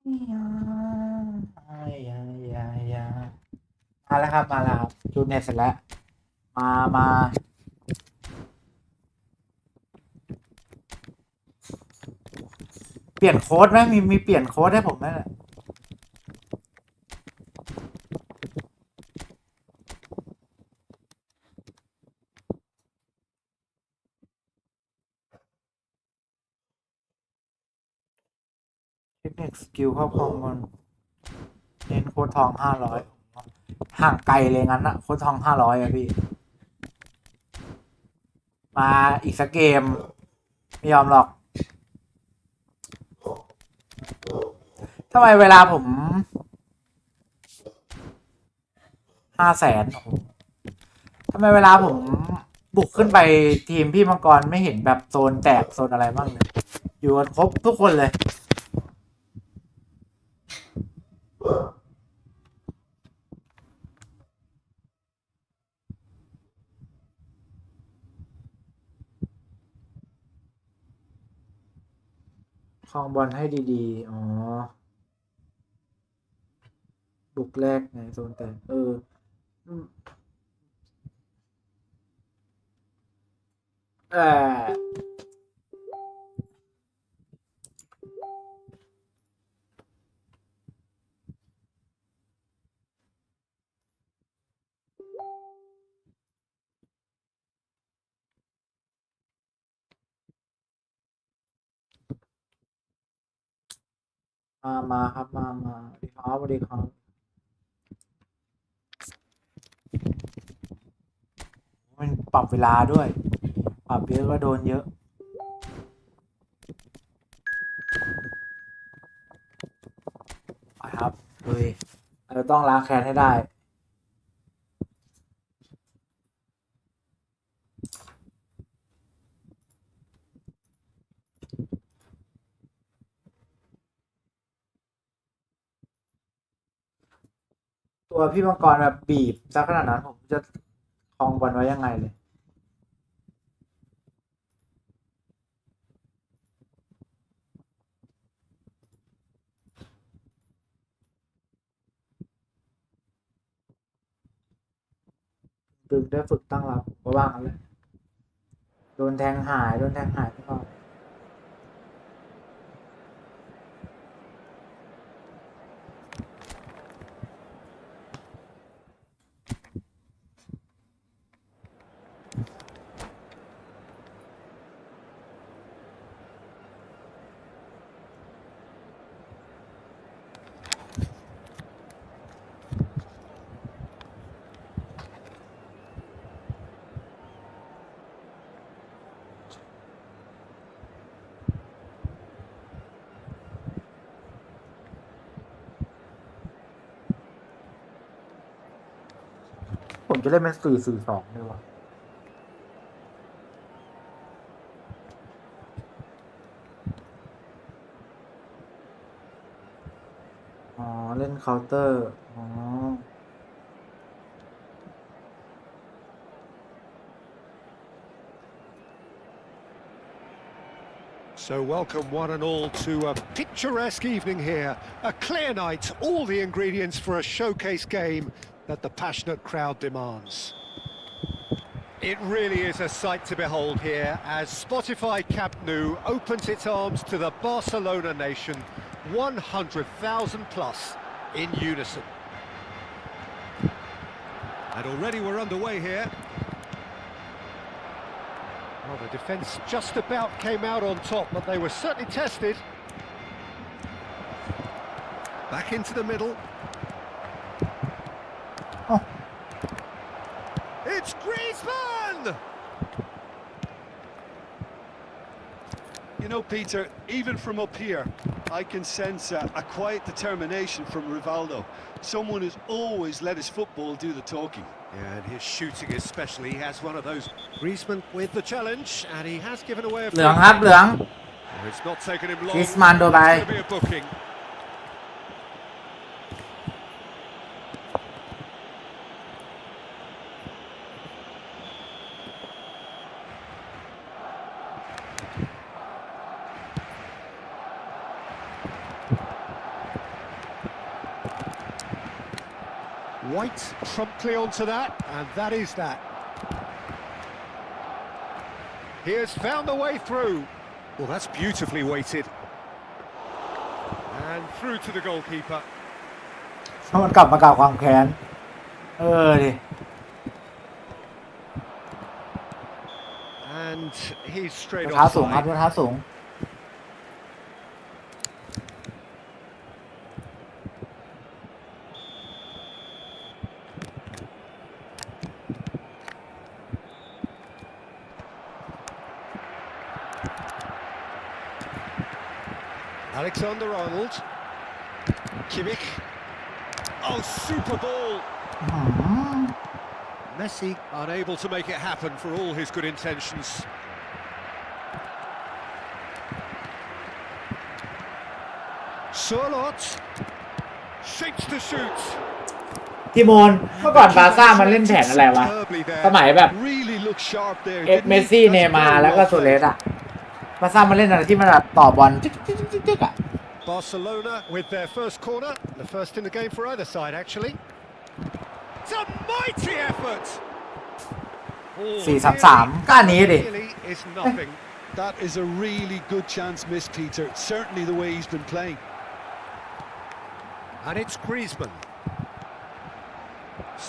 ยามาแล้วครับมาแล้วครับจูนเน็ตเสร็จแล้วมาเปลี่ยนโค้ดไหมมีเปลี่ยนโค้ดให้ผมไหมเนี่ยเทคนิคสกิลครอบครองบนเน้นโค้ดทอง500ห่างไกลเลยงั้นอะโค้ดทอง500อะพี่มาอีกสักเกมไม่ยอมหรอกทำไมเวลาผม500,000ทำไมเวลาผมบุกขึ้นไปทีมพี่มังกรไม่เห็นแบบโซนแตกโซนอะไรบ้างเลยอยู่กันครบทุกคนเลยครองบอลให้ดีๆอ๋อบุกแรกในโซนแตกอืมเออมาครับมาสวัสดีครับสวัสดีครับมันปรับเวลาด้วยปรับเยอะก็โดนเยอะไปครับเลยเราต้องล้างแค้นให้ได้ตัวพี่มังกรแบบบีบซะขนาดนั้นผมจะครองบอลไว้ยังไงเลยดึงได้ฝึกตั้งรับผมก็ว่างกันเลยโดนแทงหายโดนแทงหายไปก่อน ผมจะเล่นเป็น4-4-2ด้วยวะอ๋อเล่นเคาน์เตอร์อ๋อ So welcome one and all to a picturesque evening here. A clear night, all the ingredients for a showcase game that the passionate crowd demands. It really is a sight to behold here as Spotify Camp Nou opens its arms to the Barcelona nation, 100,000 plus in unison. And already we're underway here. Well, the defence just about came out on top, but they were certainly tested. Back into the middle. Oh. It's Griezmann! You know, Peter, even from up here, I can sense a quiet determination from Rivaldo. Someone who's always let his football do the talking. Yeah, and his shooting especially, he has one of those. Griezmann with the challenge, and he has given away a เหลืองครับเหลือง It's not taken him long. Griezmann โดนไป It's going to be a booking. White promptly onto that, and that is that. He has found the way through. Well, that's beautifully weighted. And through to the goalkeeper. มันกลับมากล่าวความแค้นดิ And he's straight เท้าสูงครับ offside. เท้าสูง Alexander-Arnold. Kimmich. Oh, super ball. Messi unable to make it happen for all his good intentions. Sörloth shapes to shoot. ทีโมนเมื่อก่อนบาร์ซ่ามันเล่นแผนอะไรวะ สมัยแบบเมสซี่เนย์มาร์แล้วก็โซเลสอะบาร์ซ่ามันเล่นอะไรที่มันแบบต่อบอลจิ๊กอะ Barcelona with their first corner, the first in the game for either side actually. It's a mighty effort. 4-3-3 ก็อันนี้ดิ Really is nothing. That is a really good chance missed, Peter. Certainly the way he's been playing. And it's Griezmann.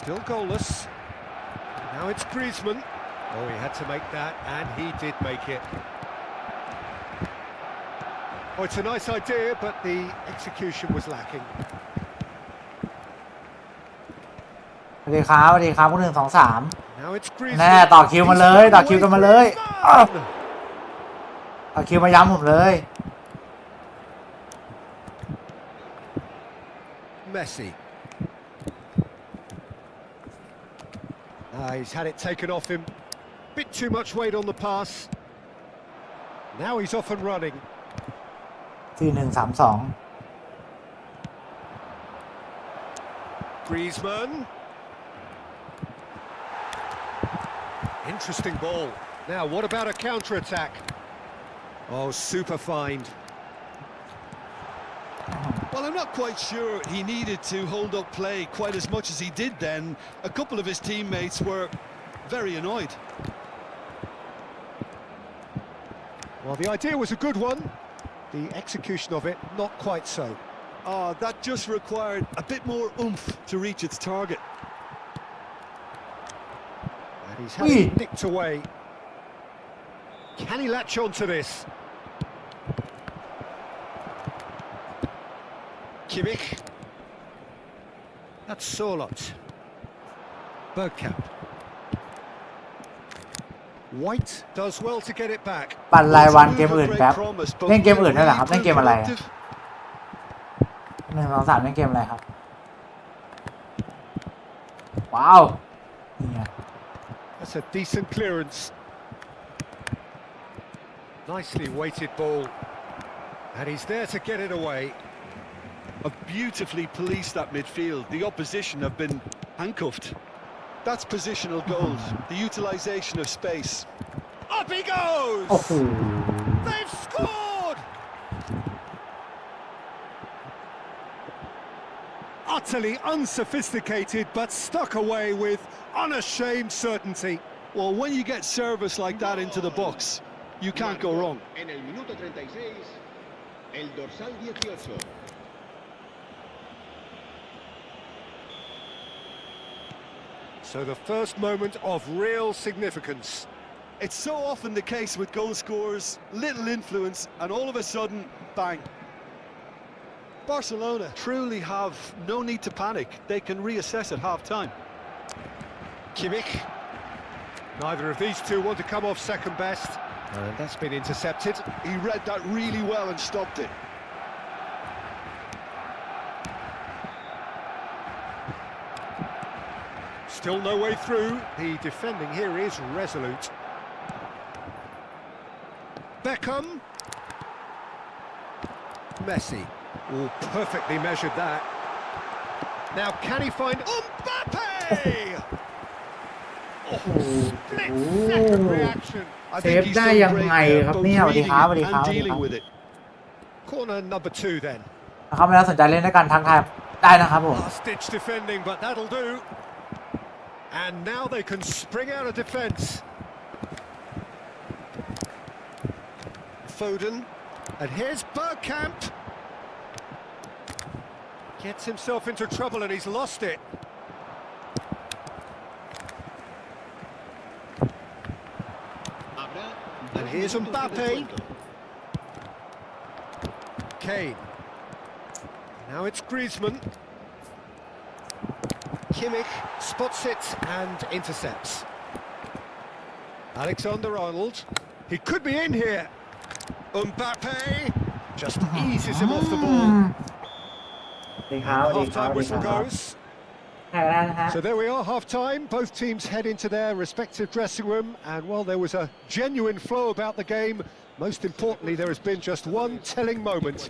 Still goalless. Now it's Griezmann. Oh, he had to make that, and he did make it. Oh, it's a nice idea, but the execution was lacking. สวัสดีครับสวัสดีครับคุณ1-2-3 Now it's Griezmann. แน่ต่อคิวมาเลยต่อคิวกันมาเลยต่อคิวมาย้ำผมเลย Messi. He's had it taken off him. Bit too much weight on the pass. Now he's off and running. 4-1-3-2 Griezmann. Interesting ball. Now, what about a counter-attack? Oh, super find. Well, I'm not quite sure he needed to hold up play quite as much as he did then. A couple of his teammates were very annoyed. Well, the idea was a good one. The execution of it, not quite so. That just required a bit more oomph to reach its target. And he's had it nicked away. Can he latch on to this? Kimmich. That's Sörloth. Bergkamp. White does well to get it back. ปั่นรายวันเกมอื่นแป๊บเล่นเกมอื่นได้เหรอครับเล่นเกมอะไรอะ1-2-3เล่นเกมอะไรครับว้าวนี่ไง That's a decent clearance. Nicely weighted ball. And he's there to get it away. Have beautifully policed that midfield. The opposition have been handcuffed. That's positional goals, the utilisation of space. Up he goes! โอ้โห They've scored! Utterly unsophisticated, but stuck away with unashamed certainty. Well, when you get service like that into the box, you can't go wrong. En el minuto 36, el dorsal 18. So the first moment of real significance. It's so often the case with goal scorers, little influence, and all of a sudden, bang. Barcelona truly have no need to panic. They can reassess at half-time. Kimmich. Neither of these two want to come off second best. And that's been intercepted. He read that really well and stopped it. Still no way through. The defending here is resolute. Beckham. Messi. Oh, perfectly measured that. Now can he find Mbappe? Oh, split-second reaction. I เซ think ฟ he's ได้ done ยัง great ไง there, ครับ both เนี่ยสวัสดี reading ครับสวัสดี it ครับ and สวัสดีค dealing รับ with it. Corner number 2 then. นะครับไม่น่าสนใจเล่นด้วยกันทักทาย ได้นะครับผม Last-ditch defending, but that'll do. And now they can spring out of defence. Foden, and here's Bergkamp. Gets himself into trouble and he's lost it. And here's Mbappe. Kane. Now it's Griezmann. Kimmich spots it and intercepts. Alexander-Arnold. He could be in here. Mbappe just eases him off the ball. ดีครับดีครับ Half-time ดี whistle ครับ goes. ใช่ได้นะฮะ So there we are, half-time. Both teams head into their respective dressing room, and well, there was a genuine flow about the game. Most importantly, there has been just one telling moment.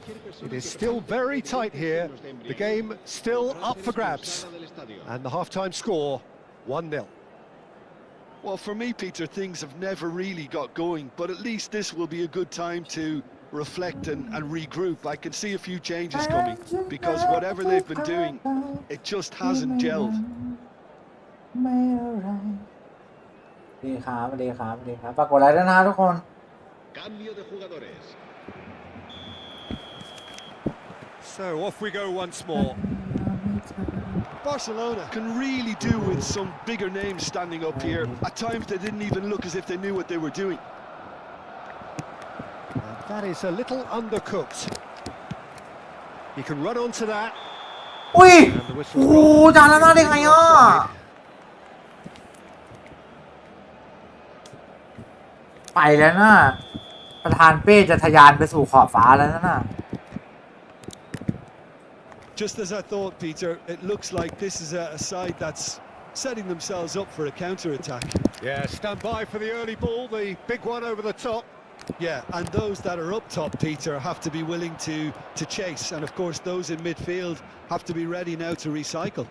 It is still very tight here. The game still up for grabs, and the half-time score 1-0. Well, for me, Peter, things have never really got going, but at least this will be a good time to reflect and regroup. I can see a few changes coming, because whatever they've been doing, it just hasn't gelled. ไม่อะไรดีครับดีครับดีครับฝากกดไลค์ด้วยนะทุกคน Cambio de jugadores. So off we go once more. Barcelona can really do with some bigger names standing up here. At times they didn't even look as if they knew what they were doing. And that is a little undercooked. He can run onto that. อุ้ย And the โอ้ whistle โห rolls. จานแล้วได้ไงอ่ะไปแล้วนะประธานเป้จะทะยานไปสู่ขอบฟ้าแล้วนะ Just as I thought, Peter, it looks like this is a side that's setting themselves up for a counter-attack. Yeah, stand by for the early ball, the big one over the top. Yeah, and those that are up top, Peter, have to be willing to chase. And of course, those in midfield have to be ready now to recycle.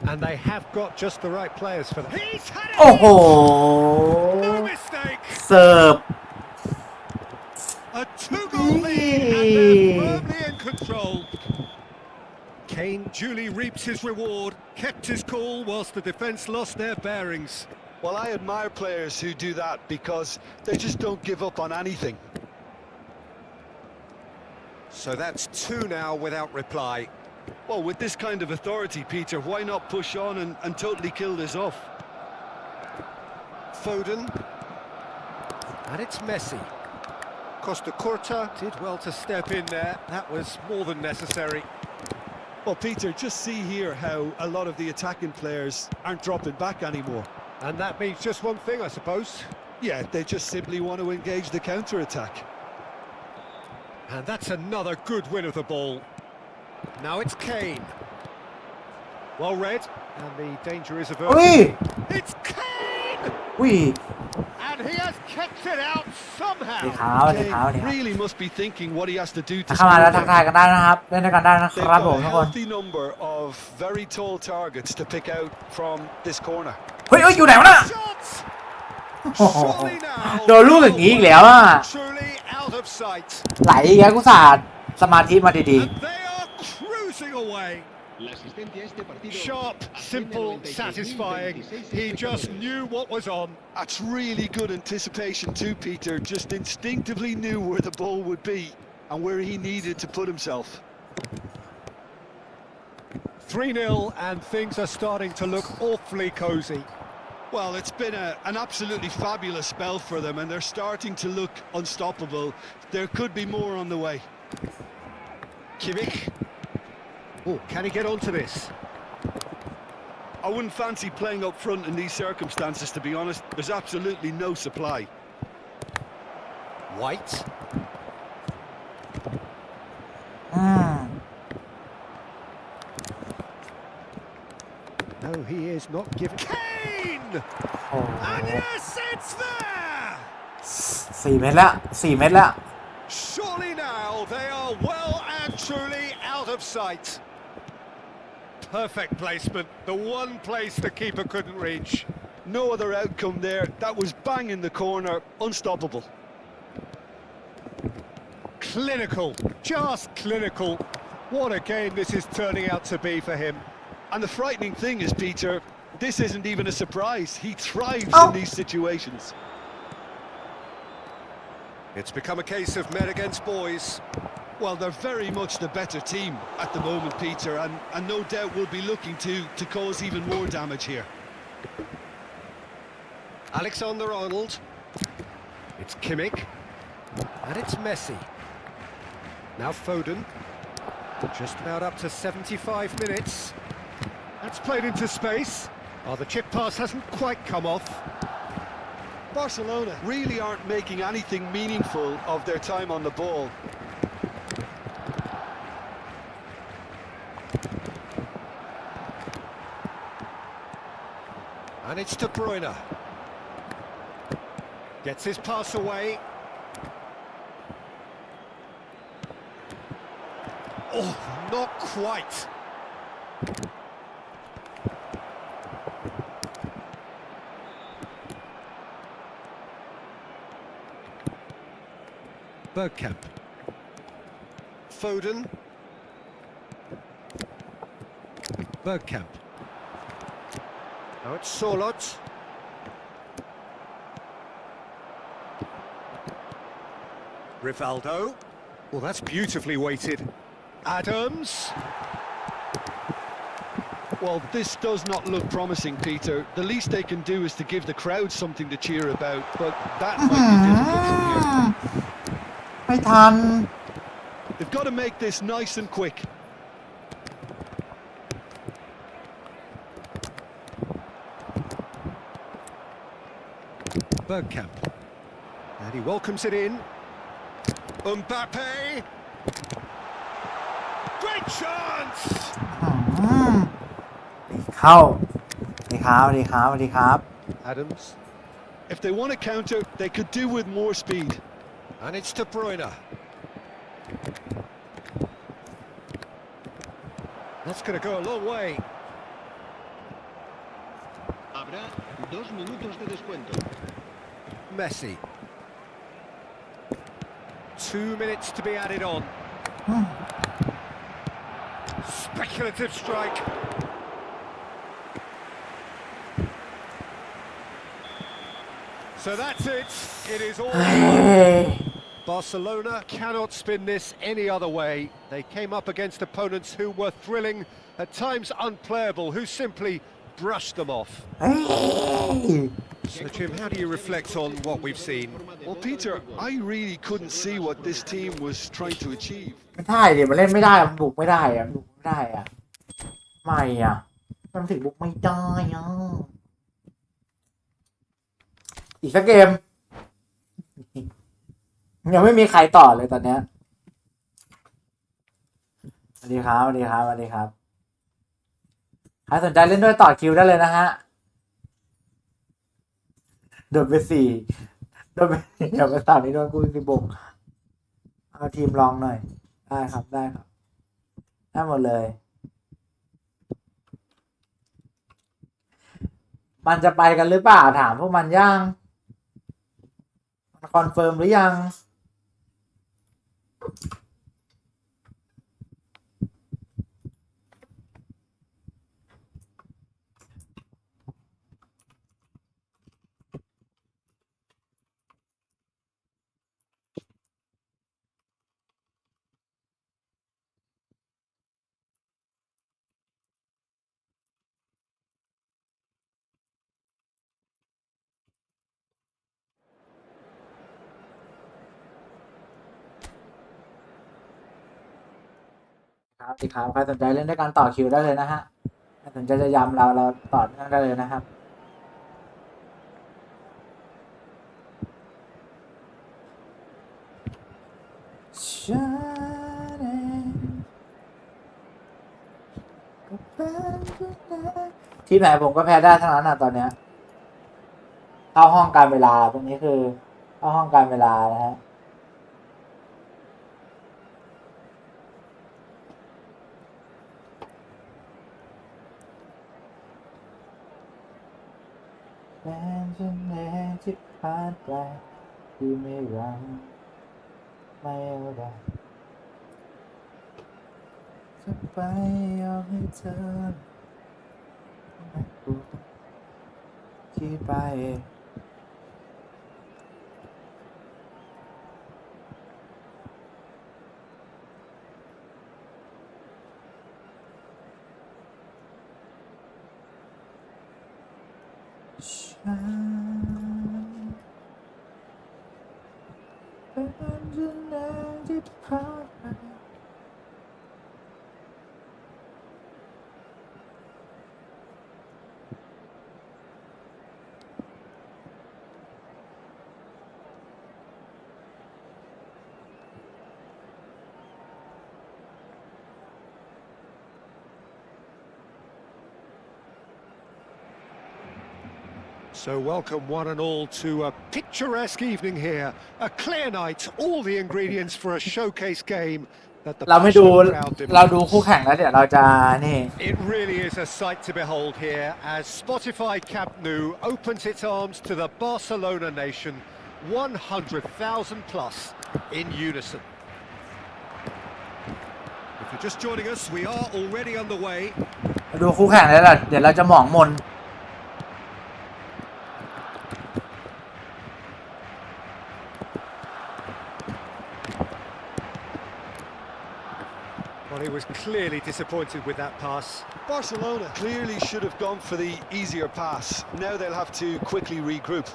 And they have got just the right players for that. He's had it! โอ้โห No mistake! เสิร์ฟ A two-goal lead, and they're firmly in control. Kane duly reaps his reward, kept his cool whilst the defence lost their bearings. Well, I admire players who do that because they just don't give up on anything. So that's two now without reply. Well, with this kind of authority, Peter, why not push on and totally kill this off? Foden. And it's Messi. Costa Curta did well to step in there. That was more than necessary. Well, Peter, just see here how a lot of the attacking players aren't dropping back anymore. And that means just one thing, I suppose. Yeah, they just simply want to engage the counter-attack. And that's another good win of the ball. Now it's Kane. Well read, and the danger is อุ้ย averted. It's Kane! อุ้ย And he has kept it out ดี somehow. ครับดีครับดี Kane ครับ really must be thinking what he has to do to เข้ามา score แล้วทัก there. ทายกันได้นะครับเล่นด้วยกันได้นะค They've รับผ got ม a ทุกคน healthy number of very tall targets to pick out from this corner. เฮ้ยเอ้ยอยู่ไหนวะน่ะ Shots! โอ้โห Surely now. โดนลูกอย่างนี้อีกแล้วอ่ะ Truly out of sight. ไหลอีกแล้วกูสาดสมาธิมาดี And they are cruising away. La asistencia a este partido. Sharp, simple, satisfying. He just knew what was on. That's really good anticipation too, Peter. Just instinctively knew where the ball would be and where he needed to put himself. 3-0 and things are starting to look awfully cosy. Well, it's been an absolutely fabulous spell for them and they're starting to look unstoppable. There could be more on the way. Kimmich. Oh, can he get onto this? I wouldn't fancy playing up front in these circumstances, to be honest. There's absolutely no supply. White. ๆอืม No, he is not giving. Kane! โอ้โห And yes, it's there! 4 เมตรแล้ว4 เมตรแล้ว Surely now they are well and truly out of sight. Perfect placement, the one place the keeper couldn't reach. No other outcome there. That was bang in the corner, unstoppable. Clinical, just clinical. What a game this is turning out to be for him. And the frightening thing is, Peter, this isn't even a surprise. He thrives in these situations. It's become a case of men against boys. Well, they're very much the better team at the moment, Peter, and no doubt will be looking to cause even more damage here. Alexander-Arnold. It's Kimmich. And it's Messi. Now Foden. Just about up to 75 minutes. That's played into space. Oh, the chip pass hasn't quite come off. Barcelona really aren't making anything meaningful of their time on the ball. And it's De Bruyne. Gets his pass away. Oh, not quite. Bergkamp. Foden. Bergkamp. Now it's Sorloth. Rivaldo. Well, that's beautifully weighted. Adams. Well, this does not look promising, Peter. The least they can do is to give the crowd something to cheer about, but that might be difficult from here. ไม่ทัน They've got to make this nice and quick. Bergkamp. And he welcomes it in. Mbappe. Great chance! เข้าดีครับดีครับดีครับ Adams. If they want to counter, they could do with more speed. And it's De Bruyne. That's going to go a long way. Habrá 2 minutos de descuento. Messi. 2 minutes to be added on. Speculative strike. So that's it. It is all. Barcelona cannot spin this any other way. They came up against opponents who were thrilling, at times unplayable, who simply brushed them off. So, Jim, how do you reflect on what we've seen? Well, Peter, I really couldn't see what this team was trying to achieve. ไม่ได้เดี๋ยวมันเล่นไม่ได้มันบุกไม่ได้อะบุกไม่ได้อะไม่อะมันถึงบุกไม่ได้อะอีกสักเกมยังไม่มีใครต่อเลยตอนเนี้ยสวัสดีครับสวัสดีครับสวัสดีครับใครสนใจเล่นด้วยต่อคิวได้เลยนะฮะโดนไป4โดนไปเดี๋ยวไป3นี้โดนกู16เอาทีมลองหน่อยได้ครับได้ครับได้หมดเลยมันจะไปกันหรือเปล่าถามพวกมันยังมันคอนเฟิร์มหรือยังครับสิครับใครสนใจเล่นด้วยการต่อคิวได้เลยนะฮะใครสนใจจะย้ำเราต่อเนื่องได้เลยนะครับทีมไหนผมก็แพ้ได้ทั้งนั้นอ่ะตอนเนี้ยเข้าห้องการเวลาตรงนี้คือเข้าห้องการเวลานะฮะแม้ฉันเองที่ผ่านไปที่ไม่รังไม่เอาได้ ไปยอมให้เธอคิดไปฉันเป็นคนที่พลาดไป So welcome one and all to a picturesque evening here. A clear night, all the ingredients for a showcase game that the เราไม่ดู passionate crowd เราดู demands. คู่แข่งแล้วเดี๋ยวเราจะนี่ It really is a sight to behold here as Spotify Camp Nou opens its arms to the Barcelona nation, 100,000 plus in unison. If you're just joining us, we are already underway. เราดูคู่แข่งแล้วเดี๋ยวเราจะหมองมน Well, he was clearly disappointed with that pass. Barcelona clearly should have gone for the easier pass. Now they'll have to quickly regroup.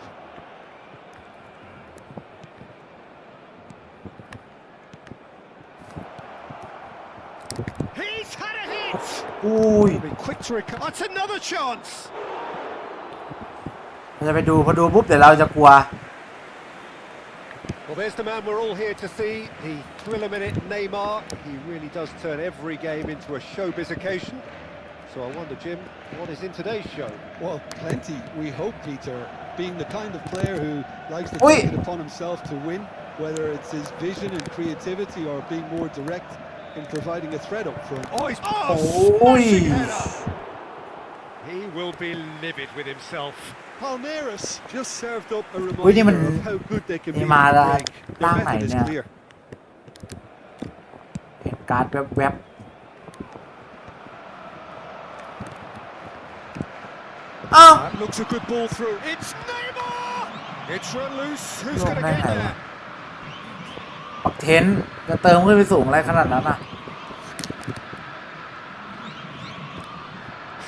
He's had a hit! อุ้ย Be quick to recover. That's another chance! เราจะไปดูพอดูปุ๊บเดี๋ยวเราจะกลัว Well, there's the man we're all here to see, the thriller-minute Neymar. He really does turn every game into a showbiz occasion. So I wonder, Jim, what is in today's show? Well, plenty, we hope, Peter. Being the kind of player who likes to Oi. take it upon himself to win, whether it's his vision and creativity or being more direct in providing a threat up front. Oh, he's Oi. smashing header! He will be livid with himself. Palmeiras just served up a อุ้ยนี่มัน reminder of how good they can be นี่ in มา the ละ break. ล่าง Their ไหน method is เนี่ย clear. เห็นการ์ดแวบๆอ้าว That looks a good ball through. It's Neymar! It's run loose. Who's Lộn going to đây get này there? ปักเทนจะเติมขึ้นไปสูงอะไรขนาดนั้นอ่ะ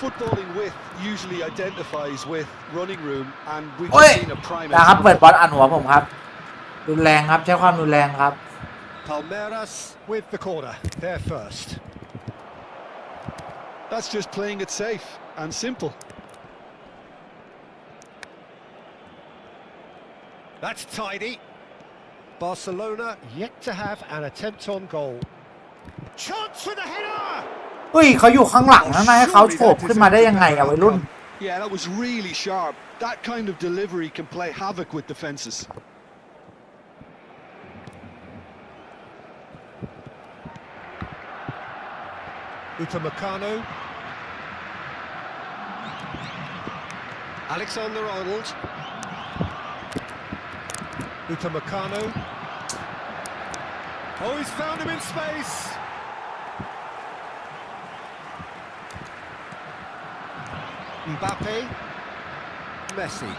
Footballing width usually identifies with running room, and we've โอ้ย seen a prime นะครับ example. เปิดบอลอัดหัวผมครับรุนแรงครับใช้ความรุนแรงครับ Palmeiras with the corner. They're first. That's just playing it safe and simple. That's tidy. Barcelona yet to have an attempt on goal. Chance with a header! เฮ้ยเขาอยู่ข้างหลังนะให้เขาโฉบขึ้นมาได้ยังไงอะวัยรุ่น Yeah, that was really sharp. That kind of delivery can play havoc with defences. Upamecano. Alexander-Arnold. Upamecano. Oh, he's found him in space. Mbappe. Messi.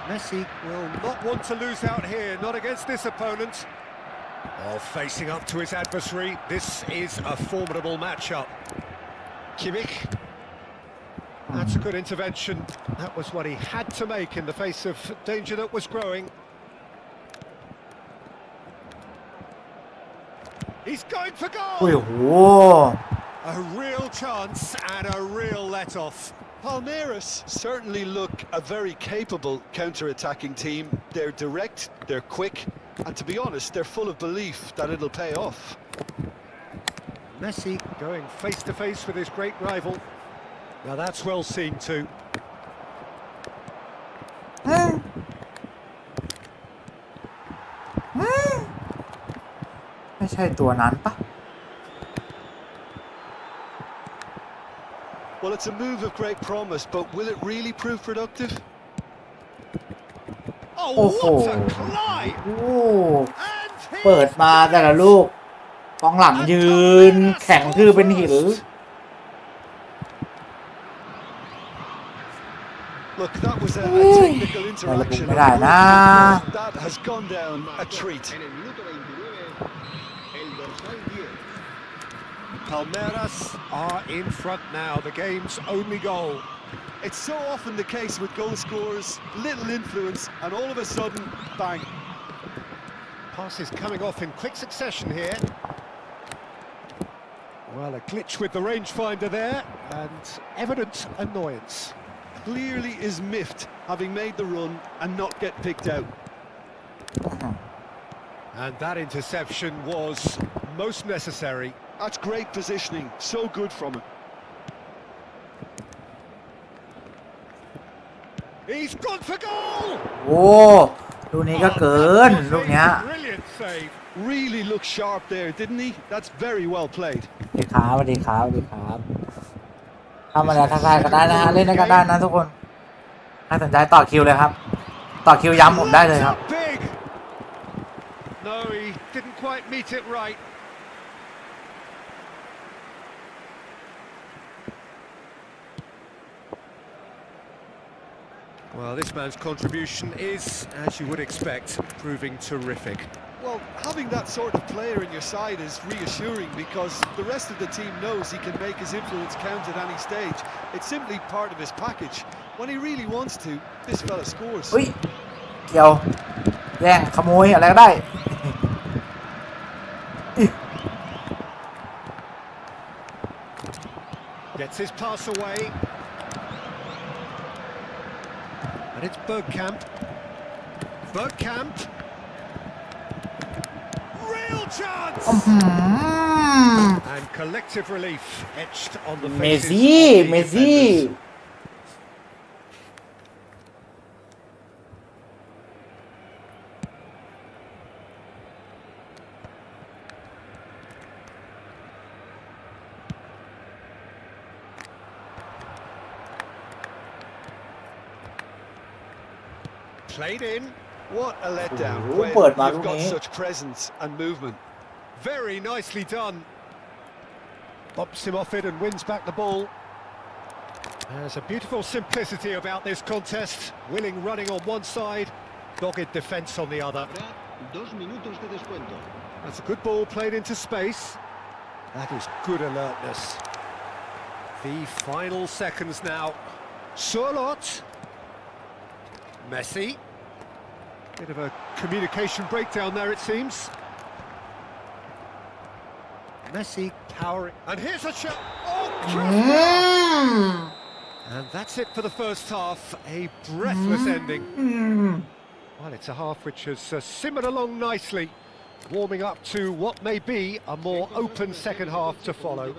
Messi will not want to lose out here, not against this opponent. Oh, facing up to his adversary, this is a formidable matchup. Kimmich. That's a good intervention. That was what he had to make in the face of danger that was growing. He's going for อุ้ย goal! โห A real chance and a real let-off. Palmeiras certainly look a very capable counter-attacking team. They're direct, they're quick, and to be honest, they're full of belief that it'll pay off. Messi going face-to-face with his great rival. Now that's well seen too. ไม่ใช่ตัวนั้นปะ Well, it's a move of great promise, but will it really prove productive? Oh, Oh, what a collide! โอ้ And เปิดมาแต่ละลูก กองหลังยืนแข็งทื่อเป็นหิน Look, that was a technical interaction. That has gone down a treat. En el minuto 29, el dorsal 10. Palmeiras are in front now, the game's only goal. It's so often the case with goal scorers, little influence, and all of a sudden, bang. Passes coming off in quick succession here. Well, a glitch with the rangefinder there, and evident annoyance. Clearly is miffed, having made the run and not get picked out. And that interception was most necessary. That's great positioning, so good from him. He's gone for goal! โอ้ลูกนี้ก็เกินลูกเนี้ย Brilliant save. Really looked sharp there, didn't he? That's very well played. สวัสดีครับสวัสดีครับสวัสดีครับเข้ามาแล้วทักทายกันได้นะฮะเล่นกันได้นะทุกคนถ้าสนใจต่อคิวเลยครับต่อคิวย้ำผมได้เลยครับ Big. No, he didn't quite meet it right. Well, this man's contribution is, as you would expect, proving terrific. Well, having that sort of player in your side is reassuring because the rest of the team knows he can make his influence count at any stage. It's simply part of his package. When he really wants to, this fella scores. อุ้ยเกี่ยวแย่งขโมยอะไรก็ได้ Gets his pass away. And it's Bergkamp. Bergkamp. Real chance! And collective relief etched on the เม faces ซี่ of เม the ซี่ defenders. Played in. What a letdown Ooh, when ปิดมา you've ลูก got นี้ such presence and movement. Very nicely done. Bops him off it and wins back the ball. There's a beautiful simplicity about this contest. Willing running on one side, dogged defence on the other. Habrá 2 minutos de descuento. That's a good ball played into space. That is good alertness. The final seconds now. Surlot. Messi. Bit of a communication breakdown there, it seems. Messi powering. And here's a shot. Oh, and that's it for the first half. A breathless ending. Well, it's a half which has simmered along nicely, warming up to what may be a more open second half to follow.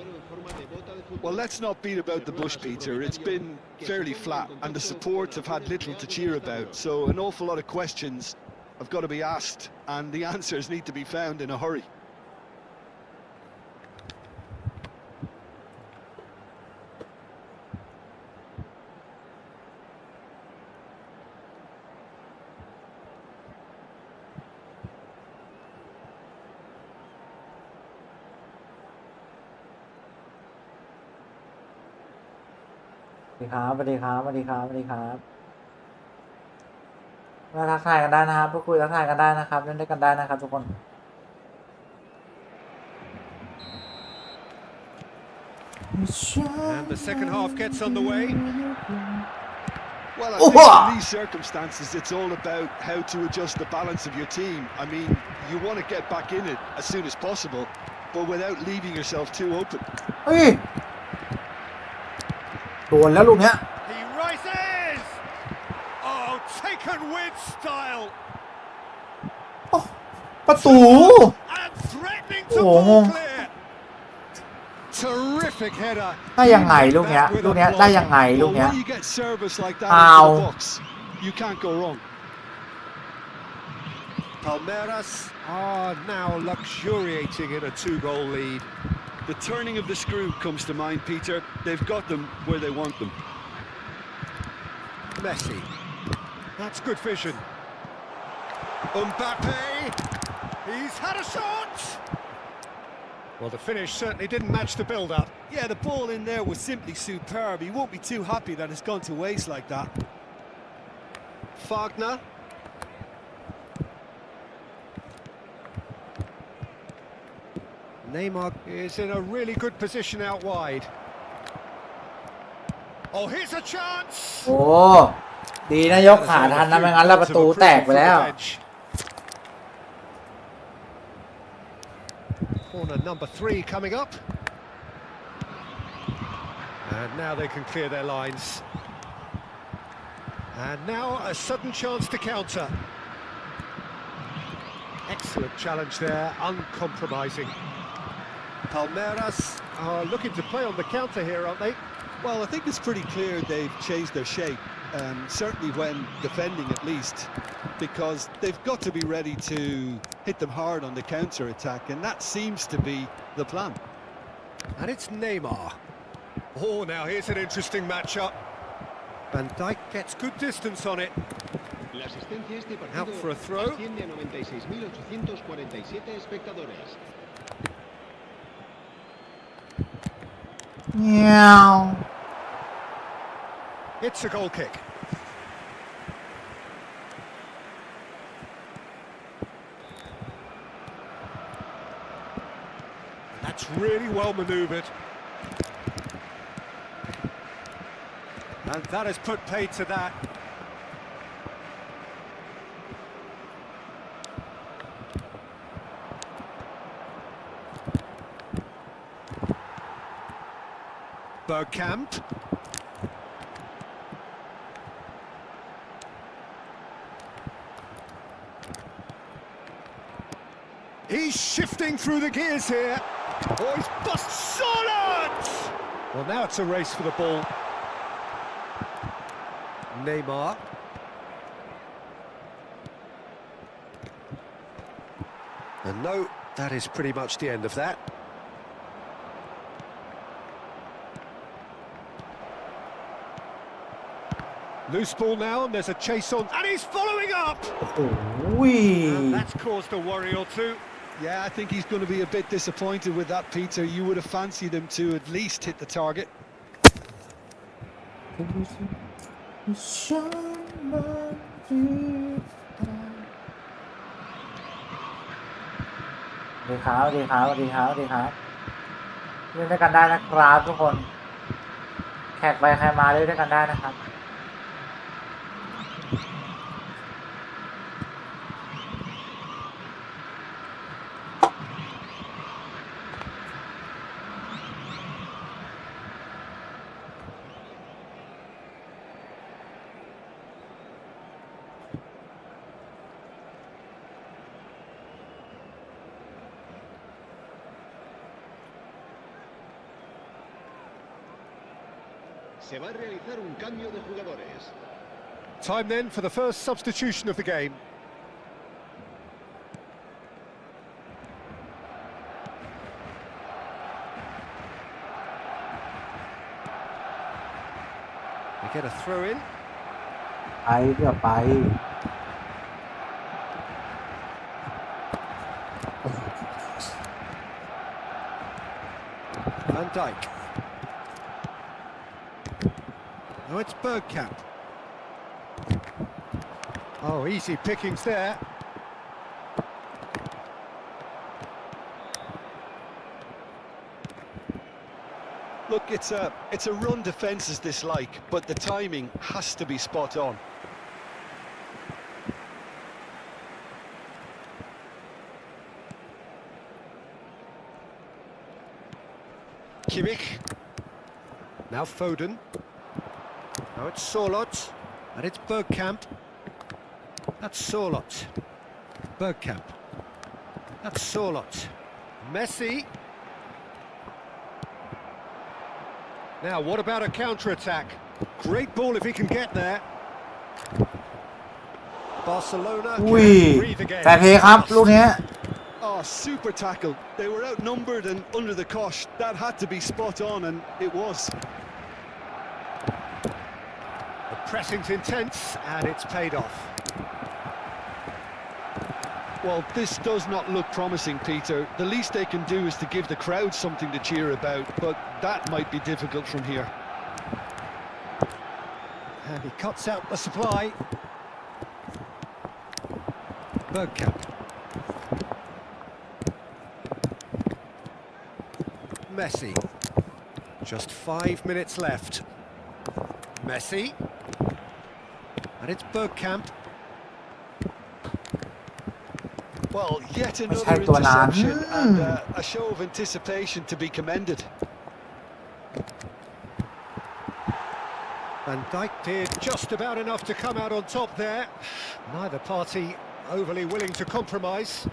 Well, let's not beat about the bush, Peter. It's been fairly flat, and the support have had little to cheer about. So an awful lot of questions have got to be asked, and the answers need to be found in a hurry.สวัสดีครับสวัสดีครับสวัสดีครับสวัสดีครับมาทักทายกันได้นะครับพูดคุยทักทายกันได้นะครับเล่นด้วยกันได้นะครับทุกคน And the second half gets underway. Well, I think in these circumstances, it's all about how to adjust the balance of your team. I mean, you want to get back in it as soon as possible, but without leaving yourself too open. เฮ้ยโดนแล้วลูกเนี้ย He rises. Oh, taken with style. ประตู And threatening to Oh. ball clear. Terrific header. ได้ยังไงลูกเนี้ยลูกเนี้ยได้ยังไงลูก Well, เนี้ย when you get service like that Ow. into the box, you can't go wrong. Palmeiras are now luxuriating in a 2-goal lead. The turning of the screw comes to mind, Peter. They've got them where they want them. Messi. That's good vision. Mbappe. He's had a shot. Well, the finish certainly didn't match the build-up. Yeah, the ball in there was simply superb. He won't be too happy that it's gone to waste like that. Wagner. Neymar is in a really good position out wide. Oh, here's a chance! โอ้ดีนะยกขาทันนะไม่งั้นแล้วประตูแตกไปแล้ว Corner number 3 coming up. And now they can clear their lines. And now a sudden chance to counter. Excellent challenge there, uncompromising. Palmeiras are looking to play on the counter here, aren't they? Well, I think it's pretty clear they've changed their shape, certainly when defending at least, because they've got to be ready to hit them hard on the counter-attack, and that seems to be the plan. And it's Neymar. Oh, now here's an interesting matchup. Van Dijk gets good distance on it. La asistencia a este partido Out for a throw. asciende a 96.847 espectadores. เงี้ยว It's a goal kick. That's really well manoeuvred. And that has put paid to that. Bergkamp. He's shifting through the gears here. Oh, he's bust solid! Well, now it's a race for the ball. Neymar. And no, that is pretty much the end of that. Loose ball now, and there's a chase on, and he's following up! โอ้ย And that's caused a worry or two. Yeah, I think he's going to be a bit disappointed with that, Peter. You would have fancied him to at least hit the target. ดีครับดีครับดีครับดีครับเล่นด้วยกันได้นะครับทุกคนแขกไปใครมาเล่นด้วยกันได้นะครับ Se va a realizar un cambio de jugadores. Time then for the first substitution of the game. They get a throw in. ไปเพื่อไป Van Dijk. Oh, it's Bergkamp. Oh, easy pickings there. Look, it's a run defences dislike, but the timing has to be spot on. Kimmich. Now Foden. Now it's Sorloth. And it's Bergkamp. That's Sorloth. Bergkamp. That's Sorloth. Messi. Now, what about a counter-attack? Great ball if he can get there. Barcelona อุ้ย can breathe again. แต่เพครับลูกเนี้ย Oh, super tackle. They were outnumbered and under the cosh. That had to be spot on, and it was. The pressing's intense, and it's paid off. Well, this does not look promising, Peter. The least they can do is to give the crowd something to cheer about, but that might be difficult from here. And he cuts out the supply. Bergkamp. Messi. Just 5 minutes left. Messi. And it's Bergkamp. Well, yet Let's another head to an ad. interception and a show of anticipation to be commended. Van Dijk did just about enough to come out on top there. Neither party overly willing to compromise.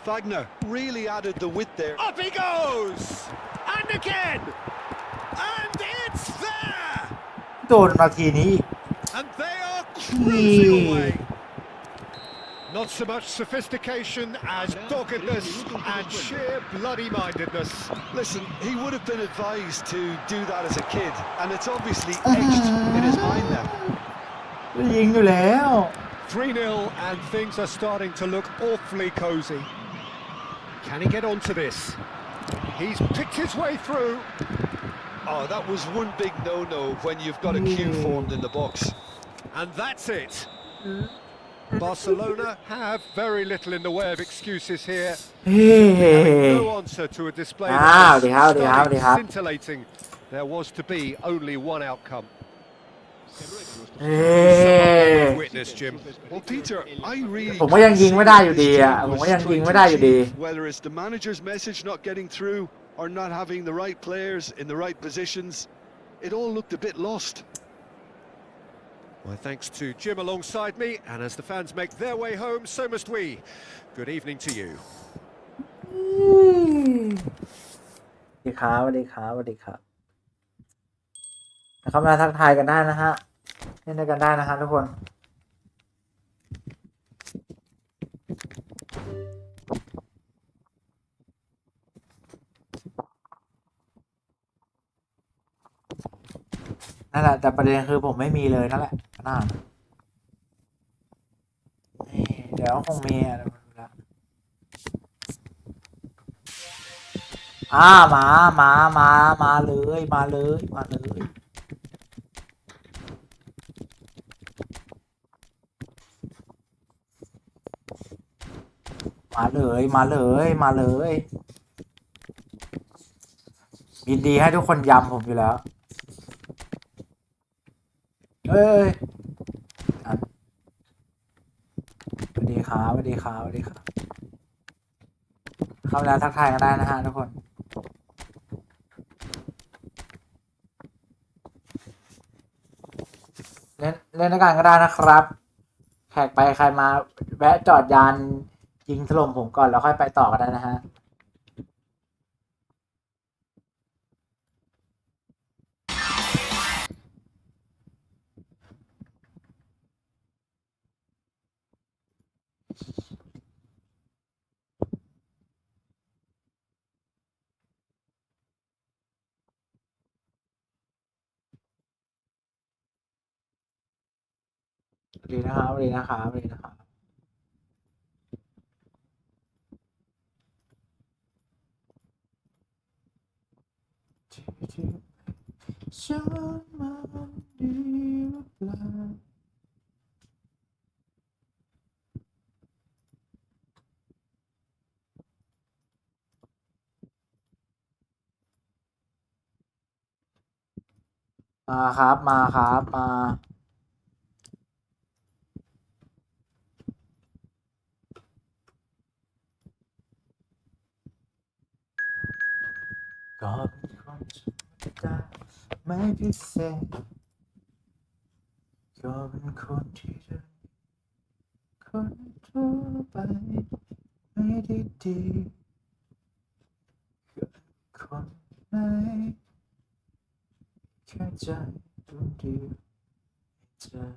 Wagner really added the width there. Up he goes! And again! And it's there! โดนนาทีนี้ And they are cruising away. Not so much sophistication as doggedness and sheer bloody-mindedness. Listen, he would have been advised to do that as a kid, and it's obviously etched in his mind now. ยิงอยู่แล้ว 3-0 and things are starting to look awfully cosy. Can he get onto this? He's picked his way through. Oh, that was one big no-no when you've got a queue formed in the box. And that's it. Barcelona have very little in the way of excuses here. เฮ้ Having no answer to a display that was stunning, scintillating. There was to be only one outcome. เฮ้ Witness, Jim. Well, Peter, I really ผมก็ยังยิงไม่ได้อยู่ดีอ่ะ ผมก็ยังยิงไม่ได้อยู่ดี whether it's the manager's message not getting through or not having the right players in the right positions, it all looked a bit lost. My thanks to Jim alongside me, and as the fans make their way home, so must we. Good evening to you. สวัสดีครับสวัสดีครับสวัสดีครับนะครับมาทักทายกันได้นะฮะเล่นด้วยกันได้นะฮะทุกคนนั่นแหละแต่ประเด็นคือผมไม่มีเลยนั่นแหละน่าเดี๋ยวคงมีอะไรมาเลยมาเลยมาเลยมาเลยมาเลยมาเลยยินดีให้ทุกคนยำผมอยู่แล้วเอ้ยสวัสดีครับสวัสดีครับสวัสดีครับเข้าแล้วทักทายกันได้นะฮะทุกคนเล่นด้วยกันก็ได้นะครับแขกไปใครมาแวะจอดยานยิงถล่มผมก่อนแล้วค่อยไปต่อกันได้นะฮะดีนะครับดีนะครับดีนะครับฉันมันดีหรือเปล่ามาครับมาครับมาก็เป็นคนธรรมดาไม่พิเศษก็เป็นคนที่เดินคนทั่วไปไม่ได้ดีก็เป็นคนไหนแค่ใจดวงเดียวให้เธอ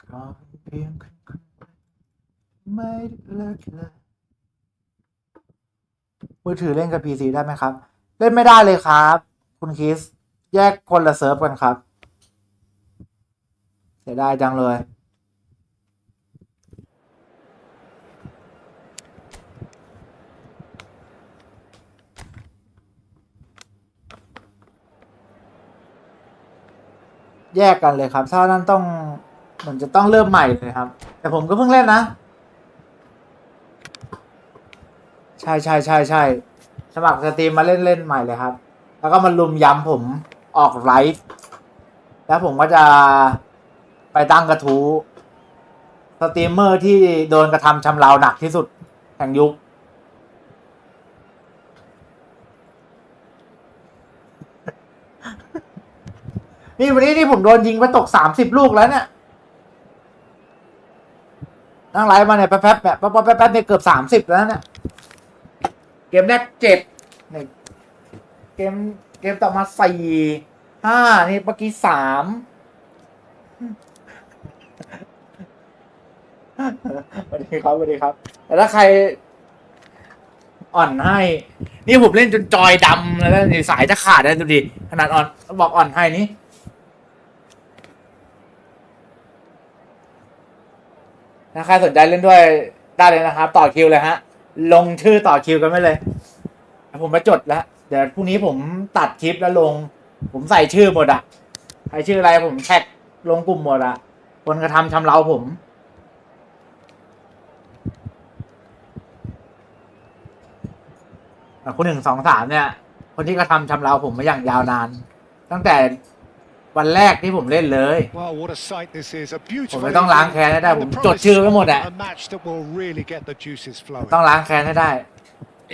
ก็เป็นเพียงคนคนนั้นไม่ได้เลิกเลยมือถือเล่นกับ PC ได้ไหมครับเล่นไม่ได้เลยครับคุณคิสแยกคนละเซิร์ฟกันครับ เสียดายจังเลยแยกกันเลยครับถ้านั้นต้องเหมือนจะต้องเริ่มใหม่เลยครับแต่ผมก็เพิ่งเล่นนะใช่สมัครสตรีมมาเล่นใหม่เลยครับแล้วก็มาลุมย้ำผมออกไลฟ์แล้วผมก็จะไปตั้งกระทู้สตรีมเมอร์ที่โดนกระทำชำเราหนักที่สุดแห่งยุคนี่วันนี้ที่ผมโดนยิงไปตก30 ลูกแล้วเนี่ยนั่งไลฟ์มาเนี่ยแป๊บเนี่ยเกือบ30แล้วเนี่ยเกมแรก7เนี่ยเกมต่อมา4 5นี่เมื่อกี้3สวัสดีครับแต่ถ้าใครอ่อนให้นี่ผมเล่นจนจอยดำแล้วนี่สายจะขาดแล้วดูดิขนาดอ่อนบอกอ่อนให้นี่ถ้าใครสนใจเล่นด้วยได้เลยนะครับต่อคิวเลยฮะลงชื่อต่อคิวกันไม่เลยผมมาจดแล้วเดี๋ยวพรุ่งนี้ผมตัดคลิปแล้วลงผมใส่ชื่อหมดอ่ะใครชื่ออะไรผมแท็กลงกลุ่มหมดอ่ะคนกระทำชำเราผมคน1 2 3เนี่ยคนที่กระทำชำเราผมมาอย่างยาวนานตั้งแต่วันแรกที่ผมเล่นเลยผมไม่ต้องล้างแค้นให้ได้ผมจดชื่อไว้หมดอ่ะต้องล้างแค้นให้ได้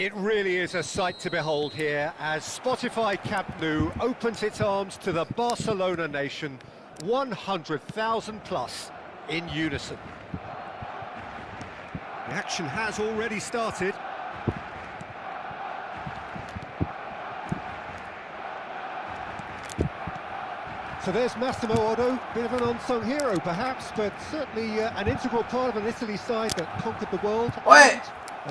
It really is a sight to behold here as Spotify Camp Nou opens its arms to the Barcelona nation, 100,000 plus in unison. The action has already started. So there's Massimo Otto, bit of an unsung hero perhaps, but certainly an integral part of an Italy side that conquered the world.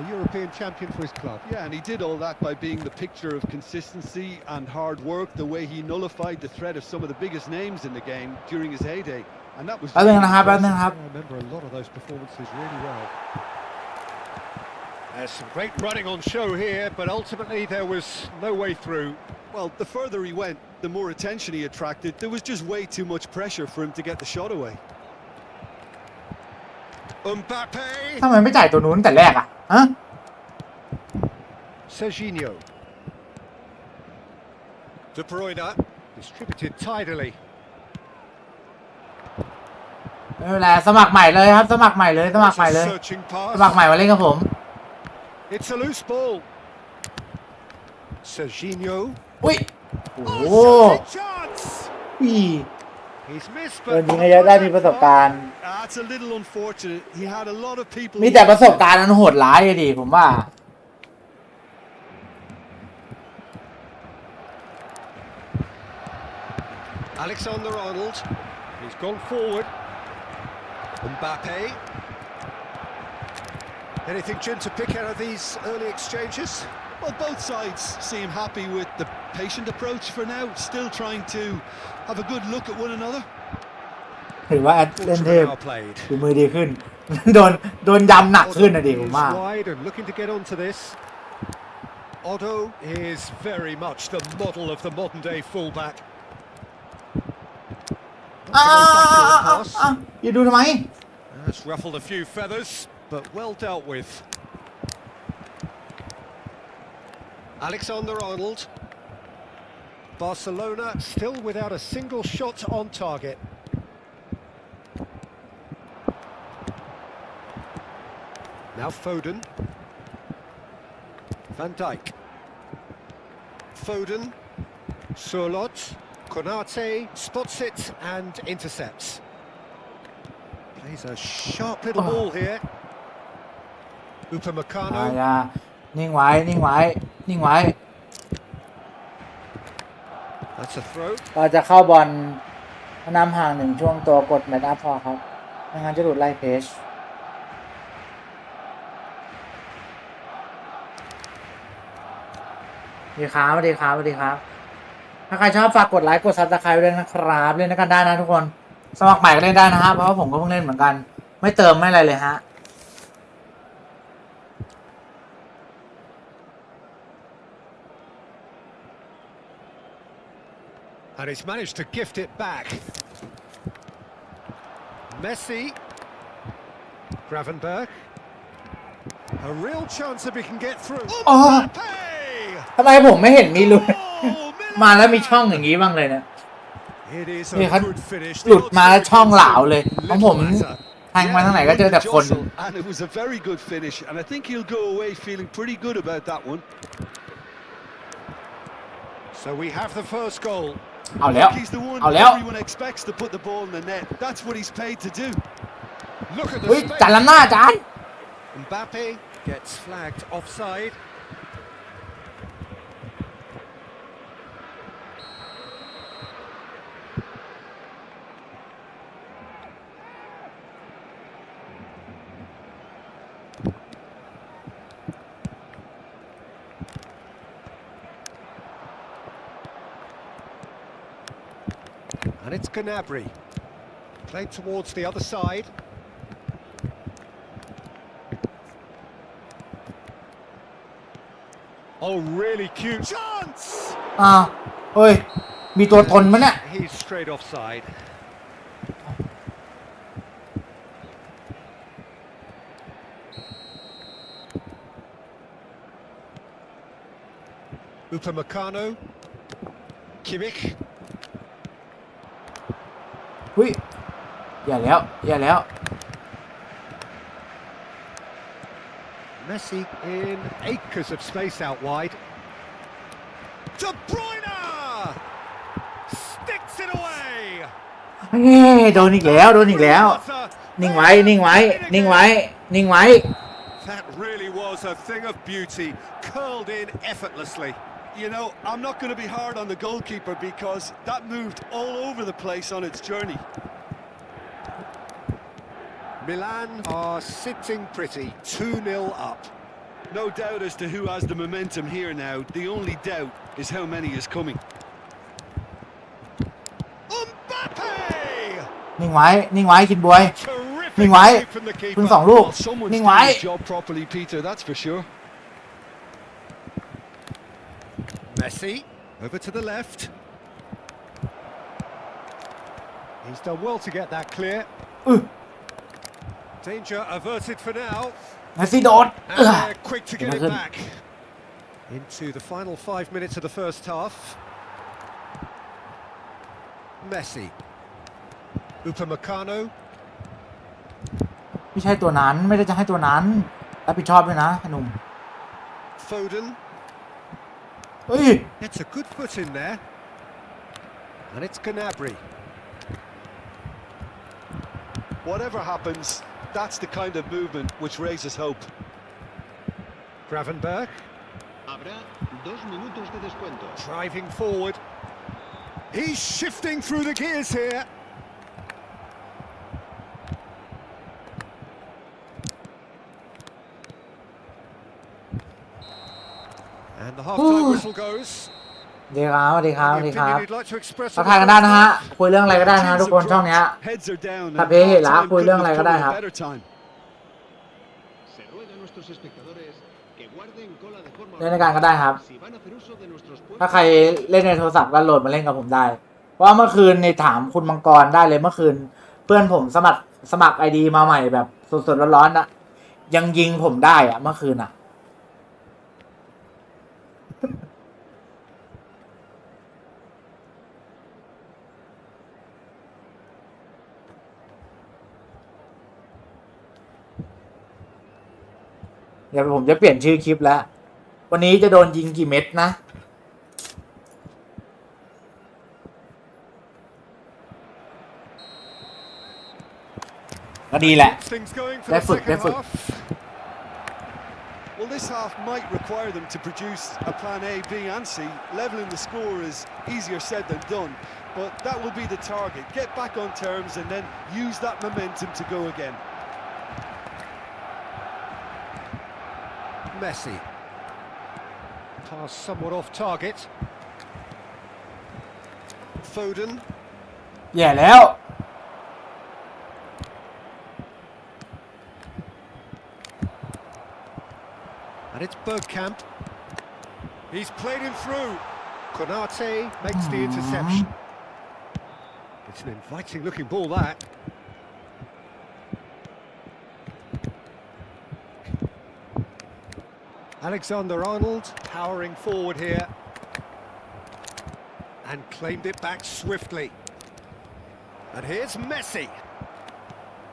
A European champion for his club. Yeah, and he did all that by being the picture of consistency and hard work, the way he nullified the threat of some of the biggest names in the game during his heyday. And that was... I remember a lot of those performances really well. There's some great running on show here, but ultimately there was no way through. Well, the further he went, the more attention he attracted. There was just way too much pressure for him to get the shot away. Mbappe. ทำไมไม่จ่ายตัวนู้นแต่แรกอ่ะฮะ Serginho. De Bruyne distributed tidily. ไม่เป็นไรสมัครใหม่เลยครับสมัครใหม่เลยสมัครใหม่มาเล่นกับผม It's a loose ball. Serginho. อุ้ยโอ้โห He's missed เดินยิงเยอะได้มีประสบการณ์ That's a little unfortunate. He had a lot of people. มีแต่ประสบการณ์นั้นโหดร้ายดิผมว่า Alexander-Arnold. He's gone forward. Mbappe. Anything, Jim, to pick out of these early exchanges? Well, both sides seem happy with the patient approach for now, still trying to have a good look at one another. ถือว่าเล่นเทพดูมือดีขึ้น โดนยำหนักขึ้นนะดิผมว่า Looking to get onto this. Otto is very much the model of the modern day fullback. อย่าดูทำไม That's ruffled a few feathers, but well dealt with. Alexander-Arnold. Barcelona still without a single shot on target. Now Foden. Van Dijk. Foden. Surlot. Konate spots it and intercepts. Plays a sharp little ball here. Upamecano. นิ่งไว้ That's a throw. เราจะเข้าบอลนำห่าง1 ช่วงตัวกดแมตช์อัพพอครับไม่งั้นจะหลุดไล่เพจสวัสดีครับถ้าใครชอบฝากกดไลค์กดซับสไครป์ด้วยนะครับเล่นกันได้นะทุกคน สมัครใหม่ก็เล่นได้นะฮะเพราะว่าผมก็เพิ่งเล่นเหมือนกันไม่เติมไม่อะไรเลยฮะ And he's managed to gift it back. Messi. Gravenberg. A real chance if he can get through. อ๋อทำไมผมไม่เห็นมีลุ้น มาแล้วมีช่องอย่างนี้บ้างเลยเนี่ยนี่เขาหลุดมาแล้วช่องเหลาเลยของผมแทงมาทางไหนก็เจอแต่คน And it was a very good finish, and I think he'll go away feeling pretty good about that one. So we have the first goal. เอาแล้ว He's the one เอาแล้ว everyone expects to put the ball in the net. That's what he's paid to do. Look at เฮ้ย the จานล้ำหน้าจาน Mbappe gets flagged offside. And it's Gnabry. Played towards the other side. Oh, really cute chance! อ้าวเฮ้ยมีตัวตนมั้ยเนี่ย He's straight offside. Upamecano. Kimmich. หุ้ยอย่าแล้ว Messi in acres of space out wide. De Bruyne sticks it away. เฮ้ยโดนอีกแล้วนิ่งไว้ That really was a thing of beauty, curled in effortlessly. You know, I'm not going to be hard on the goalkeeper because that moved all over the place on its journey. Milan are sitting pretty, 2-0 up. No doubt as to who has the momentum here now. The only doubt is how many is coming. Mbappe! นิ่งไว้คิดบวย Terrific นิ่งไว้ save from the เพิ่ง keeper. 2 ลูก Well, someone's นิ่ง doing ไว้ his job properly, Peter, that's for sure. Messi, over to the left. He's done well to get that clear. Danger averted for now. เมสซี่โดด And they're quick to get it back. Into the final 5 minutes of the first half. Messi. Upamecano. ไม่ใช่ตัวนั้นไม่ได้จะให้ตัวนั้นรับผิดชอบด้วยนะหนุ่ม Foden. เฮ้ย Gets a good foot in there. And it's Gnabry. Whatever happens, that's the kind of movement which raises hope. Gravenberg. Habrá 2 minutos de descuento. Driving forward. He's shifting through the gears here. And the half-time whistle goes. สวัสดีครับ Any opinion you'd like to express ทัก on ทาย the กันได้นะ first ฮะ half? คุยเรื่องอะไรก็ได้นะทุกคนช่องเนี้ย Heads are down. Tá and bem, lá, half-timeคุยเรื่อง couldn't อะไร have ก็ได้ come ค at รับ a better time. Se ruega a nuestros espectadores que guarden cola de forma เล่นในการก็ได้ครับ si van a hacer uso de nuestros ถ้า puestos. ใครเล่นในโทรศัพท์ก็โหลดมาเล่นกับผมได้ เพราะว่าเมื่อคืนในถามคุณมังกรได้เลยเมื่อคืน เพื่อนผมสมัครไอดีมาใหม่แบบสดๆร้อนๆอ่ะยังยิงผมได้อ่ะเมื่อคืนอ่ะ เดี๋ยวผมจะเปลี่ยนชื่อคลิปแล้ว วันนี้จะโดนยิงกี่เม็ดนะ ก็ดีแหละ Things going for Left the foot, second left foot. half. Well, this half might require them to produce a plan A, B and C. Leveling the score is easier said than done, but that will be the target. Get back on terms and then use that momentum to go again. Messi. Pass somewhat off target. Foden. แย่แล้ว And it's Bergkamp. He's played him through. Konate makes the interception. It's an inviting looking ball, that. Alexander-Arnold powering forward here. And claimed it back swiftly. And here's Messi.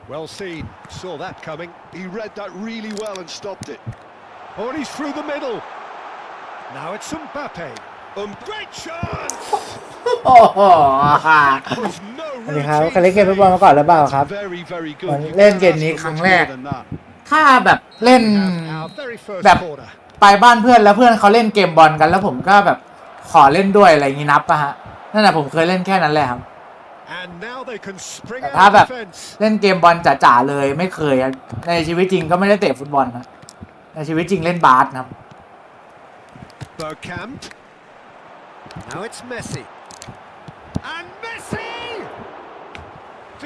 Well seen, saw that coming. He read that really well and stopped it. Oh, and he's through the middle. Now it's Mbappe. Great chance! โอ้โห There's no สวัสดีครับเคยเล่นเกมฟุตบอลมาก่อนหรือเปล่าครับ Very, very เหมือน good. You เล่น can't เกม ask นี้ for ครั้ง much แรก more than that. ถ้าแบบเล่น Our very first แบบ corner. ไปบ้านเพื่อนแล้วเพื่อนเขาเล่นเกมบอลกันแล้วผมก็แบบขอเล่นด้วยอะไรอย่างงี้นับป่ะฮะนั่นแหละผมเคยเล่นแค่นั้นแหละครับ And now they can spring แต่ถ้า out แบบ defense. เล่นเกมบอลจ๋าๆเลยไม่เคยอะในชีวิตจริงก็ไม่ได้เตะฟุตบอลนะในชีวิตจริงเล่นบาสนะครับ Bergkamp. Now it's Messi. And Messi!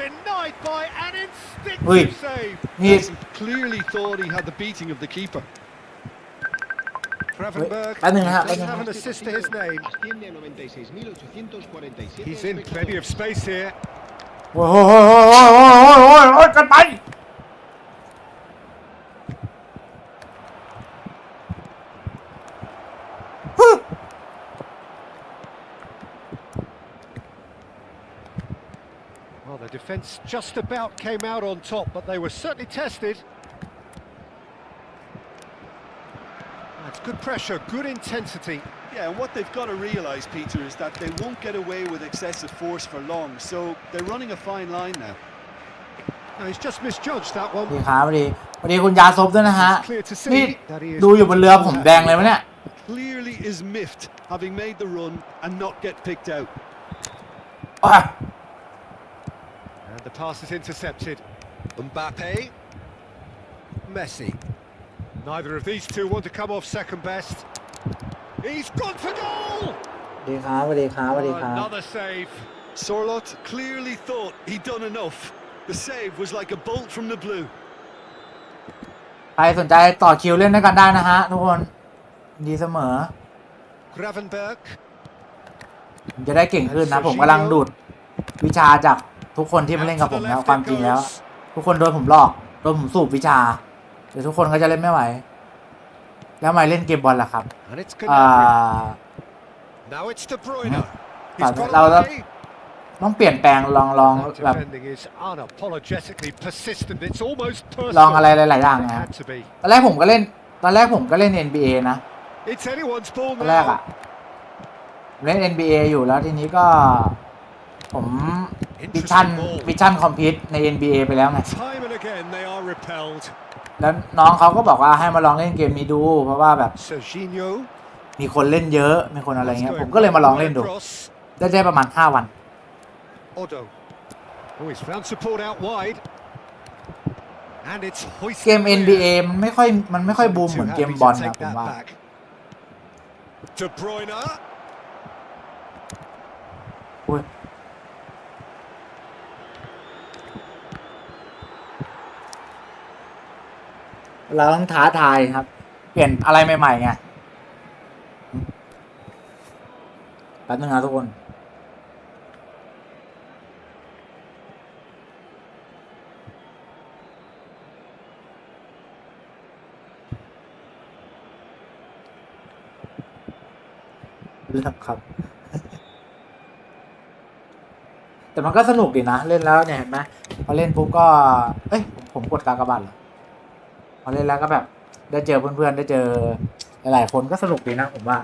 Denied by an Ui. instinctive save. นี่ He clearly thought he had the beating of the keeper. Gravenberg Eป๊pนึงนะฮะ doesn't have an assist to his name. Asciende a 96.847. He's in plenty of space here. โอ้ยกันไป Well, the defence just about came out on top, but they were certainly tested. That's good pressure, good intensity. Yeah, and what they've got to realise, Peter, is that they won't get away with excessive force for long. So they're running a fine line now. No, he's just misjudged that ส one. วัสดีครับสวัสดีคุณยาซบด้วยนะฮะ It's clear to นี่ see that he is ดูอยู่บนเรือผมแดงเลยไหมเนี่ย Clearly is miffed, having made the run and not get picked out. อ่ะ And the pass is intercepted. Mbappe. Messi. Neither of these two want to come off second best. He's gone for goal! สวัสดีครับสวัสดีครับสวัสดีครับ Another save. Sorlot clearly thought he'd done enough. The save was like a bolt from the blue. ใครสนใจต่อคิวเล่นด้วยกันได้นะฮะทุกคนดีเสมอ Gravenberg. ผมจะได้เก่งขึ้นนะผมกำลังดูดวิชาจากทุกคนที่มาเล่นกับผมแล้วความจริงแล้ว ทุกคนโดนผมหลอกโดนผมสูบวิชาเดี๋ยวทุกคนก็จะเล่นไม่ไหวแล้วมาเล่นเกมบอลล่ะครับ And it's อ่า Gnabry. Now it's De Bruyne. He's got Now that- away. ต้องเปลี่ยนแปลงลอง That แบบ defending is unapologetically persistent. It's almost ลองอะไร personal. หลายๆอย่าง It นะ had to be. ตอนแรกผมก็เล่น NBA นะ It's anyone's ball ตอนแรก now. อะเล่น NBA อยู่แล้วทีนี้ก็ผมวิชั่นคอมพิวต์ใน NBA ไปแล้วไง Time and again they are repelled. แล้วน้องเขาก็บอกว่าให้มาลองเล่นเกมนี้ดูเพราะว่าแบบ Serginho. มีคนเล่นเยอะมีคนอะไร That's เงี้ย going ผมก็เลยมาลองเล่นดู across. ได้ประมาณ5 วัน Odo. Oh, he's found support out wide. And it's เก hoisted. ม NBA มันไม่ค่อยบูมเหมือนเกมบอลนะผมว่า De Bruyne. อุ๊ยเราต้องท้าทายครับ เปลี่ยนอะไรใหม่ๆไงแป๊บนึงนะทุกคนเลือกครับ แต่มันก็สนุกดีนะเล่นแล้วเนี่ยเห็นไหมพอเล่นปุ๊บก็เอ้ยผมกดกากบาทเหรอพอเล่นแล้วก็แบบได้เจอเพื่อนๆได้เจอหลายๆคนก็สนุกดีนะผมว่า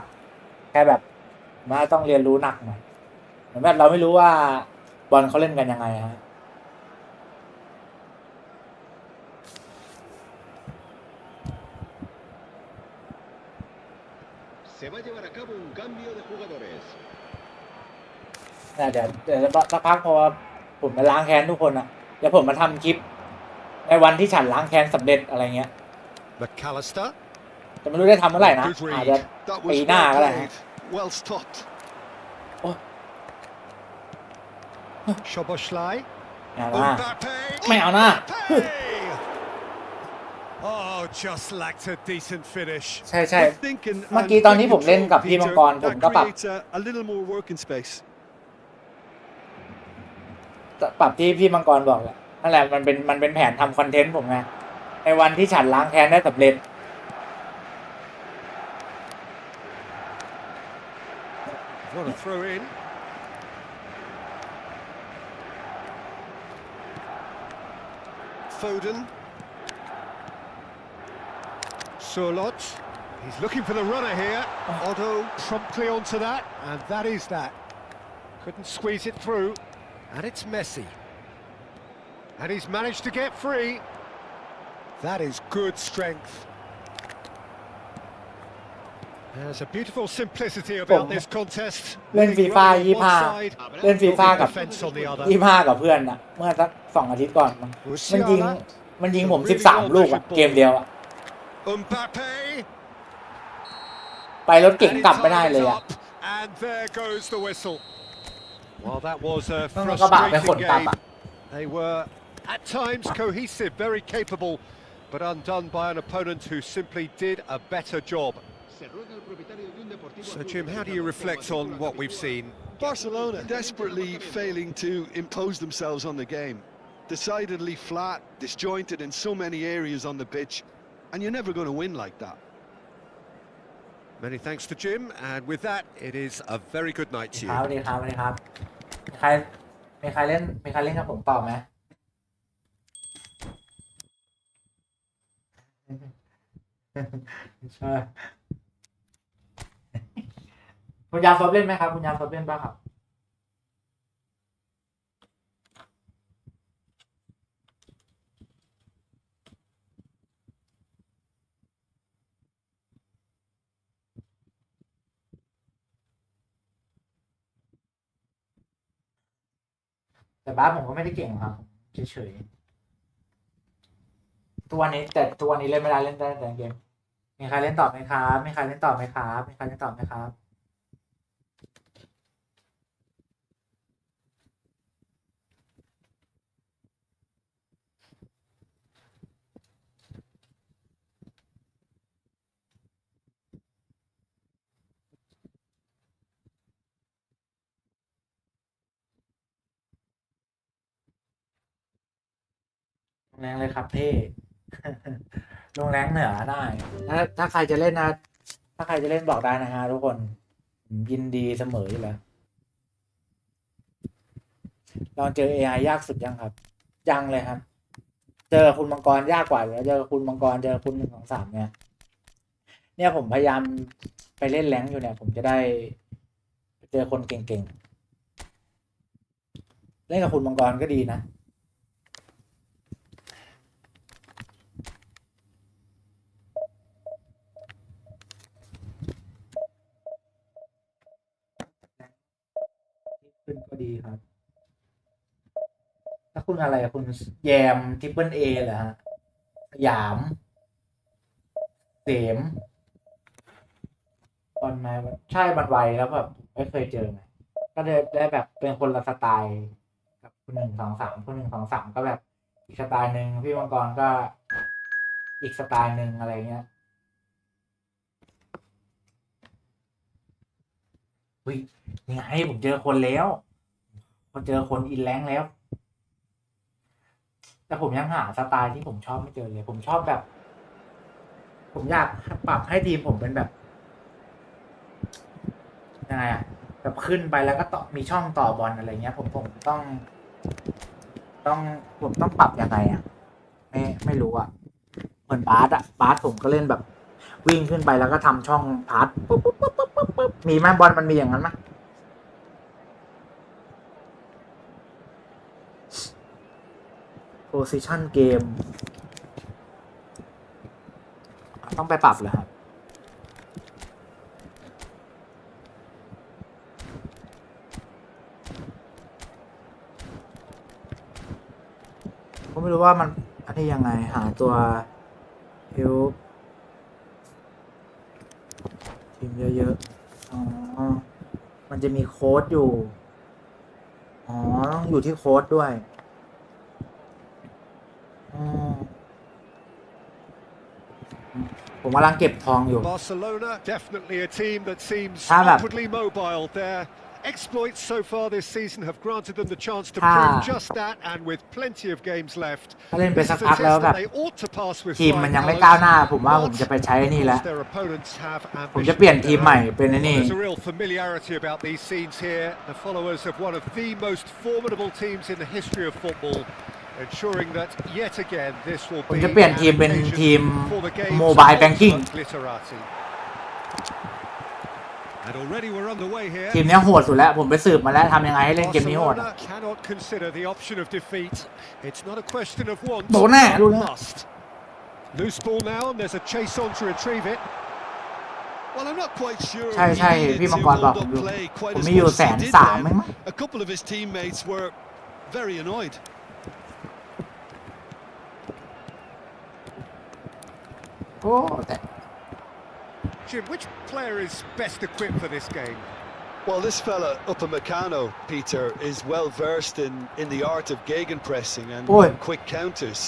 แค่แบบว่าต้องเรียนรู้หนักหน่อยเหมือนแบบเราไม่รู้ว่าบอลเขาเล่นกันยังไงฮะ Se va a llevar a cabo un cambio de jugadores. เดี๋ยวสักพักพอผมมาล้างแค้นทุกคนนะเดี๋ยวผมมาทำคลิปในวันที่ฉันล้างแค้นสำเร็จอะไรเงี้ย McAllister. จะไม่รู้ได้ทำเมื่อไหร่นะ Good read. อาจจะ That ปี was หน้า well ก็ได้ฮะ played. Well stopped. Szoboszlai. ไม่เอาหน้า Mbappe. ไม่เอาหน้า Mbappe. Oh, just lacked a decent finish. ใช่ใช่ Quick thinking เมื่อ and กี้ตอนที่ quick ผมเล่น control, กับพี่มัง Peter. กรผม That ก็ปรับ creates a little more working space. ที่พี่มังกรบอกแหละนั่นแหละมันเป็นแผนทำคอนเทนต์ผมไงในวันที่ฉันล้างแค้นได้สำเร็จ What a throw in. Foden. Surlot. He's looking for the runner here. Otto promptly onto that, and that is that. Couldn't squeeze it through, and it's Messi. And he's managed to get free. That is good strength. There's a beautiful simplicity about this contest. เล่นฟีฟ่า Running on one side, 25เล่นฟีฟ่ากับ defense on the other. 25กับเพื่อนนะเมื่อสัก2 อาทิตย์ก่อนมันยิงผม13 ลูกอะเกมเดียวอะ Mbappe. ไปรถเก่งกลับไม่ได้เลยอะ And there goes the whistle. Well, that was a ต้องกระบะเป็นขน frustrating กลับ game. อะ They were at times cohesive, very capable, but undone by an opponent who simply did a better job. So, Jim, how do you reflect on what we've seen? Barcelona desperately failing to impose themselves on the game. Decidedly flat, disjointed in so many areas on the pitch, and you're never going to win like that. Many thanks to Jim, and with that, it is a very good night to ครั you. บสวัสดีครับสวัสดีครับมีใครเล่นกับผมต่อไหมใช่คุณยาซบเล่นไหมครับคุณยาซบเล่นบ้างครับแต่บ้านผมก็ไม่ได้เก่งครับเฉยๆตัวนี้แต่ตัวนี้เล่นไม่ได้เล่นได้แต่เกมมีใครเล่นต่อไหมครับมีใครเล่นต่อไหมครับมีใครเล่นต่อไหมครับลงแรงเลยครับเท่ ลงแรงเหนือได้ถ้าใครจะเล่นนะ ถ้าใครจะเล่นบอกได้นะฮะทุกคนผมยินดีเสมออยู่แล้วลองเจอ AI ยากสุดยังครับ ยังเลยครับ เจอคุณมังกรยากกว่าอยู่แล้วเจอคุณมังกรเจอคุณ1 2 3เนี่ยผมพยายามไปเล่นแรงอยู่เนี่ย ผมจะได้เจอคนเก่งๆเล่นกับคุณมังกรก็ดีนะขึ้นก็ดีครับ ถ้าคุณอะไรคุณแยมtriple A เหรอฮะสยามเสมตอนมาใช่บันไวแล้วแบบไม่เคยเจอไงก็ได้แบบเป็นคนละสไตล์กับคุณ1 2 3คุณ1 2 3ก็แบบอีกสไตล์หนึ่งพี่มังกรก็อีกสไตล์หนึ่งอะไรเงี้ยอุ้ยยังไงผมเจอคนแล้วผมเจอคนอินแรงแล้วแต่ผมยังหาสไตล์ที่ผมชอบไม่เจอเลยผมชอบแบบ ผมอยากปรับให้ทีมผมเป็นแบบยังไงอะแบบขึ้นไปแล้วก็ต่อมีช่องต่อบอลอะไรเงี้ยผมต้องผมต้องปรับยังไงอะไม่รู้อะเหมือนบาสผมก็เล่นแบบวิ่งขึ้นไปแล้วก็ทำช่องพาสปุ๊บมีไหมบอลมันมีอย่างนั้นไหมposition game ต้องไปปรับเหรอครับผมไม่รู้ว่ามันอันนี้ยังไงหาตัวเฮลทีมเยอะๆอ๋อมันจะมีโค้ดอยู่อ๋อต้องอยู่ที่โค้ดด้วยอ๋อ ผมกำลังเก็บทองอยู่ Barcelona, definitely a team that seems How about- upwardly mobile. Their exploits so far this season have granted them the chance to ถ้า prove just that, and with plenty of games left, ถ้าเล่นไป this สัก is a พักแล้ว test แบ that บ they ought to pass with ทีมมัน flying ยังไม่ colours. ก้าวหน้า ผมว่า But, ผมจะไปใช้ไอ้นี่ of แล้ว course, their opponents have ผมจะ ambitions เปลี่ยน of ทีม their ใหม่ own. เป็นไอ้ Well, นี่ there's a real familiarity about these scenes here. The followers of one of the most formidable teams in the history of football, ensuring that yet again this will ผม be จะเปลี่ยน an ทีมเป็น occasion ทีม for the game's Mobile Banking ultimate glitterati. And already we're underway here. ทีมนี้โหดสุดแล้ว ผมไปสืบมาแล้วทำยังไงให้เล่นเกมนี้โหด Barcelona cannot consider the option of defeat. It's not a question of want, โดนแน่รู้แล้ว must. Loose ball now, and there's a chase on to retrieve it. Well, I'm not quite sure. ใช่ he ใช่ needed พี่มัง to กรบอก hold ผ up มอยู่ play quite ผม as มีอยู่ much as he did 130,000 then. มั้ง A couple of his teammates were very annoyed. โอ้แต่ Jim, which player is best equipped for this game? Well, this fella Upamecano, Peter, is well versed in the art of gegenpressing and Oi. quick counters,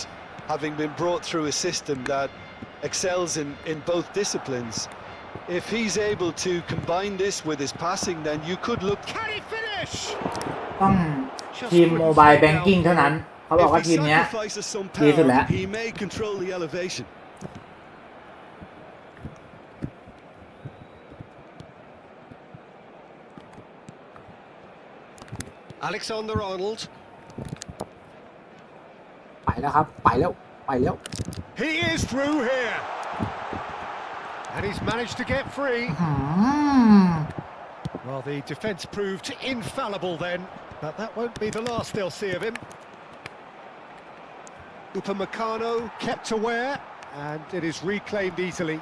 having been brought through a system that excels in both disciplines. If he's able to combine this with his passing, then you could look. Can he finish? ต้องทีมโมบายแบงกิ้งเท่านั้น เขาบอก If ว่า he ทีมเนี้ย sacrifices some ดีสุดแล้ว power, he may control the elevation. Alexander-Arnold. ไปแล้วครับ ไปแล้ว ไปแล้ว He is through here. And he's managed to get free. อืม Well, the defence proved infallible then, but that won't be the last they'll see of him. Upamecano kept aware, and it is reclaimed easily.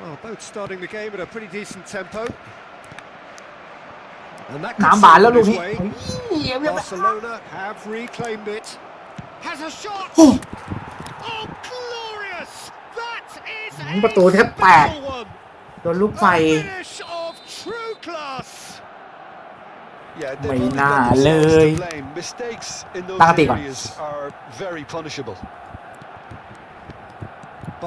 Well, both starting the game at a pretty decent tempo. And that น้ำ could บาน see แล้ว them ลูก his นี้ way. เฮ้ยเรียบร้อย Barcelona have reclaimed it. Has a shot! โอ้ Oh, glorious! That is ประตูแทบแตก special one. โดนลูกไฟ A finish of true class. Yeah, Mày they've only nà got themselves lời. to blame. Mistakes in those Tăng tiền còn. areas are very punishable.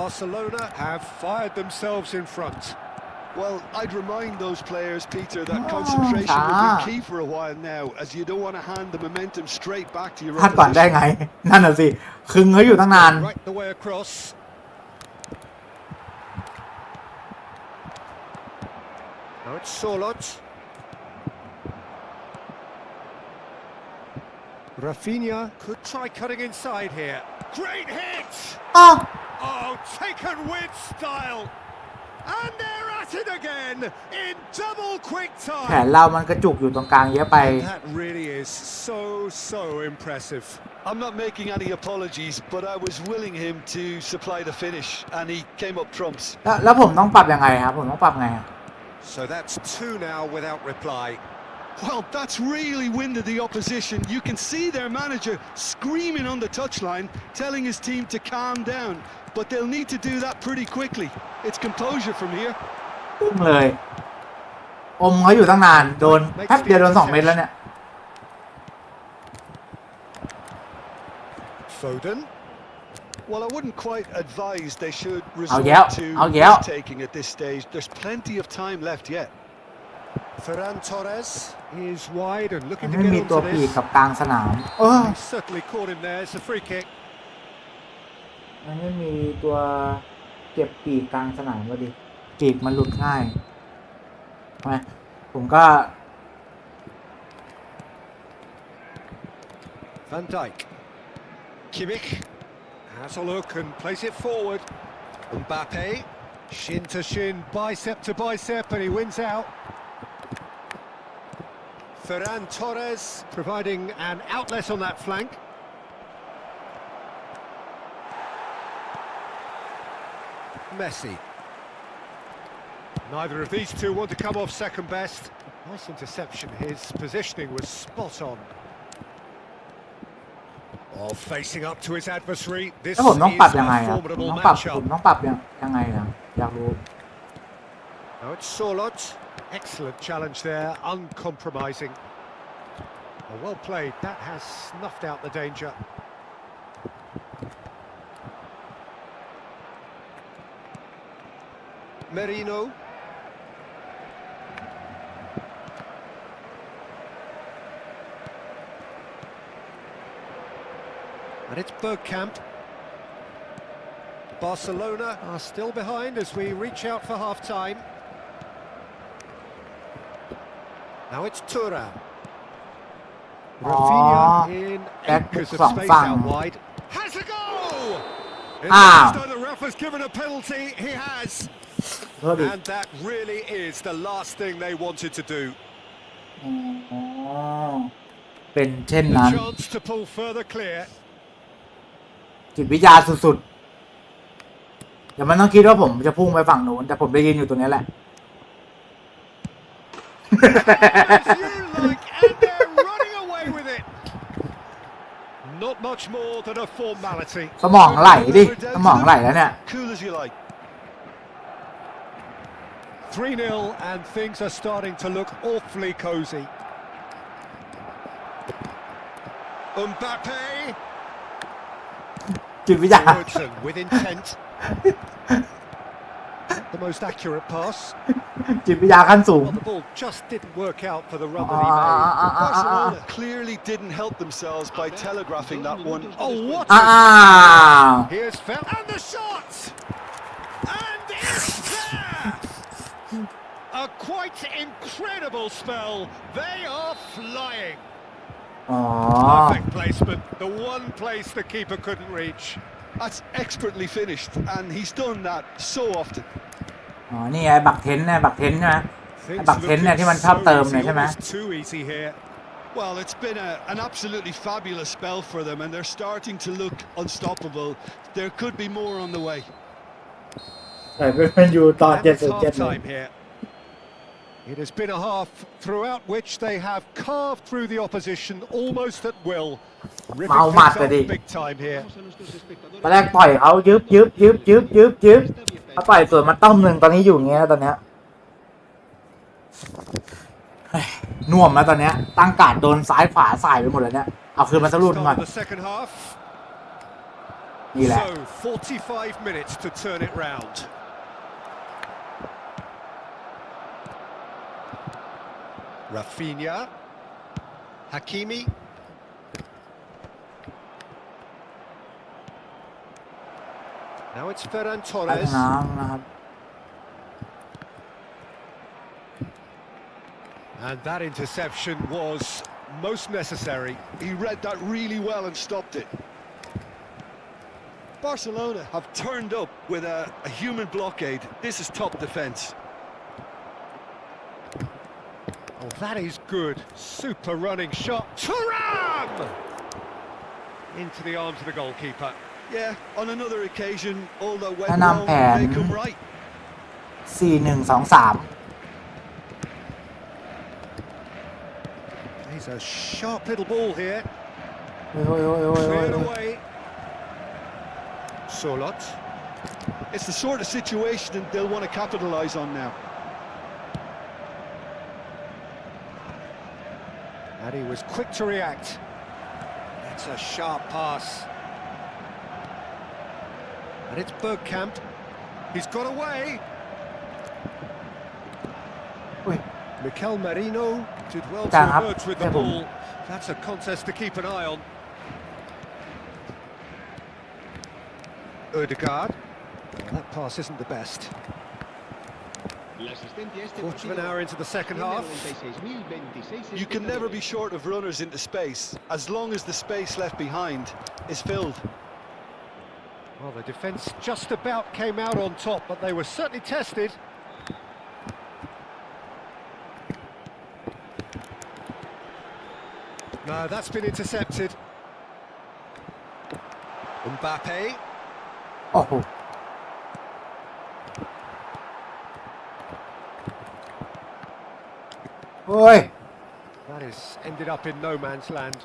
Barcelona have fired themselves in front. Well, I'd remind those players, Peter, that concentration will be key for a while now, as you don't want to hand the momentum straight back to your พลาดก่อนได้ opposition. ไง นั่นน่ะสิ คึงเขาอยู่ตั้งนาน Right the way across. Now it's Solot. Rafinha could try cutting inside here. Great hit! อ้าว Oh, taken with style. And they're at it again in double quick แผน time. เรามันกระจุกอยู่ตรงกลางเยอะไป That really is so impressive. I'm not making any apologies, but I was willing him to supply the finish, and he came up trumps. แล้วผมต้องปรับยังไงครับ ผมต้องปรับไงอะ So that's two now without reply. Well, that's really winded the opposition. You can see their manager screaming on the touchline, telling his team to calm down, but they'll need to do that pretty quickly. It's composure from here. ตึ้งเลย อมเขาอยู่ตั้งนาน โดนแป๊บเดียวโดน2 เม็ดแล้วเนี่ย Foden. Well, I wouldn't quite advise they should yeah, resort oh, to yeah. risk-taking at this stage. There's plenty of time left yet. Ferran Torres is wide and มัน looking to ไม่ get มีตัว onto ปีก this. กับกลางสนาม He's certainly caught him there. It's a free kick. มันไม่มีตัวเก็บปีกกลางสนามก็ดี ปีกมันหลุดง่ายใช่ไหมผมก็ Van Dijk. Kimmich has a look and plays it forward. Mbappe, shin to shin, bicep to bicep, and he wins out. Ferran Torres providing an outlet on that flank. Messi. Neither of these two want to come off second best. Nice interception. His positioning was spot on. Oh, facing up to his adversary. This แล้วผมต้องปรับ is ยังไง a อ่ะผม formidable ต้องปรับ matchup. ผมต้องปรับยังไงอ่ะอยากรู้ Now it's Solot. Excellent challenge there, uncompromising. Oh, well played. That has snuffed out the danger. Merino. And it's Bergkamp. Barcelona are still behind as we reach out for half-time. Now it's Thuram. Rafinha in acres of space out wide. Has a goal! The ref has given a penalty. He has. And that really is the last thing they wanted to do. เป็นเช่น The นั้น chance to pull further clear. จิตวิทยาสุดๆเดี๋ยวมันต้องคิดว่าผมจะพุ่งไปฝั่งนู้นแต่ผมได้ยืนอยู่ตรงนี้แหละ Not much more than a formality. สมองไหลดิสมองไหลแล้วเนี่ย Cool as you like. 3-0 and things are starting to look awfully cosy. Mbappe. จิตวิทยา Robertson with intent. The most accurate pass. จิตวิทยาขั้นสูง Well, the ball just didn't work out for the run that he made. Barcelona clearly didn't help themselves by telegraphing that one. Oh, what อ้าว Here's Fel and the shot! And it's there! A quite incredible spell. They are flying. อ๋อ Perfect placement. The one place the keeper couldn't reach. That's expertly finished, and he's done that so often. อ๋อนี่ไงบักเทนเนี่ยบักเทนใช่ไหมไอ้บักเทนเนี่ยที่มันชอบเติมเนี่ยใช่ไหม Too easy here. Well, it's been an absolutely fabulous spell for them, and they're starting to look unstoppable. There could be more on the way. ใช่เป็นอยู่ตอน And it's 7-7 เลย half-time here. It has been a half throughout which they have carved through the opposition almost at will. Ripping Mau things mặt rồi up đi. big time here. ตอนแรกต่อยเขายึบเขาต่อยสวนมาต้อมหนึ่งตอนนี้อยู่อย่างเงี้ยตอนเนี้ยเฮ้ยน่วมแล้วตอนเนี้ยตั้งการ์ดโดนซ้ายขวาสายไปหมดเลยเนี่ยเอาคืนมาสักรุ่นก่อน Start of the second half. นี่แหละ So 45 minutes to turn it round. Rafinha, Hakimi. Now it's Ferran ไป Torres. น้ำนะครับ And that interception was most necessary. He read that really well and stopped it. Barcelona have turned up with a human blockade. This is top defence. Oh, that is good. Super running shot. Thuram! Into the arms of the goalkeeper. Yeah, on another occasion, all that went ถ้า wrong นำแผน may come right. 4-1-2-3 He's a sharp little ball here. โอ้ย Cleared away. Solot. It's the sort of situation that they'll want to capitalise on now. And he was quick to react. That's a sharp pass. And it's Bergkamp. He's got away. อุ้ย Mikel Merino did well to Tạm. emerge with the Dạ vâng. ball. That's a contest to keep an eye on. Ødegaard. Well, that pass isn't the best. Quarter of an hour into the second half. You can never be short of runners into space, as long as the space left behind is filled. Well, the defence just about came out on top, but they were certainly tested. No, that's been intercepted. Mbappe. โอ้โหโอ้ย That has ended up in no man's land.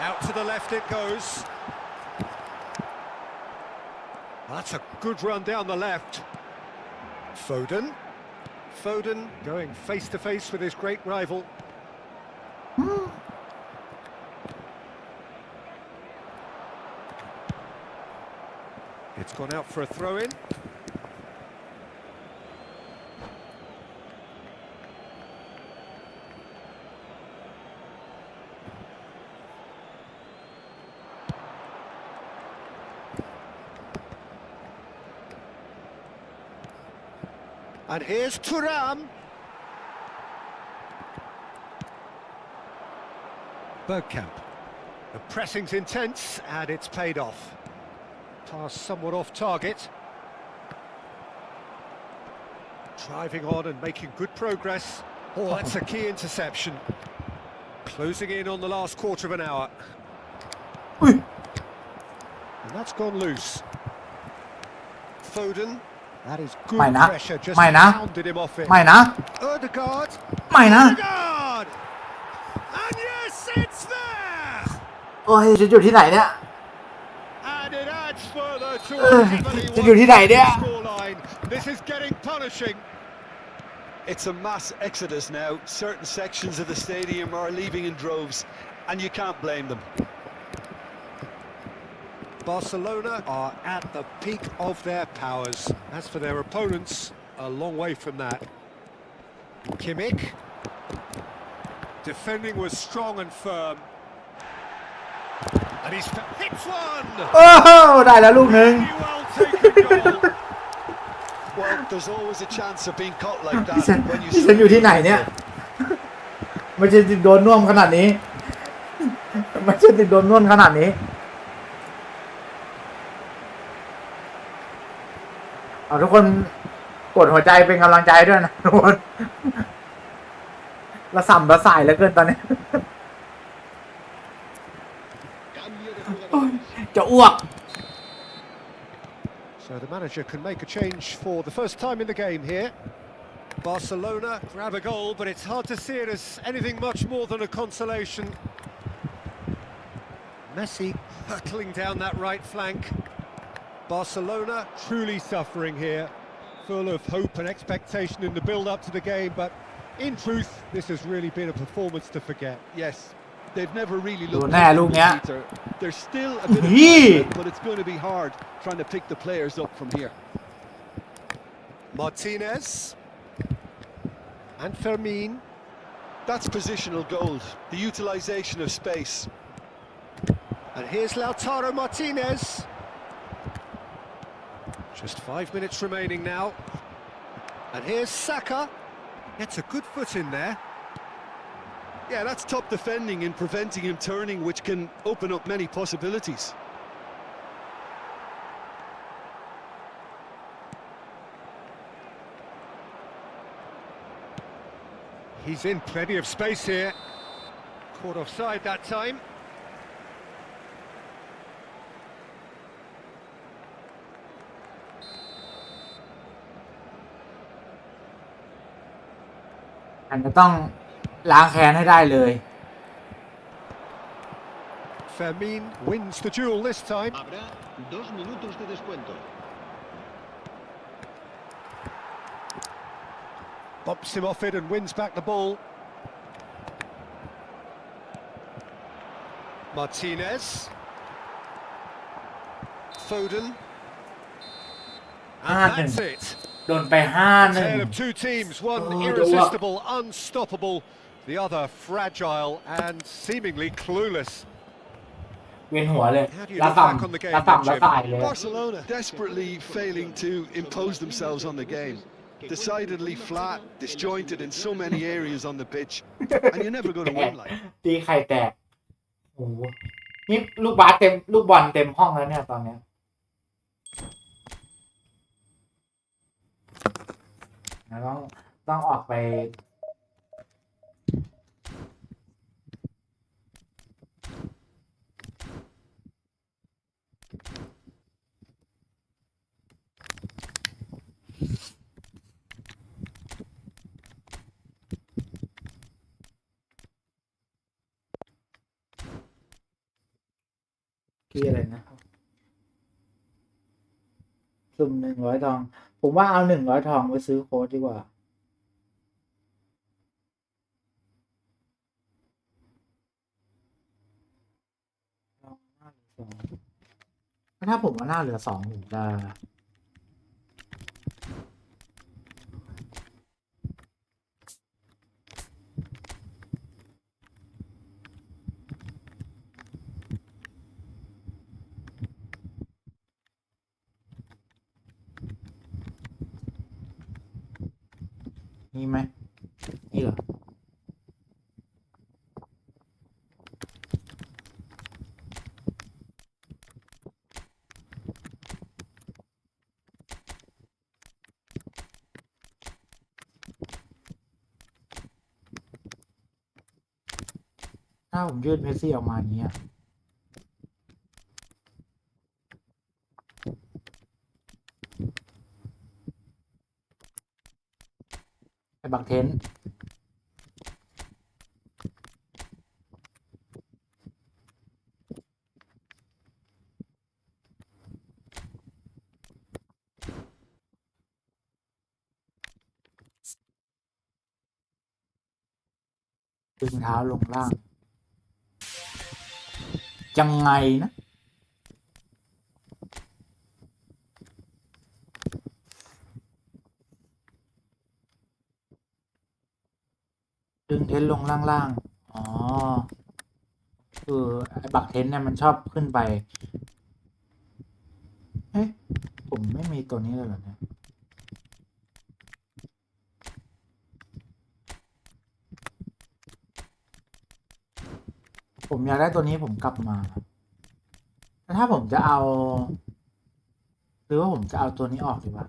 Out to the left it goes. That's a good run down the left. Foden. Foden going face to face with his great rival. It's gone out for a throw-in. And here's Thuram. Bergkamp. The pressing's intense and it's paid off. Pass somewhat off target. Driving on and making good progress. Oh, that's a key interception. Closing in on the last quarter of an hour. And that's gone loose. Foden. That is good pressure, just pounded him off it. Ødegaard. Ødegaard! And yes, it's there! โอ้ยจะอยู่ที่ไหนเนี่ย And it adds further to a heavily จะอยู่ที่ไหนเนี่ย scoreline. This is getting punishing. It's a mass exodus now. Certain sections of the stadium are leaving in droves, and you can't blame them. Barcelona are at the peak of their powers. As for their opponents, a long way from that. Kimmich. Defending was strong and firm. And he's hits one! โอ้โหได้แล้วลูกหนึ่ง Very well taken goal. Well, there's always a chance of being caught like พี่ that เซน when you พี่เซนอยู่ที่ไหนเนี่ยไม่ใช่ติดโดนน่วมขนาดนี้ไม่ใช่ติดโดนน่วมขนาดนี้เอาทุกคนกดหัวใจเป็นกำลังใจด้วยนะทุกคนระส่ำระสายเหลือเกินตอนนี้ Cambio de jugadores. จะอ้วก So the manager can make a change for the first time in the game here. Barcelona grab a goal, but it's hard to see it as anything much more than a consolation. Messi hurtling down that right flank. Barcelona truly suffering here, full of hope and expectation in the build-up to the game, but in truth, this has really been a performance to forget. Yes, they've never really ดู looked แน่ลูก capable, เนี้ย Peter. There's still a bit of Yee. confidence, but it's going to be hard trying to pick the players up from here. Martinez and Fermin. That's positional gold, the utilisation of space. And here's Lautaro Martinez. Just 5 minutes remaining now. And here's Saka. Gets a good foot in there. Yeah, that's top defending and preventing him turning, which can open up many possibilities. He's in plenty of space here. Caught offside that time.อันจะต้องล้างแค้นให้ได้เลย Fermin wins the duel this time. Habrá 2 minutos de descuento. Bumps him off it and wins back the ball. Martinez. Foden. And that's it. โดนไป 5-1 Tale of two teams, one Oh, irresistible, unstoppable, the other fragile and seemingly clueless. เวียนหัวเลย How do you ระ look ส่ back on the game, ำระส่ำ Jim? ระสายเลย Barcelona desperately failing to impose themselves on the game. Decidedly flat, disjointed in so many areas on the pitch, and you're never going to win like that. ตีไข่แตกโอ้โหนี่ลูกบาสเต็มลูกบอลเต็มห้องแล้วเนี่ยตอนเนี้ยต้องออกไปที่อะไรนะสุ่ม100 ทองผมว่าเอา100 ทองไปซื้อโค้ดดีกว่า ถ้าผมว่าหน้าเหลือ2ผมจะนี่ไหมนี่เหรอถ้าผมยืดเมสซี่ออกมาอย่างนี้ไอ้บักเทนดึงเท้าลงล่างยังไงนะดึงเทนลงล่างๆอ๋อคือไอ้บักเทนเนี่ยมันชอบขึ้นไปเอ๊ะผมไม่มีตัวนี้เลยเหรอเนี่ยผมอยากได้ตัวนี้ผมกลับมาแต่ถ้าผมจะเอาหรือว่าผมจะเอาตัวนี้ออกดีวะ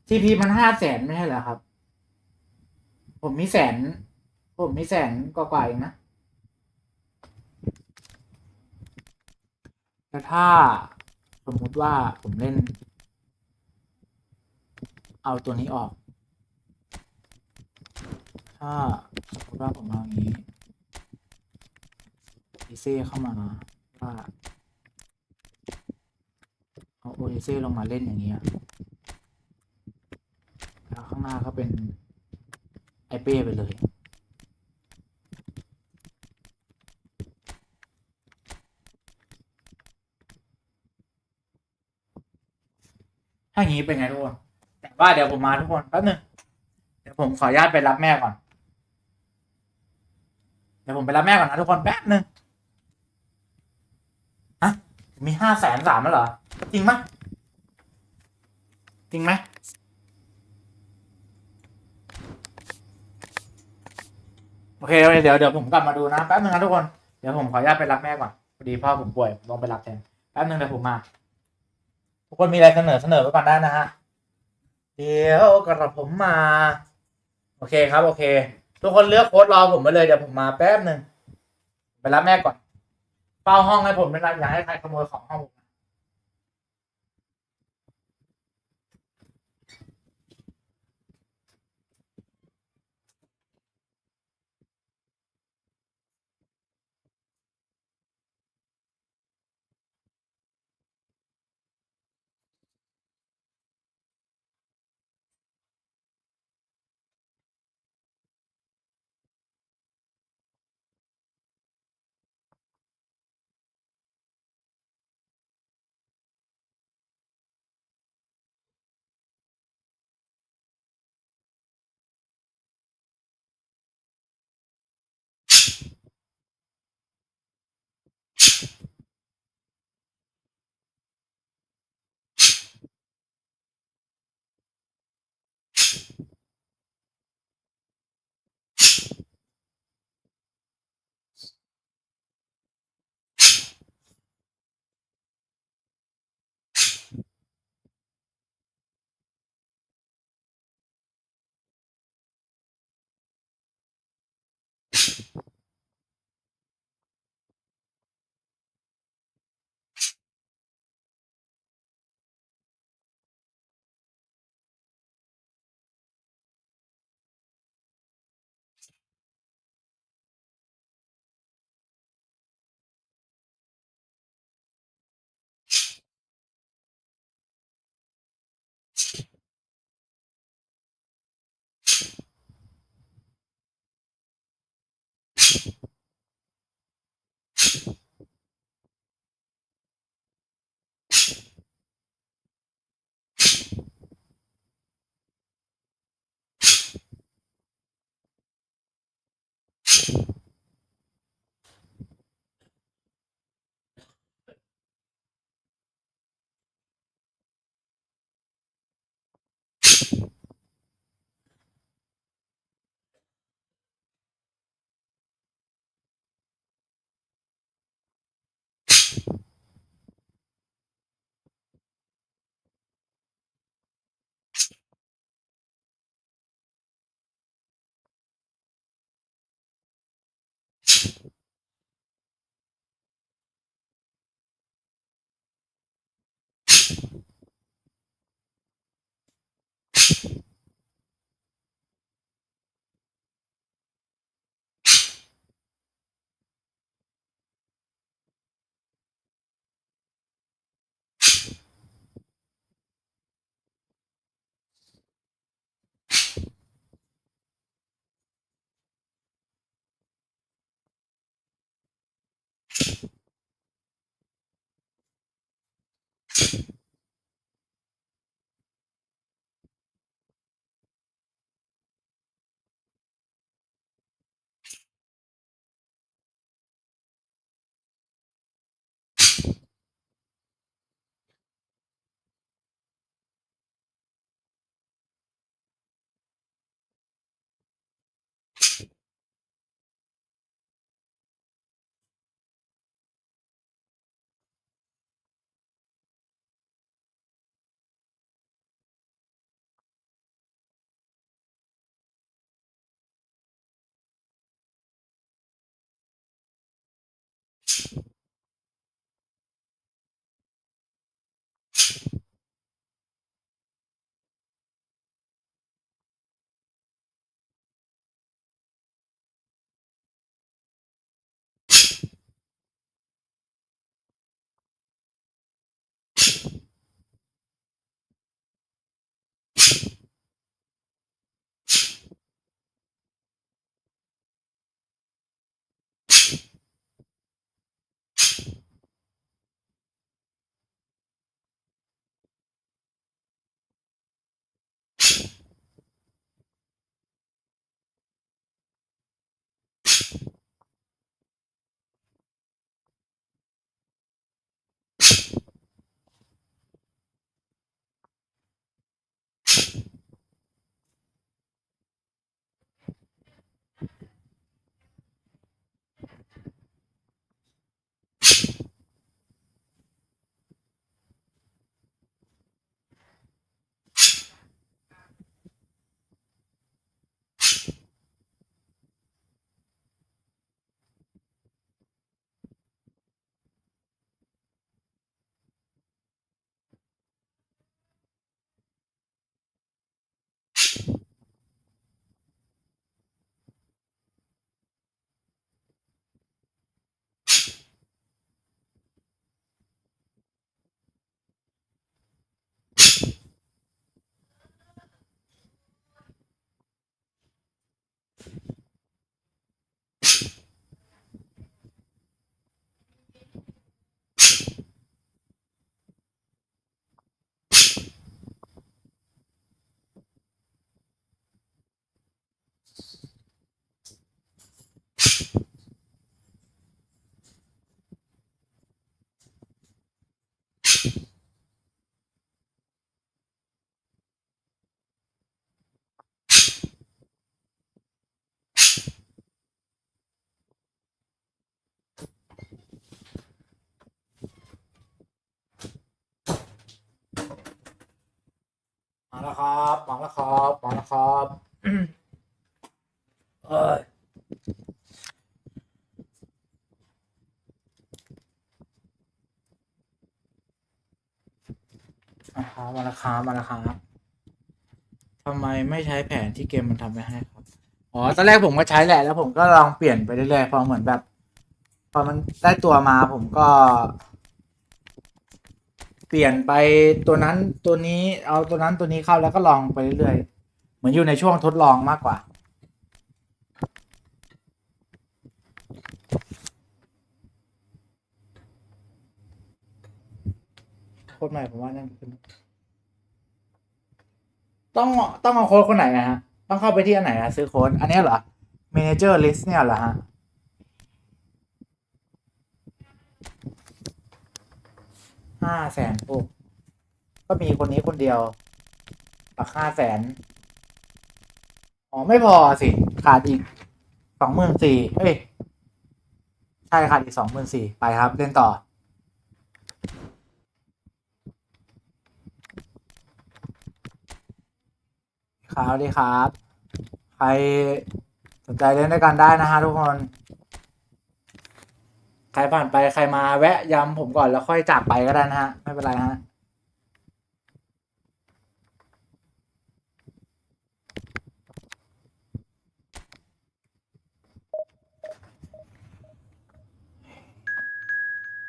ทีพีมัน500,000ไม่ใช่เหรอครับผมมีแสนผมมีแสนกว่าๆเองนะแต่ถ้าสมมุติว่าผมเล่นเอาตัวนี้ออกถ้าสมมติว่าผมเอาอย่างนี้อีเซ่เข้ามาว่าเอาโอเอเซ่ลงมาเล่นอย่างเงี้ยแล้วข้างหน้าก็เป็นไอเป้ไปเลยถ้าอย่างนี้เป็นไงทุกคนแต่ว่าเดี๋ยวผมมาทุกคนแป๊บนึงเดี๋ยวผมขออนุญาตไปรับแม่ก่อนเดี๋ยวผมไปรับแม่ก่อนนะทุกคนแป๊บนึงฮะมี503,000แล้วเหรอจริงไหมจริงไหมโอเคเดี๋ยวผมกลับมาดูนะแป๊บนึงนะทุกคนเดี๋ยวผมขออนุญาตไปรับแม่ก่อนพอดีพ่อผมป่วยผมต้องไปรับแทนแป๊บนึงเดี๋ยวผมมาทุกคนมีอะไรเสนอไว้ก่อนได้นะฮะเดี๋ยวกระผมมาโอเคครับโอเคทุกคนเลือกโค้ดรอผมไปเลยเดี๋ยวผมมาแป๊บนึงไปรับแม่ก่อนเฝ้าห้องให้ผมเป็นไรอย่าให้ใครขโมยของห้องผม มาแล้วครับทำไมไม่ใช้แผนที่เกมมันทำไว้ให้ครับอ๋อตอนแรกผมก็ใช้แหละแล้วผมก็ลองเปลี่ยนไปเรื่อยๆพอเหมือนแบบพอมันได้ตัวมาผมก็เปลี่ยนไปตัวนั้นตัวนี้เอาตัวนั้นตัวนี้เข้าแล้วก็ลองไปเรื่อยๆเหมือนอยู่ในช่วงทดลองมากกว่าโค้ดใหม่ผมว่านั่นคือต้องเอาโค้ดคนไหนอะฮะต้องเข้าไปที่อันไหนอะซื้อโค้ดอันนี้เหรอ Manager List เนี่ยเหรอฮะ500,000ปุ๊บก็มีคนนี้คนเดียวหลัก500,000อ๋อไม่พอสิขาดอีก24,000เอ้ยใช่ขาดอีก24,000ไปครับเล่นต่อครับดีครับใครสนใจเล่นด้วยกันได้นะฮะทุกคนใครผ่านไปใครมาแวะย้ำผมก่อนแล้วค่อยจากไปก็ได้นะฮะไม่เป็นไรฮะ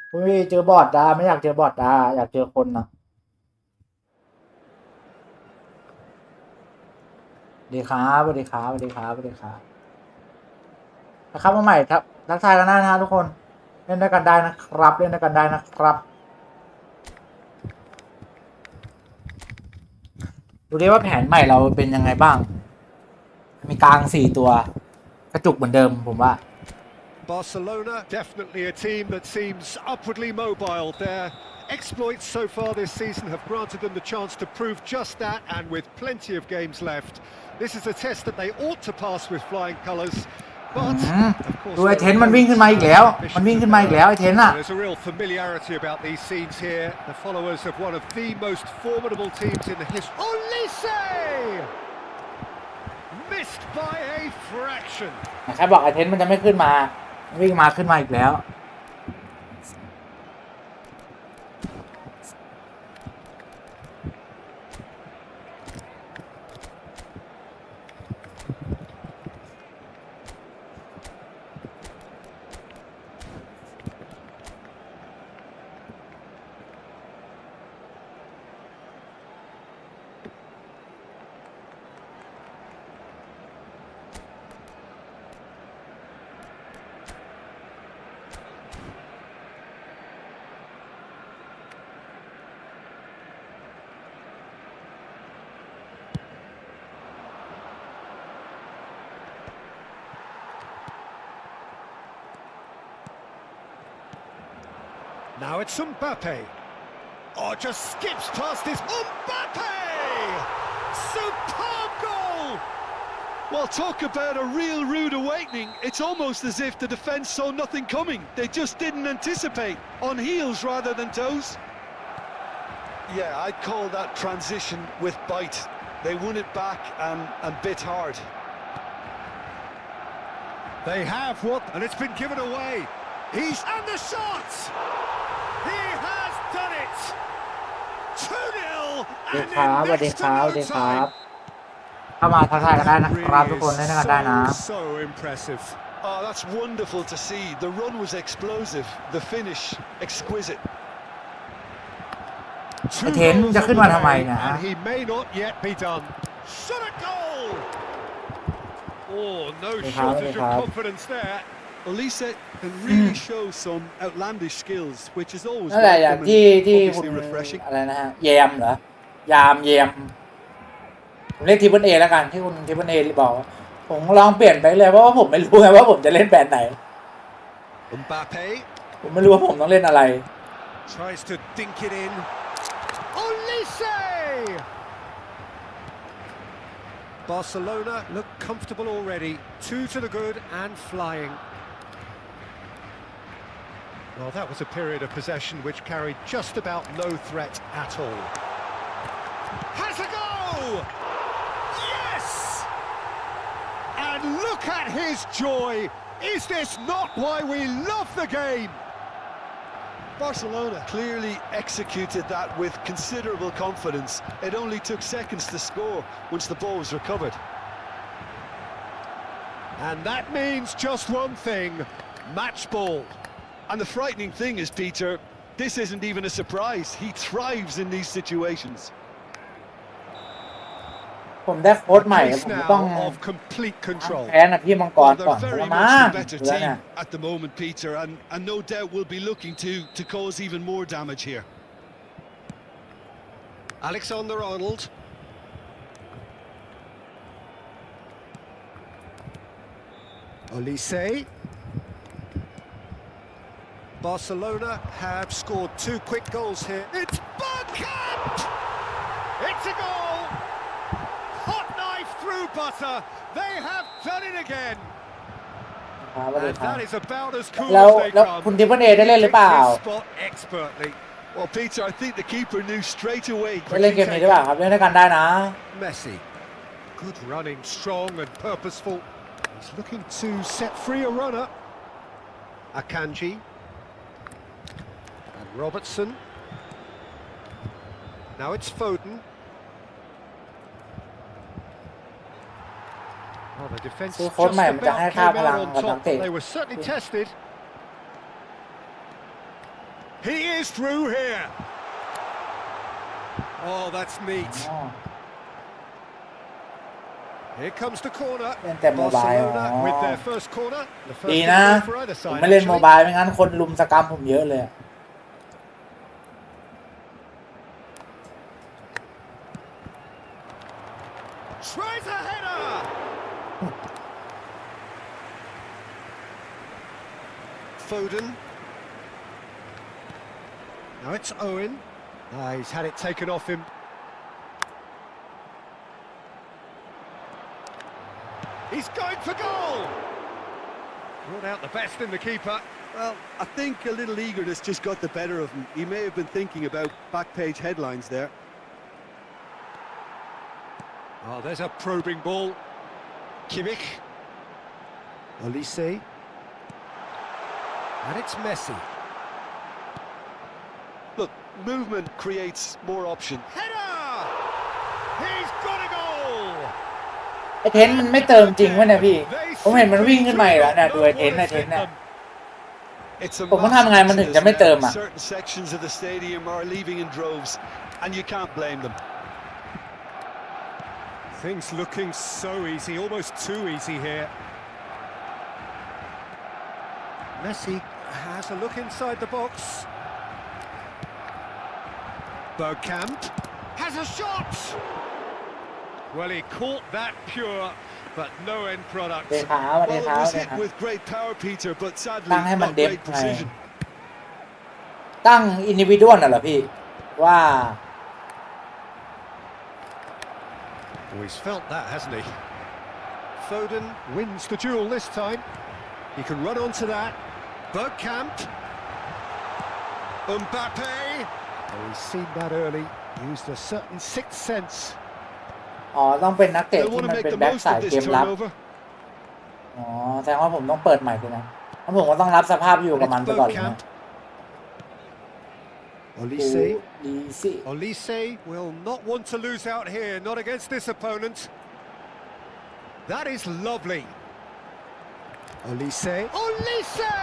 เฮ้ยเจอบอทดาไม่อยากเจอบอทดาอยากเจอคนนะดีครับสวัสดีครับสวัสดีครับสวัสดีครับนะครับมาใหม่ครับทักทายกันได้นะฮะทุกคนเล่นด้วยกันได้นะครับเล่นด้วยกันได้นะครับดูดิว่าแผนใหม่เราเป็นยังไงบ้างมีกลาง4ตัวกระจุกเหมือนเดิมผมว่า Barcelona, definitely a team that seems upwardly mobile. Their exploits so far this season have granted them the chance to prove just that, and with plenty of games left. This is a test that they ought to pass with flying colours. But, of course, ดูไอเทนมันวิ่งขึ้นมาอีกแล้วไอเทนน่ะ there's a real familiarity about these scenes here. The followers of one of the most formidable teams in the history. Olise! Missed by a fraction. ใครบอกไอเทนมันจะไม่ขึ้นมาวิ่งมาขึ้นมาอีกแล้วNow it's Mbappe. Oh, just skips past his Mbappe! Superb goal! Well, talk about a real rude awakening. It's almost as if the defence saw nothing coming. They just didn't anticipate. On heels rather than toes. Yeah, I'd call that transition with bite. They won it back and bit hard. They have what? And it's been given away. And the shot! He has done it! 2-0 and in next to no time. เข้ามาทักทายกันได้นะครับทุกคนเล่นกันได้นะ So impressive. Oh, that's wonderful to see. The run was explosive. The finish exquisite. ไอเทนจะขึ้นมาทำไมนะ And he may not yet be done. Shot a goal! Oh, no shortage of confidence there. Olise can really show some outlandish skills, which is always นั่นแหละอย่างที่คุณ obviously refreshing. อะไรนะฮะแยมเหรอยามผมเรียกทีเปิลเอแล้วกันที่คุณทีเปิลเอบอกผมลองเปลี่ยนไปเลยเพราะว่าผมไม่รู้ไงว่าผมจะเล่นแบบไหน Mbappe ผมไม่รู้ว่าผมต้องเล่นอะไร tries to dink it in. Olise! Barcelona look comfortable already. 2 to the good and flying. Well, that was a period of possession which carried just about no threat at all. Has a go! Yes! And look at his joy! Is this not why we love the game? Barcelona Clearly executed that with considerable confidence. It only took seconds to score once the ball was recovered. and that means just one thing, match ball. And the frightening thing is, Peter, this isn't even a surprise. He thrives in these situations. ผมได้โค้ชใหม่ Case ผมต้อง now of complete control. แพ้นะพี่มังกร Well, ก่อน they're แล้ very วมา much the better แล้ว team เนี่ย at the moment, Peter, and no doubt will be looking to cause even more damage here. Alexander-Arnold. Olise. Barcelona have scored 2 quick goals here. It's Bergkamp! It's a goal! Hot knife through butter. They have done it again. ครับสวัสดี And ครับ that is about as cool แล้ว as they แล้ว come. คุณทิพย์เอได้เล่นหรือเปล่า Picked his spot expertly. Well, Peter, I think the keeper knew straight away. ได้เล่นเกมนี้หรือเปล่าครับเล่นด้วยกันได้นะ Messi. Good running, strong and purposeful. He's looking to set free a runner. Akanji. And Robertson. Now it's Foden. Oh, the defence ซื้อ just โค้ชใหม่มันจะให้ about ค่า came พลัง out on กับนัก top. เตะ They were certainly tested. He is through here. Oh, that's neat. อ๋อ Here comes the corner. เล่นแต่โมบายอ๋อ Barcelona with their first corner. The first ดี in นะ the goal for either ผม side. ไม่เล่นโม actually. บายไม่งั้นคนลุมสกรรมผมเยอะเลย Tries a header. Foden. Now it's Owen. He's had it taken off him. He's going for goal. Brought out the best in the keeper. Well, I think a little eagerness just got the better of him. He may have been thinking about back page headlines there. Oh, there's a probing ball. Kimmich. Olise. And it's Messi. Look, movement creates more option. Header! He's got a goal! ไอเทนมันไม่เติมจริงวะเนี่ยพี่ ผมเห็นมันวิ่งขึ้นมาอีกแล้วเนี่ยดูไอเทนเนี่ย It's a ผมต้องทำไงมันถึงจะไม่เติมอ่ะ certain sections of the stadium are leaving in droves, and you can't blame them. Things looking so easy, almost too easy here. Messi has a look inside the box. Bergkamp has a shot! Well, he caught that pure, but no end product. เดขาสวัสดี Well, ครั it บ was สวัสดี hit ครับ with great power, Peter, but sadly ตั้งให้มัน not เดฟ great ไง precision. ตั้งอินดิวิดวลน่ะเหรอพี่ว่า Oh, he's felt that, hasn't he? Foden wins the duel this time. He can run onto that. Bergkamp. Mbappe. Oh, he's seen that early. Used a certain sixth sense. อ๋อต้องเป็นนักเตะ They ที่ want มั to น make เป็น the แบ็ค most สาย of เก this มรับ turnover. อ๋อแสดงว่าผมต้องเปิดใหม่เลยนะแล้วผมก็ต้องรับสภาพอยู่กับมันไปก่อนเลยนะ Olise. ดีสิ Olise will not want to lose out here, not against this opponent. That is lovely. Olise. Olise!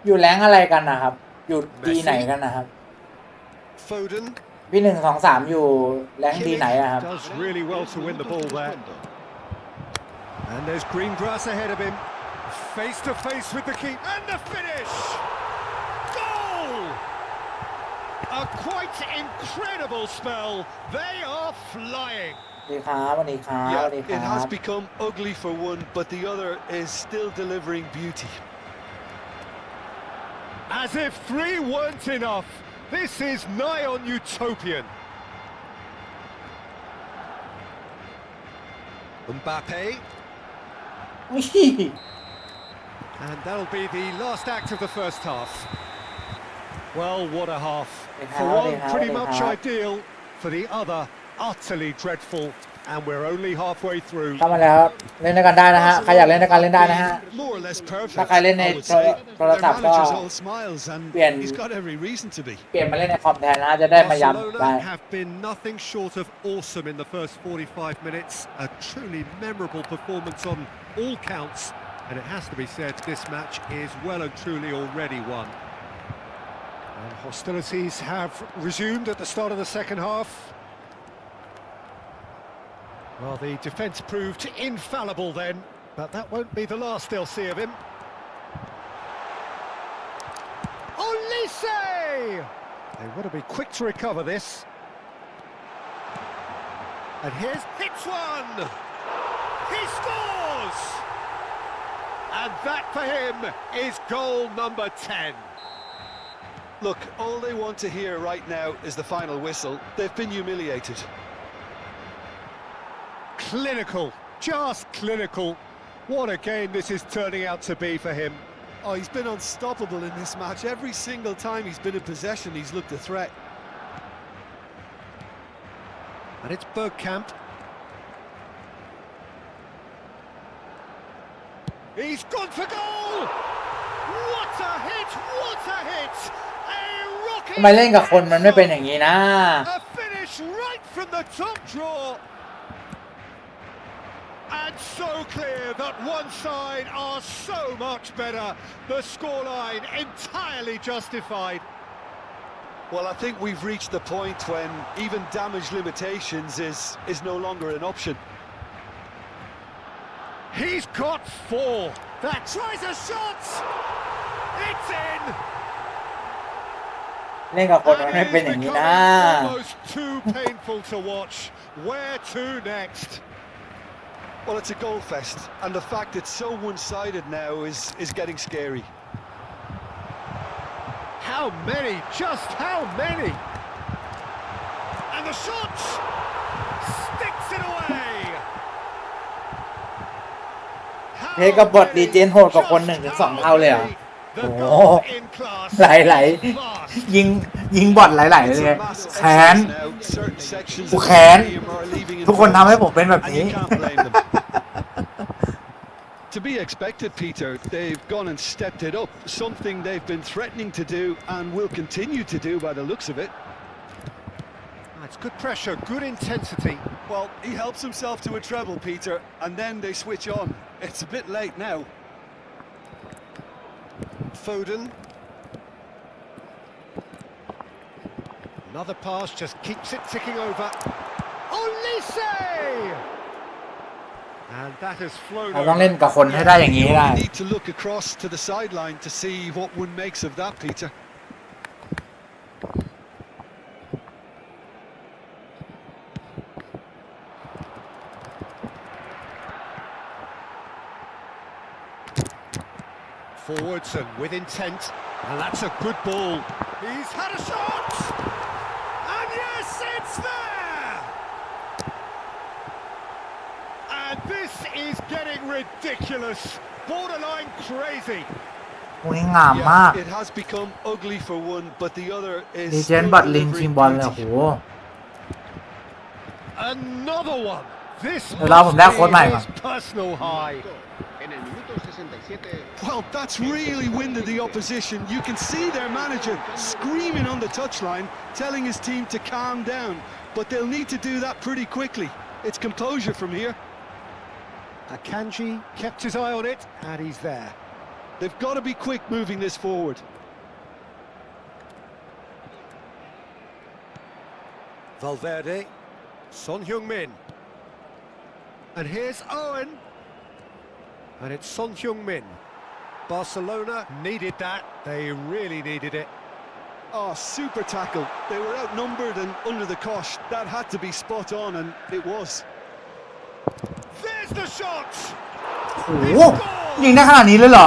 อยู่แรงอะไรกันนะครับ อยู่ดีไหนกันนะครับ Foden. พี่1 2 3อยู่แรงดีไหนอะครับ Does really well to win the ball there. And there's green grass ahead of him. Face to face with the keeper. And the finish! Goal! A quite incredible spell. They are flying. สวัสดีครับสวัสดีครับส Yeah, วัสดีค it รับ has become ugly for one, but the other is still delivering beauty. As if 3 weren't enough. This is nigh on utopian. Mbappe. อุ๊ย And that'll be the last act of the first half. Well, what a half. Day5 For one, Day5 pretty much Day5 ideal. For the other, utterly dreadful. And we're only halfway through. เข้ามาแล้วครับเล่นด้วยกันได้นะฮะใครอยากเล่นด้วยกันเล่นได้นะฮะ More or less perfect. ถ้าใครเล่นใน I would say. โทร Their ศัพท์ก็ manager's all smiles, and เปลี่ยน he's got every reason to be. เปลี่ยนมาเล่นในคอมแทนนะจะได้มาย้ำได้ Barcelona have been nothing short of awesome in the first 45 minutes. A truly memorable performance on all counts. And it has to be said, this match is well and truly already won. And hostilities have resumed at the start of the second half. Well, the defence proved infallible then, but that won't be the last they'll see of him. Olise! They want to be quick to recover this. And here's hits one! He scores! And that for him is goal number 10. Look, all they want to hear right now is the final whistle. They've been humiliated. Clinical, just clinical. What a game this is turning out to be for him. Oh, he's been unstoppable in this match. Every single time he's been in possession, he's looked a threat. And it's Bergkamp. He's gone for goal! What a hit! What a hit! A ทำไม rocket! เล่นกับคนมันไม่เป็นอย่างนี้นะ A finish right from the top draw. And so clear that one side are so much better. The scoreline entirely justified. Well, I think we've reached the point when even damage limitations is no longer an option. He's got 4. That tries a shot. It's in. เล่นกับคนมัน And ไม่ it เป็น is อย่างนี้ becoming นะ almost too painful to watch. Where to next? Well, it's a goal fest, and the fact it's so one-sided now is getting scary. How many? Just how many? And the shot sticks it away. เทกับบทดีเจนโหดกว่าคน1-2 เท่าเลยเหรอ The โอ้โห goal in class ไหลๆยิงบอลไหลๆเลย It's a massive แค้น exodus now. Certain sections of กู the แค้น stadium are leaving in ทุกคนทำให้ผมเป็นแบบ and นี้ you can't blame them. To be expected, Peter. They've gone and stepped it up, something they've been threatening to do and will continue to do by the looks of it. It's good pressure, good intensity. Well, he helps himself to a treble, Peter, and then they switch on. It's a bit late now. Foden. Another pass just keeps it ticking over. Olise! And that has flown เราต้องเล่นกับคนให้ได้อย่างนี้ให้ได้ You need to look across to the sideline to see what one makes of that, Peter. Forwards and with intent, and that's a good ball. He's had a shot, and yes, it's there. And this is getting ridiculous, borderline crazy. โอ้ยงามมาก It has become ugly for one, but the other ดี is เจน still บัตรลิงชิง delivering บอลเลย beauty. โอ้โห Another one. This เดี๋ยวเราผมได้โค้ดใหม่ก่อน his personal high. En el minuto 67. Well, that's really winded the opposition. You can see their manager screaming on the touchline, telling his team to calm down. But they'll need to do that pretty quickly. It's composure from here. Akanji kept his eye on it, and he's there. They've got to be quick moving this forward. Valverde, Son Heung-min. And here's Owen. And it's Son Heung-min. Barcelona needed that. They really needed it. Oh, super tackle. They were outnumbered and under the cosh. That had to be spot on, and it was. There's the shot! โอ้โหยิงได้ขนาดนี้เลยเหรอ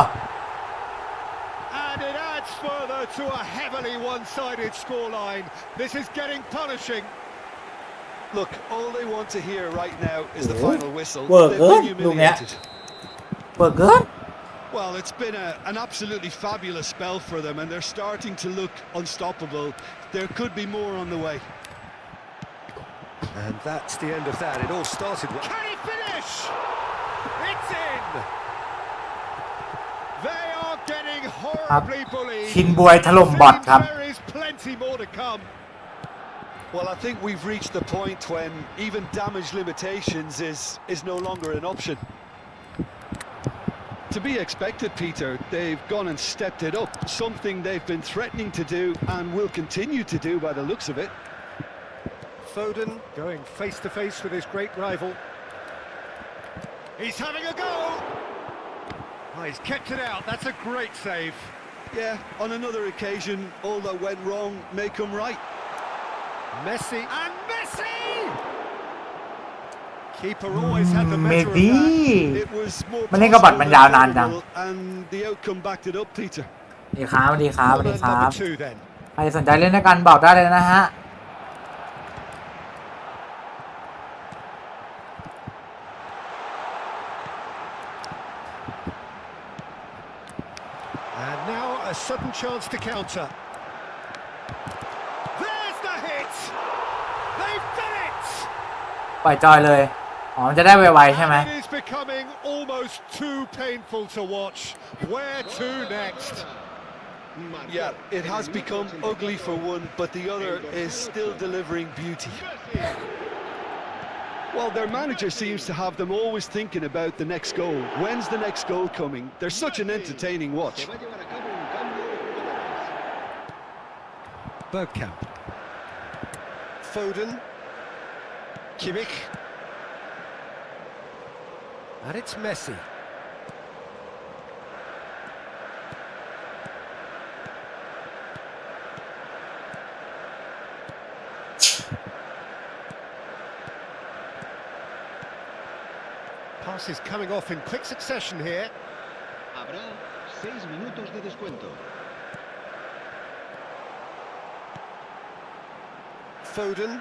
And it adds further to a heavily one-sided scoreline. This is getting punishing. Look, all they want to hear right now is the Oh. final whistle. Well, They've good. been humiliated. เปิดเกิน Well, it's been an absolutely fabulous spell for them, and they're starting to look unstoppable. There could be more on the way. And that's the end of that. It all started with... Can he finish? It's in! They are getting horribly bullied. ชินบวยถล่มบอทครับ There is plenty more to come. Well, I think we've reached the point when even damage limitations is no longer an option. To be expected, Peter. They've gone and stepped it up, something they've been threatening to do and will continue to do by the looks of it. Foden going face-to-face with his great rival. He's having a go! Oh, he's kept it out. That's a great save. Yeah, on another occasion, all that went wrong may come right. Messi and Messi! Keeper always had the เม better of ดี้ that. It was more มันเล่นกับบอท possible มัน than ยาวนานจัง probable, and the outcome backed it up, Peter. ดีครับดีครับดี Corner ครับ number 2 then. ใครสนใจเล่นด้วยกันบอกได้เลยนะฮะ And now a sudden chance to counter. There's the hit! They've done it! ปล่อยจอยเลย อ๋อมันจะได้ไวๆใช่ไหม It is becoming almost too painful to watch. Where to next? Yeah, it has become ugly for one, but the other is still delivering beauty. Well, their manager seems to have them always thinking about the next goal. When's the next goal coming? They're such an entertaining watch. Se va a llevar a cabo un cambio de jugadores. Bergkamp. Foden. Kimmich. And it's Messi. Passes coming off in quick succession here. Habrá 6 minutos de descuento. Foden.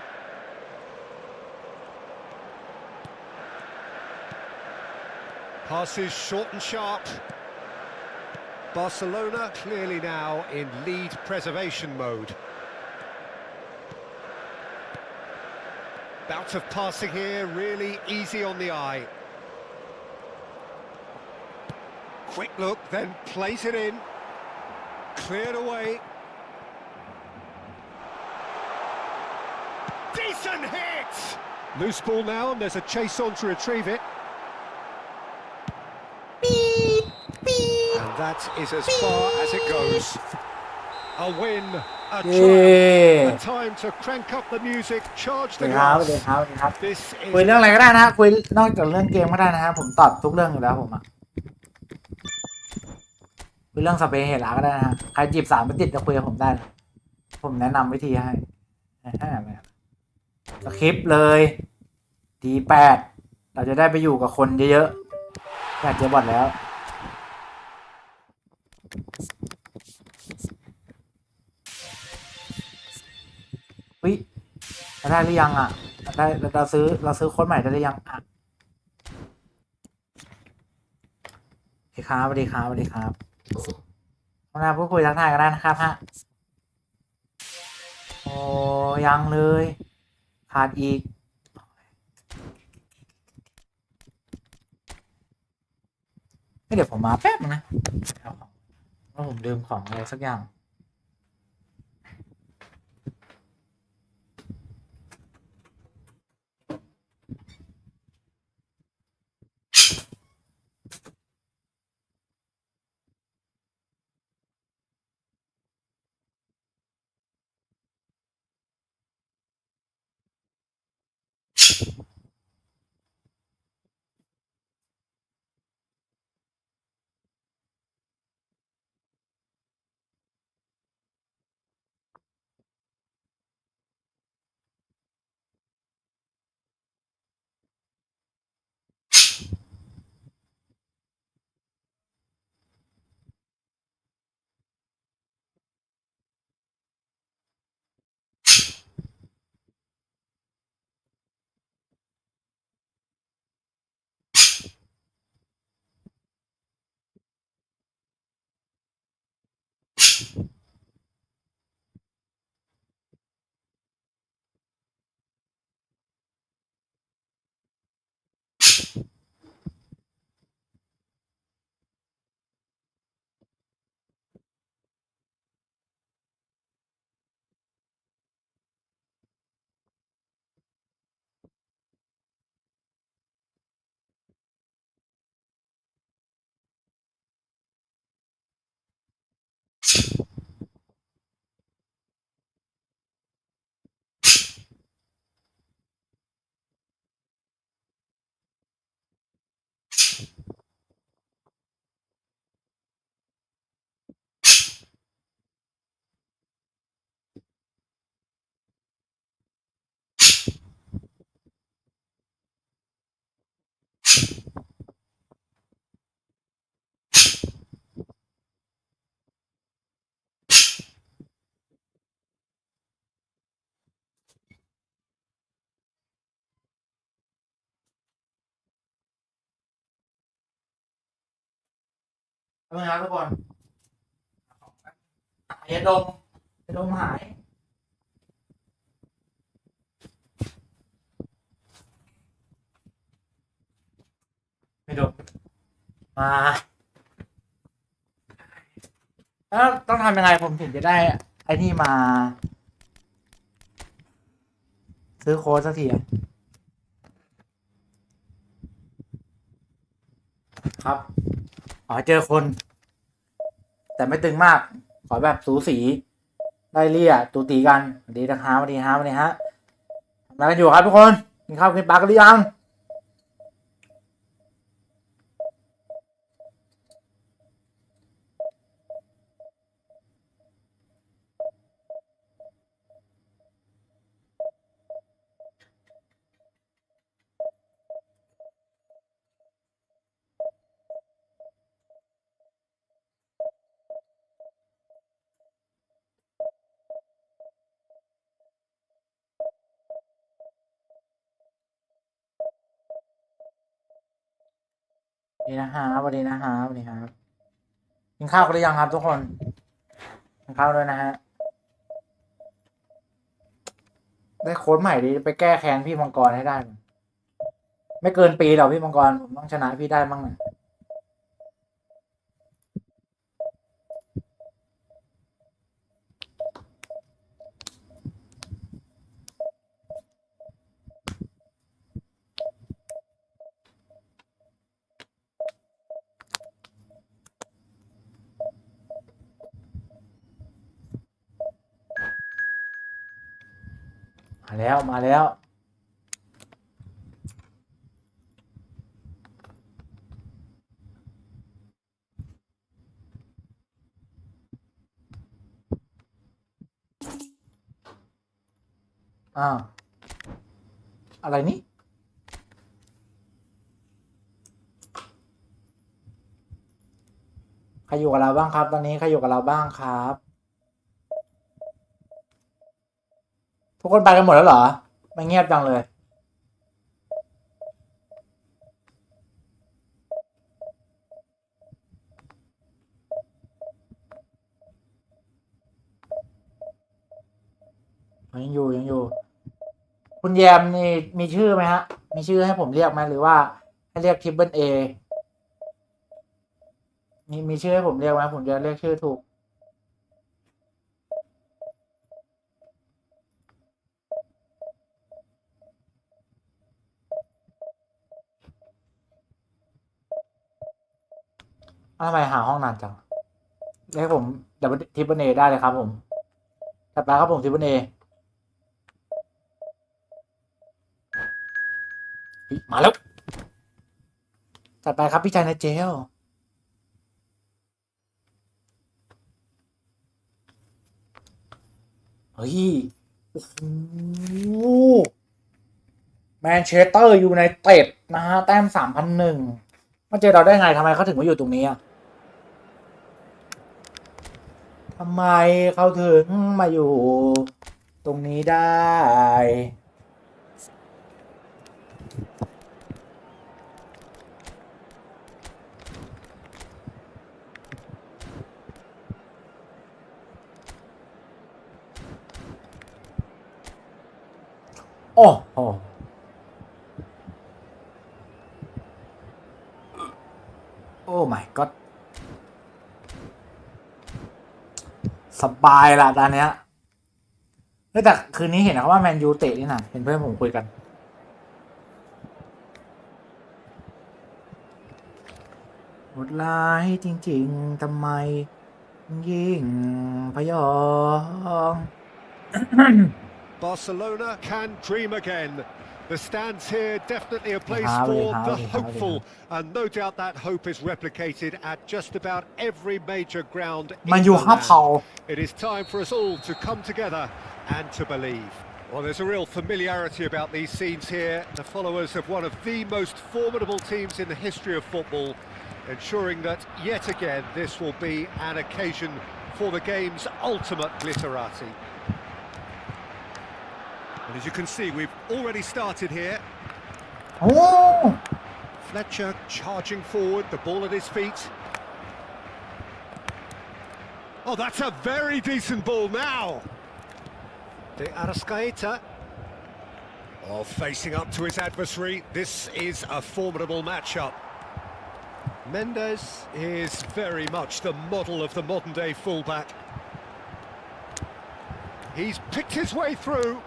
Passes short and sharp. Barcelona clearly now in lead preservation mode. Bout of passing here, really easy on the eye. Quick look, then plays it in. Cleared away. Decent hit! Loose ball now, and there's a chase on to retrieve it. And that is as far as it goes. A win, a เย้ triumph, a time to crank up the music, charge ส the วัสดีครับสวัสดี glass. ครับสวัสดีครับ This คุย is เรื่องอะไรก็ได้นะฮะคุยนอกจากเรื่องเกมก็ได้นะฮะผมตอบทุกเรื่องอยู่แล้วผมอะคุยเรื่องสเปนเฮล่าก็ได้นะฮะใครจีบสาวไม่ติดจะคุยกับผมได้นะผมแนะนำวิธีให้สคริปต์เลยD8เราจะได้ไปอยู่กับคนเยอะๆอยากเจอบอทแล้ววิได้หรือยังอ่ะได้เราซื้อโค้ดใหม่ได้หรือยังอ่ะสวัสดีครับสวัสดีครับสวัสดีครับมาพูดคุยทักทายกันได้นะครับฮะโอ้ยังเลยขาดอีกเดี๋ยวผมมาแป๊บนึงนะว่าผมลืมของอะไรสักอย่าง เอาไงครับทุกคนอย่าดมหายไม่ดมมาแล้วต้องทำยังไงผมถึงจะได้ไอ้นี่มา ซื้อโค้ดสักทีครับอ๋อเจอคน แต่ไม่ตึงมาก ขอแบบสูสีได้เลี่ยตูตีกันดีนะครับวันนี้ฮะทำอะไรกันอยู่ครับทุกคนกินข้าวกินปลากันหรือยังดีนะฮะวันนี้นะฮะวันนี้ครับกินข้าวกันหรือยังครับทุกคนกินข้าวด้วยนะฮะได้โค้ดใหม่ดีไปแก้แค้นพี่มังกรให้ได้ไม่เกินปีหรอกพี่มังกรผมต้องชนะพี่ได้บ้างนะมาแล้วอ้าวอะไรนี่ใครอยู่กับเราบ้างครับตอนนี้ใครอยู่กับเราบ้างครับทุกคนไปกันหมดแล้วเหรอไม่เงียบจังเลยยังอยู่คุณแยมนี่มีชื่อไหมฮะมีชื่อให้ผมเรียกไหมหรือว่าให้เรียกทริปเปิลเอมีชื่อให้ผมเรียกไหมผมจะเรียกชื่อถูกทำไมหาห้องนานจังเรียกผมดับเบิลทริปเปิลเอได้เลยครับผมจัดไปครับผมทริปเปิลเอมาแล้วจัดไปครับพี่ชายในเจลเฮ้ยโอ้โหแมนเชสเตอร์ยูไนเต็ดนะฮะแต้ม3,001มาเจอเราได้ไงทำไมเขาถึงมาอยู่ตรงนี้อ่ะทำไมเขาถึงมาอยู่ตรงนี้ได้โอ้โหโอ้ my god สบายละตอนเนี้ยแต่คืนนี้เห็นนะว่าแมนยูเตะนี่นะเห็นเพื่อนผมคุยกันโหดร้ายจริงๆทำไมยิ่งพยอง Barcelona can dream again. The stands here definitely a place for the hopeful, and no doubt that hope is replicated at just about every major ground in the land. It is time for us all to come together and to believe. Well, there's a real familiarity about these scenes here. The followers of one of the most formidable teams in the history of football, ensuring that yet again this will be an occasion for the game's ultimate glitterati. And as you can see, we've already started here. Oh! Fletcher charging forward, the ball at his feet. Oh, that's a very decent ball now. De Arrascaeta. Oh, facing up to his adversary. This is a formidable matchup. Mendes is very much the model of the modern-day fullback. He's picked his way through.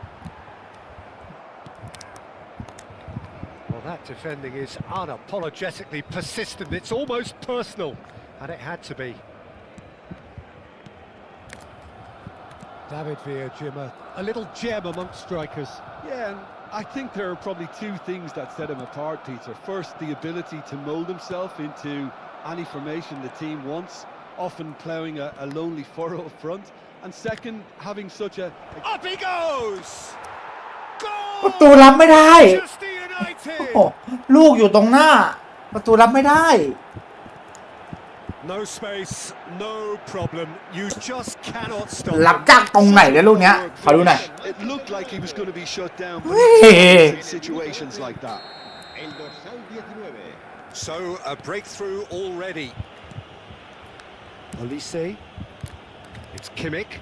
Well, that defending is unapologetically persistent. It's almost personal, and it had to be. David Villa, Jim, a little gem amongst strikers. Yeah, and I think there are probably two things that set him apart, Peter. First, the ability to mould himself into any formation the team wants, often ploughing a lonely furrow up front. And second, having such a... Up he goes! ประตูรับไม่ได้ Manchester United! โอ้ลูกอยู่ตรงหน้าประตูรับไม่ได้ No space, no problem. You just cannot stop รับจากตรงไหนเนี่ยลูกเนี้ยขอดูหน่อย It looked like he was going to be shut down, but เฮ้ย in situations like that. El dorsal 19. So, a breakthrough already. Olise. It's Kimmich.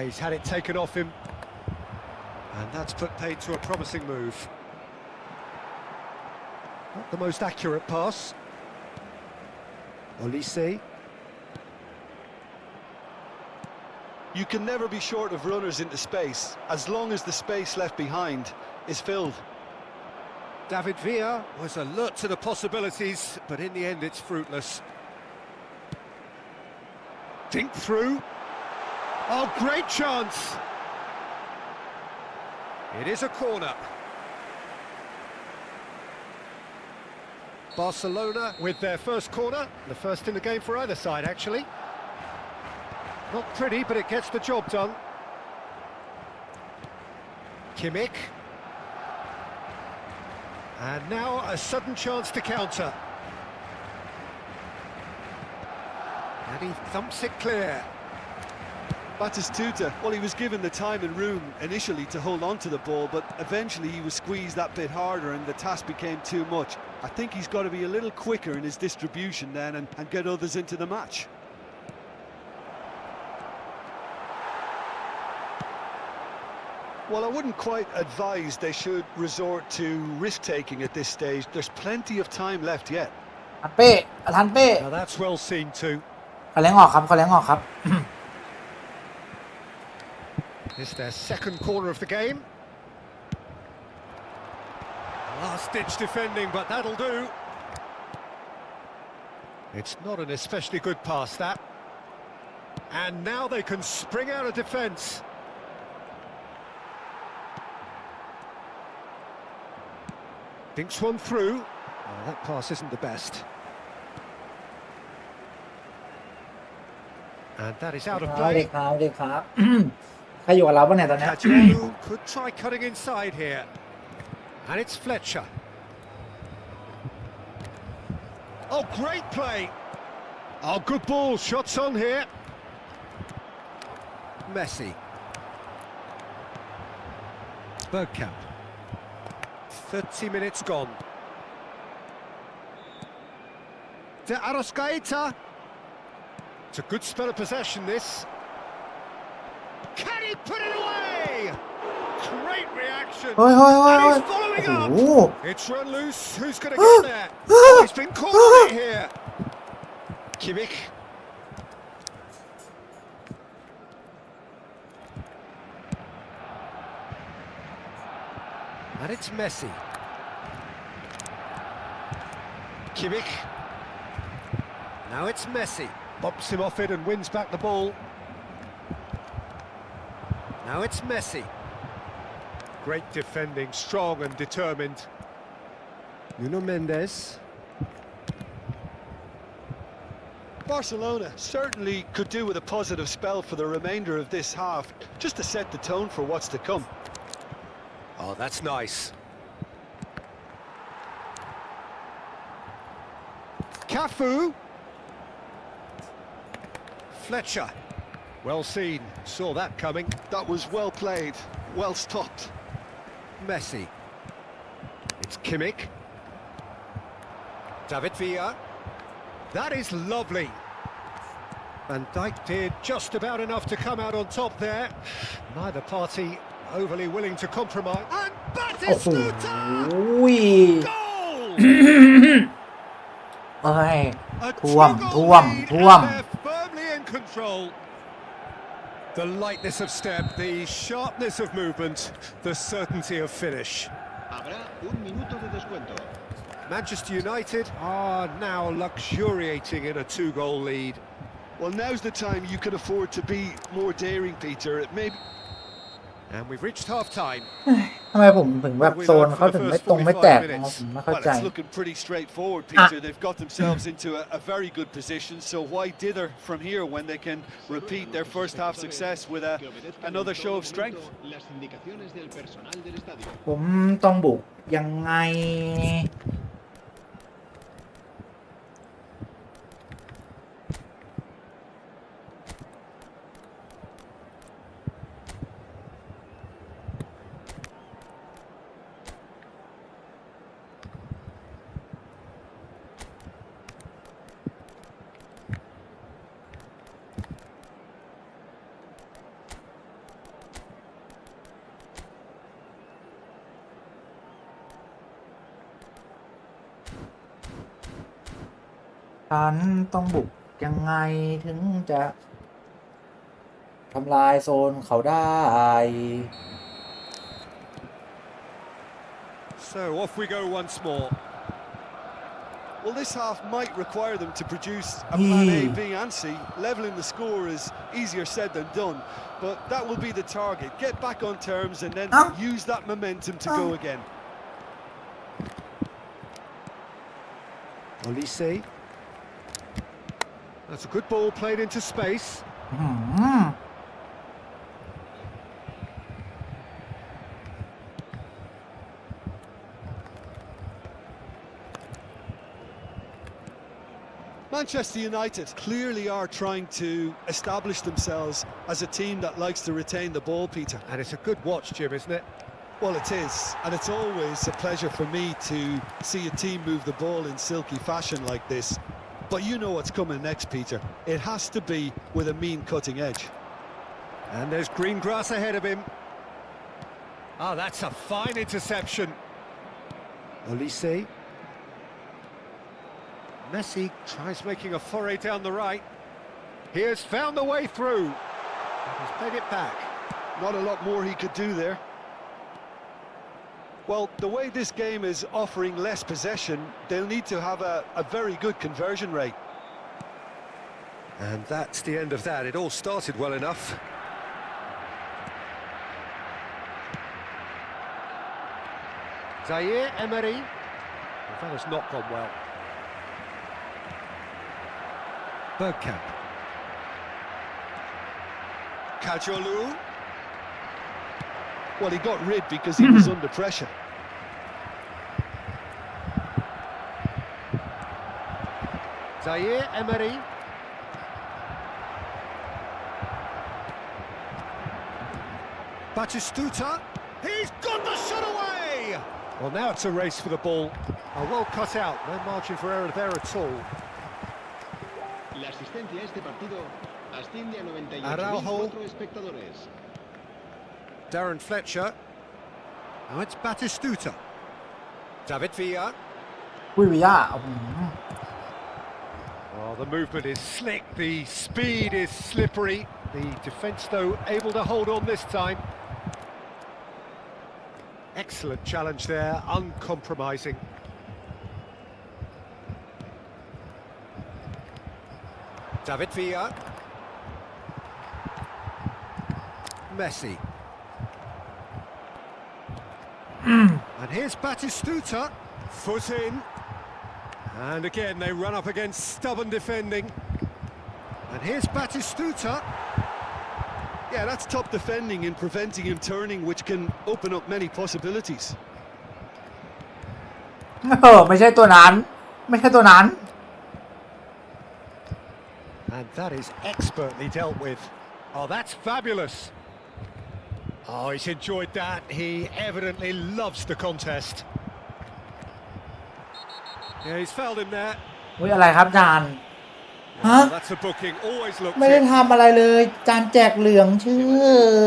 He's had it taken off him. And that's put paid to a promising move. Not the most accurate pass. Olise. You can never be short of runners into space, as long as the space left behind is filled. David Villa was alert to the possibilities, but in the end it's fruitless. Dink through. Oh, great chance! It is a corner. Barcelona with their first corner, the first in the game for either side, actually. Not pretty, but it gets the job done. Kimmich. And now a sudden chance to counter. And he thumps it clear. Batistuta, well, he was given the time and room initially to hold on to the ball, but eventually he was squeezed that bit harder and the task became too much. I think he's got to be a little quicker in his distribution then and get others into the match. Well, I wouldn't quite advise they should resort to risk-taking at this stage. There's plenty of time left yet. ทันเป้ทันเป้ Now that's well seen too. เขาเลี้ยงออกครับเขาเลี้ยงออกครับ It's their second corner of the game. Last-ditch defending, but that'll do. It's not an especially good pass, that. And now they can spring out of defence. Dinks one through. Oh, that pass isn't the best. And that is out of เด็ play. กครับเด็กครับ ใครอยู่กับเราบ้างเนี่ยตอนเนี้ย Kajianu could try cutting inside here. And it's Fletcher. Oh, great play. Oh, good ball. Shots on here. Messi. Bergkamp. 30 minutes gone. De Arrascaeta. It's a good spell of possession, this. Can he put it away? Great reaction. เฮ้ยเฮ้ยเฮ้ย And เฮ้ย he's following โอ้ up. โห It's run loose. Who's going to get there? Oh, he's been caught on it here. Kimmich. And it's Messi. Kimmich. Now it's Messi. Bops him off it and wins back the ball. Now it's Messi. Great defending, strong and determined. Nuno Mendes. Barcelona certainly could do with a positive spell for the remainder of this half, just to set the tone for what's to come. Oh, that's nice. Cafu. Fletcher. Well seen. Saw that coming. That was well played, well stopped. Messi. It's Kimmich. David Villa. That is lovely. Van Dijk did just about enough to come out on top there. Neither party overly willing to compromise. And โอ้โห Batistuta! Goal! เอ้ย A ท่วม two-goal ท่วม lead, ท่วม and they're firmly in control. The lightness of step, the sharpness of movement, the certainty of finish. Habrá un minuto de descuento. Manchester United are now luxuriating in a two-goal lead. Well, now's the time you can afford to be more daring, Peter. It may be... And we've reached half-time. ทำไมผมถึงแบบโซนเขาถึงไม่ตรงไม่แตกนะครับผมไม่เข้า Well, ใจ it's looking pretty straightforward, Peter. They've got themselves into a very good position, so why dither from here when they can repeat their first half success with another show of strength? Las indicaciones del personal del estadio. ผมต้องบุกยังไงฉันต้องบุกยังไงถึงจะทำลายโซนเขาได้ So off we go once more. Well, this half might require them to produce a plan A, B and C. Levelling the score is easier said than done, but that will be the target. Get back on terms and then use that momentum to go again. Olise. That's a good ball played into space. Manchester United clearly are trying to establish themselves as a team that likes to retain the ball, Peter. And it's a good watch, Jim, isn't it? Well, it is, and it's always a pleasure for me to see a team move the ball in silky fashion like this. But you know what's coming next, Peter. It has to be with a mean cutting edge. And there's green grass ahead of him. Ah, that's a fine interception. Olise. Messi tries making a foray down the right. He has found the way through. He's played it back. Not a lot more he could do there. Well, the way this game is offering less possession, they'll need to have a very good conversion rate. And that's the end of that. It all started well enough. Zaire Emery. Well, that has not gone well. Bergkamp. Kajolu. Well, he got rid because he was under pressure. Zaire Emery. Batistuta. He's got the shot away! Well, now it's a race for the ball. Well cut out. No margin for error there at all. La asistencia a este partido asciende a Araujo. 98.004 espectadores. Darren Fletcher. Now it's Batistuta. David Villa. อุ้ยวิยา Oh, the movement is slick, the speed is slippery. The defence, though, able to hold on this time. Excellent challenge there, uncompromising. David Villa. Messi. And here's Batistuta. Foot in. And again, they run up against stubborn defending. And here's Batistuta. Yeah, that's top defending in preventing him turning, which can open up many possibilities. ไม่ใช่ตัวนั้น ไม่ใช่ตัวนั้น And that is expertly dealt with. Oh, that's fabulous. Oh, he's enjoyed that. He evidently loves the contest. Yeah, he's fouled him there. อุ้ยอะไรครับจาน ฮะ That's a booking. Always looked ไม่ได้ it. ทำอะไรเลย จานแจกเหลืองเฉ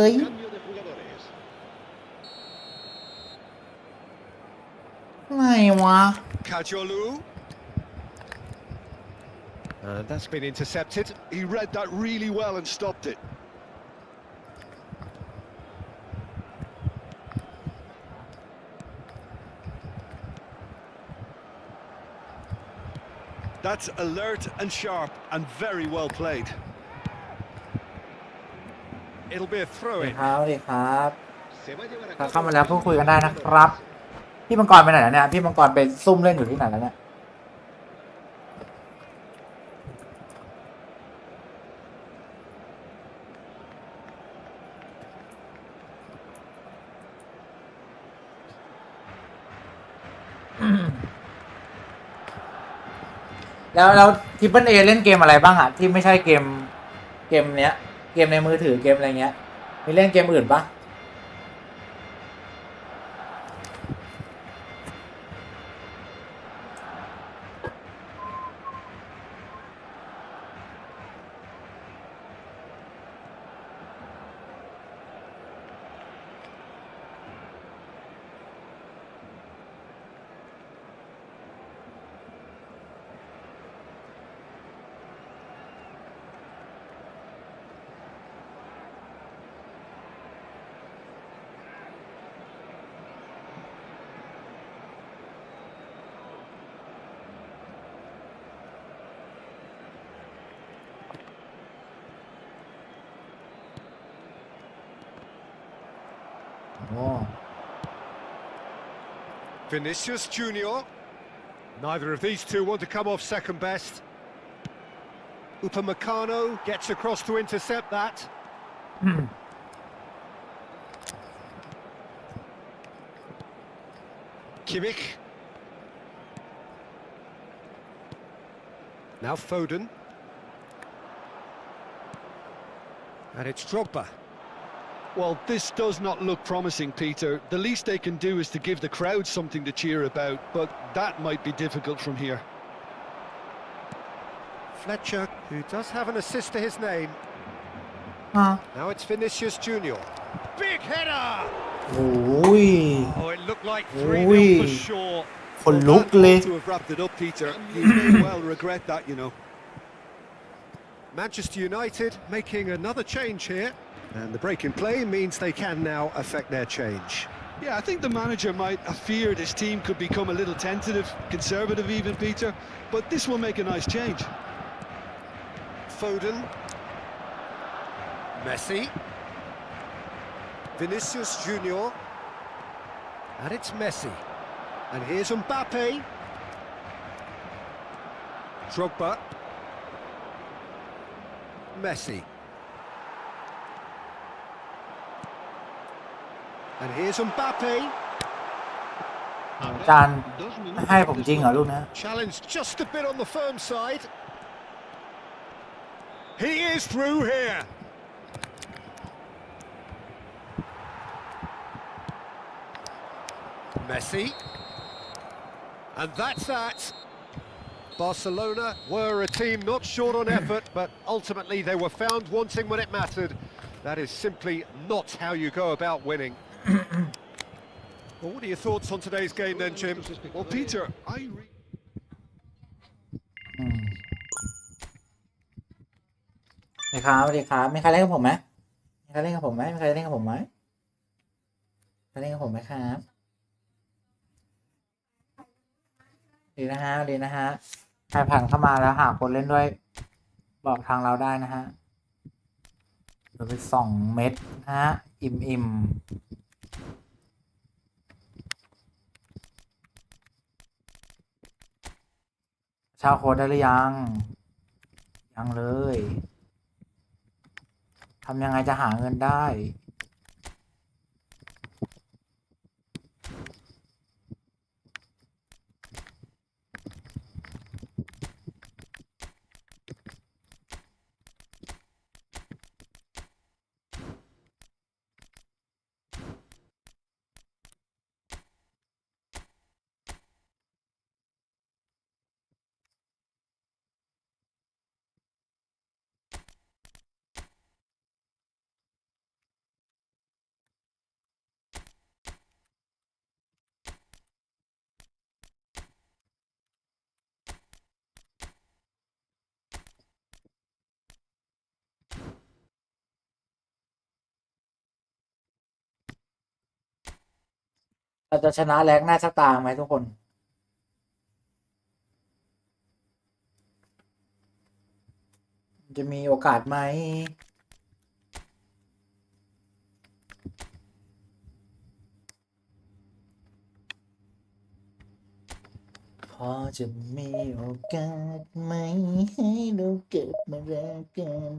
ย Cambio de jugadores. ไหนวะ Kajolu. And that's been intercepted. He read that really well and stopped it. That's alert and sharp and very well played. It'll be a สวัส throw ดี in. ครับสวัสดีครับ Se va a llevar a ถ้า cabo เข้ามาแล้วพูดคุยกันได้นะค jugadores. รับ พี่มังกรไปไหนแล้วเนี่ย พี่มังกรไปซุ่มเล่นอยู่ที่ไหนแล้วเนี่ย แล้วทิปเปิลเอเล่นเกมอะไรบ้างอะที่ไม่ใช่เกมเนี้ย เกมในมือถือเกมอะไรเงี้ย มีเล่นเกมอื่นปะโอ้ Vinicius Junior. Neither of these two want to come off second best. Upamecano gets across to intercept that. Kimmich. Now Foden. And it's Drogba. Well, this does not look promising, Peter. The least they can do is to give the crowd something to cheer about, but that might be difficult from here. Fletcher, who does have an assist to his name. อ่ะ Now it's Vinicius Junior. Big header! โอ้ย Oh, it looked like Ui. 3-0 for sure. คนลุกเลย To have wrapped it up, Peter. You may well regret that, you know. Manchester United making another change here. And the break in play means they can now affect their change. Yeah, I think the manager might have feared his team could become a little tentative, conservative even, Peter, but this will make a nice change. Foden. Messi. Vinicius Junior. And it's Messi. And here's Mbappe. Drogba. Messi. And here's Mbappe. จานให้ผมจริงเหรอลูกนะ Challenge just a bit on the firm side. He is through here. Messi. And that's that. Barcelona were a team not short on effort, but ultimately they were found wanting when it mattered. That is simply not how you go about winning. Well, what are your thoughts on today's game then, Jim? Well, Peter, อืมสวัสดีครับสวัสดีครับมีใครเล่นกับผมไหมมีใครเล่นกับผมไหมมีใครเล่นกับผมไหมใครเล่นกับผมไหมครับดีนะฮะดีนะฮะใครผ่านเข้ามาแล้วหาคนเล่นด้วยบอกทางเราได้นะฮะเดี๋ยวไป2 เม็ดนะฮะอิ่มเช่าโค้ดได้หรือยังยังเลยทำยังไงจะหาเงินได้ เราจะชนะแรงหน้าชะตาไหมทุกคนจะมีโอกาสไหมพอจะมีโอกาสไหมให้เราเกิดมารักกัน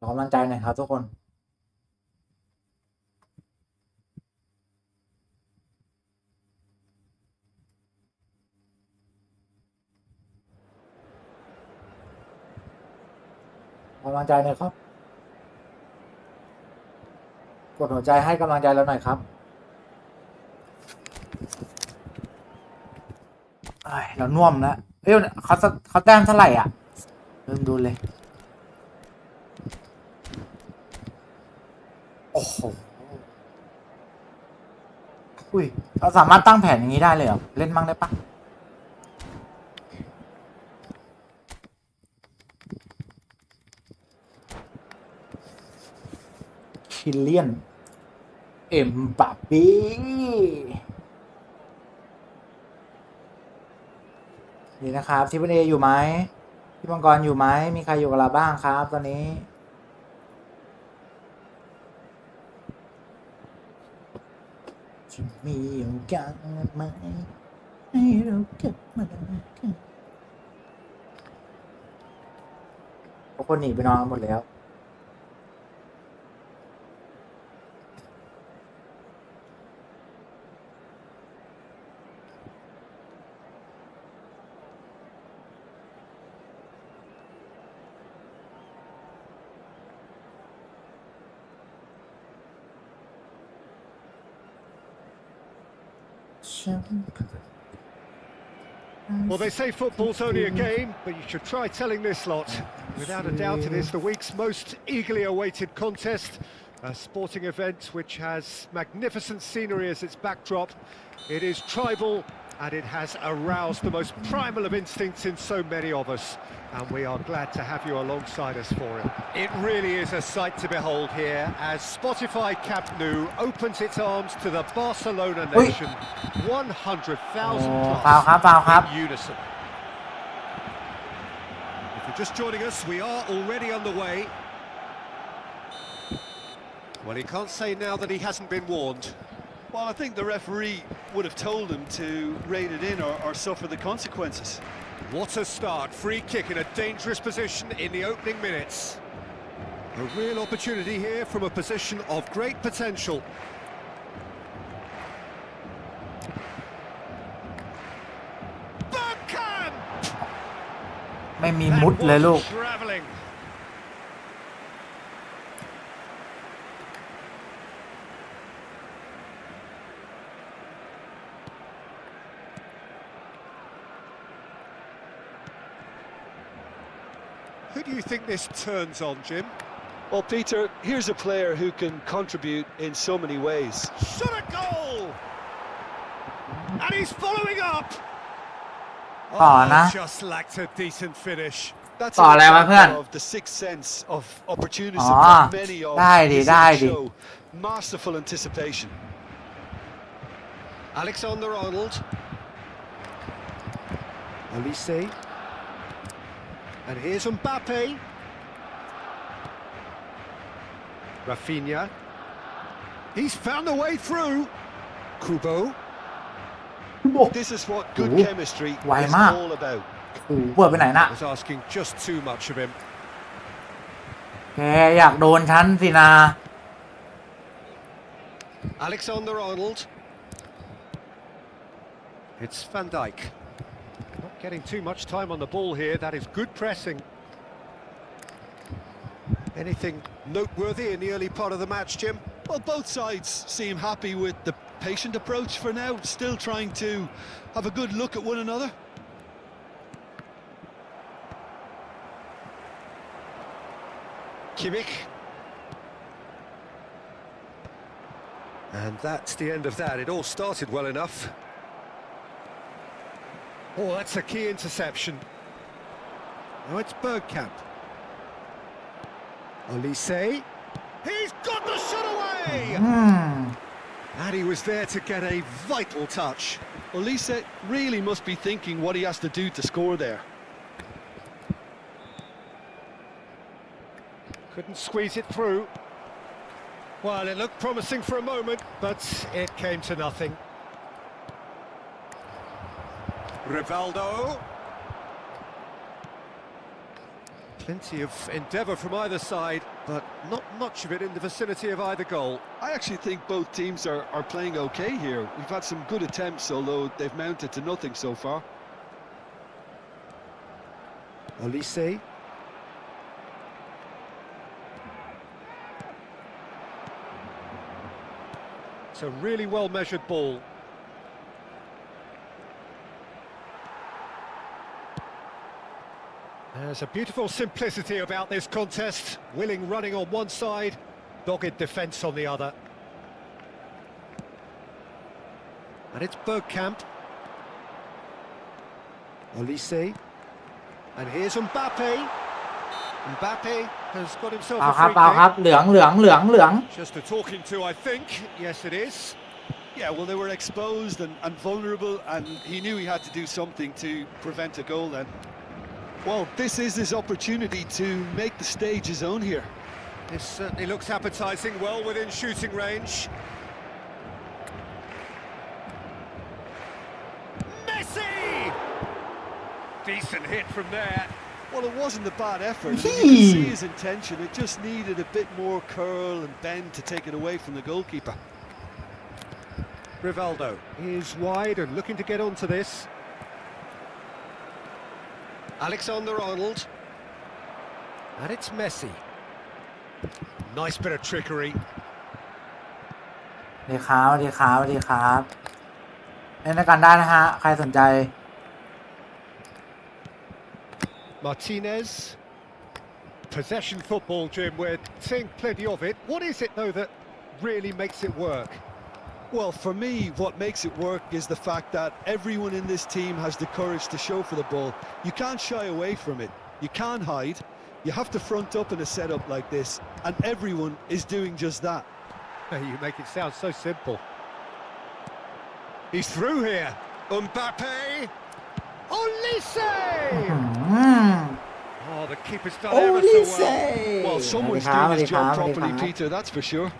ขอกำลังใจหน่อยครับทุกคนกำลังใจหน่อยครับกดหัวใจให้กำลังใจเราหน่อยครับเราน่วมแล้วเอ้ยเขาแต้มเท่าไหร่อ่ะเริ่มดูเลยโอ้โหอุ้ยเราสามารถตั้งแผนอย่างนี้ได้เลยเหรอเล่นมั่งได้ปะคิลเลียนเอ็มบัปปี้นี่นะครับทิปเปิลเออยู่ไหมพี่มังกรอยู่ไหมมีใครอยู่กับเราบ้างครับตอนนี้จะมีโอกาสไหมให้เราเกิดมาได้กันทุกคนหนีไปนอนกันหมดแล้วWell, they say football's only a game, but you should try telling this lot. Without a doubt, it is the week's most eagerly awaited contest. A sporting event which has magnificent scenery as its backdrop. It is tribal, and it has aroused the most primal of instincts in so many of us. And we are glad to have you alongside us for it. It really is a sight to behold here as Spotify Camp Nou opens its arms to the Barcelona nation. 100,000 plus in unison. If you're just joining us, we are already underway. Well, he can't say now that he hasn't been warned. Well, I think the referee would have told him to rein it in or suffer the consequences. What a start. Free kick in a dangerous position in the opening minutes. A real opportunity here from a position of great potential. Bergkamp! ไม่มีมุดเลยลูก Travelling. Who do you think this turns on, Jim? Well, Peter, here's a player who can contribute in so many ways. Shot a goal! And he's following up! Just lacked a decent finish. That's ต่ออะไรวะเพื่อน of the sixth sense of opportunism that many of ได้ดิ his ได้ดิ show. Masterful anticipation. Alexander-Arnold. Olise. And here's Mbappe. Rafinha. He's found a way through. Kubo. This is what good chemistry is ไวมาก all about. โอ้โหเปิดไปไหนน่ะ Was asking just too much of him. แกอยากโดนฉันสินะ Alexander-Arnold. It's Van Dijk. Not getting too much time on the ball here. That is good pressing. Anything noteworthy in the early part of the match, Jim? Well, both sides seem happy with the patient approach for now, still trying to have a good look at one another. Kimmich. And that's the end of that. It all started well enough. Oh, that's a key interception. Now it's Bergkamp. Olise. He's got the shot away! And he was there to get a vital touch. Olise really must be thinking what he has to do to score there. Couldn't squeeze it through. Well, it looked promising for a moment, but it came to nothing. Rivaldo. Plenty of endeavour from either side, but not much of it in the vicinity of either goal. I actually think both teams are playing okay here. We've had some good attempts, although they've mounted to nothing so far. Olise. It's a really well-measured ball. There's a beautiful simplicity about this contest. Willing running on one side, dogged defence on the other. And it's Bergkamp. Olise. And here's Mbappe. Mbappe has got himself เอา a ครับ free เอาครับ kick. เหลืองเหลืองเหลืองเหลือง Just a talking to, I think. Yes, it is. Yeah, well, they were exposed and vulnerable, and he knew he had to do something to prevent a goal then. Well, this is his opportunity to make the stage his own here. This certainly looks appetising, well within shooting range. Messi! Decent hit from there. Well, it wasn't a bad effort. I mean, you can see his intention. It just needed a bit more curl and bend to take it away from the goalkeeper. Rivaldo is wide and looking to get onto this. Alexander-Arnold. And it's Messi. Nice bit of trickery. ดีครับดีครับดีครับเล่นด้วยกันได้นะฮะใครสนใจ Martinez. Possession football, Jim, we're seeing plenty of it. What is it, though, that really makes it work? Well, for me, what makes it work is the fact that everyone in this team has the courage to show for the ball. You can't shy away from it. You can't hide. You have to front up in a setup like this, and everyone is doing just that. You make it sound so simple. He's through here. Mbappe. Olise! Oh, the keeper's done ever so well. Well, someone's doing his job properly, Peter, that's for sure.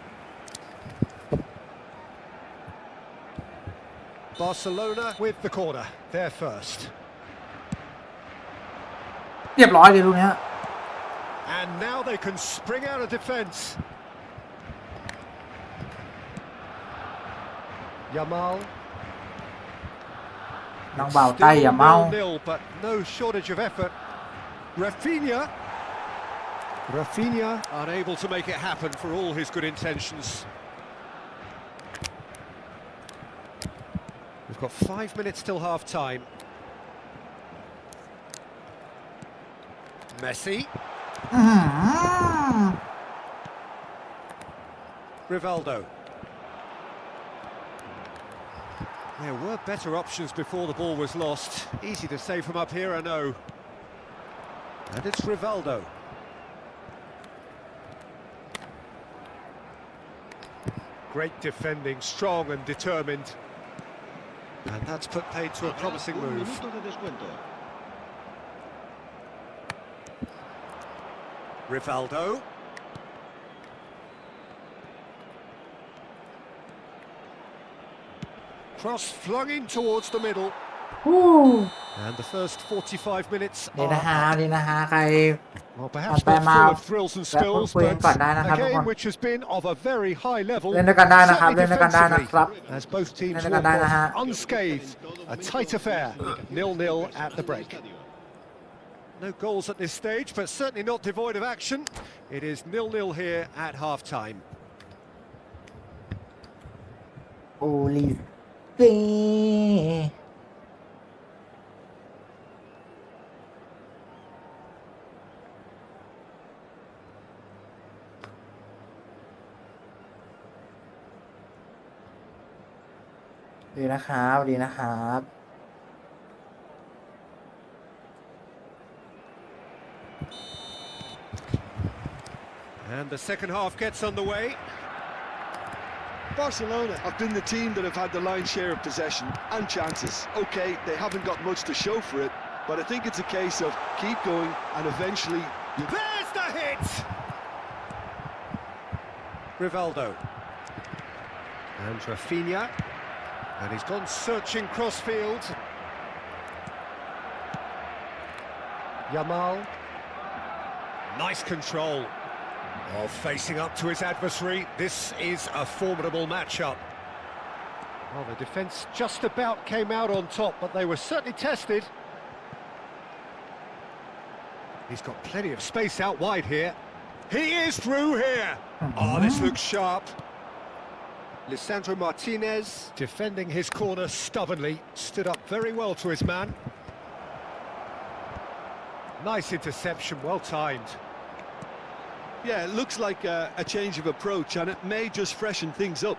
Barcelona with the corner. They're first. เรียบร้อยเลยลูกเนี้ย And now they can spring out of defence. Yamal. น้องเบาใต้อย่าเมา 0-0, but no shortage of effort. Rafinha. Rafinha unable to make it happen for all his good intentions. We've got 5 minutes till half-time. Messi. Rivaldo. There were better options before the ball was lost. Easy to say from up here, I know. And it's Rivaldo. Great defending, strong and determined. And that's put paid to a promising move. Minuto de descuento. Rivaldo. Cross flung in towards the middle. And the first 45 minutes ดีนะฮะ are ดีนะฮะใคร well, perhaps Bye, not Mal. full of thrills and spills, Bye, but Bye, Bye, a game Bye. which has been of a very high level. เล่นด้วยกันได้นะครับ certainly เล่นด้วยกันได้นะ defensively, ครับ as both teams เล่นด้วยกั walk นได้นะฮะ off unscathed. A tight affair, 0-0 at the break. No goals at this stage, but certainly not devoid of action. It is 0-0 here at half-time. โอลิซี ดีนะครับดีนะครับ And the second half gets underway. Barcelona have been the team that have had the lion's share of possession and chances. Okay, they haven't got much to show for it, but I think it's a case of keep going and eventually... There's the hit! Rivaldo. And Rafinha. And he's gone searching crossfield. Yamal. Nice control of facing up to his adversary. This is a formidable matchup. Well, the defence just about came out on top, but they were certainly tested. He's got plenty of space out wide here. He is through here. Oh, this looks sharp. Lisandro Martinez, defending his corner stubbornly, stood up very well to his man. Nice interception, well timed. Yeah, it looks like a change of approach, and it may just freshen things up.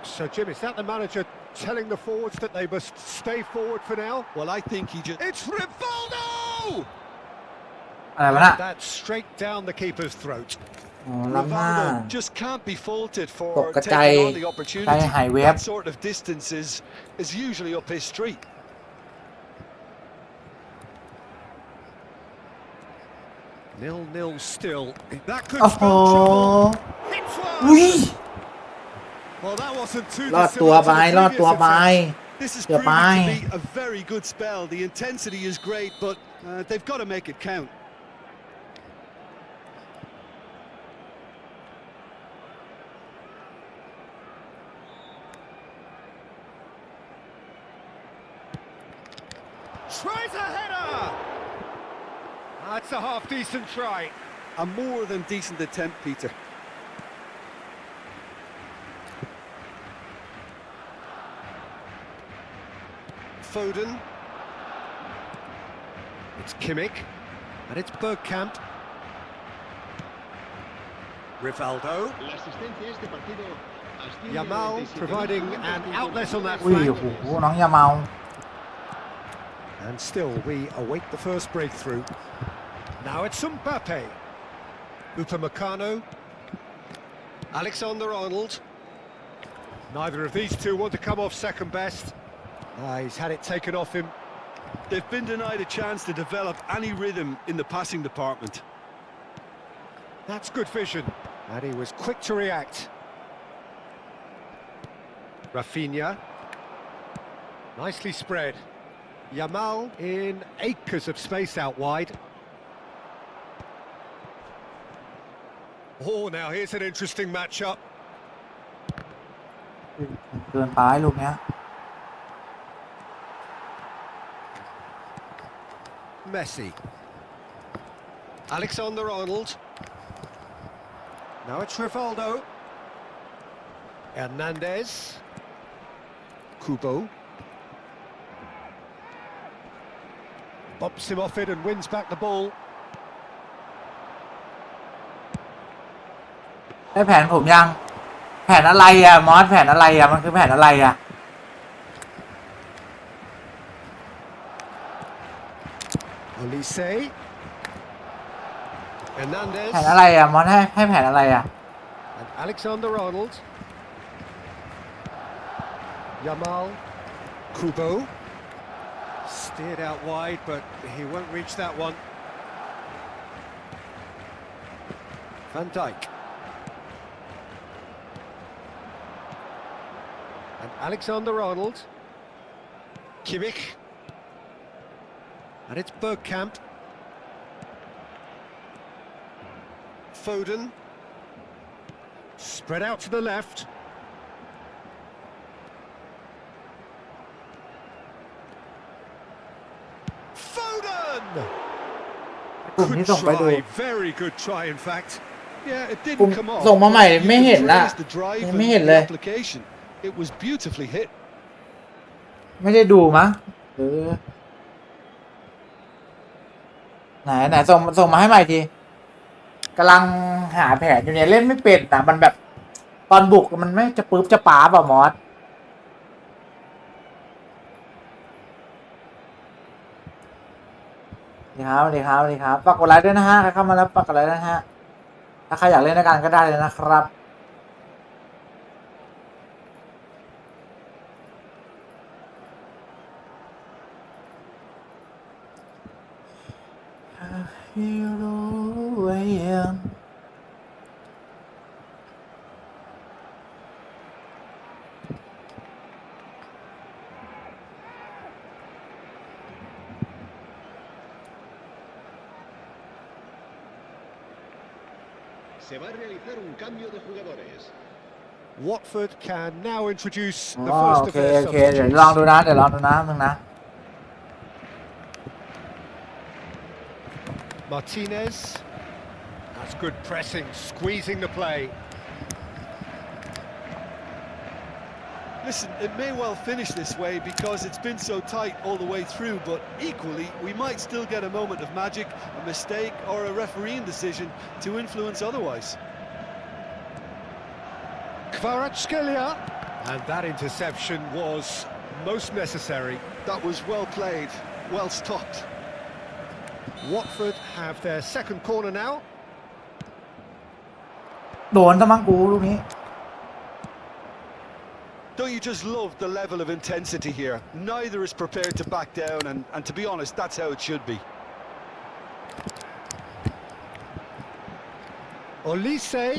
So, Jim, is that the manager telling the forwards that they must stay forward for now? Well, I think he just... It's Rivaldo! อะไรวะน่ะ That's straight down the keeper's throat. อ๋อล้ำหน้า Rivaldo just can't be faulted ต for กกระจาย taking on the ใจ opportunity. หายเว็บ That sort of distance is usually up his street. Nil-nil still. That could โอ้โห spell trouble. Hits อุ้ย one. Well, that wasn't too รอดตัว dissimilar ไป to the รอดตัว previous ไป attempt. This is Yeah, proving bye. to be a very good spell. The intensity is great, but they've got to make it count. Tries a header. That's a half-decent try. A more than decent attempt, Peter. Foden. It's Kimmich. And it's Bergkamp. Rivaldo. La asistencia a este partido asciende a Yamal 97 providing an outlet on that อุ้ย flank. โอ้โหน้องยาเมา And still, we await the first breakthrough. Now it's Mbappe. Upamecano. Alexander-Arnold. Neither of these two want to come off second best. He's had it taken off him. They've been denied a chance to develop any rhythm in the passing department. That's good vision. And he was quick to react. Rafinha. Nicely spread. Yamal in acres of space out wide. Oh, now here's an interesting matchup. เกินไปลูกเนี้ย Messi. Alexander-Arnold. Now it's Rivaldo. Hernandez. Kubo. Bumps him off it and wins back the ball. ได้แผนผมยัง แผนอะไรอ่ะมอสแผนอะไรอ่ะมันคือแผนอะไรอ่ะ Olise. Hernandez. แผนอะไรอ่ะมอสให้แผนอะไรอ่ะ And Alexander-Arnold. Yamal. Kubo. Steered out wide, but he won't reach that one. Van Dijk. And Alexander-Arnold. Kimmich. And it's Bergkamp. Foden. Spread out to the left. Foden! กลุ่มที่ส่งไปดู Very good try, in fact. Yeah, it กลุ่ม didn't come off. ส่งมาใหม่ but you ไม่ could เห็นน่ะ praise the drive ยัง and ไม่เห็น the เลย application. It was beautifully hit. ไม่ได้ดูมั้งไหนส่งมาให้ใหม่ที กำลังหาแผนอยู่เนี่ยเล่นไม่เป็นนะมันแบบตอนบุกมันไม่จะปึ๊บจะป๋าเปล่ามอสดีครับดีครับดีครับฝากกดไลค์ด้วยนะฮะใครเข้ามาแล้วฝากกดไลค์นะฮะถ้าใครอยากเล่นในการก็ได้เลยนะครับไม่รู้ว่ายัง Se va a realizar un cambio de jugadores. Watford can now introduce the อ๋อ first โอ of เค their โอเคเดี๋ยวลอง substitutes. ดูนะเดี๋ยวลองดูนะมึงนะ Martinez. That's good pressing, squeezing the play. Listen, it may well finish this way because it's been so tight all the way through, but equally, we might still get a moment of magic, a mistake, or a refereeing decision to influence otherwise. Kvaratskhelia. And that interception was most necessary. That was well played, well stopped. Watford have their second corner now. โดนซะมั้งกูลูกนี้ Don't you just love the level of intensity here? Neither is prepared to back down, and to be honest, that's how it should be. Olise.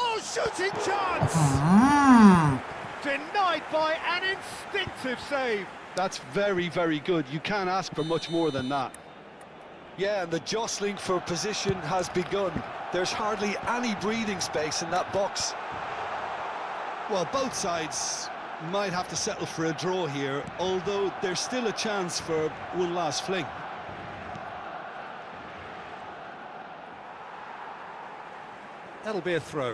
Oh, shooting chance! อืม Denied by an instinctive save. That's very, very good. You can't ask for much more than that. Yeah, and the jostling for position has begun. There's hardly any breathing space in that box. Well, both sides might have to settle for a draw here, although there's still a chance for one last fling. That'll be a throw.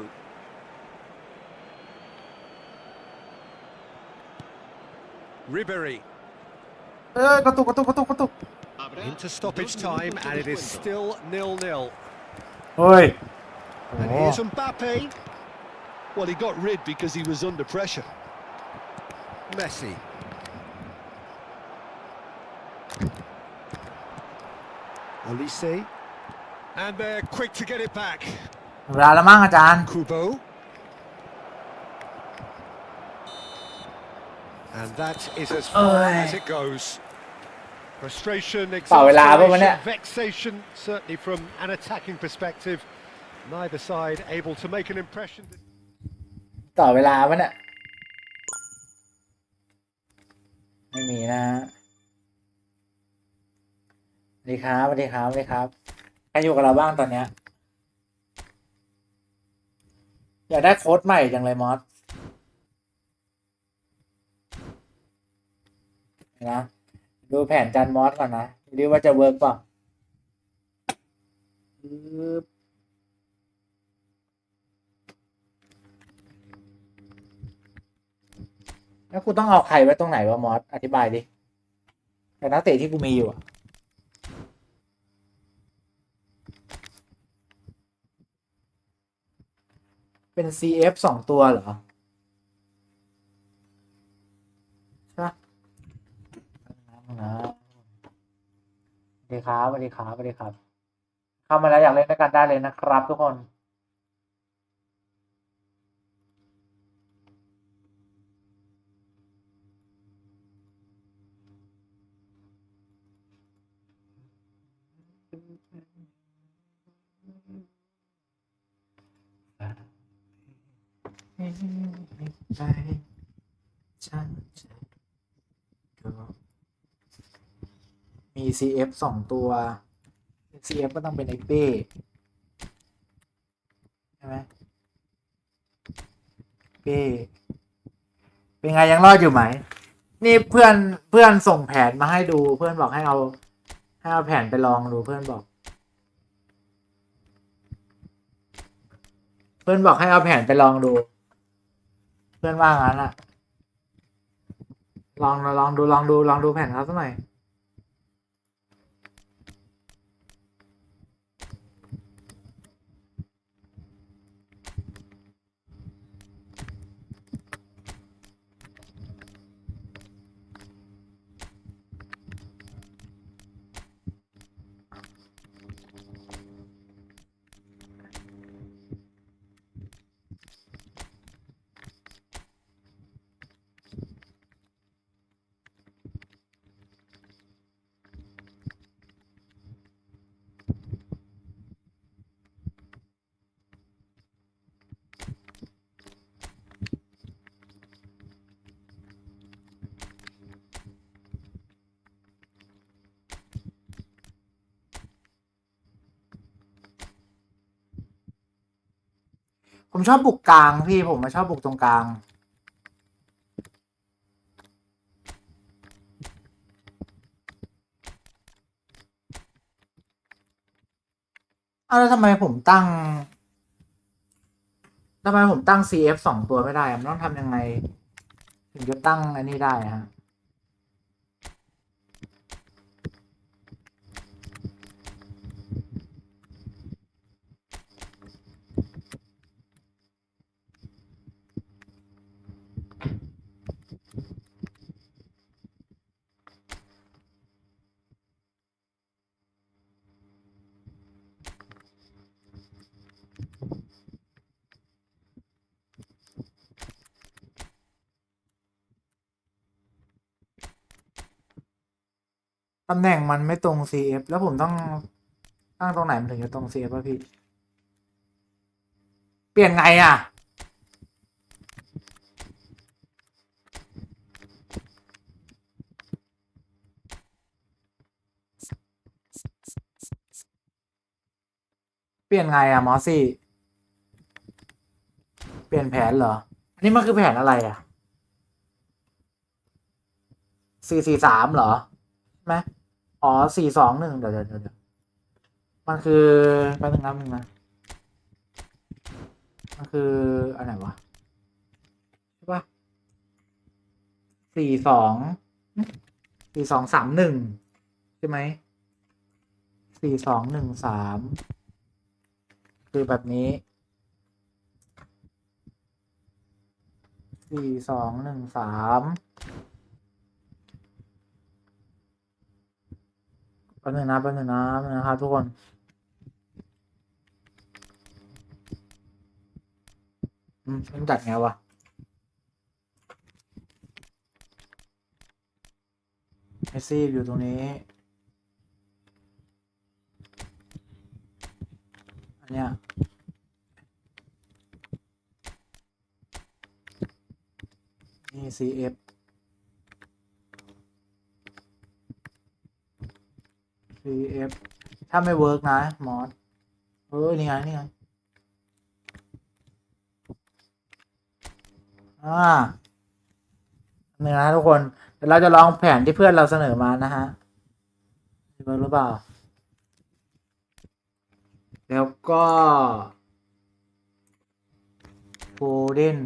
Ribery กระตุก Habrá into stoppage 2 time, minutos and de it is descuento. still 0-0. เฮ้ย And here's Mbappe. Well, he got rid because he was under pressure. Messi. Olise. And they're quick to get it back. เวลาแล้วมั้งอาจารย์ Kubo. And that is as far as it goes. Frustration, ต่อเวลาป่ะวะเนี่ย exasperation, vexation, certainly from an attacking perspective. Neither side able to make an impression. ต่อเวลาปะเนี่ยไม่มีนะสวัสดีครับสวัสดีครับสวัสดีครับใครอยู่กับเราบ้างตอนเนี้ยอยากได้โค้ดใหม่จังเลยมอสนะดูแผนจานมอสก่อนนะดูว่าจะเวิร์กเปล่าแล้วกูต้องเอาใครไว้ตรงไหนวะมอสอธิบายดิแต่นักเตะที่กูมีอยู่อะเป็น CF 2 ตัวเหรอใช่ปะนะสวัสดีครับสวัสดีครับสวัสดีครับเข้ามาแล้วอยากเล่นด้วยกันได้เลยนะครับทุกคนใจฉันจะก็มี CF 2 ตัว CF ก็ต้องเป็นไอเป้ใช่ไหมเป้เป็นไงยังรอดอยู่ไหมนี่เพื่อนส่งแผนมาให้ดูเพื่อนบอกให้เอาแผนไปลองดูเพื่อนบอกให้เอาแผนไปลองดูเพื่อนว่างั้นอะลองดูแผนเขาสักหน่อย ผมชอบบุกกลางพี่ผมไม่ชอบบุกตรงกลางแล้วทำไมผมตั้งCF 2 ตัวไม่ได้มันต้องทำยังไงถึงจะตั้งอันนี้ได้ฮะตำแหน่งมันไม่ตรง CF แล้วผมต้องตั้งตรงไหนมันถึงจะตรง CF ป่ะพี่เปลี่ยนไงอ่ะเปลี่ยนไงอ่ะมอสซี่เปลี่ยนแผนเหรออันนี้มันคือแผนอะไรอ่ะ4-4-3เหรอใช่ไหมอ๋อ4-2-1เดี๋ยวมันคือแป๊บนึงนะมันคืออันไหนวะใช่ปะ42-3-1ใช่ไหม42-1-3คือแบบนี้42-1-3แป๊บนึงนะครับทุกคนมันจัดไงวะเมสซี่อยู่ตรงนี้อันเนี้ยนี่ CF ถ้าไม่เวิร์กนะมอสนี่ไงนี่ไงนี่นะทุกคนเดี๋ยวเราจะลองแผนที่เพื่อนเราเสนอมานะฮะเวิร์กหรือเปล่าแล้วก็โฟเดน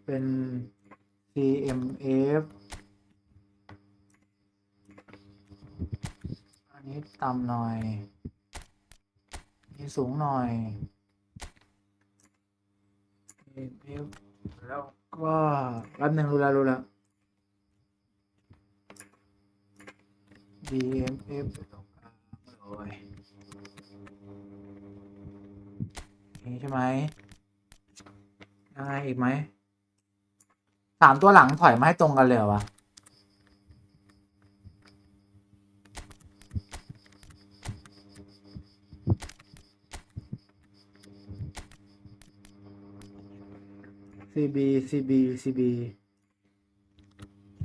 เป็น CMF อันนี้ต่ำหน่อยนี่สูงหน่อย CMF แล้วก็แป๊บนึงรู้แล้ว DMF ตรงกลางเลยนี่ใช่ไหมยังไงอีกไหม3 ตัวหลังถอยมาให้ตรงกันเลยเหรอวะ CB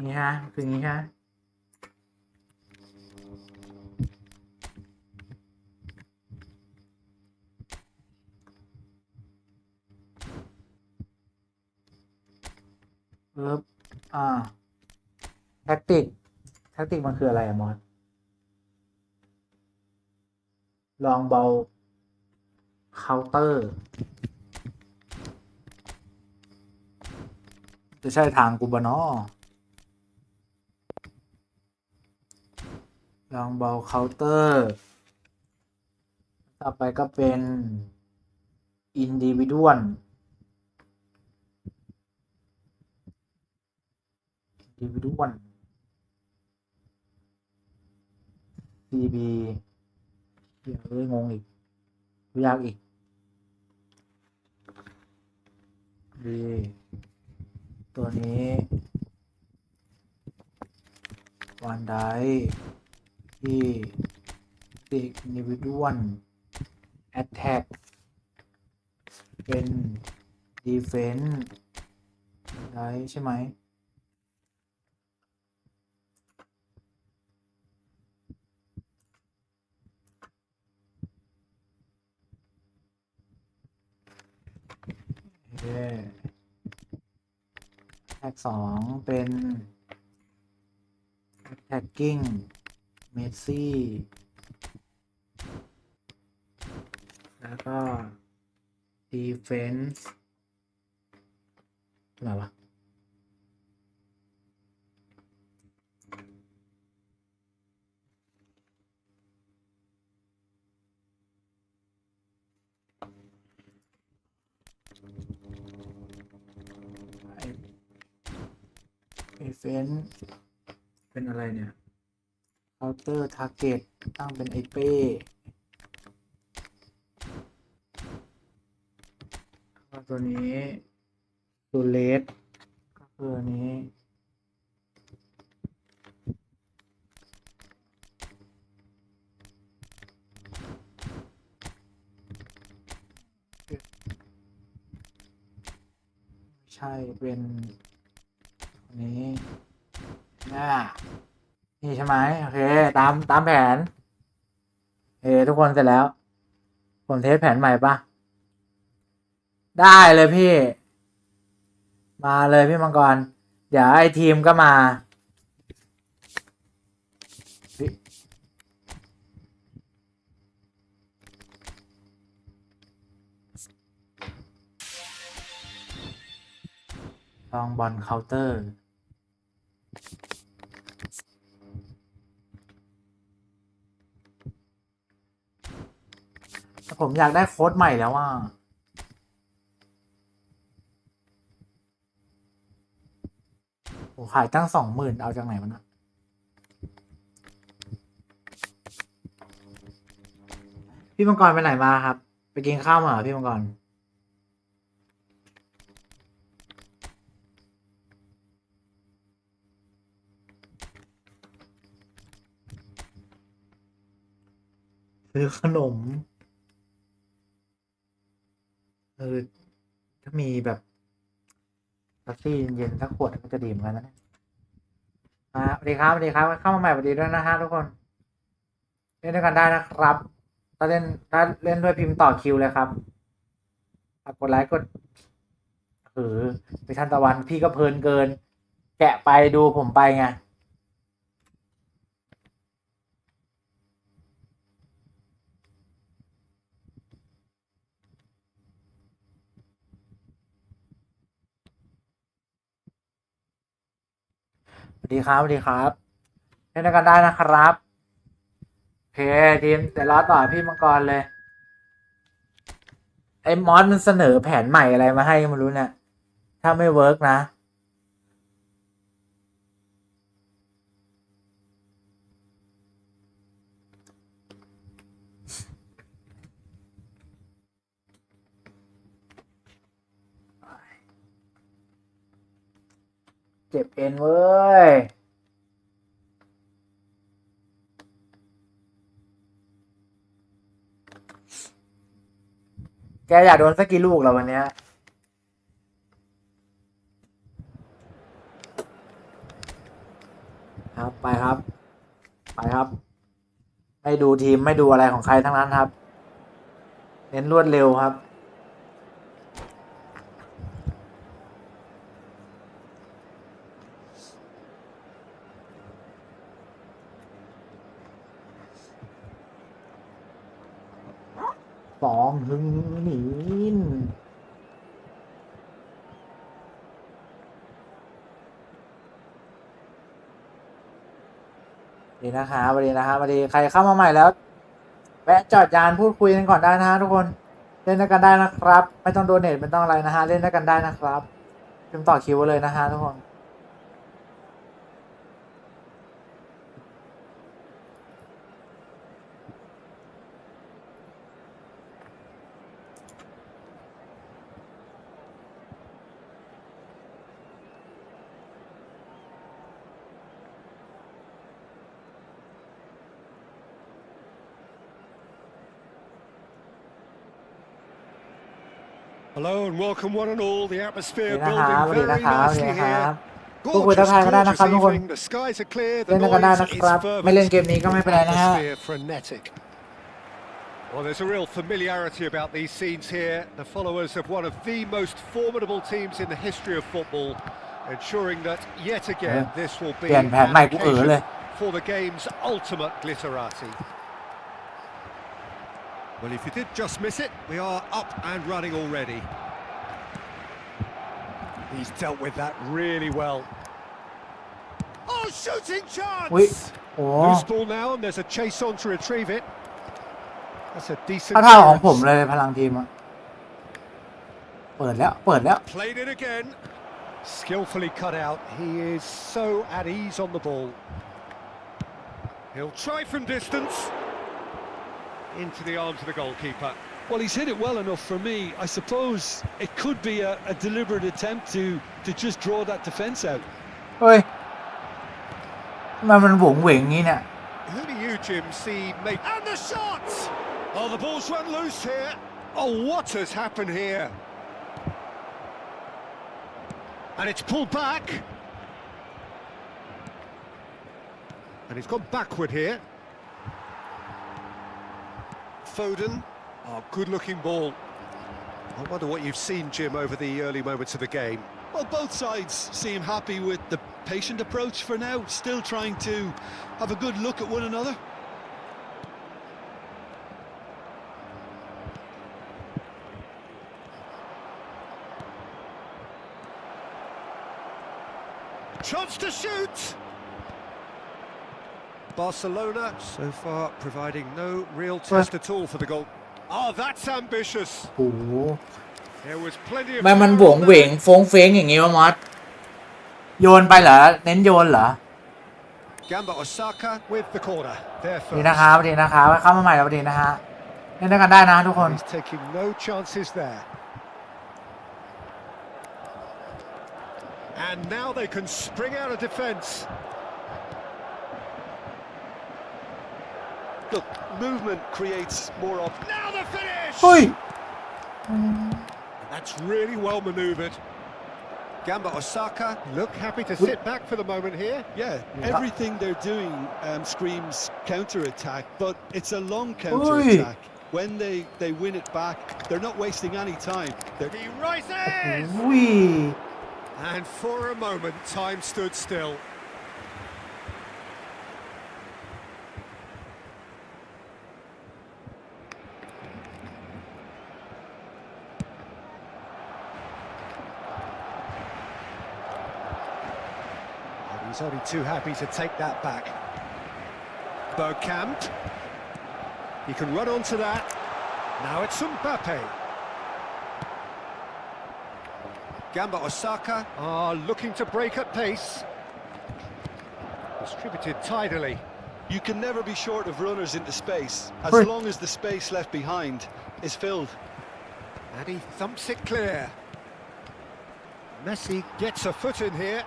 นี่ฮะคืออย่างนี้ฮะอ่าแท็กติกมันคืออะไรอะมอสลองเบาเคาน์เตอร์จะใช่ทางกูบะเนาะลองเบาเคาน์เตอร์ต่อไปก็เป็นอินดิวิดวลCB เดี๋ยวงงอีกยากอีก D ตัวนี้วันไดที่ติกอินดิวิดวลแอตแทกเป็นดีเฟนส์ได้ใช่ไหม แท็ก2เป็น attacking เมสซี่แล้วก็ defense อะไรวะdefense เป็นอะไรเนี่ย counter target ตั้งเป็นไอเป้ตัวนี้ตัวเลสก็คืออันนี้ไม่ใช่เป็นอันนี้นี่ใช่ไหมโอเคตามแผนทุกคนเสร็จแล้วผมเทสแผนใหม่ปะได้เลยพี่มาเลยพี่มังกรเดี๋ยวไอทีมก็มาลองบอลเคาน์เตอร์ผมอยากได้โค้ดใหม่แล้วว่าผมขายตั้ง20,000เอาจากไหนวะนะพี่มังกรไปไหนมาครับไปกินข้าวมาเหรอพี่มังกรซื้อขนมถ้ามีแบบกาแฟเย็นสักขวดก็จะดีเหมือนกันนะสวัสดีครับเข้ามาใหม่สวัสดีด้วยนะฮะทุกคนเล่นด้วยกันได้นะครับถ้าเล่นด้วยพิมพ์ต่อคิวเลยครับกดไลค์กดไปทันตะวันพี่ก็เพลินเกินแกะไปดูผมไปไงสวัสดีครับเล่นด้วยกันได้นะครับโอเคทีมเดี๋ยวรอต่อพี่มังกรเลยไอ้มอสมันเสนอแผนใหม่อะไรมาให้ไม่รู้เนี่ยถ้าไม่เวิร์กนะเจ็บเอ็นเว้ยแกอยากโดนสักกี่ลูกเหรอวันเนี้ยครับไปครับไม่ดูทีมไม่ดูอะไรของใครทั้งนั้นครับเน้นรวดเร็วครับหึงหนีนดีนะครับสวัสดีใครเข้ามาใหม่แล้วแวะจอดยานพูดคุยกันก่อนได้นะฮะทุกคนเล่นด้วยกันได้นะครับไม่ต้องโดเนทไม่ต้องอะไรนะฮะเล่นด้วยกันได้นะครับพิมพ์ต่อคิวเลยนะฮะทุกคน Hello and welcome one and all. The atmosphere สวัสดีนะครับ building very nicely here. พูดคุยทักทายกันได้นะครับทุกคน The skies are clear. เล่ The นกันได้ noise นะ is ครับ ไม่เล่นเกมนี้ก็ไม่เป็นไรนะฮะ atmosphere frenetic. Well, there's a real familiarity about these scenes here. The followers of one of the most formidable teams in the history of football, ensuring that yet again this will be an occasion for the game's ultimate glitterati. Well, if you did just miss it, we are up and running already. He's dealt with that really well. Oh, shooting chance! Loose ball now, and there's a chase on to retrieve it. That's a decent เท่าของผมเลยพลังทีมอะเปิดแล้ว Played it again. Skillfully cut out. He is so at ease on the ball. He'll try from distance. Into the arms of the goalkeeper. Well, he's hit it well enough for me. I suppose it could be a deliberate attempt to just draw that defence out. เฮ้ยมันหวงเหวงงี้เนี่ย Who do you, Jim, see make... And the shot! Oh, the ball's run loose here. Oh, what has happened here? And it's pulled back. And he's gone backward here. Foden. Oh, good-looking ball. I wonder what you've seen, Jim, over the early moments of the game. Well, both sides seem happy with the patient approach for now, still trying to have a good look at one another. Chance to shoot! Barcelona so far providing no real test at all for the goal. Oh, that's ambitious. โอ้โห There was plenty of มันหวงเหวงโฟงเฟ้งอย่างงี้วะมอสโยนไปเหรอเน้นโยนเหรอ Gamba Osaka with the corner. There ดี first. นะครับดีนะครับเข้ามาใหม่แล้วดีนะฮะเล่นด้วยกันได้นะทุกคน He's taking no chances there. And now they can spring out of defence. Look, movement creates more of. Now the finish! เฮ้ย That's really well manoeuvred. Gamba Osaka look happy to sit back for the moment here. Yeah, everything they're doing screams counter-attack, but it's a long counter-attack. When they win it back, they're not wasting any time. He rises! อุ้ย And for a moment, time stood still. He's only too happy to take that back. Bergkamp. He can run onto that. Now it's Mbappe. Gamba Osaka are looking to break at pace. Distributed tidily. You can never be short of runners into space, as long as the space left behind is filled. And he thumps it clear. Messi gets a foot in here.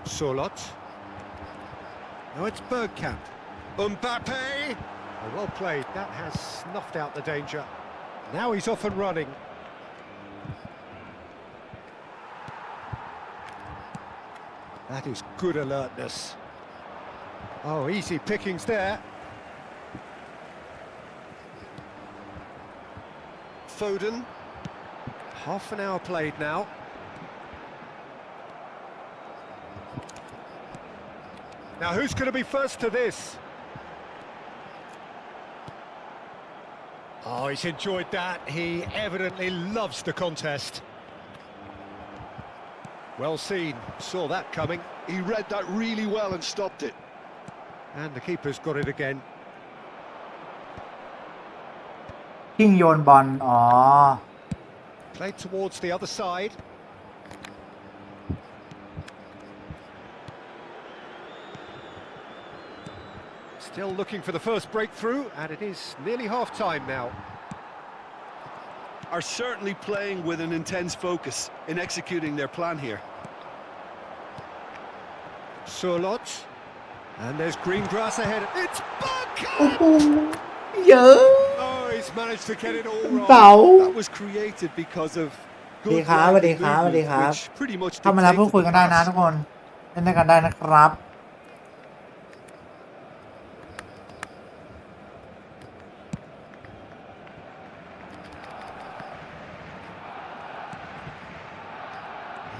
Solot. Now it's Bergkamp. Mbappe! Oh, well played. That has snuffed out the danger. Now he's off and running. That is good alertness. Oh, easy pickings there. Foden. Half an hour played now. Now who's going to be first to this? Oh, he's enjoyed that. He evidently loves the contest. Well seen, saw that coming. He read that really well and stopped it. And the keeper's got it again. ทิ้งโยนบอลอ๋อ Played towards the other side. Still looking for the first breakthrough, and it is nearly half-time now. Are certainly playing with an intense focus in executing their plan here. Solot. And there's green grass ahead. It's โอ้ Bergkamp! โหเยอะ Oh, he's managed to get it all เสา wrong. That was created because of สวัสดี good ครับสวัสดี grounded ครับสวัสดีค movement, รับ which pretty much เข้ามาแล้วพูด dictated คุย the กันได้นะ pass. ทุกคนเล่นด้วยกันได้นะครับ Well,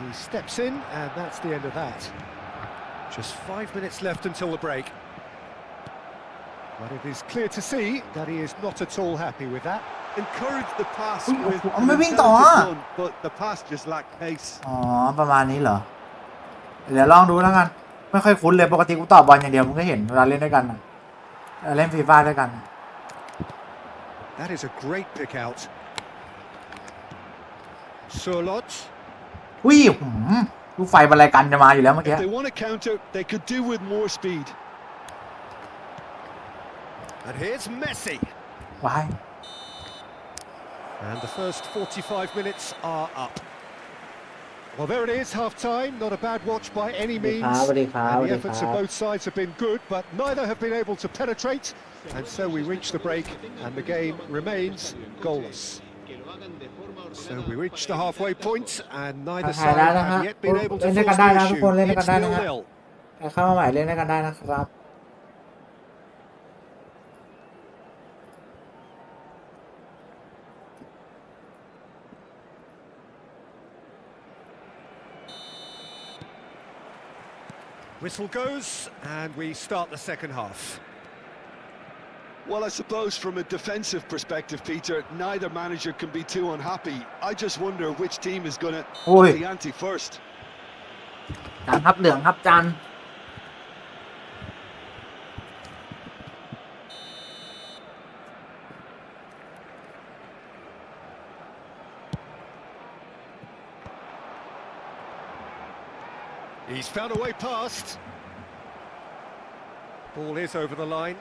He steps in, and that's the end of that. Just 5 minutes left until the break. But it is clear to see that he is not at all happy with that. Encourage the pass Ui, with ông mới an biết tỏ intelligent à? run, but the pass just lacked pace. อ๋อประมาณนี้เหรอเดี๋ยวลองดูแล้วกันไม่ค่อยคุ้นเลยปกติกูต่อบอลอย่างเดียวมึงก็เห็นเวลาเล่นด้วยกันเล่นฟีฟ่าด้วยกัน That is a great pick out. Surlot. อุ้ยลูกไฟบรรลัยกันจะมาอยู่แล้วเมื่อกี้ If they want to counter, they could do with more speed. And here's Messi. ว้าย And the first 45 minutes are up. Well, there it is, half-time. Not a bad watch by any means. And the efforts of both sides have been good, but neither have been able to penetrate. And so we reach the break, and the game remains goalless. So we reach the halfway point, and neither side have yet been able to force the issue. It's 0-0. เข้ามาใหม่เล่นด้วยกันได้นะครับ Whistle goes, and we start the second half. Well, I suppose from a defensive perspective, Peter, neither manager can be too unhappy. I just wonder which team is going to Oi. up the ante first. จานครับเหลืองครับจาน He's found a way past. Ball is over the line.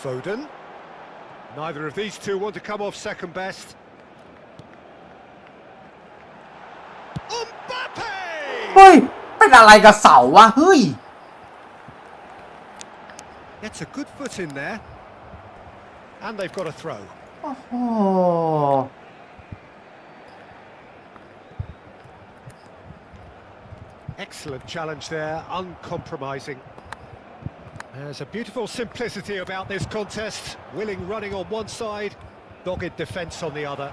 Foden. Neither of these two want to come off second best. Mbappe! เฮ้ยเป็นอะไรกับเสาวะเฮ้ย Gets a good foot in there. And they've got a throw. โอ้โห Excellent challenge there, uncompromising. There's a beautiful simplicity about this contest. Willing running on one side, dogged defence on the other.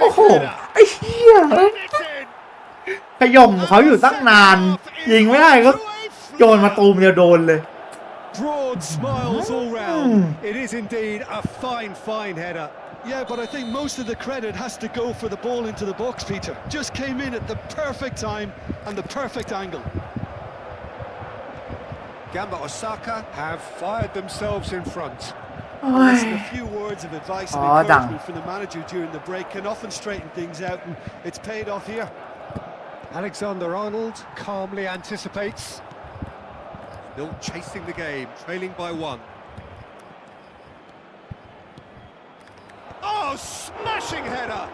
โอ้โห Terrific header! ไอ้เหี้ย And it's in! ขย่มเขาอยู่ตั้งนานยิงไม่ได้ก็โยนมาตูมเดียวโดนเลย Broad smiles all round. It is indeed a fine header. Yeah, but I think most of the credit has to go for the ball into the box, Peter. Just came in at the perfect time and the perfect angle. Gamba Osaka have fired themselves in front. Listen, a few words of advice and encouragement from the manager during the break can often straighten things out, and it's paid off here. Alexander-Arnold calmly anticipates. Still chasing the game, trailing by one. Oh, smashing header!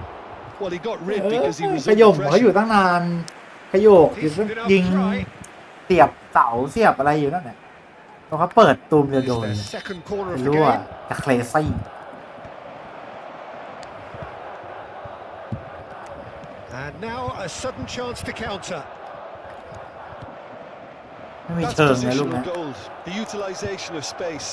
Well, he got rid because he was ขย่ม under เขาอยู่ pressure. ตั้งนานขยโยกอยู่ยิงเสียบเสาเสียบอะไรอยู่นั่นแหละพอเขาเปิดตูมเดียวโด It's น their second corner of the รู้ว่า game. จะเคลซี่ And now a sudden chance to counter. ไม่มี That's เชิงเลยลูก positional นะ goals, the utilisation of space.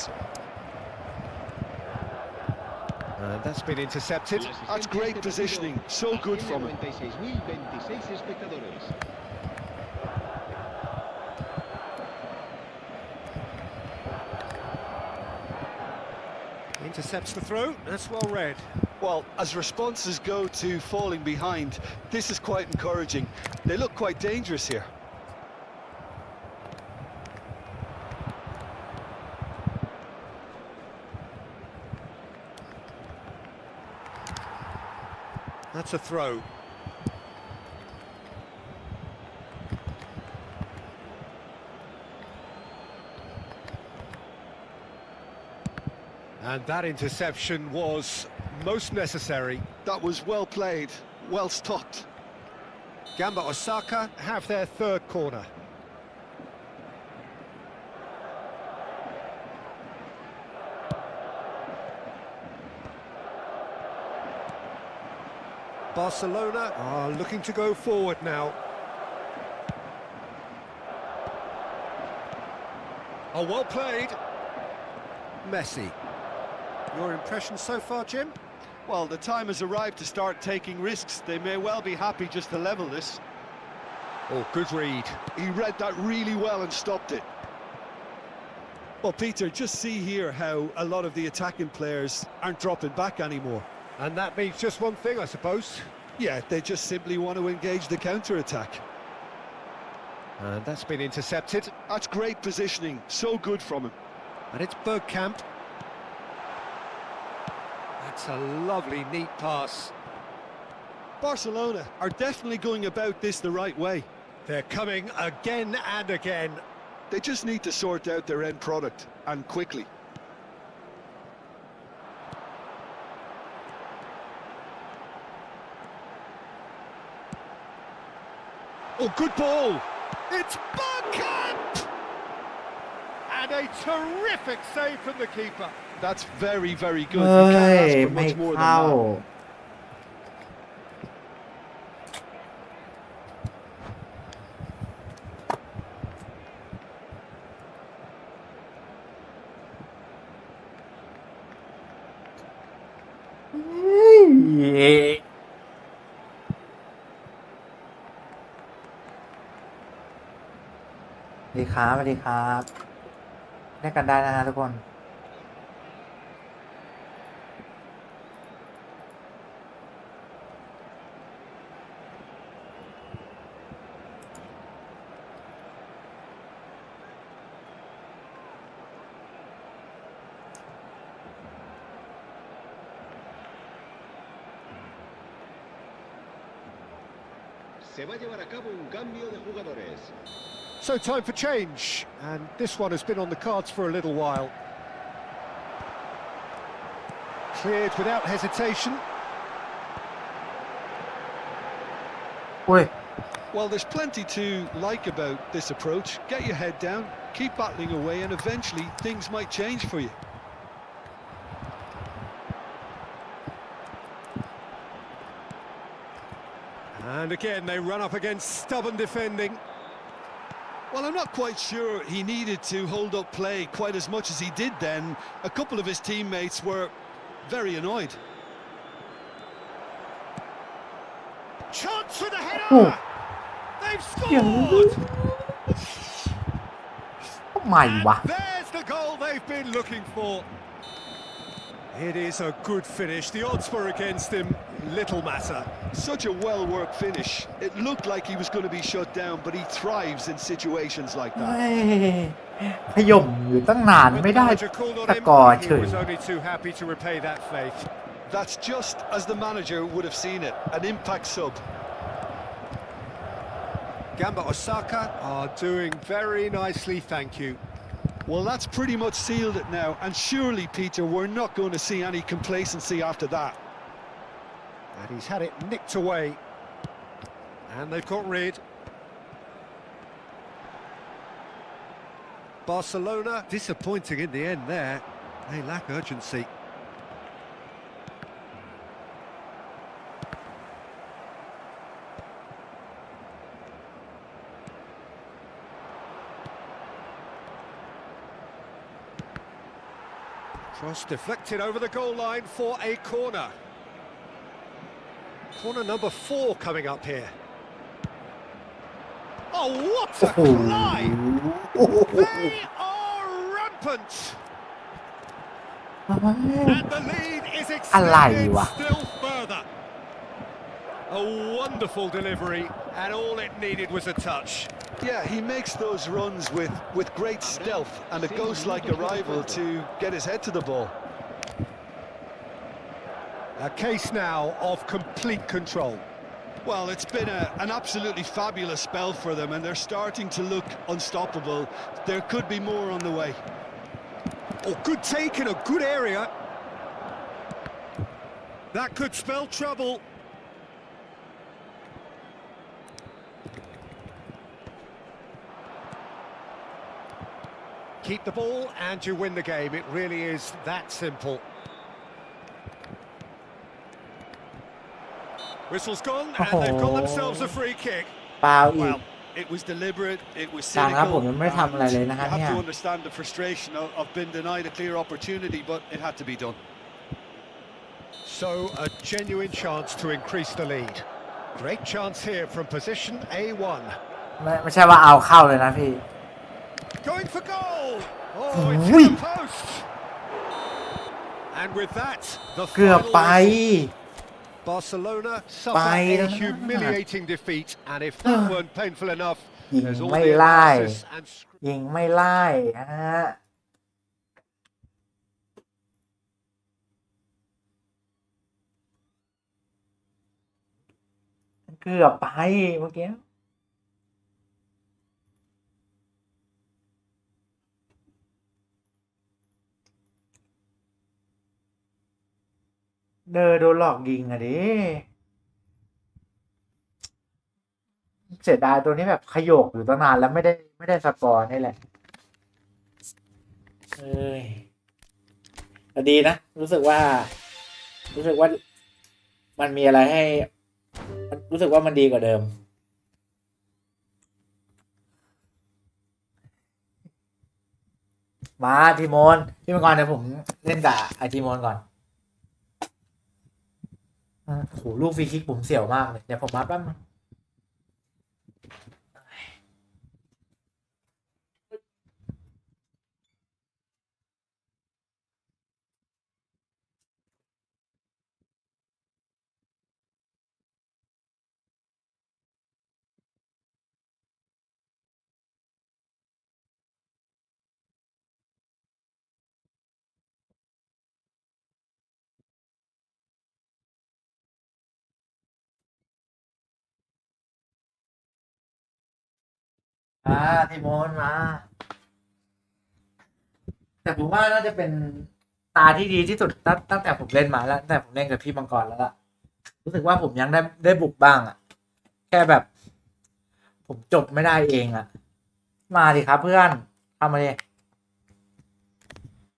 And that's been intercepted. That's great positioning, so good from him. 96.026 espectadores. Intercepts the throw, that's well read. Well, as responses go to falling behind, this is quite encouraging. They look quite dangerous here. That's a throw. And that interception was most necessary. That was well played, well stopped. Gamba Osaka have their third corner. Barcelona are looking to go forward now. Oh, well played. messy. Your impression so far, Jim? Well, the time has arrived to start taking risks. They may well be happy just to level this. Oh, good read. He read that really well and stopped it. Well, Peter, just see here how a lot of the attacking players aren't dropping back anymore. And that means just one thing, I suppose. Yeah, they just simply want to engage the counter-attack. And that's been intercepted. That's great positioning. So good from him. And it's Bergkamp. That's a lovely, neat pass. Barcelona are definitely going about this the right way. They're coming again and again. They just need to sort out their end product, and quickly. Oh, good ball. It's Bergkamp! And a terrific save from the keeper. That's very, very good. เฮ้ You ย can't ask for ไม่ much more than เข้า that. สวัสดีครับสวัสดีครับได้กันได้นะฮะทุกคน Se va a llevar a cabo un cambio de jugadores. So time for change. And this one has been on the cards for a little while. Cleared without hesitation. อุ้ย Well, there's plenty to like about this approach. Get your head down, keep battling away, and eventually things might change for you. And again, they run up against stubborn defending. Well, I'm not quite sure he needed to hold up play quite as much as he did then. A couple of his teammates were very annoyed. Chance with a header! Oh. They've เดี๋ยว scored! ทำไมวะ And there's the goal they've been looking for. It is a good finish. The odds were against him. Little matter. Such a well-worked finish. It looked like he was going to be shut down, but he thrives in situations like เฮ้ that. ยขย่มอยู่ตั้งนาน When ไม่ the ได้ manager called on ส him, กอร์เฉ he ย was only too happy to repay that faith. That's just as the manager would have seen it. An impact sub. Gamba Osaka are doing very nicely, thank you. Well, that's pretty much sealed it now. And surely, Peter, we're not going to see any complacency after that. And he's had it nicked away. And they've got rid. Barcelona disappointing in the end there. They lack urgency. Cross deflected over the goal line for a corner. Corner number 4 coming up here. Oh, what a โอ้โห climb! โอ้โห They are rampant! And the lead is อะไร extended วะ still further. A wonderful delivery, and all it needed was a touch. Yeah, he makes those runs with great stealth and a ghost-like arrival to get his head to the ball. A case now of complete control. Well, it's been an absolutely fabulous spell for them, and they're starting to look unstoppable. There could be more on the way. Oh, good take in a good area. That could spell trouble. Keep the ball and you win the game. It really is that simple. Whistle's gone and they've got themselves a free kick. เปล่าอีก Well, It was deliberate. It was จางครับ cynical. ผมยังไม่ทำอะไรเลยนะ You ครับ have เนี่ย to understand the frustration of being denied a clear opportunity, but it had to be done. So a genuine chance to increase the lead. Great chance here from position A1. ไม่ใช่ว่าเอาเข้าเลยนะพี่ Going for goal. Oh, it's Ui. in the post. And with that, the เกือบ final ไป whistle. Barcelona suffer Bay a đó. humiliating defeat, and if that weren't painful enough, ยิง there's all ไม่ the ไล่ analysis and ยิงไม่ไล่ฮะเกือบไปเมื่อกี้โดนหลอกยิงอะดิเสียดายตัวนี้แบบขยโยกอยู่ตั้งนานแล้วไม่ได้สกอร์นี่แหละเอ้ยแต่ดีนะรู้สึกว่ามันมีอะไรให้รู้สึกว่ามันดีกว่าเดิมมาทีโมนพี่มังกรเดี๋ยวผมเล่นกับไอทีโมนก่อนโอ้โหลูกฟรีคิกผมเสี่ยวมากเลยเดี๋ยวผมมาแป๊บนึงทีโมนมาแต่ผมว่าน่าจะเป็นตาที่ดีที่สุดตั้งแต่ผมเล่นมาแล้วตั้งแต่ผมเล่นกับพี่มังกรแล้วล่ะรู้สึกว่าผมยังได้บุกบ้างอ่ะแค่แบบผมจบไม่ได้เองอ่ะมาดิครับเพื่อนทำมาดิ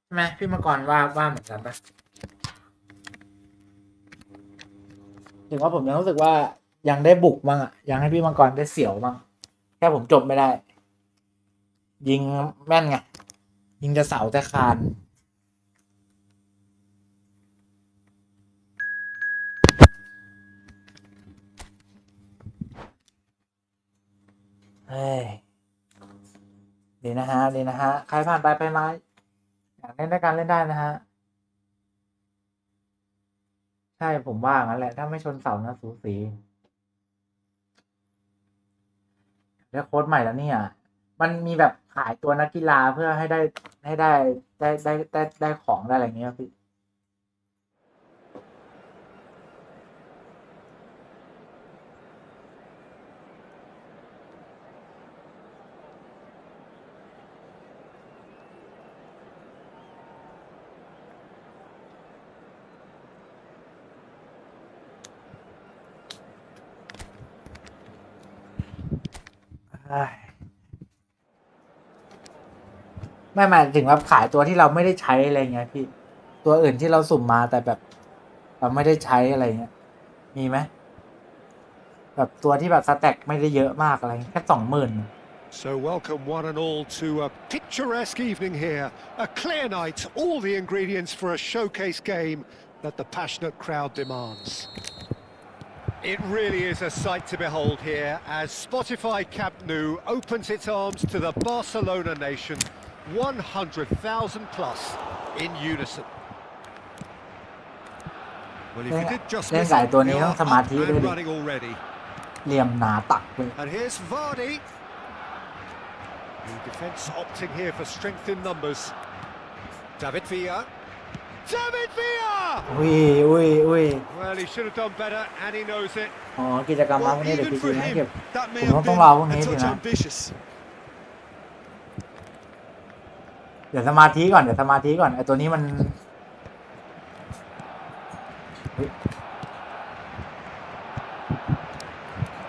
ใช่ไหมพี่มังกรว่าเหมือนกันปะถึงว่าผมยังรู้สึกว่ายังได้บุกบ้างอ่ะยังให้พี่มังกรได้เสี่ยวบ้างแค่ผมจบไม่ได้ยิงแม่นไงยิงจะเสาแต่คานเฮ้ยดีนะฮะใครผ่านไปมาอยากเล่นด้วยกันเล่นได้นะฮะใช่ผมว่างั้นแหละถ้าไม่ชนเสานะสูสีได้โค้ดใหม่แล้วเนี่ยมันมีแบบขายตัวนักกีฬาเพื่อให้ได้ของได้อะไรเงี้ยพี่ไม่หมายถึงว่าขายตัวที่เราไม่ได้ใช้อะไรเงี้ยพี่ตัวอื่นที่เราสุ่มมาแต่แบบเราไม่ได้ใช้อะไรเงี้ยมีไหมแบบตัวที่แบบสแต็กไม่ได้เยอะมากอะไรแค่20,000 So welcome one and all to a picturesque evening here. A clear night, all the ingredients for a showcase game that the passionate crowd demands. It really is a sight to behold here as Spotify Camp Nou opens its arms to the Barcelona nation, 100,000 plus in unison. Well, if you did just miss it, they are up and running already. เหลี่ยมหนาตักเลย And here's Vardy. The defence opting here for strength in numbers. David Villa. David Villa! อุ้ย Well, he should have done better, and he knows it. อ๋อกิจกรรมมาพวกนี้เดี๋ยว Even พี่ for นะ him, เก็บ that may ผม have ต้อง been รอพวก a นี้สิ touch นะ ambitious. เดี๋ยวสมาธิก่อนไอตัวนี้มัน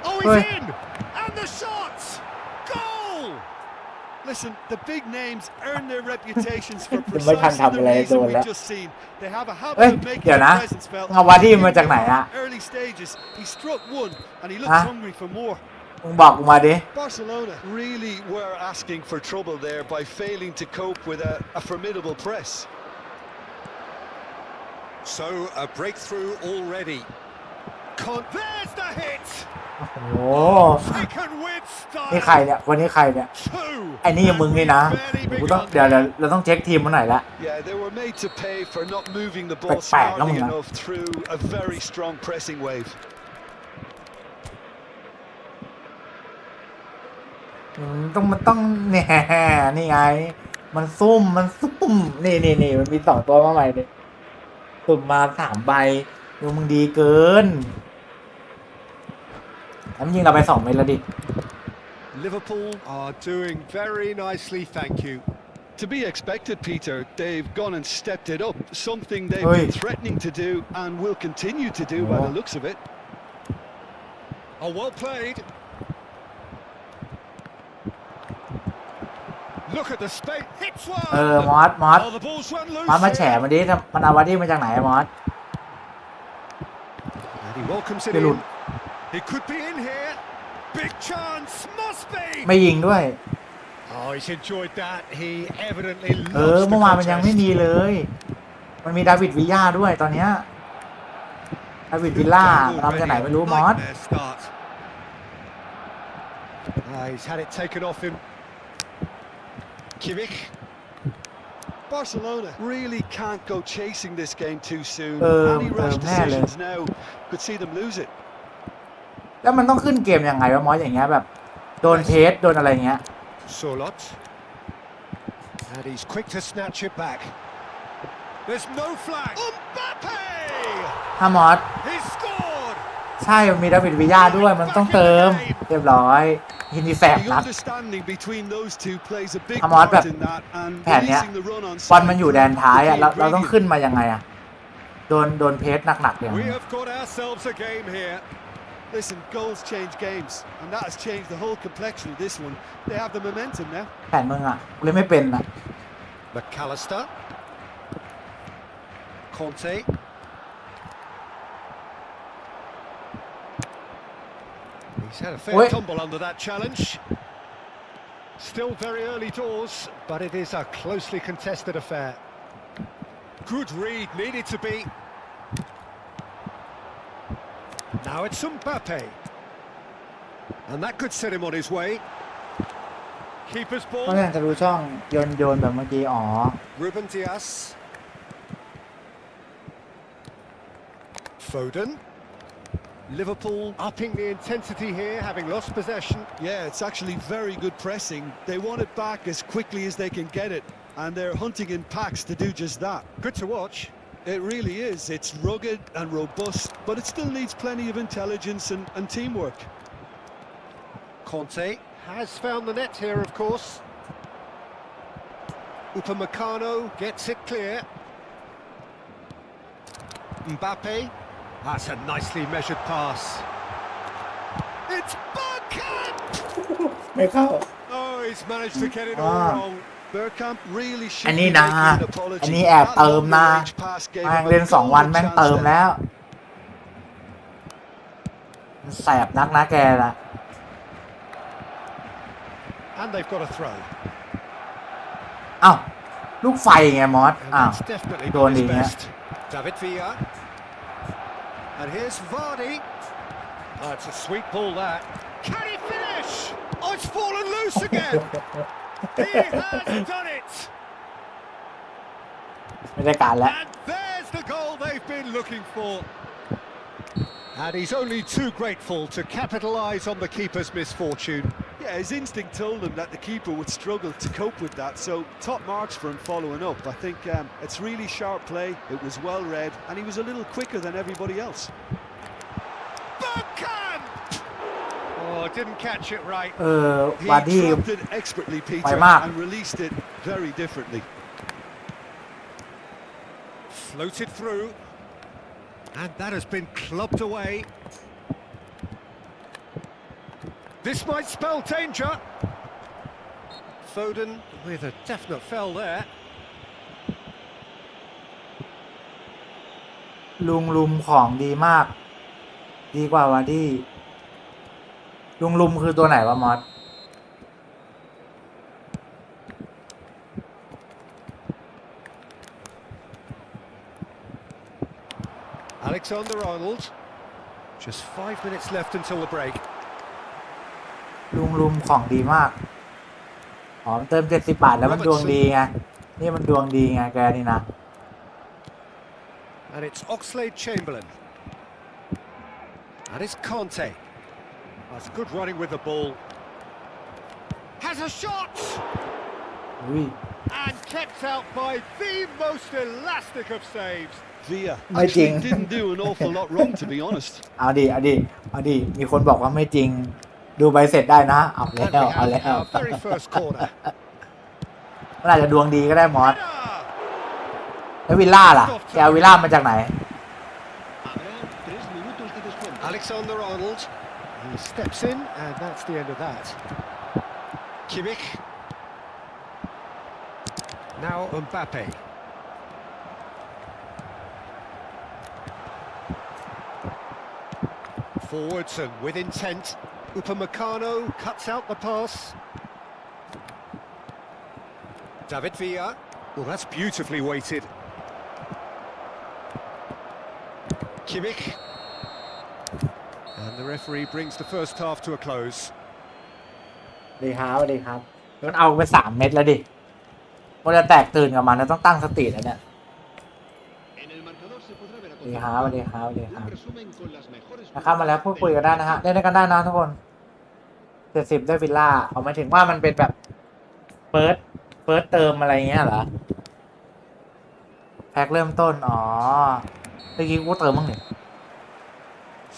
Oh, he's in! And the shot! Goal! Listen, the big names earn their reputations for ไม่ทัน precisely ทำอะไร the โด reason น we've แล้ว just seen. They have a habit เอ้ย of making เดี๋ยว their นะ presence felt. เอาวาดี้มาจากไหนอะ Early stages, he struck one and he looked hungry for more. มึงบอกกูมาดิ Barcelona really were asking for trouble there by failing to cope with a formidable press. So a breakthrough already. There's the hit. โอ้โห Taken with นี่ใคร style. เนี่ยวันนี้ใครเนี่ย Two. ไอ้นี่มึงนี่นะกูต้องเดี๋ยวเราต้องเช็คทีมมาหน่อยละ Yeah, they were made to pay for not moving the ball Back, smartly come on. enough through a very strong pressing wave. มันต้องเนี่ยนี่ไงมันซุ่มนี่มันมี2ตัวมาใหม่เลยสุ่มมา3 ใบดูมึงดีเกินแล้วยิงเราไป2 เม็ดแล้วดิ Liverpool are doing very nicely, thank you. To be expected, Peter. They've gone and stepped it up, something they've been threatening to do and will continue to do by the looks of it. Oh, well played. Look at the space. Hits one. มอส Oh, the ball's run loose มาแฉ here. มันดิมันเอาวาดี้มาจากไหนมอส And he welcomes it ไม่หลุด in. He could be in here. Big chance. Must be. ไม่ยิงด้วย Oh, he's enjoyed that. He evidently เ loves the มื่อวานมันยังไม่ contest. มีเลย มันมีดาวิดวิลล่าด้วยตอนเนี้ยดาวิดวิลล่าทำจากไหนไม่รู้มอส Nightmare start. He's had it taken off him. Kimmich. Barcelona really can't go chasing this game too soon. Um, Any rash um, decisions now could see them lose it. แล้วมันต้องขึ้นเกมยังไงวะมอสอย่างเงี้ยแบบโดนเทสโดนอะไรเงี้ย Solot. And he's quick to snatch it back. There's no flag. Mbappe! ถ้ามอส He scored! ใช่มันมีดาวิดวิลล่าด้วยมันต้องเติมเรียบร้อยฮินดีแสก The นัก understanding between those two plays a big ถ้ามอสแบบ part in that, and แผนเนี้ย releasing the run on บอลมัน side อยู่แดนท้ายอ่ะ became เราต้อง brilliant. ขึ้นมายังไงอ่ะโดนเพสหนักๆอย่าง We นี้ have got ourselves a game here. Listen, goals change games, and that has changed the whole complexion of this one. They have the momentum now. แผนมึงอ่ะเล่นไม่เป็นนะ McAllister. Conte. He's had a fair Wait. tumble under that challenge. Still very early doors, but it is a closely contested affair. Good read, needed to be. Now it's Mbappe. And that could set him on his way. Keeper's ก็ ball. อยากจะรู้ช่องโยนแบบเมื่อกี้อ๋อ Ruben Dias. Foden. Liverpool upping the intensity here, having lost possession. Yeah, it's actually very good pressing. They want it back as quickly as they can get it, and they're hunting in packs to do just that. Good to watch. It really is. It's rugged and robust, but it still needs plenty of intelligence and teamwork. Conte has found the net here, of course. Upamecano gets it clear. Mbappe. That's a nicely measured pass. It's Bergkamp! ไม่เข้า Oh, he's managed to get it all wrong. Bergkamp really should อัน be นี้ making นะ an อัน apology. นี้แอบเติม That นะ long-range pass gave แม่ง him a เล่น2 วัน golden แม่ง chance เติม there. แล้วแสบนักนะแกละ And they've got a throw. อ้าวลูกไฟไงมอส And อ้าว that's definitely โดน been ดี his เงี้ย best. David Villa. And here's Vardy. Oh, it's a sweet ball that. Can he finish? Oh, it's fallen loose again. He has done it. ไม่ได้การแล้ว And there's the goal they've been looking for. And he's only too grateful to capitalise on the keeper's misfortune. Yeah, his instinct told him that the keeper would struggle to cope with that, so top marks for him following up. I think it's really sharp play, it was well read, and he was a little quicker than everybody else. Bergkamp! Oh, didn't catch it right. He วาร์ดี้ trapped it expertly, Peter, By Mark. and released it very differently. Floated through. And that has been clubbed away. This might spell danger. Foden with a definite foul there. ลุมของดีมาก ดีกว่าวาร์ดี้ ลุมคือตัวไหนวะมอส Alexander-Arnold. Just 5 minutes left until the break. ลุมของดีมากอ๋อเติม70 บาทแล้วมันดวงดีไงนี่มันดวงดีไงแกนี่นะ And it's Oxlade-Chamberlain. That is Conte. That's good running with the ball. Has a shot! อุ้ย And kept out by the most elastic of saves. Via. ไม่จริง Actually didn't do an awful lot wrong, to be honest. เอาดิมีคนบอกว่าไม่จริงดูใบเสร็จได้นะเอา And แล้ we วเอา have แล้ว our very first corner. มันอาจจะดวงดีก็ได้มอสแล้ววิลล่าล่ะแกเอาวิลล่ามาจากไหน Habrá 3 minutos de descuento. Alexander-Arnold. He steps in, and that's the end of that. Kimmich. Now Mbappe. Forwards and with intent. Upamecano cuts out the pass. David Villa. Well, that's beautifully weighted. Kimmich. And the referee brings the first half to a close. ดีครับมันเอาไป3 เม็ดแล้วดิมันจะแตกตื่นกับมันแล้วต้องตั้งสติแล้วเนี่ย En el marcador se podrá ver a ดีครับ un resumen con las mejores นะครับมาแล้วพูดคุยกันได้นะฮะเล่นด้วยกันได้นะทุกคน70ได้วิลล่าเอาหมายถึงว่ามันเป็นแบบเฟิร์สเติมอะไรเงี้ยเหรอแพ็คเริ่มต้นอ๋อเมื่อกี้กูเติมมั้งเนี่ย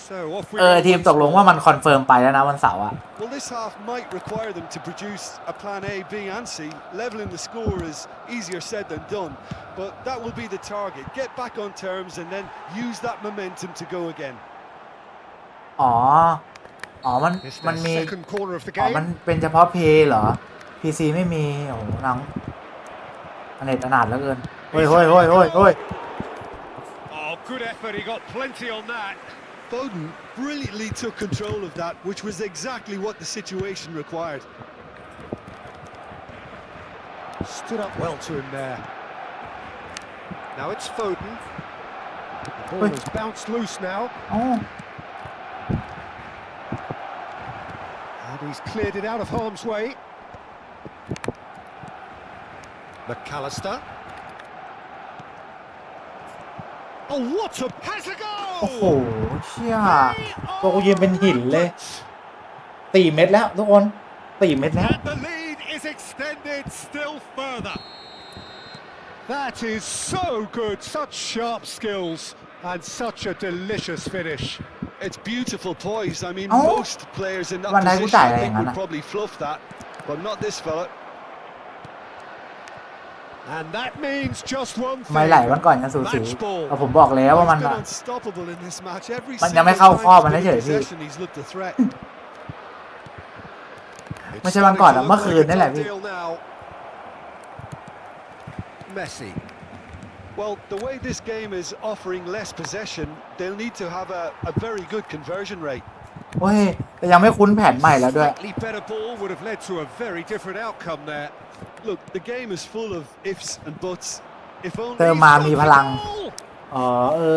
So off we ทีม go ต once กลง more. ว่ามันคอนเฟิร์มไปแล้วนะวันเสาร์อะ Well, this half might require them to produce a plan A, B, and C. Leveling the score is easier said than done, but that will be the target. Get back on terms and then use that momentum to go again. อ๋อมัน It's มัน the มี second corner of the มัน game. เป็นเฉพาะเพย์เหรอ PC ไม่มีโอ้โหหนังอเนจอนาถเหลือเกินเฮ้ย Oh, good effort. He got plenty on that. Foden brilliantly took control of that, which was exactly what the situation required. Stood up well to him there. Now it's Foden. The ball Oi. has bounced loose now, อ๋อ and he's cleared it out of harm's way. McAllister. Oh, what a has a โอ้โห goal! เชี่ยตัวกูยืนเป็นหินเลย4 เม็ดแล้วทุกคน4 เม็ดแล้ว And the lead is extended still further. That is so good, such sharp skills and such a delicious finish. It's beautiful poise. I mean, Oh. most players in thatวันไหนกู position, จ่าย I อะไรอ think, ย่างนั้น would อะ probably fluff that, but not this fella. And that means just one ไม่ thing. ไหลวันก่อนยังสูสี Match ball. แต่ผมบอกแล้วว่า He's มัน been อะ unstoppable in this match. Every มัน single ยังไม่ time เข้าข้อ he's มัน been เฉ in ยๆพี่ possession, he's looked a threat. ไม่ใช่วันก่อนอะเมื่อคืนนั่นแหละพี่ Deal now. Messi. Well, the way this game is offering less possession, they'll need to have a very good conversion rate. โอ้ยแต่ยังไม่คุ้นแผนใหม่แล้วด้วย Slightly better ball would have led to a very different outcome there. Look, the game is full of ifs and buts. If only เติมมามีพลัง อ๋อ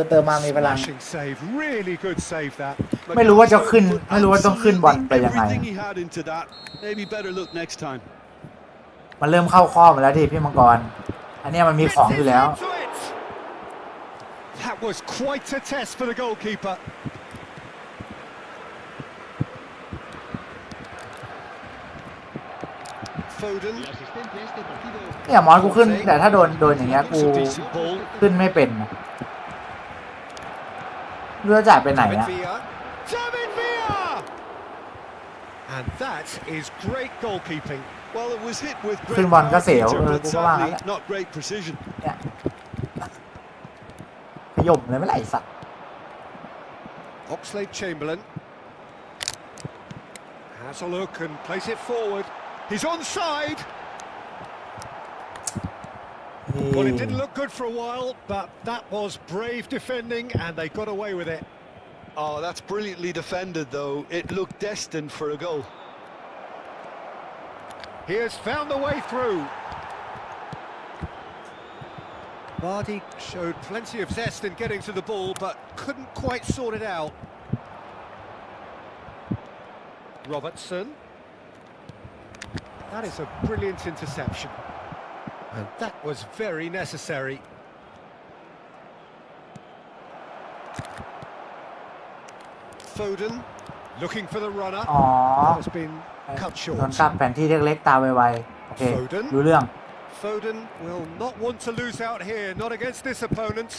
เติมมามีพลัง Smashing save, really good save that. ไม่รู้ว่าจะขึ้นไม่รู้ว่าต้องขึ้นบอลไปยังไง everything he had into that. Maybe better look next time. มันเริ่มเข้าข้อมาแล้วดิพี่มังกร อันเนี้ยมันมีของอยู่แล้ว That was quite a test for the goalkeeper. Foden. La asistencia a este partido. เนี่ยมอนกูขึ้นแต่ถ้าโดนอย่างเงี้ยกู It's a decent ball. ขึ้นไม่เป็นนะเรือจ่ายไปไหน David อะ Villa. David Villa! And that is great goalkeeping. Well, it was hit with ขึ้น great บอลก็ power, เสียว Peter, but กูก็ว่างั้น sadly แหละ not great precision. เนี่ยขย่มเลยไม่ไหลสัตว์ Oxlade-Chamberlain has a look and plays it forward. He's onside. Well, it didn't look good for a while, but that was brave defending and they got away with it. Oh, that's brilliantly defended, though. It looked destined for a goal. He has found the way through. Vardy showed plenty of zest in getting to the ball, but couldn't quite sort it out. Robertson. That is a brilliant interception. And that was very necessary. Foden looking for the runner. อ๋อ That has been cut โดน short. กลับแผนที่เล็กๆตาไวๆโอเค Foden รู้เรื่อง Foden will not want to lose out here, not against this opponent.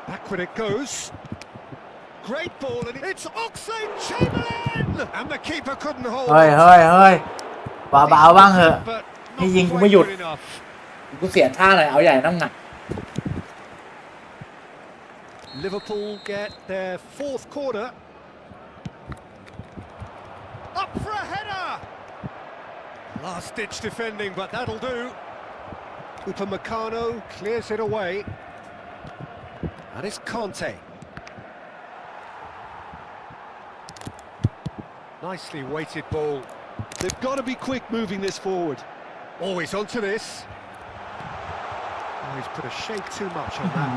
Backward it goes. Great ball, and it's Oxlade-Chamberlain! And the keeper couldn't hold เฮ้ย it. เฮ้ยเฮ้ยเบาๆบ้างเหอะ But นี่ not ยิงกู quite ไม่หยุด good enough. กูเสียท่าเลยเอาใหญ่น้ำหนัก Liverpool get their fourth corner. Up for a header! Last-ditch defending, but that'll do. Upamecano clears it away. And it's Conte. Nicely weighted ball. They've got to be quick moving this forward. Always onto this. Oh, he's put a shade too much on that.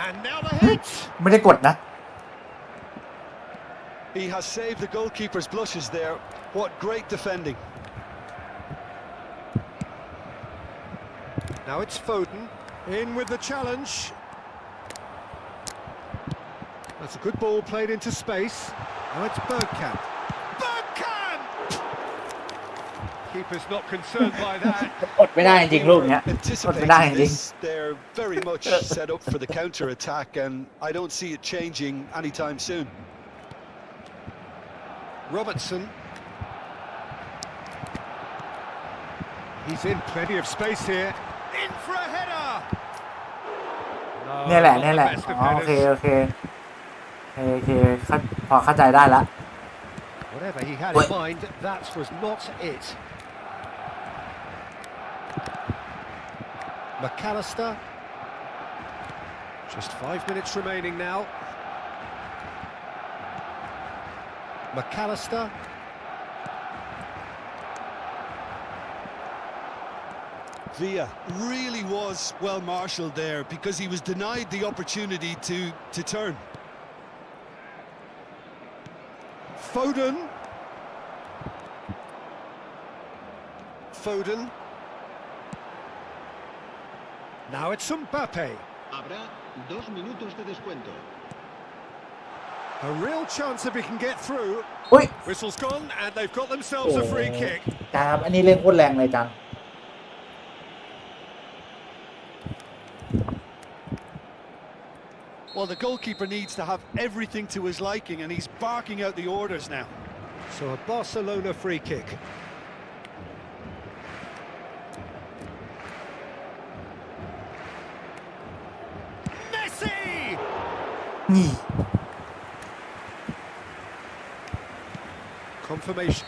And now the hit! ไม่ได้กดนะ He has saved the goalkeeper's blushes there. What great defending. Now it's Foden, in with the challenge. That's a good ball played into space. Now it's Bergkamp. Bergkamp! Keeper's not concerned by that. อดไม่ได้จริงๆลูกเนี้ยอดไม่ได้จ Anticipating ริง this, they're very much set up for the counter-attack, and I don't see it changing anytime soon. Robertson. He's in plenty of space here. In for a header! No, เนี่ยแหละ not เนี่ย the แหละ best อ๋อ of โอเค headers. โอเคพอเข้าใจได้แล้ว Whatever he had Wait. in mind, that was not it. McAllister. Just 5 minutes remaining now. McAllister. Villa really was well marshalled there because he was denied the opportunity to turn. Foden. Foden. Now it's Mbappe. Habrá 2 minutos de descuento. A real chance if he can get through. อุ้ย Whistle's gone and they've got themselves a free kick. จานครับอันนี้เล่นโคตรแรงเลยจาน Well, the goalkeeper needs to have everything to his liking, and he's barking out the orders now. So a Barcelona free kick. Messi! นี่ Confirmation.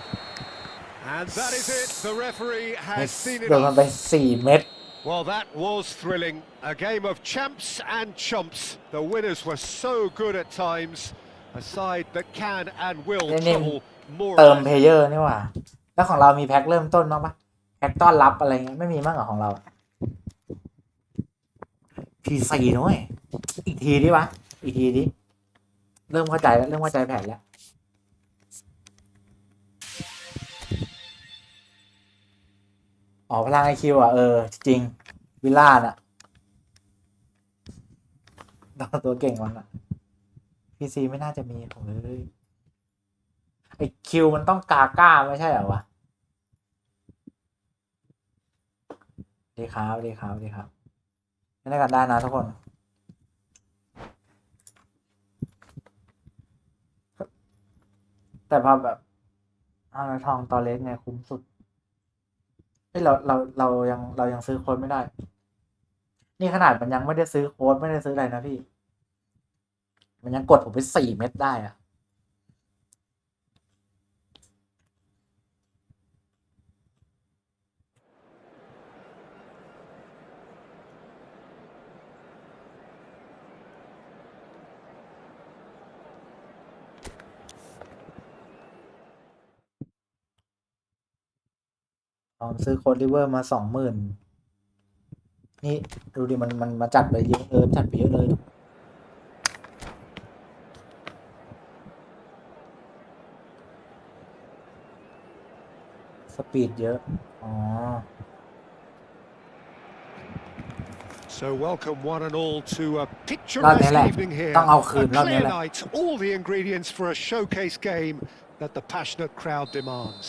And that is it. The referee เม has ส seen it โดนมันไป off. 4 เม็ด Well, that was thrilling. A game of champs and chumps. The winners were so good at times. A side that can and will นี่ trouble more. เติมเพลเยอร์นี่หว่า แล้วของเรามีแพ็คเริ่มต้นบ้างปะแพ็คต้อนรับอะไรเงี้ยไม่มีมั้งเหรอของเรา P4 น้อยอีกทีดิวะอีกทีดิเริ่มเข้าใจแล้วเริ่มเข้าใจแผนแล้วอ๋อพลังไอคิวอ่ะจริงวิลล่าน่ะตัวเก่งมันอ่ะ PC ไม่น่าจะมีของเลยไอคิวมันต้องกาก้าไม่ใช่เหรอวะดีครับดีครับดีครับไม่ได้กันได้นะทุกคนแต่พอแบบเอาทองตอเลสไงคุ้มสุดเฮ้ยเรายังซื้อโค้ดไม่ได้นี่ขนาดมันยังไม่ได้ซื้อโค้ดไม่ได้ซื้ออะไรนะพี่มันยังกดผมไป4 เม็ดได้อะ ผมซื้อโค้ดริเวอร์มา20,000นี่ดูดิมันมาจัดไปเยอะจัดไปเยอะเลยสปีดเยอะอ๋อ So welcome one and all to a รอบนี้ picturesque แหละ evening here. ต้องเอาคืน A รอบนี้ clear แหละ night, all the ingredients for a showcase game that the passionate crowd demands.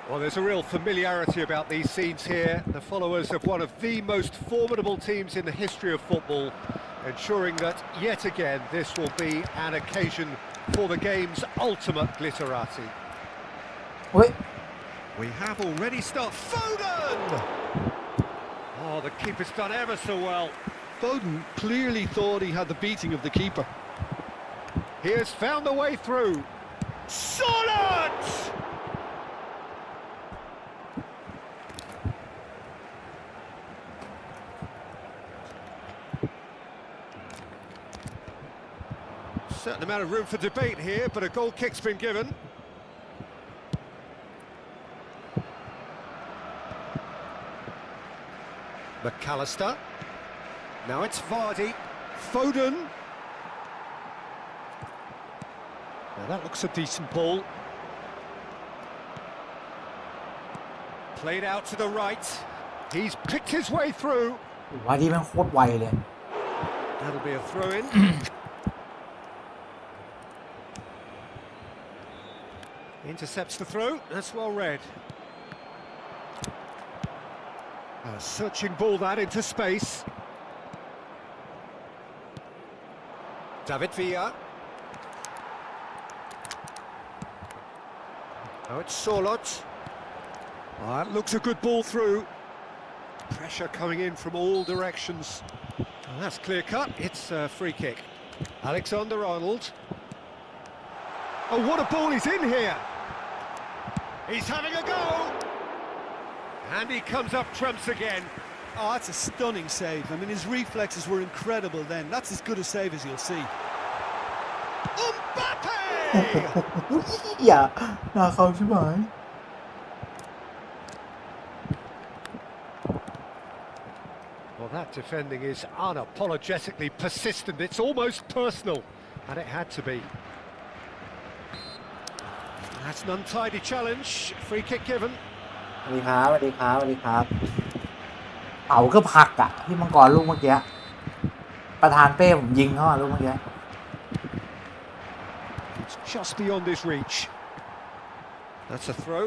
Well, there's a real familiarity about these scenes here. The followers of one of the most formidable teams in the history of football, ensuring that yet again this will be an occasion for the game's ultimate glitterati. เฮ้ย We have already started. Foden! Oh, the keeper's done ever so well. Foden clearly thought he had the beating of the keeper. He has found the way through. Solid! Certain amount of room for debate here, but a goal kick's been given. McAllister. Now it's Vardy. Foden. Now that looks a decent ball. Played out to the right. He's picked his way through. ว่าที่มันโคตรไวเลย That'll be a throw-in. Intercepts the throw. That's well read. A searching ball that into space. David Villa. Now it's Solot. Oh, that looks a good ball through. Pressure coming in from all directions. And that's clear cut. It's a free kick. Alexander-Arnold. Oh, what a ball he's in here! He's having a go! And he comes up trumps again. Oh, that's a stunning save. I mean, his reflexes were incredible then. That's as good a save as you'll see. Mbappe! อย่าน่าเขาใช่ไหม Well, that defending is unapologetically persistent. It's almost personal. And it had to be. That's an untidy challenge. Free kick given. สวัสดีครับสวัสดีครับสวัสดีครับเป๋าก็ผักอ่ะที่มังกรลูกเมื่อกี้ประธานเป้ผมยิงเขาอ่ะลูกเมื่อกี้ It's just beyond his reach. That's a throw.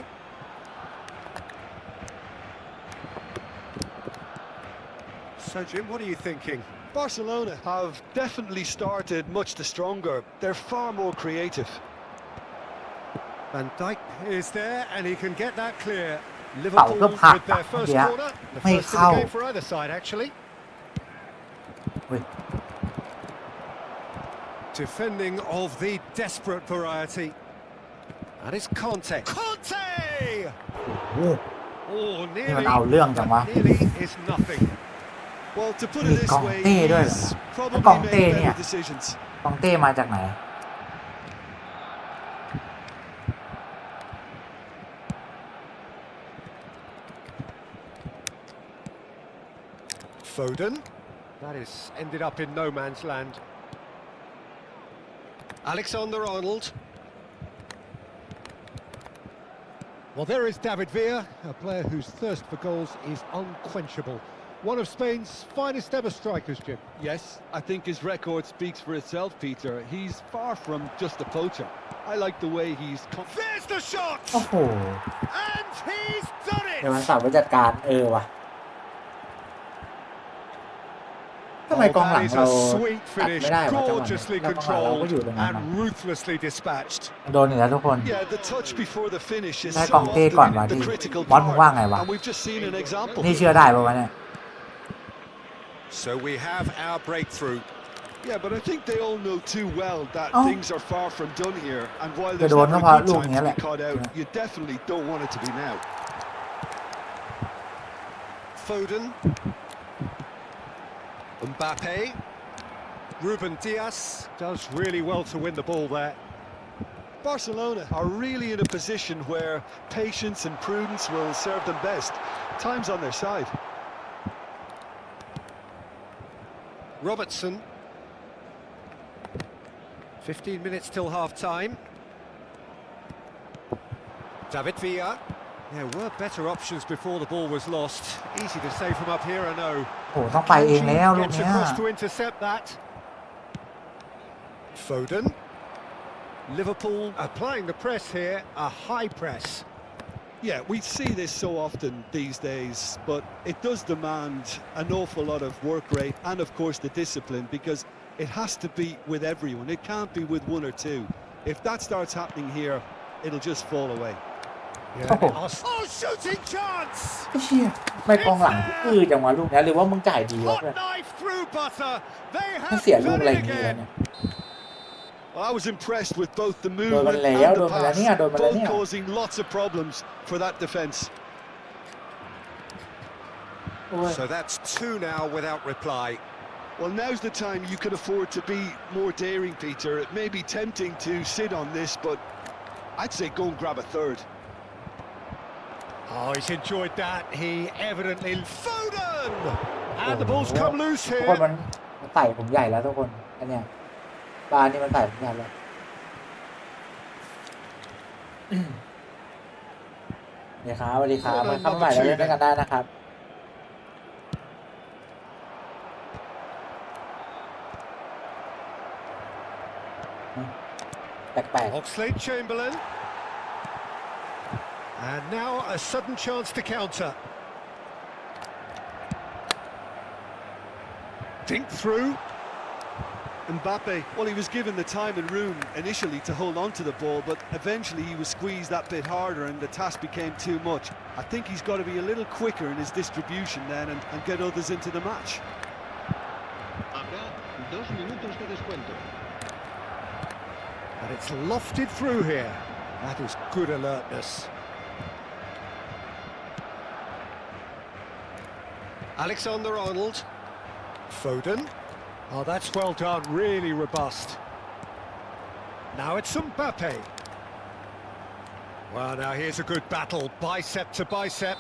So, Jim, what are you thinking? Barcelona have definitely started much the stronger. They're far more creative. Van Dijk is there, and he can get that clear. เป๋า Liverpool ก็ผัก with อ่ะ their เมื่อ first กี้ corner. The ไม่ first in เข้า the game for either side, actually. เฮ้ย Defending of the desperate variety. That is Conte. Conte! โอ้ Oh, นี่มัน nearly. เอาเรื่องจังวะ Nearly is nothing. Well, to put it this Conte way, ด้วยเหรอ he's แล้ว probably กองเต้ made เนี่ย better decisions. กองเต้มาจากไหน Foden. That is ended up in no man's land. Alexander-Arnold. Well, there is David Villa, a player whose thirst for goals is unquenchable. One of Spain's finest ever strikers, Jim. Yes, I think his record speaks for itself, Peter. He's far from just a poacher. I like the way he's... There's the shot! โอ้โห And he's done เดี๋ยวมัน it! สาวไปจัดการว่ะทำไม Oh, กองหลัง that is เรา a sweet ตัด finish, ไม่ได้วะจังหวะนี้ gorgeously แล้วกองหลังเราก็ controlled อยู่ตรงนั้น and ruthlessly dispatched. โดนอีกแล้วทุกคน Yeah, the touch before the finish is ได้ so กองเต้ก่อนวะ often ที่ the critical บอลมึงว่า part. ไงวะ And we've just seen an example. นี่เชื่อได้ป่าวะเนี่ย So we have our breakthrough. Yeah, but I think they all know too well that Oh. things are far from done here. And while จะ there's โดน never ก็ a เพราะ good ลูก time นี้ to แห be ละ caught out, you definitely don't want it to be now. Foden. Mbappe. Ruben Diaz does really well to win the ball there. Barcelona are really in a position where patience and prudence will serve them best. Time's on their side. Robertson. 15 minutes till half-time. David Villa. There were better options before the ball was lost. Easy to say from up here, I know. โอ้ต้องไปเองแล้วลูก Gets เนี้ย across to intercept that. Foden. Liverpool applying the press here, a high press. Yeah, we see this so often these days, but it does demand an awful lot of work rate and, of course, the discipline, because it has to be with everyone. It can't be with one or two. If that starts happening here, it'll just fall away. Yeah. Oh, shooting chance! ไอ้เชี่ยไม่กองหลังคือจังหวะลูกนี้หรือว่ามึงจ่ายดีวะ Hot เพื่อน knife through butter. They มัน have เสียลูก done อะไร it อย่างเงี้ย again. เนี่ย Well, I was impressed with both the โดนมัน movement แล้ว and โด the นมันแล้ว pass, เนี่ยโดนมันแล้ว both เนี่ย causing lots of problems for that defence. โอ้ย So that's 2 now without reply. Well, now's the time you can afford to be more daring, Peter. It may be tempting to sit on this, but I'd say go and grab a third. Oh, he's enjoyed that. He evidently... Foden! And the ball's come loose ทุกคน here. มันไต่ผมใหญ่แล้วทุกคนอันเนี้ยปลานี่มันไต่ผมใหญ่แล้วเดี๋ยวครับสวัสดีครับมาเข้ามาใหม่แล้วเล่นด้วยกันได้นะครับแปลก Oxlade Chamberlain. And now a sudden chance to counter. Think through. Mbappe, well, he was given the time and room initially to hold on to the ball, but eventually he was squeezed that bit harder and the task became too much. I think he's got to be a little quicker in his distribution then and get others into the match. Habrá 2 minutos de descuento. And it's lofted through here. That is good alertness. Alexander-Arnold. Foden. Oh, that's well done, really robust. Now it's Mbappe. Well, now here's a good battle, bicep to bicep.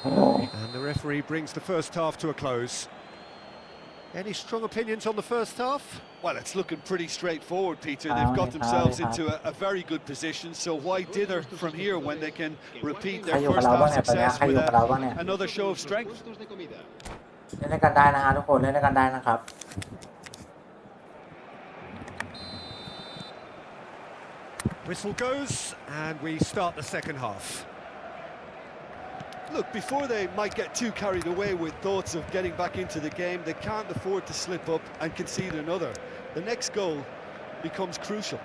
And the referee brings the first half to a close. Any strong opinions on the first half? Well, it's looking pretty straightforward, Peter. They've got themselves into a very good position, so why dither from here when they can repeat their first half success with another show of strength? Puestos de comida. ๆเล่นด้วยกันได้นะฮะทุกคนเล่นด้วยกันได้นะครับ Whistle goes, and we start the second half. Look, before they might get too carried away with thoughts of getting back into the game, they can't afford to slip up and concede another. The next goal becomes crucial.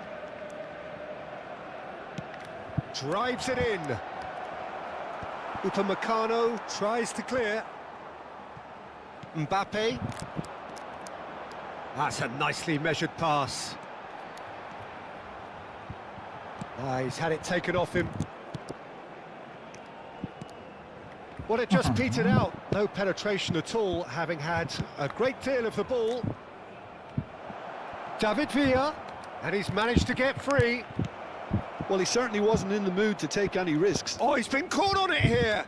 Drives it in. Upamecano tries to clear. Mbappe. That's a nicely measured pass. He's had it taken off him. Well, it just petered out. No penetration at all, having had a great deal of the ball. David Villa, and he's managed to get free. Well, he certainly wasn't in the mood to take any risks. Oh, he's been caught on it here.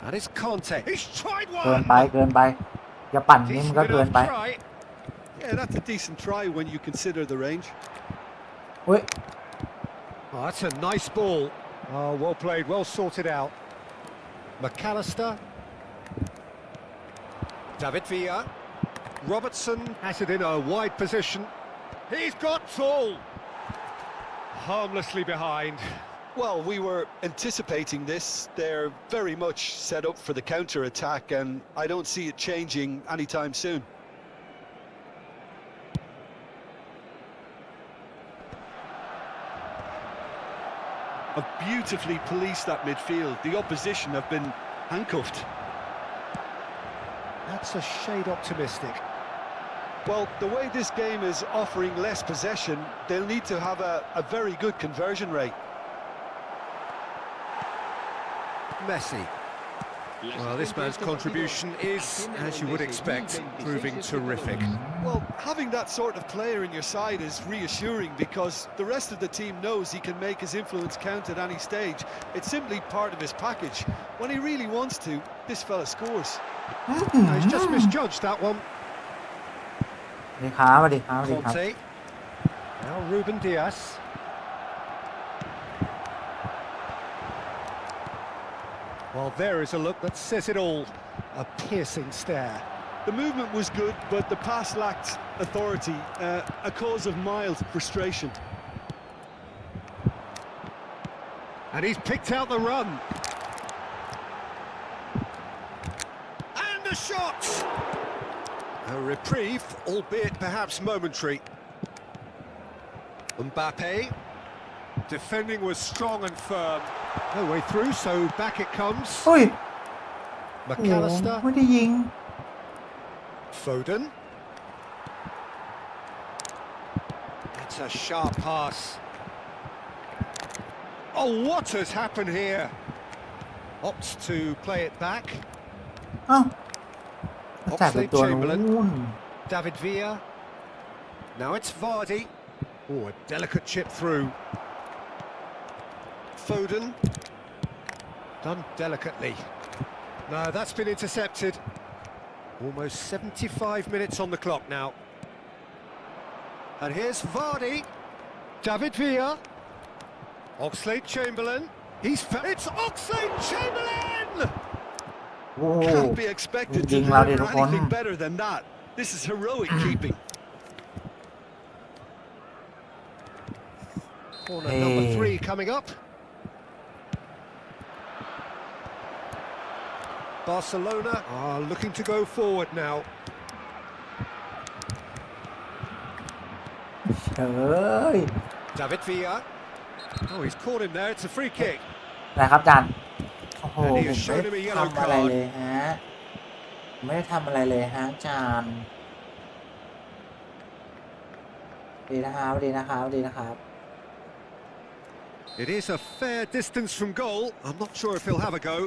And it's Conte. He's tried เกิน one. ไปเกินไปอย่าปั่นนี่มัน Decent ก็เกิน enough ไป try. Yeah, that's a decent try when you consider the range. เฮ้ย Oh, that's a nice ball. Oh, well played, well sorted out. McAllister. David Villa. Robertson has it in a wide position. He's got tall. Harmlessly behind. Well, we were anticipating this. They're very much set up for the counter-attack, and I don't see it changing anytime soon. Have beautifully policed that midfield. The opposition have been handcuffed. That's a shade optimistic. Well, the way this game is offering less possession, they'll need to have a very good conversion rate. Messi. Well, this man's contribution is, as you would expect, proving terrific. Well, having that sort of player in your side is reassuring because the rest of the team knows he can make his influence count at any stage. It's simply part of his package. When he really wants to, this fella scores. He's just misjudged that one. สวัสดีครับสวัสดีครับสวัสดีครับ Conte. Now Ruben Dias. Well, there is a look that says it all. A piercing stare. The movement was good, but the pass lacked authority, a cause of mild frustration. And he's picked out the run. And the shot! A reprieve, albeit perhaps momentary. Mbappe. Defending was strong and firm. No way through, so back it comes. เฮ้ย McAllister. ไม่ได้ยิง Foden. That's a sharp pass. Oh, what has happened here? Opts to play it back. เอ้าจ่ายไปตัวนู้น David Villa. Now it's Vardy. Oh, a delicate chip through. Foden. Done delicately. No, that's been intercepted. Almost 75 minutes on the clock now. And here's Vardy. David Villa. Oxlade-Chamberlain. It's Oxlade-Chamberlain! โอ้ Can't be expected to ยิงเราดิ deliver ทุกคน anything better than that. This is heroic keeping. Corner number 3 coming up. Barcelona are looking to go forward now. เฮ้ย David Villa. Oh, he's caught him there. It's a free kick. นะครับจานโอ้โห And ผม he ไม่ has shown him a ได้ yellow ทำอะไร card. เลยฮะผมไม่ได้ทำอะไรเลยฮะจานดีนะครับดีนะครับดีนะครับ It is a fair distance from goal. I'm not sure if he'll have a go.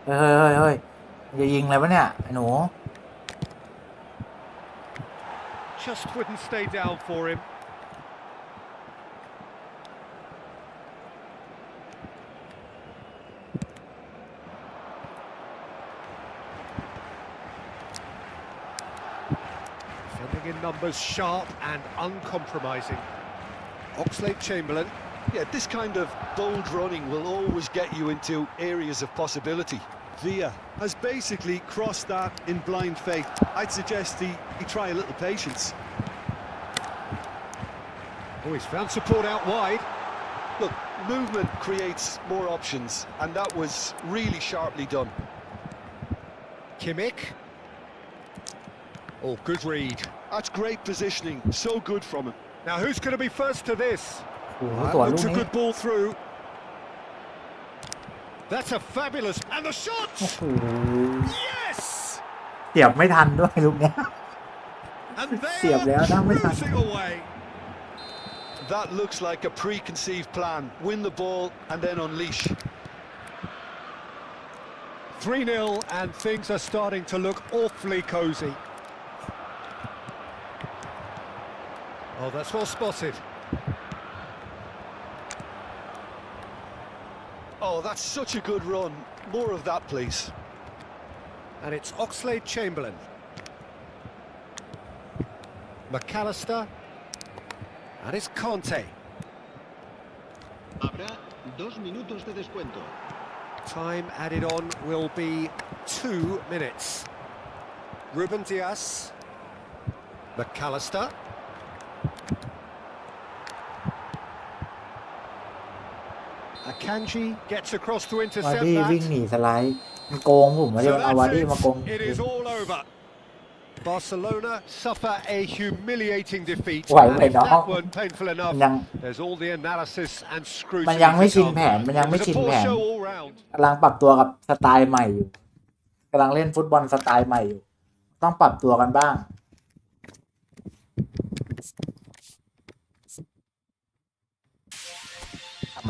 เฮ้ยเฮ้ยจะยิงอะไรวะเนี่ยไอ้หนู Just wouldn't stay down for him. Defending in numbers, sharp and uncompromising. Oxlade-Chamberlain. Yeah, this kind of bold running will always get you into areas of possibility. Villa has basically crossed that in blind faith. I'd suggest he try a little patience. Oh, he's found support out wide. Look, movement creates more options, and that was really sharply done. Kimmich. Oh, good read. That's great positioning, so good from him. Now, who's going to be first to this? โอ้โห That สวนลู looks ก a นี้ good ball through. That's a fabulous... And the โอ้ shot! โห Yes! เสียบไม่ทันด้วยลูกเนี้ย And they Siap are dia, dah menang. cruising away. That looks like a preconceived plan. Win the ball and then unleash. 3-0 and things are starting to look awfully cosy. Oh, that's well spotted. Oh, that's such a good run. More of that, please. And it's Oxlade-Chamberlain. McAllister. And it's Conte. Habrá 2 minutos de descuento. Time added on will be 2 minutes. Ruben Dias. McAllister. Akanji gets across to วา intercept ดี้วิ่ง that. หนีสไลด์มันโกงผมว่าเดี๋ยว So เอาวา that's ดี้มาโกง it. It is all over. Barcelona suffer a humiliating defeat. Wait, And wait, if no. that weren't painful enough, มันยัง there's all the analysis and มัน scrutiny ยังไม่ to ชิน come. แผนมันยังไม่ It was ชิ a น poor แผน show all round. กำลังปรับตัวกับสไตล์ใหม่อยู่กำลังเล่นฟุตบอลสไตล์ใหม่อยู่ต้องปรับตัวกันบ้าง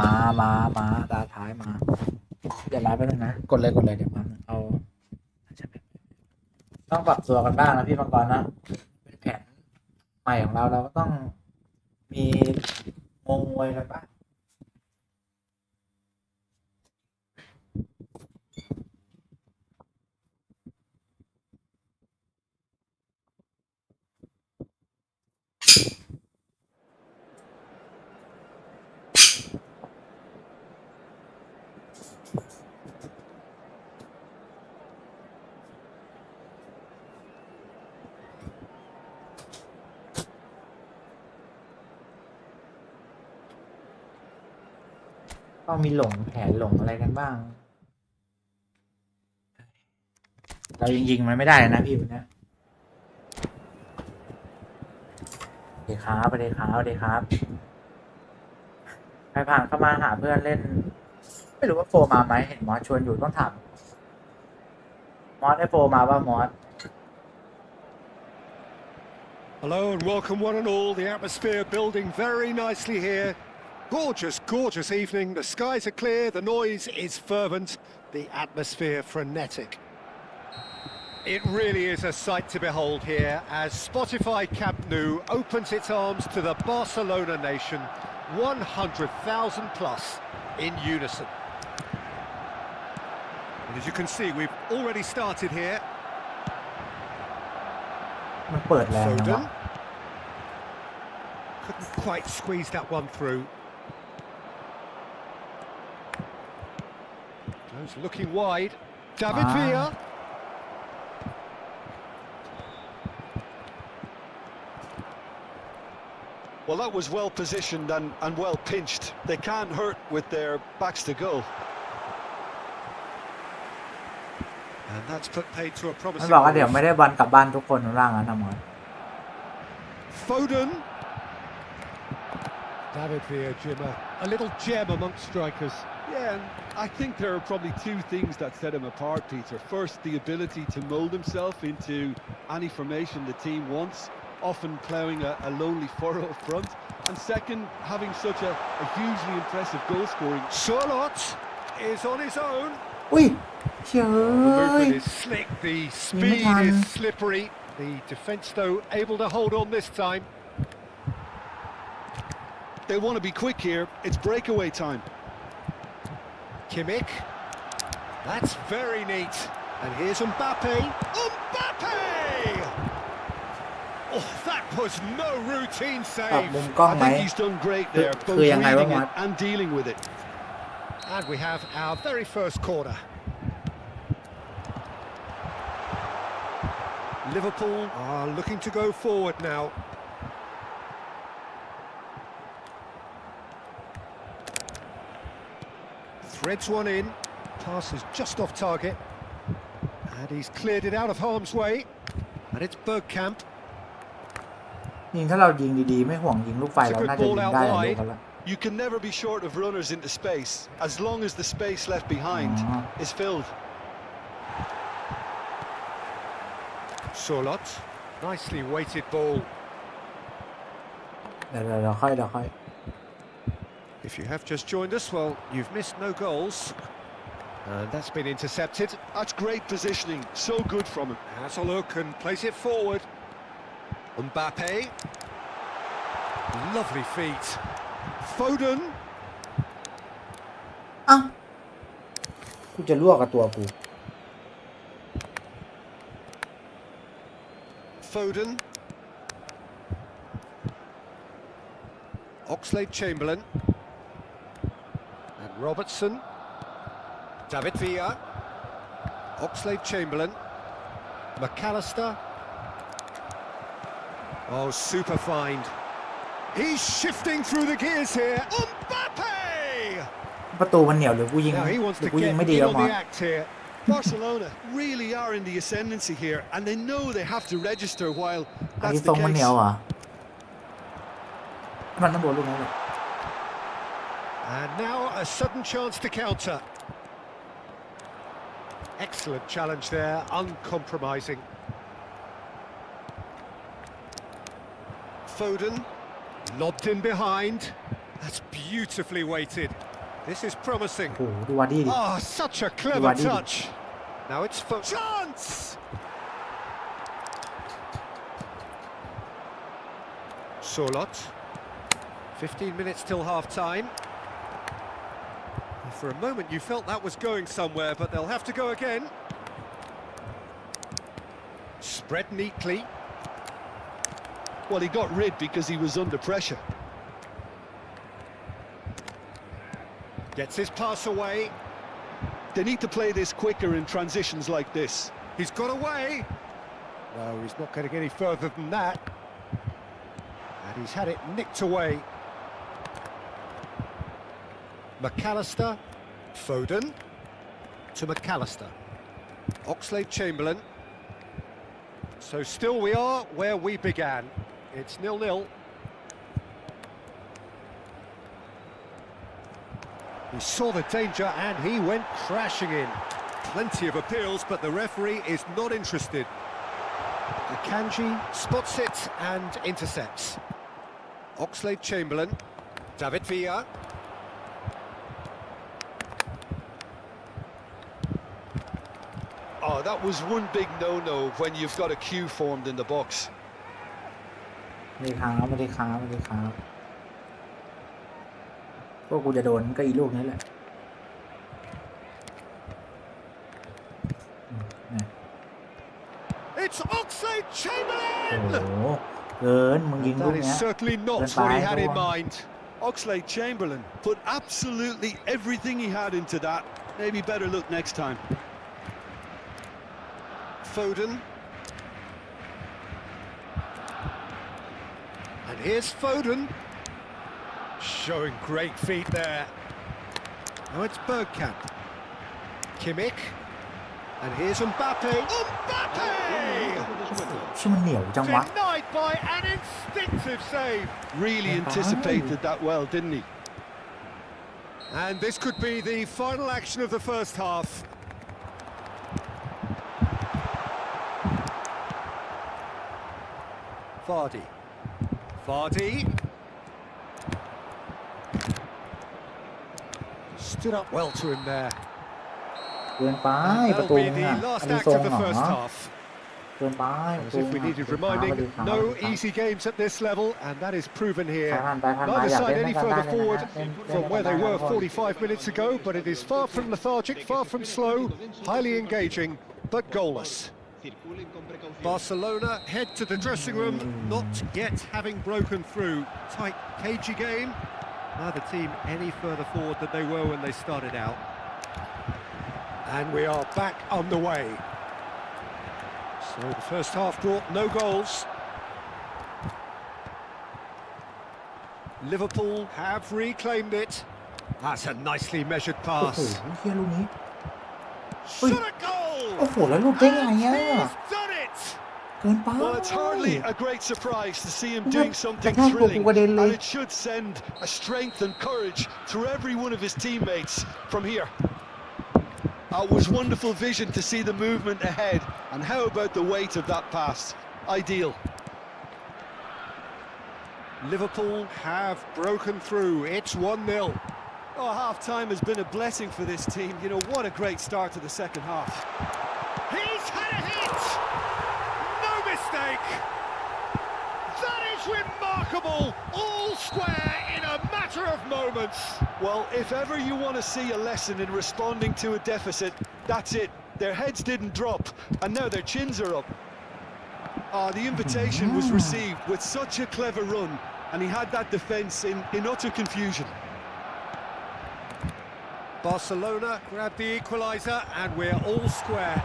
มาตาท้ายมา เดี๋ยวมาไปนึงนะกดเลยเดี๋ยวมาเอาต้องปรับตัวกันบ้างนะพี่มังกรนะเป็นแผนใหม่ของเราก็ต้องมีงงงวยกันบ้างต้องมีหลงแผนหลงอะไรกันบ้างเรายิงมันไม่ได้นะพี่วันนี้เดี๋ยวครับเดี๋ยวครับใครผ่านเข้ามาหาเพื่อนเล่นไม่รู้ว่าโฟมาไหมเห็นมอสชวนอยู่ต้องถามมอสได้โฟมาป่ะมอส Hello and welcome one and all. The atmosphere building very nicely here. Gorgeous evening. The skies are clear, the noise is fervent, the atmosphere frenetic. It really is a sight to behold here as Spotify Camp Nou opens its arms to the Barcelona nation, 100,000 plus in unison. And as you can see, we've already started here. มันเปิดแรงนะวะ Foden couldn't quite squeeze that one through. Goes looking wide. David Villa. Well, that was well positioned and well pinched. They can't hurt with their backs to goal. And that's put paid to a มัน promising บอกว่าเดี๋ยว move. ไม่ได้บอลกลับบ้านทุกคนร่างนั้นนะมอส Foden. David Villa, Jim, a little gem amongst strikers. Yeah, and I think there are probably two things that set him apart, Peter. First, the ability to mould himself into any formation the team wants, often ploughing a lonely furrow up front. And second, having such a hugely impressive goal scoring. Sorlot is on his own. อุ้ยเช The ย movement is slick, the speed is slippery. The defence, though, able to hold on this time. They want to be quick here. It's breakaway time. Kimmich. That's very neat. And here's Mbappe. Mbappe! Oh, that was no routine ปรับ save. มุมกล้อง I ไหม think he's done great there, both คือยังไงวะ reading มอ it ส and dealing with it. And we have our very first corner. Liverpool are looking to go forward now. Threads one in. Pass is just off target. And he's cleared it out of harm's way. And it's Bergkamp. ยิงถ้าเรายิงดีๆไม่ห่วงยิงลูกไฟ It's a เรา good น่าจะยิ ball ง out ได้หลายลู wide. กแล้ว You can never be short of runners into space, as long as the space left behind is filled. Sorlot. Nicely weighted ball. เดี๋ยวค่อย If you have just joined us, well, you've missed no goals. And that's been intercepted. That's great positioning, so good from him. Has a look and plays it forward. Mbappe. Lovely feet. Foden. อ้าวกูจะลวกกับตัวกู Foden. Oxlade-Chamberlain. And Robertson. David Villa. Oxlade-Chamberlain. McAllister. Oh, super find. He's shifting through the gears here. Mbappe! ประตูมันเหนียวหรือกูยิง Now he wants หรือ to กูยิง get ไม่ดี in แล้ว on มอ the ส act here. Barcelona really are in the ascendancy here, and they know they have to register while อัน that's นี้ the ทรงมันเหนียว case. เหรอมันต้องบวลูกนั้นเลย And now a sudden chance to counter. Excellent challenge there, uncompromising. Foden, lobbed in behind. That's beautifully weighted. This is promising. โอ้โหดูวาร์ดี้ดิ Oh, such a clever Wadi. touch. Now it's for chance. Sorlot. 15 minutes till half-time. For a moment you felt that was going somewhere, but they'll have to go again. Spread neatly. Well, he got rid because he was under pressure. Gets his pass away. They need to play this quicker in transitions like this. He's got away. No, he's not getting any further than that. And he's had it nicked away. McAllister. Foden. To McAllister. Oxlade-Chamberlain. So still we are where we began. It's 0-0. He saw the danger and he went crashing in. Plenty of appeals, but the referee is not interested. Akanji spots it and intercepts. Oxlade-Chamberlain. David Villa. Oh, that was one big no-no when you've got a queue formed in the box. ไม่ได้ค้างไม่ได้ค้างไม่ได้ค้างพวกกูจะโดนก็อีลูกนี้แหละ It's Oxlade-Chamberlain! โอ้โหเกินมึงยิงลูก That เนี้ is ย certainly not Goodbye, what he had in everyone. mind. Oxlade-Chamberlain put absolutely everything he had into that. Maybe better look next time. Foden. And here's Foden. Showing great feet there. Now it's Bergkamp. Kimmich. And here's Mbappe. Mbappe! ชื่อมันเหนียวจังวะ Denied by an instinctive save. Really anticipated that well, didn't he? And this could be the final action of the first half. Vardy. Stood up well to him there. เกินไป And ประ that'll ตู be เนี่ย the อัน last นี้ act ทรง of the เหรอ first half. เกินไปประ As ตู if we needed reminding, no easy games at this level, and that is proven here. ผ่านไป Neither อยาก side เล่น any ด้วยกันได้ further เลย forward นะเล่น from ด้วย where กัน they ได้ were นะ 45 minutes ago, but it is far from lethargic, far from slow, highly engaging, but goalless. Circulen con precaución. Barcelona head to the dressing room, not yet having broken through. Tight, cagey game. Neither team any further forward than they were when they started out. And we are back underway. So the first half brought no goals. Liverpool have reclaimed it. That's a nicely measured โอ้โห pass. เฮียลูกนี้ Ui. Shot a goal! โอ้โหแล้วลูกได้ไงอ่ะ He's done it! เกินไป Well, it's hardly a great surprise to see him doing something That's not thrilling, what we did. and it should send a strength and courage through every one of his teammates from here. It was wonderful vision to see the movement ahead, and how about the weight of that pass? Ideal. Liverpool have broken through. It's 1-0. Oh, half-time has been a blessing for this team. You know, what a great start to the second half. He's had a hit! No mistake! That is remarkable! All square in a matter of moments. Well, if ever you want to see a lesson in responding to a deficit, that's it. Their heads didn't drop, and now their chins are up. The invitation was received with such a clever run, and he had that defence in utter confusion. Barcelona grabbed the equaliser, and we're all square.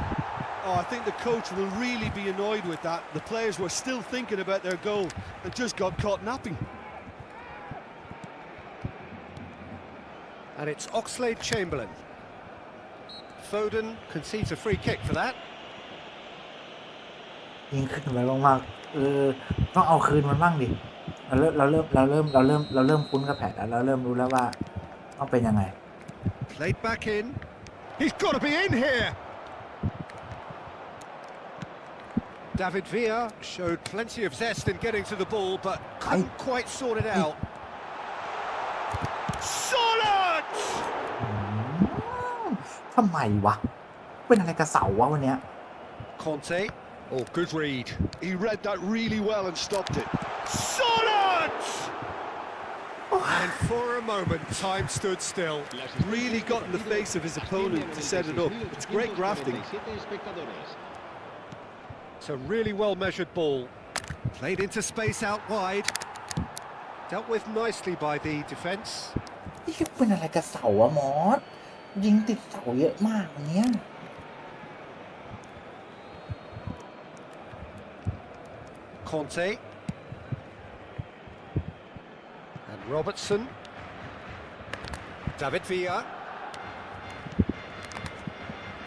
Oh, I think the coach will really be annoyed with that. The players were still thinking about their goal and just got caught napping. And it's Oxlade-Chamberlain. Foden concedes a free kick for that. ยิงขึ้นไปมากๆต้องเอาคืนมันบ้างดิเราเริ่มคุ้นกับแผนแล้วเราเริ่มรู้แล้วว่าต้องเป็นยังไง Played back in. He's got to be in here. David Villa showed plenty of zest in getting to the ball, but couldn't quite sort it out. Solid! ทำไมวะเป็นอะไรกับเสาวะวันเนี้ย Conte. Oh, good read. He read that really well and stopped it. Solid! And for a moment, time stood still. Really got in the face of his opponent to set it up. It's great grafting. It's a really well-measured ball. Played into space out wide. Dealt with nicely by the defence. นี่เป็นอะไรกับเสาวะมอสยิงติดเสาเยอะมากวันเนี้ย Conte. And Robertson. David Villa.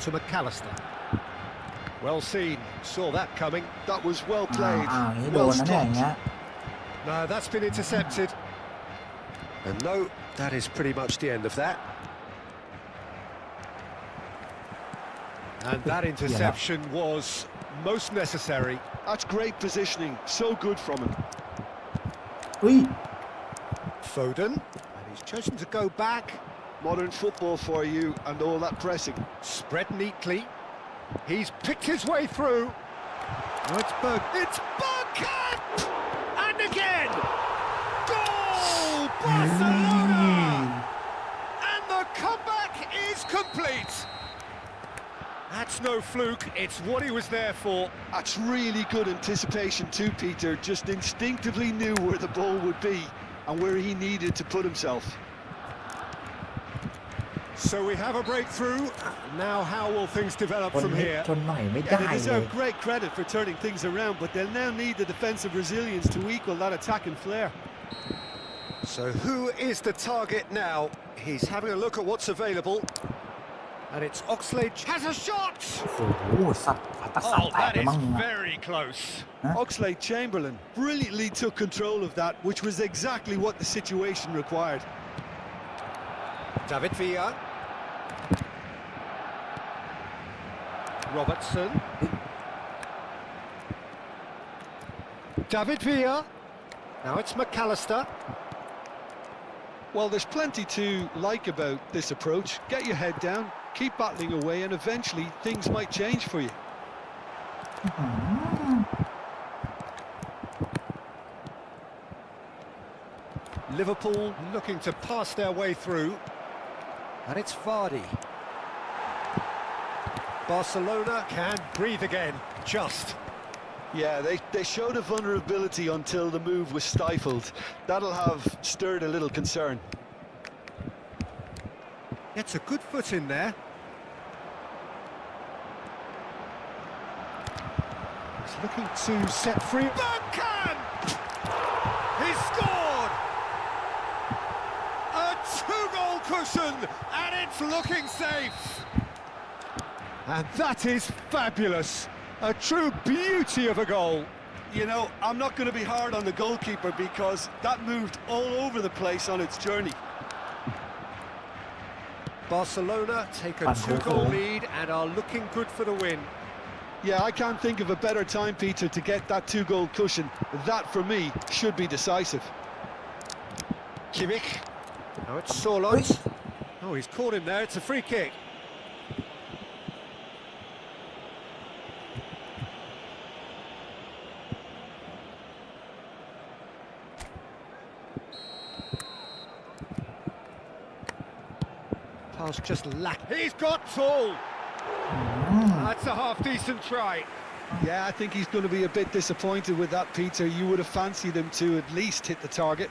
To McAllister. Well seen. Saw that coming. That was well played. นี่โด Well นนะเนี่ยอย่าง stopped. เงี้ย No, that's been intercepted. And no, that is pretty much the end of that. And that interception was most necessary. That's great positioning. So good from him. อุ้ย Foden. And he's chosen to go back. Modern football for you and all that pressing. Spread neatly. He's picked his way through. Oh, it's Bergkamp! And again! Goal! Barcelona! And the comeback is complete. That's no fluke, it's what he was there for. That's really good anticipation too, Peter. Just instinctively knew where the ball would be and where he needed to put himself. So we have a breakthrough. Now how will things develop คน from นี้ here? ชนหน่อยไม่ Yeah, ได้ they เลย deserve great credit for turning things around, but they'll now need the defensive resilience to equal that attacking flair. So who is the target now? He's having a look at what's available. And it's Oxlade has a shot! โอ้โหสัตว์ตักสาย Oh, แตก that เลย is มั้งมึงอะ very close. Oxlade-Chamberlain brilliantly took control of that, which was exactly what the situation required. David Villa. Robertson. David Villa. Now it's McAllister. Well, there's plenty to like about this approach. Get your head down, keep battling away, and eventually things might change for you. Liverpool looking to pass their way through. And it's Vardy. Barcelona can breathe again, just. Yeah, they showed a vulnerability until the move was stifled. That'll have stirred a little concern. Gets a good foot in there. He's looking to set free. Bergkamp! He scored! A two-goal cushion, and it's looking safe. And that is fabulous. A true beauty of a goal. You know, I'm not going to be hard on the goalkeeper because that moved all over the place on its journey. Barcelona take a two-goal lead and are looking good for the win. Yeah, I can't think of a better time, Peter, to get that two-goal cushion. That, for me, should be decisive. Kimmich. Now it's Sorloth. Oh, he's caught him there. It's a free kick. Pass just lack. He's got tall. That's a half-decent try. Yeah, I think he's going to be a bit disappointed with that, Peter. You would have fancied him to at least hit the target.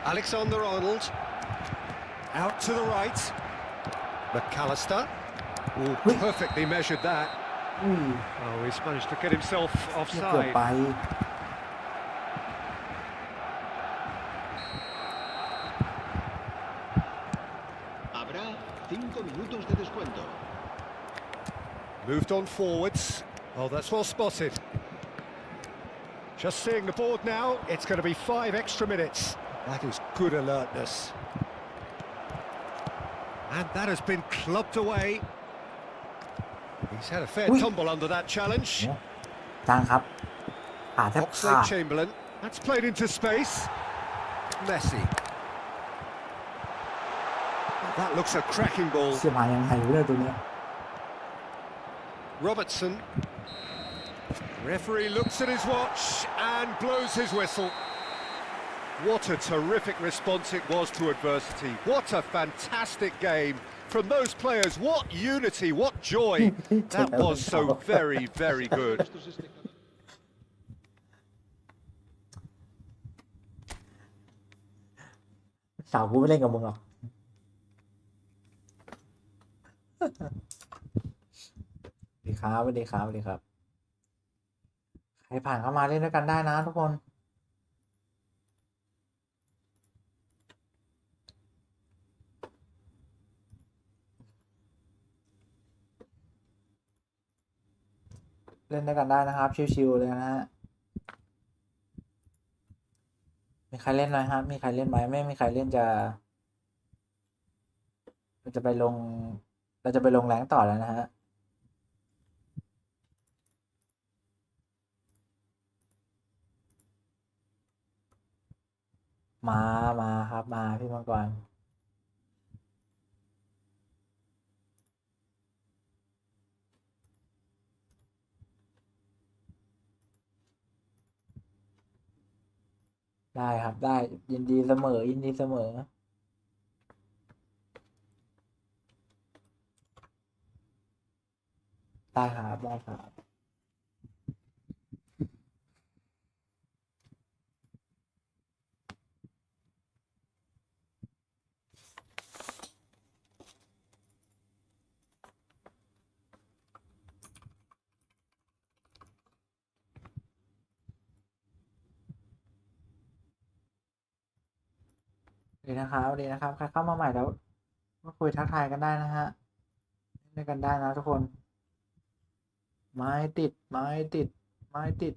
Alexander-Arnold. Out to the right. McAllister. Oh, perfectly measured that. Oh, he's managed to get himself เกือบ offside. ไป Habrá 5 minutos de descuento. Moved on forwards. Oh, that's well spotted. Just seeing the board now, it's going to be 5 extra minutes. That is good alertness. And that has been clubbed away. He's had a fair tumble under that challenge. จางครับขาแทบขาด Oxlade-Chamberlain. That's played into space. Messi. That looks a cracking ball. เสียมายังไงเรื่องตัวเนี้ย Robertson. Referee looks at his watch and blows his whistle. What a terrific response it was to adversity. What a fantastic game from those players. What unity, what joy. That was so very, very good. Estos este canal. สาวกูไม่เล่นกับมึงหรอกสวัสดีครับสวัสดีครับสวัสดีครับใครผ่านเข้ามาเล่นด้วยกันได้นะทุกคนเล่นด้วยกันได้นะครับชิวๆเลยนะฮะมีใครเล่นไหมครับมีใครเล่นไหมไม่มีใครเล่นจะไปลงเราจะไปลงแรงต่อแล้วนะฮะมาครับมาพี่มังกรได้ครับได้ยินดีเสมอยินดีเสมอได้ครับได้ครับดีนะครับดีนะครับใครเข้ามาใหม่แล้วมาคุยทักทายกันได้นะฮะเล่นกันได้นะทุกคนไม้ติดไม้ติดไม้ติด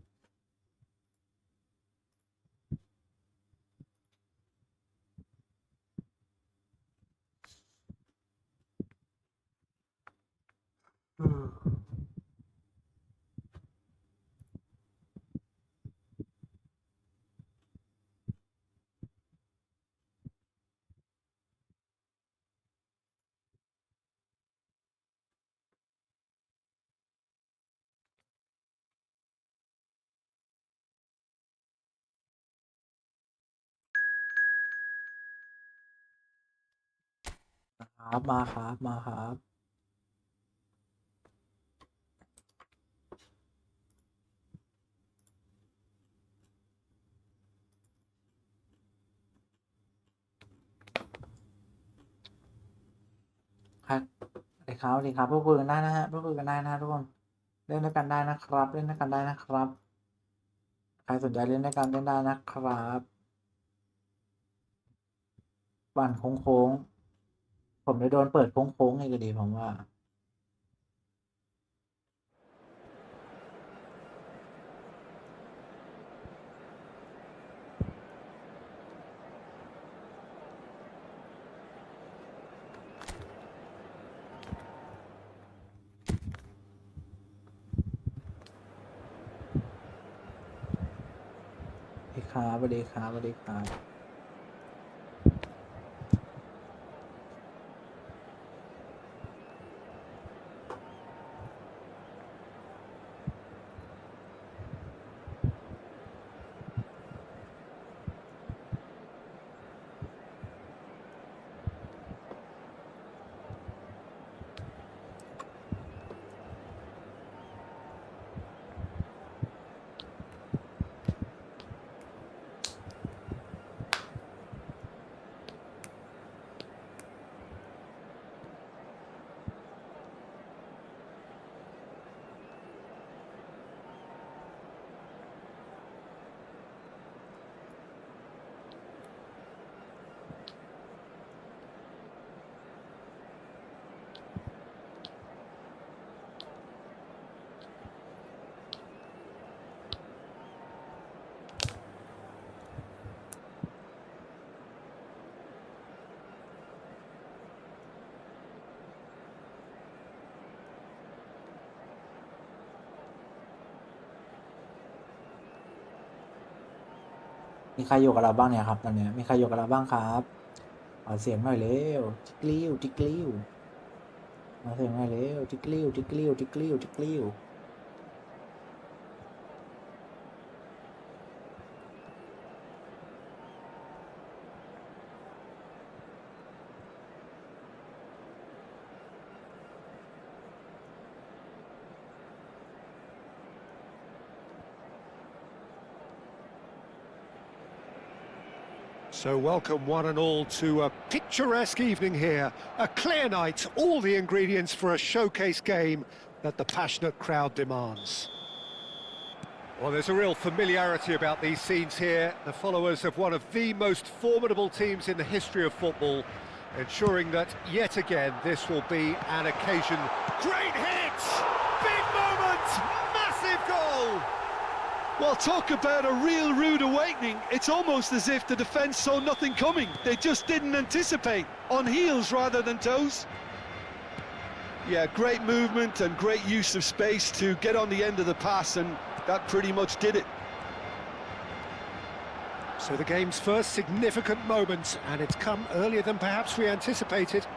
ครับมาครับมาครับครับสวัสดีครับสวัสดีครับพูดคุยกันได้นะฮะพูดคุยกันได้นะทุกคนเล่นด้วยกันได้นะครับเล่นด้วยกันได้นะครับใครสนใจเล่นด้วยกันเล่นได้นะครับปั่นโค้งๆผมจะโดนเปิดโค้งๆไงก็ดีผมว่าสวัสดีครับสวัสดีครับสวัสดีครับมีใครอยู่กับเราบ้างเนี่ยครับตอนนี้มีใครอยู่กับเราบ้างครับ ขอเสียงหน่อยเร็วจิกลิ้วจิกลิ้วขอเสียงหน่อยเร็วจิกลิ้วจิกลิ้วจิกลิ้วจิกลิ้ว So welcome one and all to a picturesque evening here. A clear night, all the ingredients for a showcase game that the passionate crowd demands. Well, there's a real familiarity about these scenes here. The followers of one of the most formidable teams in the history of football, ensuring that yet again this will be an occasion. Great hit! Big moment! Massive goal! Well, talk about a real rude awakening. It's almost as if the defence saw nothing coming. They just didn't anticipate. On heels rather than toes. Yeah, great movement and great use of space to get on the end of the pass, and that pretty much did it. So the game's first significant moment, and it's come earlier than perhaps we anticipated.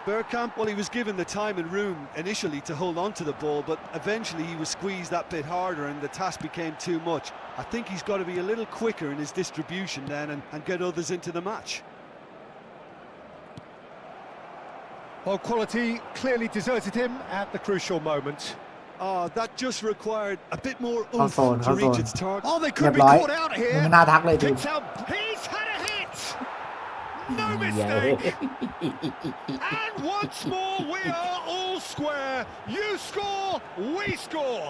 Bergkamp, well, he was given the time and room initially to hold on to the ball, but eventually he was squeezed that bit harder and the task became too much. I think he's got to be a little quicker in his distribution then and get others into the match. Well, quality clearly deserted him at the crucial moment. Oh, that just required a bit more เข้า oomph โซน to เข้าโซ reach น its target. Oh, they เรีย could บ be ร้อย caught out มัน here. ไม่น่าทักเลยทีม It's out. He's had a hit. No เย้ mistake. And once more, we are all square. You score, we score.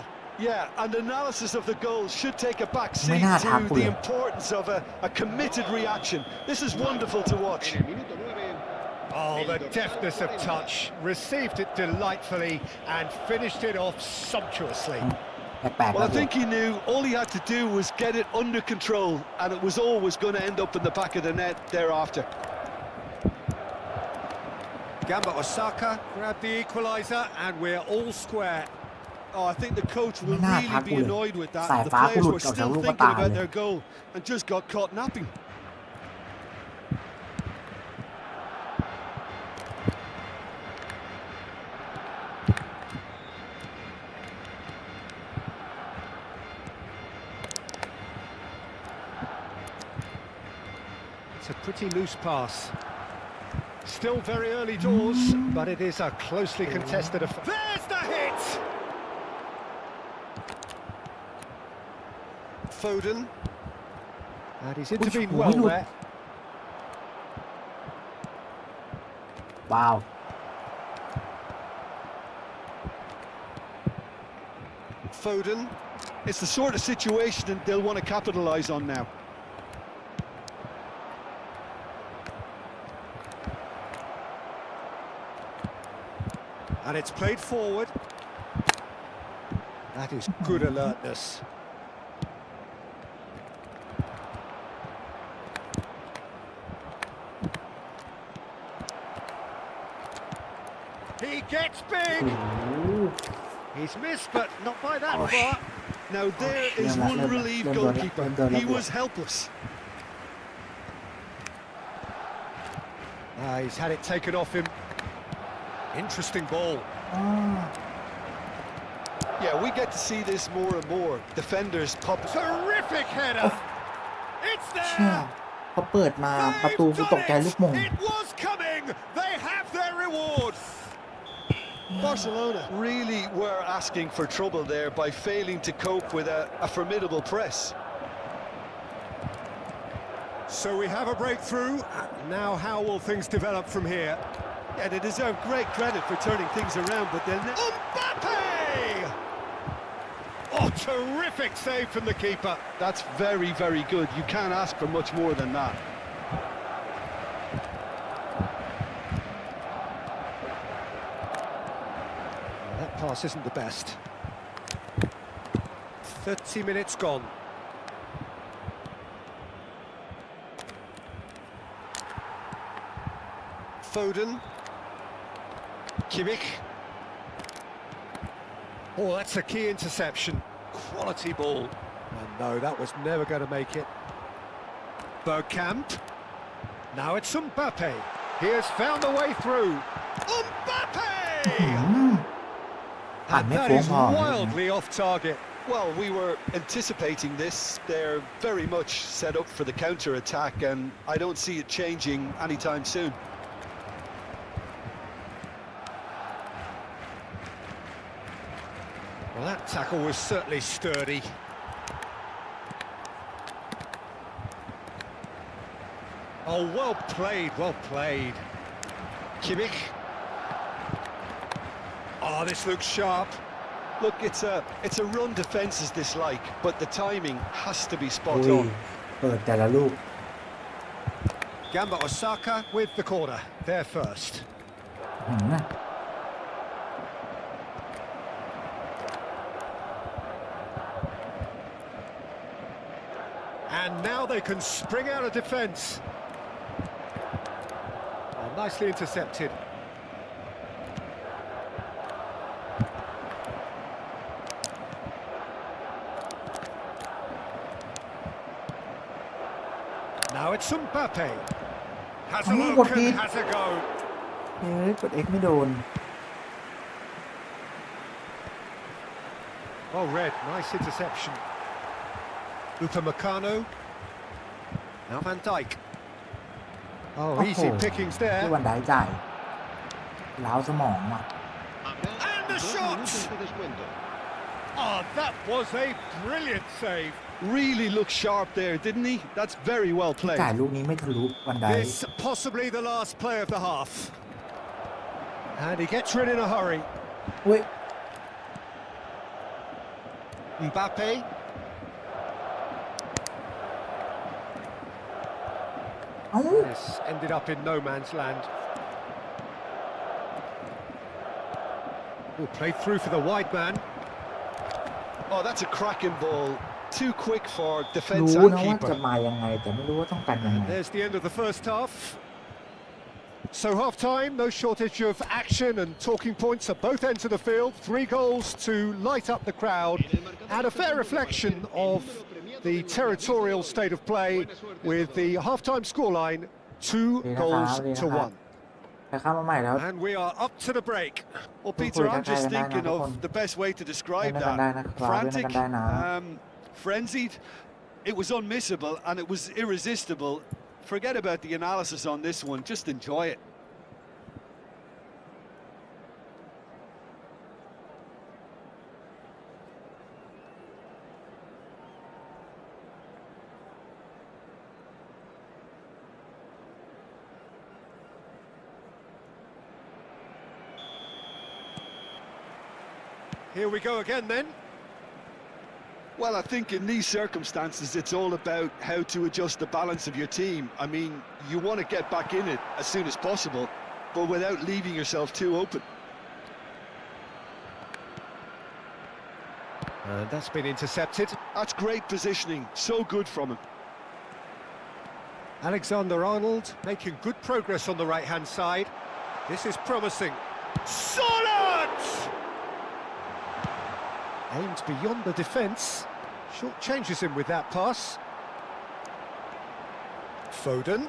Yeah, and analysis of the goal should take a back ไม่ seat น่าทัก to กูเล the ย importance of a committed reaction. This is wonderful to watch. En el minuto 9. Oh, the deftness of touch. Received it delightfully and finished it off sumptuously. แปลกๆ Well, แล้ I ว think he knew all he had to do was get it under control, and it was always going to end up in the back of the net thereafter. Gamba Osaka grabbed the equaliser and we're all square. Oh, I think the coach will ไม่น่า really ทัก be กูเลย annoyed with that. สาย The ฟ้ากู players หลุด were ออกจาก still ลูก thinking ตาเล about ย their goal and just got caught napping. It's a pretty loose pass. Still very early doors, but it is a closely contested affair. There's the hit! Foden. And he's intervened well there. ว้าว Foden. It's the sort of situation that they'll want to capitalise on now. And it's played forward. That is good alertness. He gets big. He's missed, but not by that far. Now there is one relieved goalkeeper. He was helpless. He's had it taken off him. Interesting ball. Yeah, we get to see this more and more. Defenders pop. Terrific header. It's เชี่ย there. พอเปิดมาประตูกูตกใจลูกมง It was coming. They have their reward. Barcelona really were asking for trouble there by failing to cope with a formidable press. So we have a breakthrough. Now how will things develop from here? Yeah, they deserve great credit for turning things around, but they'll Mbappe! Oh, terrific save from the keeper. That's very, very good. You can't ask for much more than that. That pass isn't the best. 30 minutes gone. Foden. Kimmich. Oh, that's a key interception. Quality ball. And no, that was never going to make it. Bergkamp. Now it's Mbappe. He has found a way through. Mbappe! ผ่าน And ไม่ that โค้ง is พอ wildly off target. Well, we were anticipating this. They're very much set up for the counter-attack, and I don't see it changing anytime soon. Well, that tackle was certainly sturdy. Oh, well played, well played. Kimmich. Oh, this looks sharp. Look, it's a run defences dislike, but the timing has to be อุ้ spot ย on. เปิดแต่ละลูก Gamba Osaka with the corner. There first. หืม And now they can spring out of defence. Oh, nicely intercepted. Now it's Mbappe. Has a Oh, look what and did- has a go. เฮ้ยกด X ไม่โดน Well read, nice interception. Upamecano. Now Van Dijk. Oh, easy Oh. pickings ที่ there. วันได้จ่ายล้าวสมองอ่ะ And the shot! Oh, that was a brilliant save. Really looked sharp there, didn't he? That's very well ที่ played. จ่ายลูกนี้ไม่ทะลุวันได้ This possibly the last play of the half. And he gets rid in a hurry. อุ้ย Mbappe. This ended up in no man's land. Oh, played through for the wide man. Oh, that's a cracking ball. Too quick for defence รู้ and นะว่าจะ keeper. มายังไง แต่ไม่รู้ว่าต้องกันยังไง There's the end of the first half. So half-time, no shortage of action and talking points at both ends of the field. 3 goals to light up the crowd and a fair reflection of the territorial state of play with the half-time scoreline 2 goals to 1. แต่เข้ามาใหม่แล้ว And we are up to the break. Well, Peter, I'm just Kukuy, thinking nakakaya na, of the best way to describe May that. naganda na, Frantic, may naganda na. frenzied. It was unmissable and it was irresistible. Forget about the analysis on this one. Just enjoy it. Here we go again then. Well, I think in these circumstances, it's all about how to adjust the balance of your team. I mean, you want to get back in it as soon as possible, but without leaving yourself too open. And that's been intercepted. That's great positioning, so good from him. Alexander-Arnold making good progress on the right-hand side. This is promising. Solid! Aimed beyond the defence. Short changes him with that pass. Foden.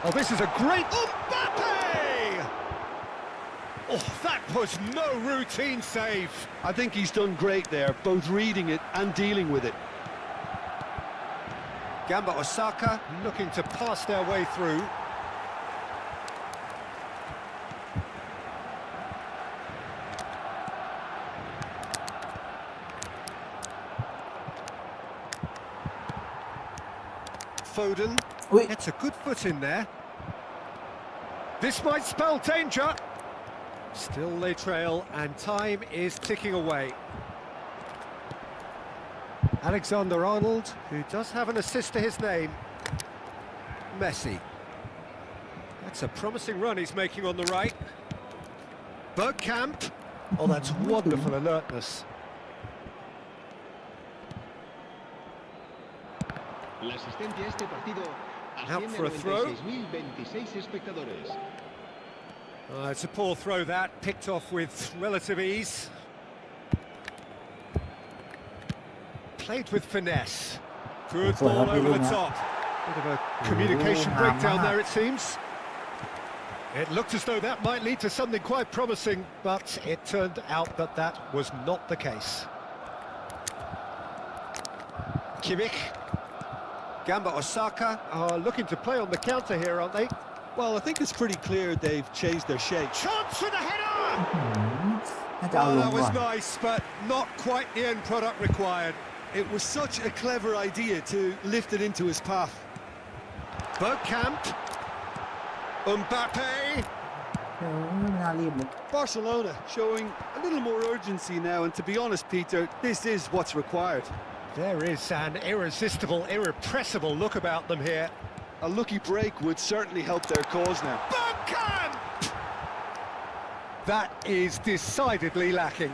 Oh, this is a great... Mbappe! Oh, that was no routine save. I think he's done great there, both reading it and dealing with it. Gamba Osaka looking to pass their way through. Foden gets a good foot in there. This might spell danger. Still they trail and time is ticking away. Alexander-Arnold, who does have an assist to his name. Messi. That's a promising run he's making on the right. Bergkamp. Oh, that's wonderful alertness. La asistencia a este partido Out asciende for a a throw. 96.026 espectadores. It's a poor throw that, picked off with relative ease. Played with finesse. Good ball over the top. Bit of a communication breakdown there, it seems. It looked as though that might lead to something quite promising, but it turned out that that was not the case. Kimmich. Gamba Osaka are looking to play on the counter here, aren't they? Well, I think it's pretty clear they've changed their shape. Chance for the header! น่าจะเอา Well, ลง that ก่อ was น nice, but not quite the end product required. It was such a clever idea to lift it into his path. Bergkamp. Mbappe. ไม่น่ารีบเลย Barcelona showing a little more urgency now, and to be honest, Peter, this is what's required. There is an irresistible, irrepressible look about them here. A lucky break would certainly help their cause now. Bergkamp! That is decidedly lacking.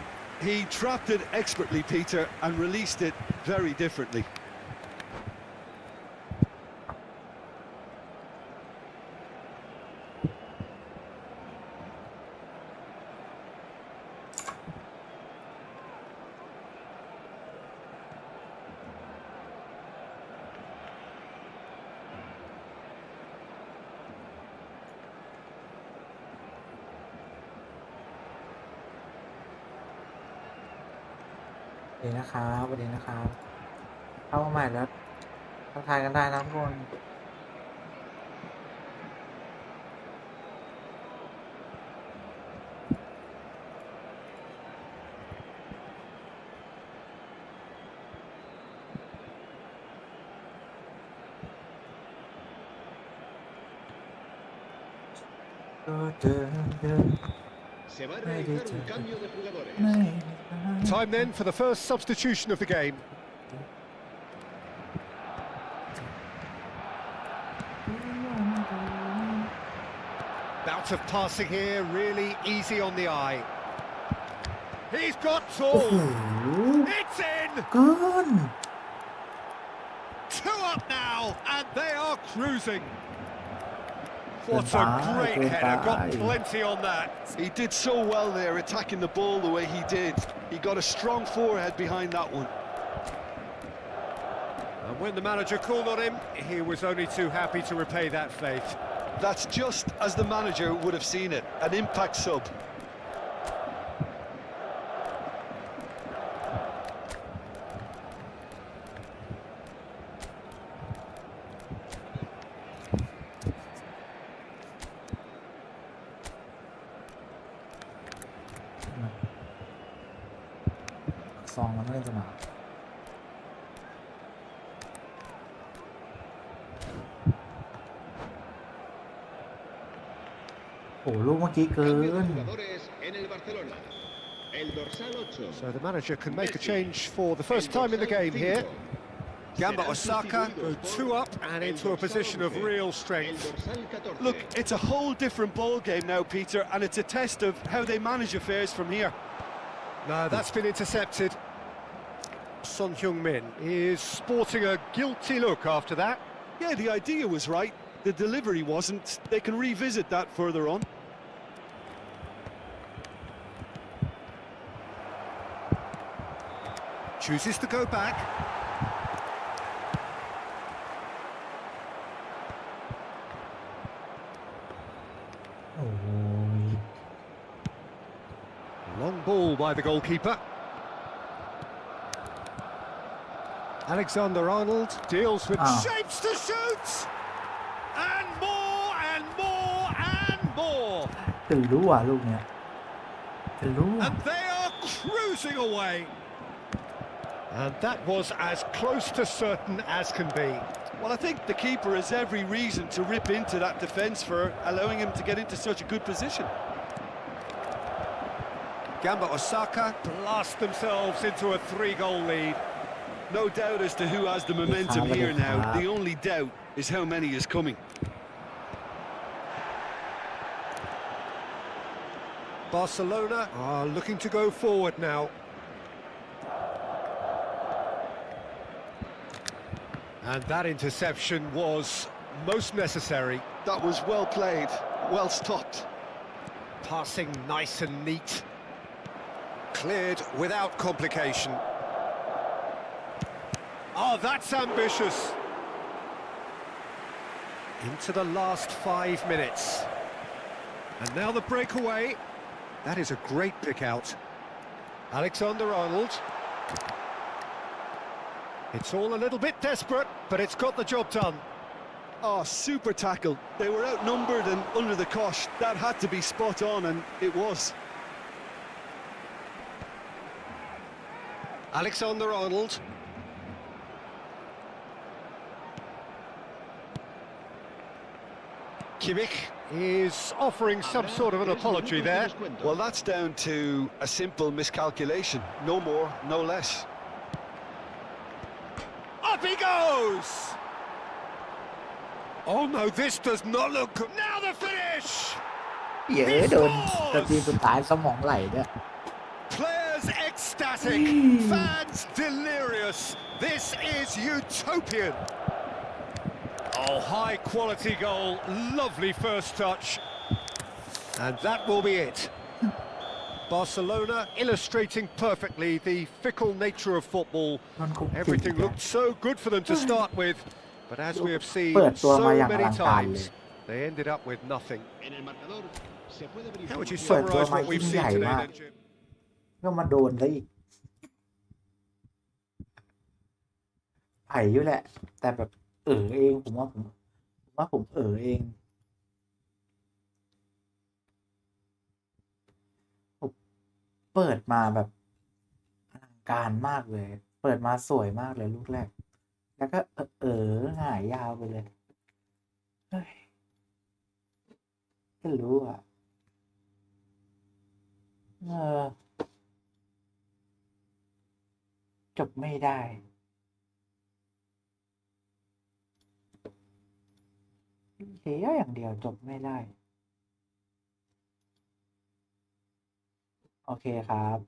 He trapped it expertly, Peter, and released it very differently.สวัสดีนะครับสวัสดีนะครับเข้ามาใหม่แล้วทักทายกันได้นะทุกคนเดิน Se va a realizar un cambio de jugadores. Time then for the first substitution of the game. Bout of passing here, really easy on the eye. He's got โอ้โห tall. It's in. เกิน Two up now, and they are cruising. What a great header, got plenty on that. He did so well there, attacking the ball the way he did. He got a strong forehead behind that one. And when the manager called on him, he was only too happy to repay that faith. That's just as the manager would have seen it, an impact sub.ซองมันไม่ได้สนามโอ้ลูกเมื่อกี้เกิ Cambio de น jugadores en el Barcelona. El dorsal 8. So the manager can make a change for the first time in the game here. Gamba Osaka go two up and into a position of real El strength. dorsal 14. Look, it's a whole different ball game now, Peter, and it's a test of how they manage affairs from here. No, that's been intercepted. Son Heung-min is sporting a guilty look after that. Yeah, the idea was right. The delivery wasn't. They can revisit that further on. Chooses to go back. Oh. Long ball by the goalkeeper. Alexander-Arnold deals with shapes to shoot! And more, and more, and more! จะรู้อ่ะลูกเนี้ยจะรู้อ่ะ And they are cruising away! And that was as close to certain as can be. Well, I think the keeper has every reason to rip into that defence for allowing him to get into such a good position. Gamba Osaka blast themselves into a 3-goal lead. No doubt as to who has the momentum here now. The only doubt is how many is coming. Barcelona are looking to go forward now. And that interception was most necessary. That was well played, well stopped. Passing nice and neat. Cleared without complication. Oh, that's ambitious. Into the last 5 minutes. And now the breakaway. That is a great pick out. Alexander-Arnold. It's all a little bit desperate, but it's got the job done. Oh, super tackle. They were outnumbered and under the cosh. That had to be spot on, and it was. Alexander-Arnold. Kimmich is offering some sort of an apology there. Well, that's down to a simple miscalculation. No more, no less. Up he goes! Oh no, this does not look good. Now the finish! เยอะโดนนาทีสุดท้ายสมองไหลด้วย Players ecstatic, fans delirious. This is utopian. Oh, high quality goal, lovely first touch. And that will be it. Barcelona illustrating perfectly the fickle nature of football. Everything looked so good for them to start with, but as we have seen so many times, they ended up with nothing. How would you summarise what we've seen today then, Jim? ก็มาโดนซะอีกไผ่อยู่แหละ แต่แบบเองผมว่าผมเองผมเปิดมาแบบอลังการมากเลยเปิดมาสวยมากเลยลูกแรกแล้วก็หายยาวไปเลยเฮ้ยก็รู้อ่ะจบไม่ได้เสียอย่างเดียวจบไม่ได้โอเคครับ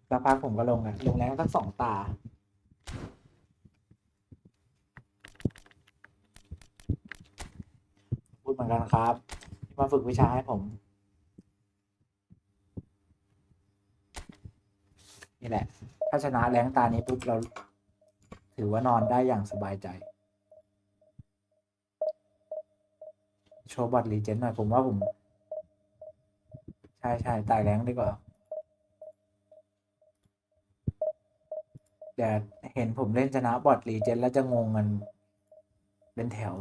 สักพักผมก็ลงแล้วสัก2 ตาพูดเหมือนกันครับมาฝึกวิชาให้ผมนี่แหละถ้าชนะแรงตานี้ปุ๊บเราถือว่านอนได้อย่างสบายใจโชว์บัตรรีเจนหน่อยผมว่าผมใช่ตายแรงดีกว่าแต่เห็นผมเล่นชนะบอทรีเจนแล้วจะงงกันเป็นแถว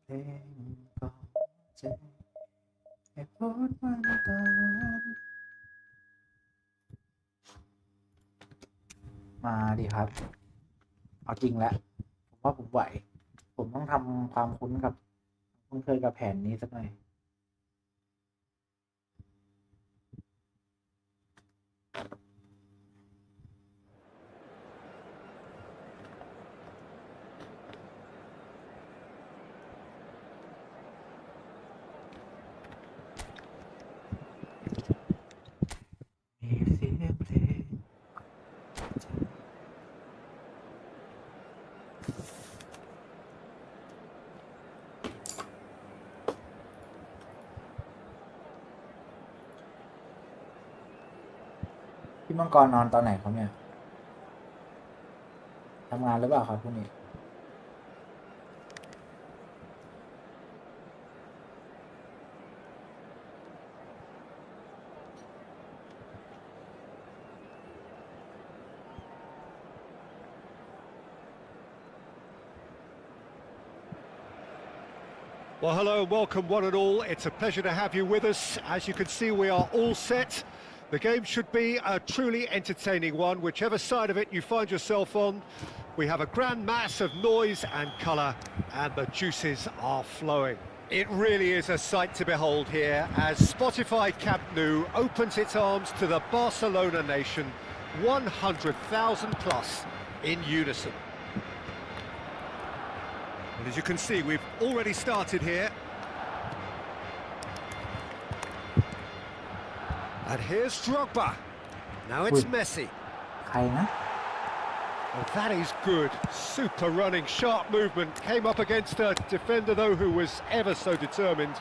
เพลงก็เจ็บให้พูดวันต่อวันมาดิครับเอาจริงแล้วผมว่าผมไหวผมต้องทำความคุ้นเคยกับแผนนี้สักหน่อยมีเสียงเพลงพี่มังกรนอนตอนไหนครับเนี่ยทำงานหรือเปล่าครับพรุ่งนี้ Well, hello and welcome one and all. It's a pleasure to have you with us. As you can see, we are all set. The game should be a truly entertaining one, whichever side of it you find yourself on. We have a grand mass of noise and colour, and the juices are flowing. It really is a sight to behold here as Spotify Camp Nou opens its arms to the Barcelona nation, 100,000 plus in unison. And as you can see, we've already started here. And here's Drogba. Now it's Ui. Messi. ใครนะ Oh, that is good. Super running, sharp movement. Came up against a defender, though, who was ever so determined.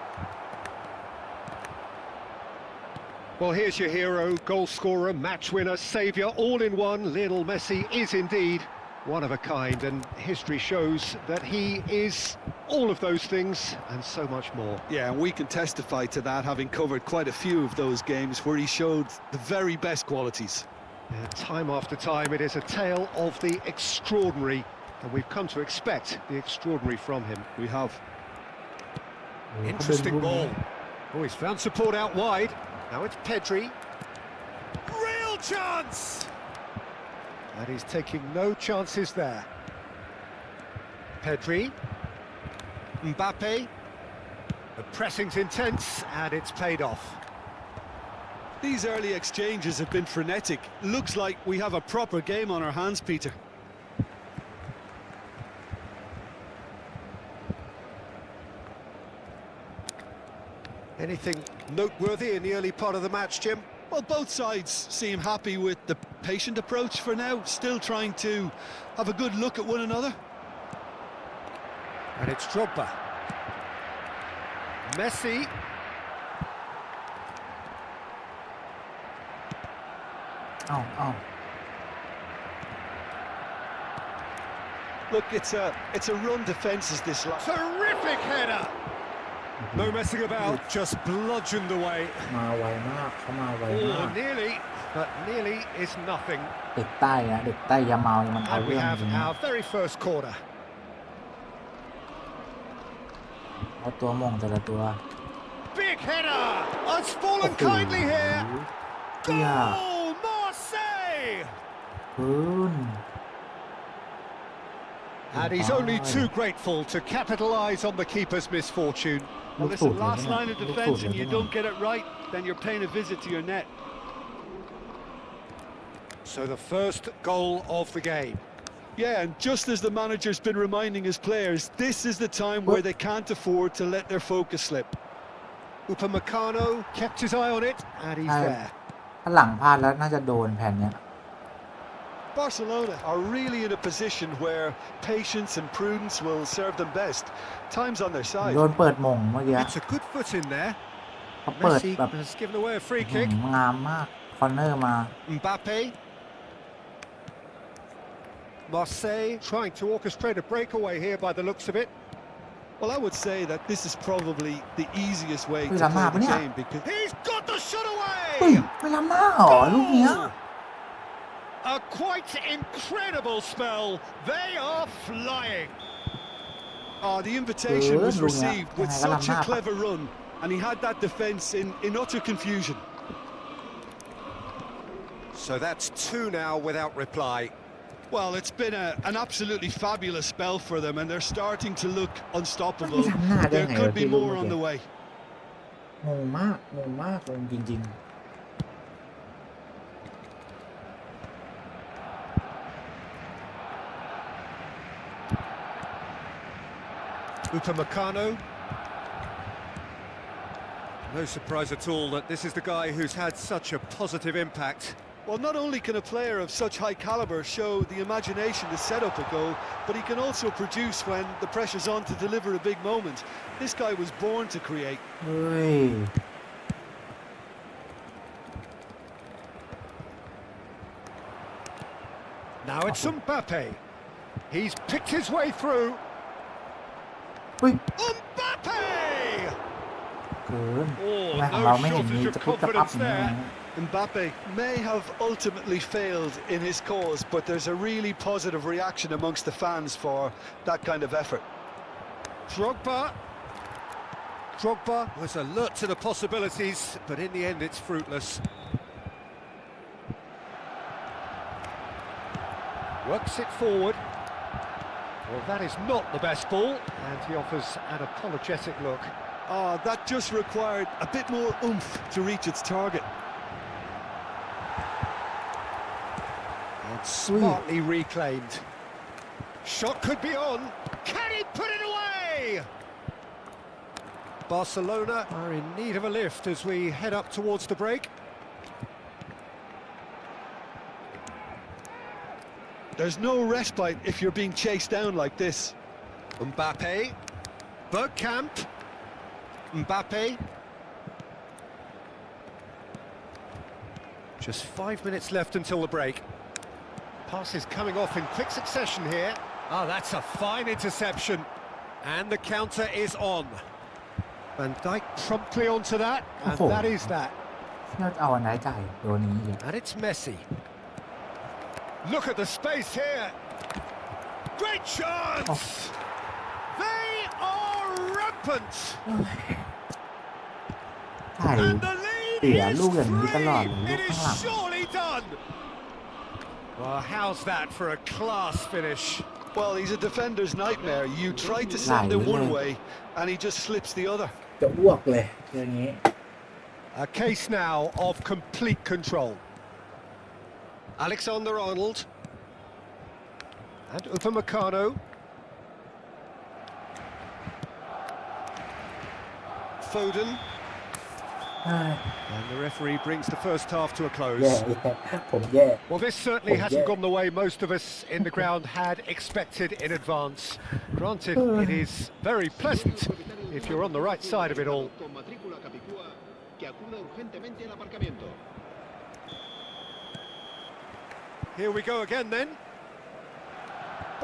Well, here's your hero, goal scorer, match winner, saviour, all in one. Lionel Messi is indeed one of a kind, and history shows that he is all of those things and so much more. Yeah, and we can testify to that, having covered quite a few of those games where he showed the very best qualities. Yeah, time after time, it is a tale of the extraordinary, and we've come to expect the extraordinary from him. We have. Interesting ball. Oh, he's found support out wide. Now it's Pedri. Real chance! And he's taking no chances there. Pedri. Mbappe. The pressing's intense, and it's paid off. These early exchanges have been frenetic. Looks like we have a proper game on our hands, Peter. Anything noteworthy in the early part of the match, Jim? Well, both sides seem happy with the patient approach for now, still trying to have a good look at one another. And it's Drogba. Messi. Oh. Look, it's a run defence is this line. Terrific header! No messing about, just bludgeoned away. มาไวมากเขามาไวมาก Oh, nearly, but nearly is nothing. เด็กใต้อะเด็กใต้ยาเมามันเอา And we เรื่อง have จริงๆ our very first corner. เอาตัวมงแต่ละตัว Big header! It's fallen kindly here. เที่ย Goal, Marseille! พื้น And he's only too grateful to capitalise on the keeper's misfortune. Well, listen, last line of defence and you don't get it right, then you're paying a visit to your net. So the first goal of the game. Yeah, and just as the manager's been reminding his players, this is the time where they can't afford to let their focus slip. Upamecano kept his eye on it, and he's there. ถ้าหลังพลาดแล้วน่าจะโดนแผ่นเนี้ย Barcelona are really in a position where patience and prudence will serve them best. Time's on their side. โดนเปิดมงเมื่อกี้ It's a good foot in there. เขาเปิด Messi แบบ has given away a free kick. งามมากคอร์เนอร์มา Mbappe. Marseille trying to orchestrate a breakaway here by the looks of it. Well, I would say that this is probably the easiest way to Ui, play làm the nào game because He's got the shot เฮ้ย away! ไม่ล้ำหน้าหรอลูกเนี้ย A quite incredible spell. They are flying. the invitation was Good, received with Lunga. such a Alam na. clever run, and he had that defence in utter confusion. So that's two now without reply. Well, it's been an absolutely fabulous spell for them, and they're starting to look unstoppable. There could be more on the way. งงมากงงจริง Upamecano. No surprise at all that this is the guy who's had such a positive impact. Well, not only can a player of such high calibre show the imagination to set up a goal, but he can also produce when the pressure's on to deliver a big moment. This guy was born to create. ๆเฮ้ย Now it's Mbappe. He's picked his way through. เฮ้ย Mbappe! เกิน Oh, ทำไมของเรา no ไม่เห็นมี shortage จะ of ปุ๊บจะปั๊บ confidence อย่างนี้ there. Mbappe may have ultimately failed in his cause, but there's a really positive reaction amongst the fans for that kind of effort. Drogba was alert to the possibilities, but in the end it's fruitless. Works it forward. Well, that is not the best ball, and he offers an apologetic look. That just required a bit more oomph to reach its target. And smartly reclaimed. Shot could be on. Can he put it away? Barcelona are in need of a lift as we head up towards the break. There's no respite if you're being chased down like this. Mbappe, Bergkamp, Mbappe. Just 5 minutes left until the break. Passes coming off in quick succession here. Ah, that's a fine interception. And the counter is on. Van Dijk promptly onto that, and that is that. เราจะเอาอันไหนจ่ายตัวนี้อีก And it's Messi. Look at the space here. Great chance. They are rampant. ไถ่ And the lead เสีย is ลูกอย่างนี้ตลอด free. เลยลู It ก is ข้างหลัง surely done. Well, how's that for a class finish? Well, he's a defender's nightmare. You try to send it one way, and he just slips the other. จะอ้วกเลยอย่างนี้ A case now of complete control. Alexander-Arnold. And Upamecano. Foden. เฮ้ย And the referee brings the first half to a แย่ close. แย่ผมแย่ Well, this certainly Oh, hasn't yeah. gone the way most of us in the ground had expected in advance. Granted, it is very pleasant if you're on the right side of it all. Con matrícula Capicúa que acuda urgentemente al aparcamiento. Here we go again then.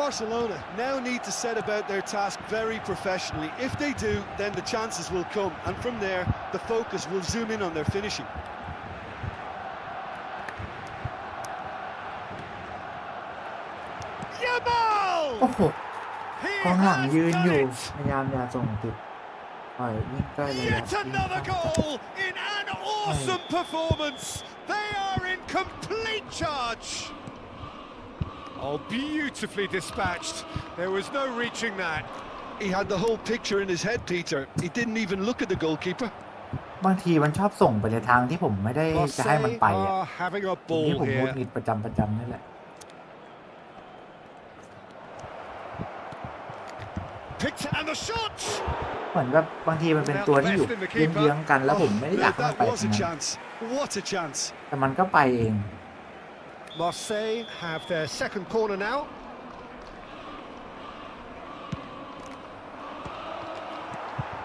Barcelona now need to set about their task very professionally. If they do, then the chances will come, and from there, the focus will zoom in on their finishing. Yamal! โอ้โห He กองหลัง has ยืนอยู่ done it! พยายามอย่าส่งติดปล่อยวิ่งใกล้เลย Yet another goal in an awesome performance. They are in complete charge. Oh, beautifully dispatched. There was no reaching that. He had the whole picture in his head, Peter. He didn't even look at the goalkeeper. บางทีมันชอบส่งไปในทางที่ผมไม่ได้จะให้มันไป Marseille อ่ะ are having a ที่ ball ผมพูด here. นิดประจำนี่แหละ Picked and the shot. เหมือนแบบบางทีมันเป็นตัวที่อยู่เยื้องๆกันแล้วผมไม่ได้อยากให้มัน That ไปตร was ง a นั้น chance. What a chance. แต่มันก็ไปเอง Marseille have their second corner now.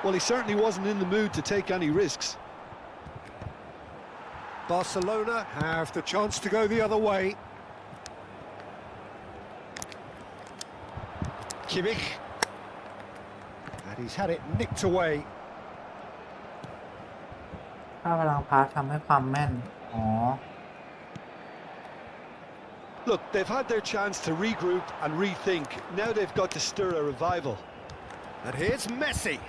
Well, he certainly wasn't in the mood to take any risks. Barcelona have the chance to go the other way. Kimmich. And he's had it nicked away. ถ้าพลังพาสทำให้ความแม่น อ๋อ Look, they've had their chance to regroup and rethink. Now they've got to stir a revival. And here's Messi.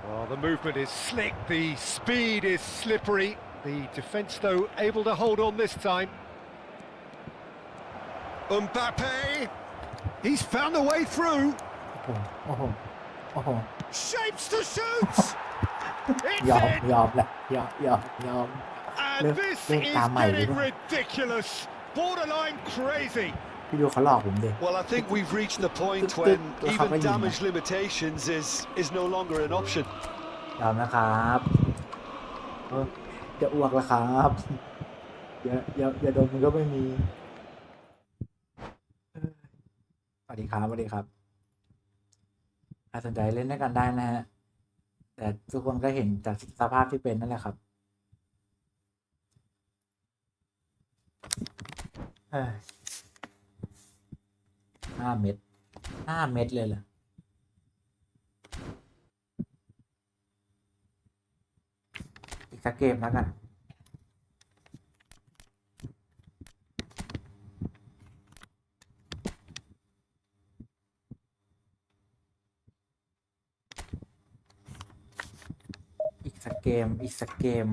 Well, the movement is slick, the speed is slippery. The defence, though, able to hold on this time. Mbappe. He's found a way through. โอ้โห โอ้โห Shapes to shoot. ยอม It's in. ยอมแหละยอม And Look, this look, is Tam mày getting đúng không? ridiculous. Borderline crazy. พี่ดูเขาหลอกผมดิ Well, I think we've reached the point Tức- when tức- even tức- damage limitations is no longer an option. ยอมนะครับเออจะอ้วกแล้วครับอย่าดมมันก็ไม่มีสวัสดีครับสวัสดีครับสนใจเล่นด้วยกันได้นะฮะ แต่ทุกคนก็เห็นจากสภาพที่เป็นนั่นแหละครับ5 เม็ดเลยเหรออีกสักเกมแล้วกันอีกสักเกม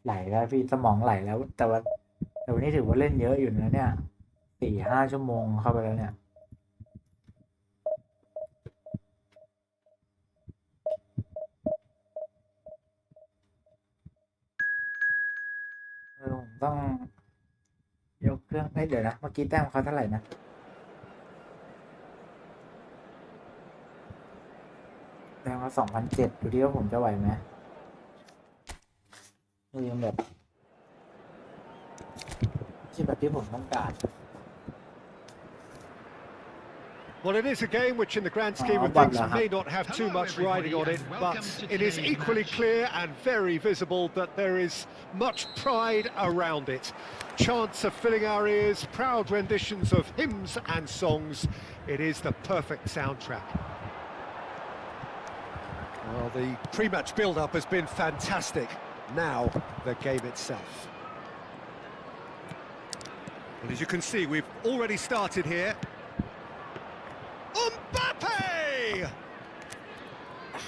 ไหลแล้วพี่สมองไหลแล้วแต่วันนี้ถือว่าเล่นเยอะอยู่นะเนี่ย4-5 ชั่วโมงเข้าไปแล้วเนี่ยผมต้องยกเครื่องเดี๋ยวนะเมื่อกี้แต้มเขาเท่าไหร่นะแต้มเขา2,700ดูดิว่าผมจะไหวไหมยังแบบที่แบบที่ผมต้องการ Well, it is a game which, in the grand scheme of things, may not have too much riding on it, but it is equally clear and very visible that there is much pride around it. Chants are filling our ears, proud renditions of hymns and songs. It is the perfect soundtrack. Well, the pre-match build-up has been fantastic. Now, the game itself. Well, as you can see, we've already started here. Mbappe!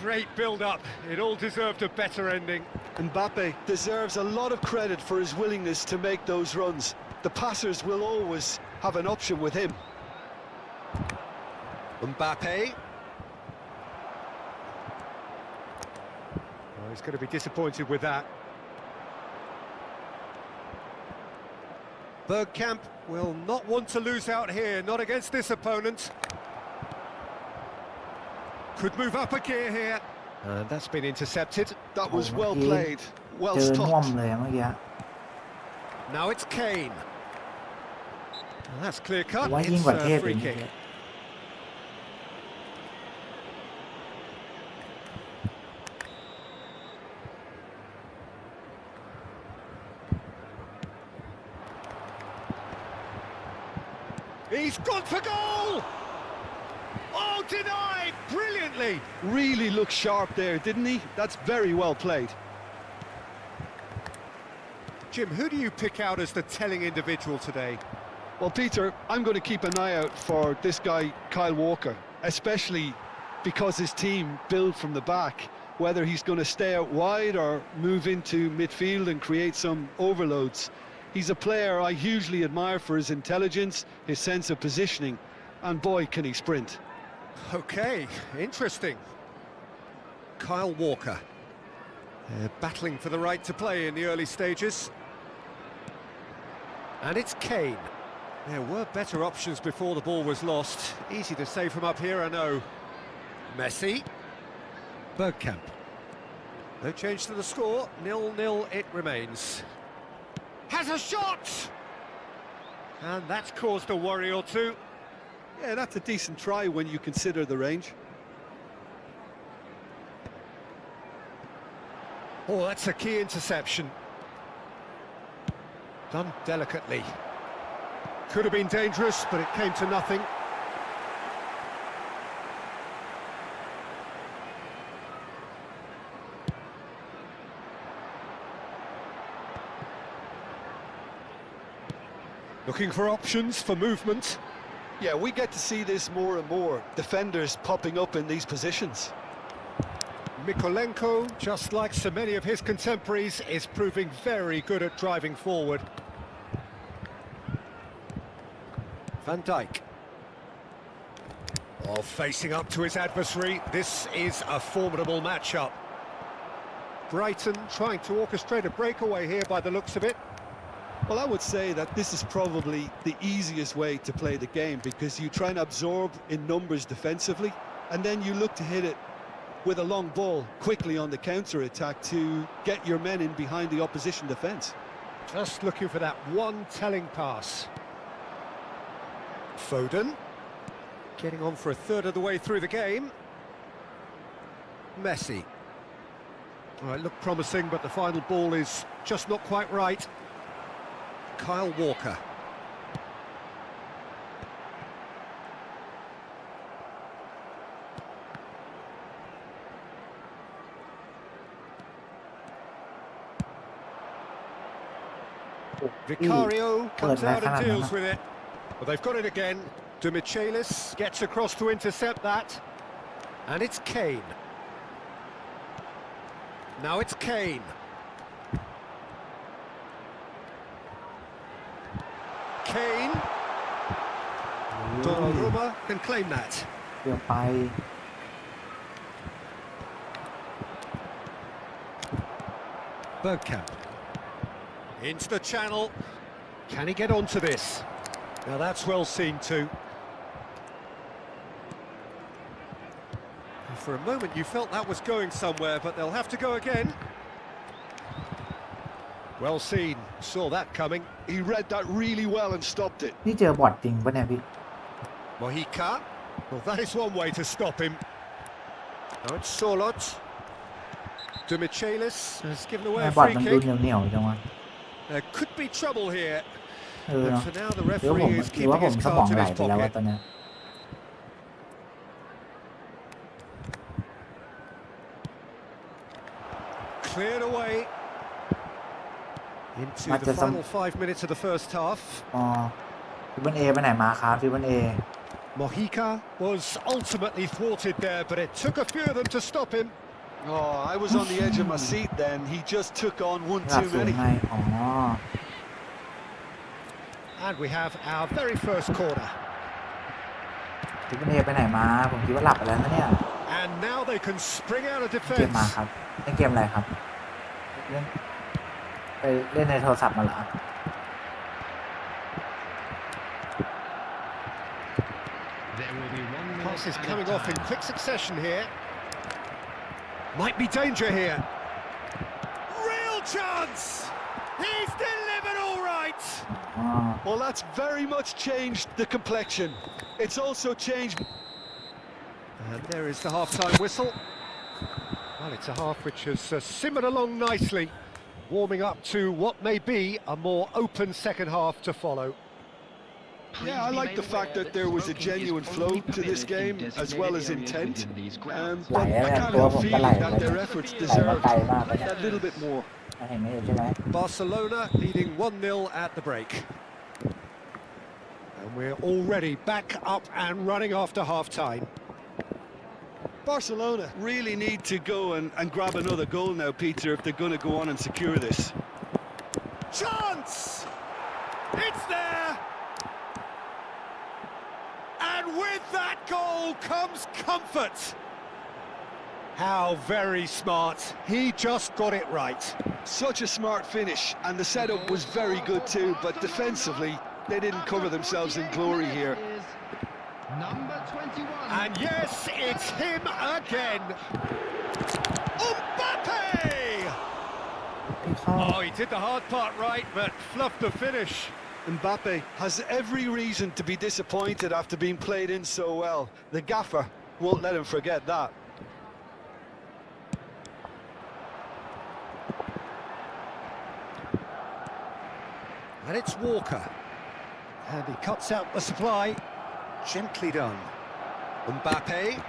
Great build-up. It all deserved a better ending. Mbappe deserves a lot of credit for his willingness to make those runs. The passers will always have an option with him. Mbappe. Oh, he's going to be disappointed with that. Bergkamp will not want to lose out here, not against this opponent. Could move up a gear here. And that's been intercepted. That was well played, well stopped. Now it's Kane. Well, that's clear cut. ว่ายิ่งกว่าเทพ It's a อี free ก kick. He's gone for goal! Oh, denied! Brilliantly! Really looked sharp there, didn't he? That's very well played. Jim, who do you pick out as the telling individual today? Well, Peter, I'm going to keep an eye out for this guy, Kyle Walker, especially because his team build from the back, whether he's going to stay out wide or move into midfield and create some overloads. He's a player I hugely admire for his intelligence, his sense of positioning, and boy, can he sprint. Okay, interesting. Kyle Walker. Battling for the right to play in the early stages. And it's Kane. There were better options before the ball was lost. Easy to save from up here, I know. Messi. Bergkamp. No change to the score. 0-0 it remains. Has a shot! And that's caused a worry or two. Yeah, that's a decent try when you consider the range. Oh, that's a key interception. Done delicately. Could have been dangerous, but it came to nothing. Looking for options for movement. Yeah, we get to see this more and more. Defenders popping up in these positions. Mykolenko, just like so many of his contemporaries, is proving very good at driving forward. Van Dijk. Oh, facing up to his adversary. This is a formidable matchup. Brighton trying to orchestrate a breakaway here by the looks of it. Well, I would say that this is probably the easiest way to play the game because you try and absorb in numbers defensively and then you look to hit it with a long ball quickly on the counter-attack to get your men in behind the opposition defence. Just looking for that one telling pass. Foden. Getting on for a third of the way through the game. Messi. All right, looked promising, but the final ball is just not quite right. Kyle Walker. Vicario comes out and deals with it. Well, they've got it again. Demichelis gets across to intercept that. And it's Kane. Now it's Kane. Kane. Donnarumma can claim that. เดี๋ยวไป Bergkamp. Into the channel. Can he get onto this? Now that's well seen too. For a moment you felt that was going somewhere, but they'll have to go again. Well seen. Saw that coming. He read that really well and stopped it. นี่เจอบอทจริงปะเนี่ยพี่ Mojica. Well, that is one way to stop him. Now it's Solot. Demichelis has given แม่ away a บอท free มันดู kick. เหนียวๆจังวะ There could be trouble here. เออ But เนาะ for now, the หรือว่าผม referee is หรือว่า keeping ผม his สมอง cards in ไหล his ไปแล้วว่า pocket. ตอนเนี้ย Cleared away. Into Might the just some- final 5 minutes of the first half. อ๋อฟิบันเอไปไหนมาครับฟิบันเอ Mojica was ultimately thwarted there, but it took a few of them to stop him. Oh, I was on the edge of my seat then. He just took on one หลับ too สูง many. ไงอ๋อ And we have our very first corner. ฟิบันเอไปไหนมาผมคิดว่าหลับไปแล้วนะเนี่ย And now they can spring out of เกมมา defence. ครับเล่นเกมอะไรครับเล่นไปเล่นในโทรศัพท์มาเหรอ There will be 1 minute Passes added coming off in time. quick succession here. Might be danger here. Real chance! He's delivered all right! อ๋อ Well, that's very much changed the complexion. It's also changed. And there is the half-time whistle. Well, it's a half which has simmered along nicely, warming up to what may be a more open second half to follow. Yeah, I like the fact that there was a genuine flow to this game as well as intent. But I can't help feeling that their efforts ไหลมา deserved ไกลมากเลยเนี่ย that little bit more. เห็นไหมอยู่ใช่ไหม Barcelona leading 1-0 at the break. And we're already back up and running after half-time. Barcelona really need to go and grab another goal now, Peter, if they're going to go on and secure this. Chance! It's there! And with that goal comes comfort. How very smart. He just got it right. Such a smart finish, and the setup was very good too, but defensively, they didn't cover themselves in glory here. Number 21. And yes, it's him again. Mbappe! พี่เข้า Oh, he did the hard part right, but fluffed the finish. Mbappe has every reason to be disappointed after being played in so well. The gaffer won't let him forget that. And it's Walker. And he cuts out the supply. Gently done. Mbappe.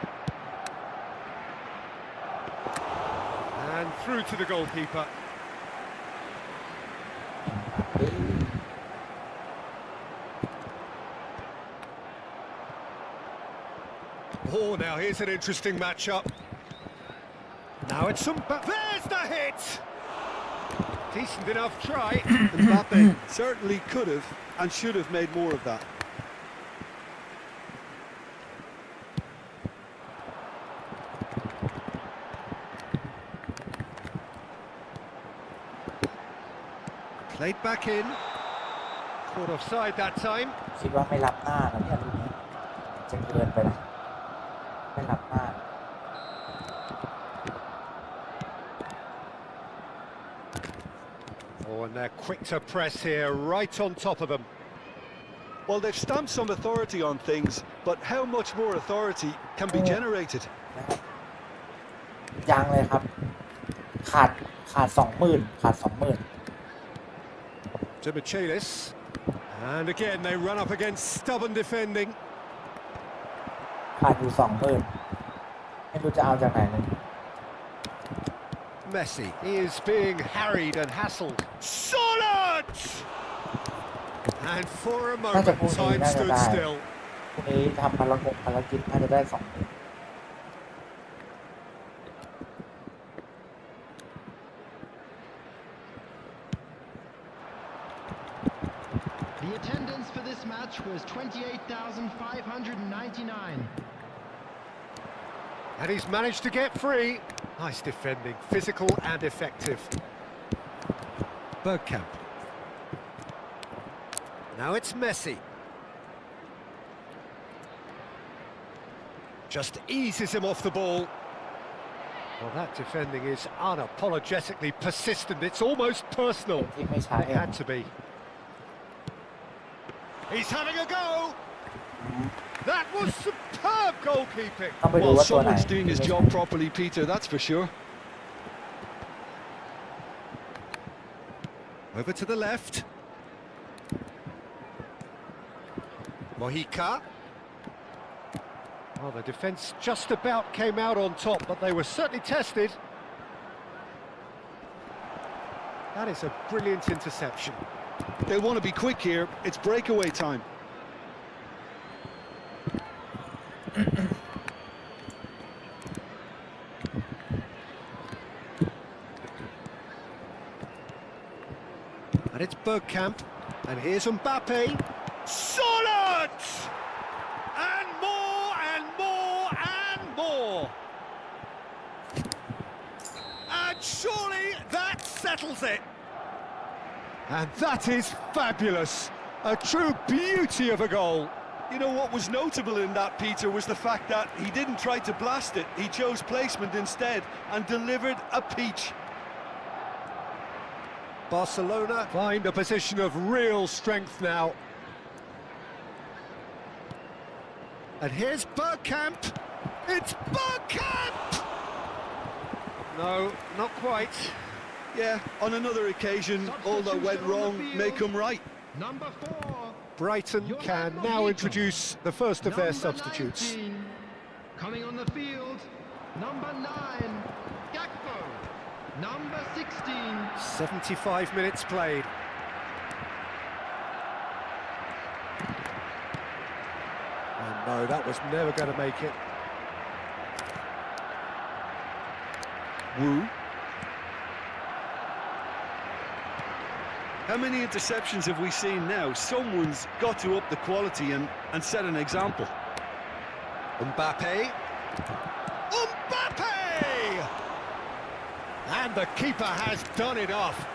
And through to the goalkeeper. Oh, now here's an interesting matchup. Now it's Mbappe. There's the hit! Decent enough try. Mbappe certainly could have and should have made more of that. Played back in. Caught offside that time. คิดว่าไม่รับหน้านะเนี่ยลูกนี้จะเกินไปนะไม่รับหน้า Oh, and they're quick to press here, right on top of them. Well, they've stamped some authority on things, but how much more authority can be generated? ยังเลยครับ ขาด20,000ขาด20,000 Demichelis. And again, they run up against stubborn defending. ขาดอยู่20,000ไม่รู้จะเอาจากไหนเลย Messi is being harried and hassled. Solid! And for a น่าจะ moment, พรุ่งนี้ time น่าจะ stood ได้ still. พรุ่งนี้ทำภารกิจน่าจะได้20,000 He The attendance for this match was 28,599. And he's managed to get free. Nice defending, physical and effective. Bergkamp. Now it's Messi. Just eases him off the ball. Well, that defending is unapologetically persistent. It's almost personal. ที่ไม่ใช้ It had to be. He's having a go. That was superb goalkeeping. ต้องไปดู Well, ว่าตัวไหน someone's doing his job properly, Peter, that's for sure. Over to the left. Mojica. Well, the defence just about came out on top, but they were certainly tested. That is a brilliant interception. They want to be quick here. It's breakaway time. And it's Bergkamp. And here's Mbappe. Solid! And more and more and more. And surely that settles it. And that is fabulous. A true beauty of a goal. You know what was notable in that, Peter, was the fact that he didn't try to blast it. He chose placement instead and delivered a peach. Barcelona find a position of real strength now. And here's Bergkamp. It's Bergkamp! No, not quite. Yeah, on another occasion, all that went wrong may come right. Number 4. Brighton can now introduce the first of their substitutes. 19. Coming on the field, number 9, Gakpo. Number 16. 75 minutes played. And no, that was never going to make it. Wu. How many interceptions have we seen now? Someone's got to up the quality and set an example. Mbappe. Mbappe! And the keeper has done it off.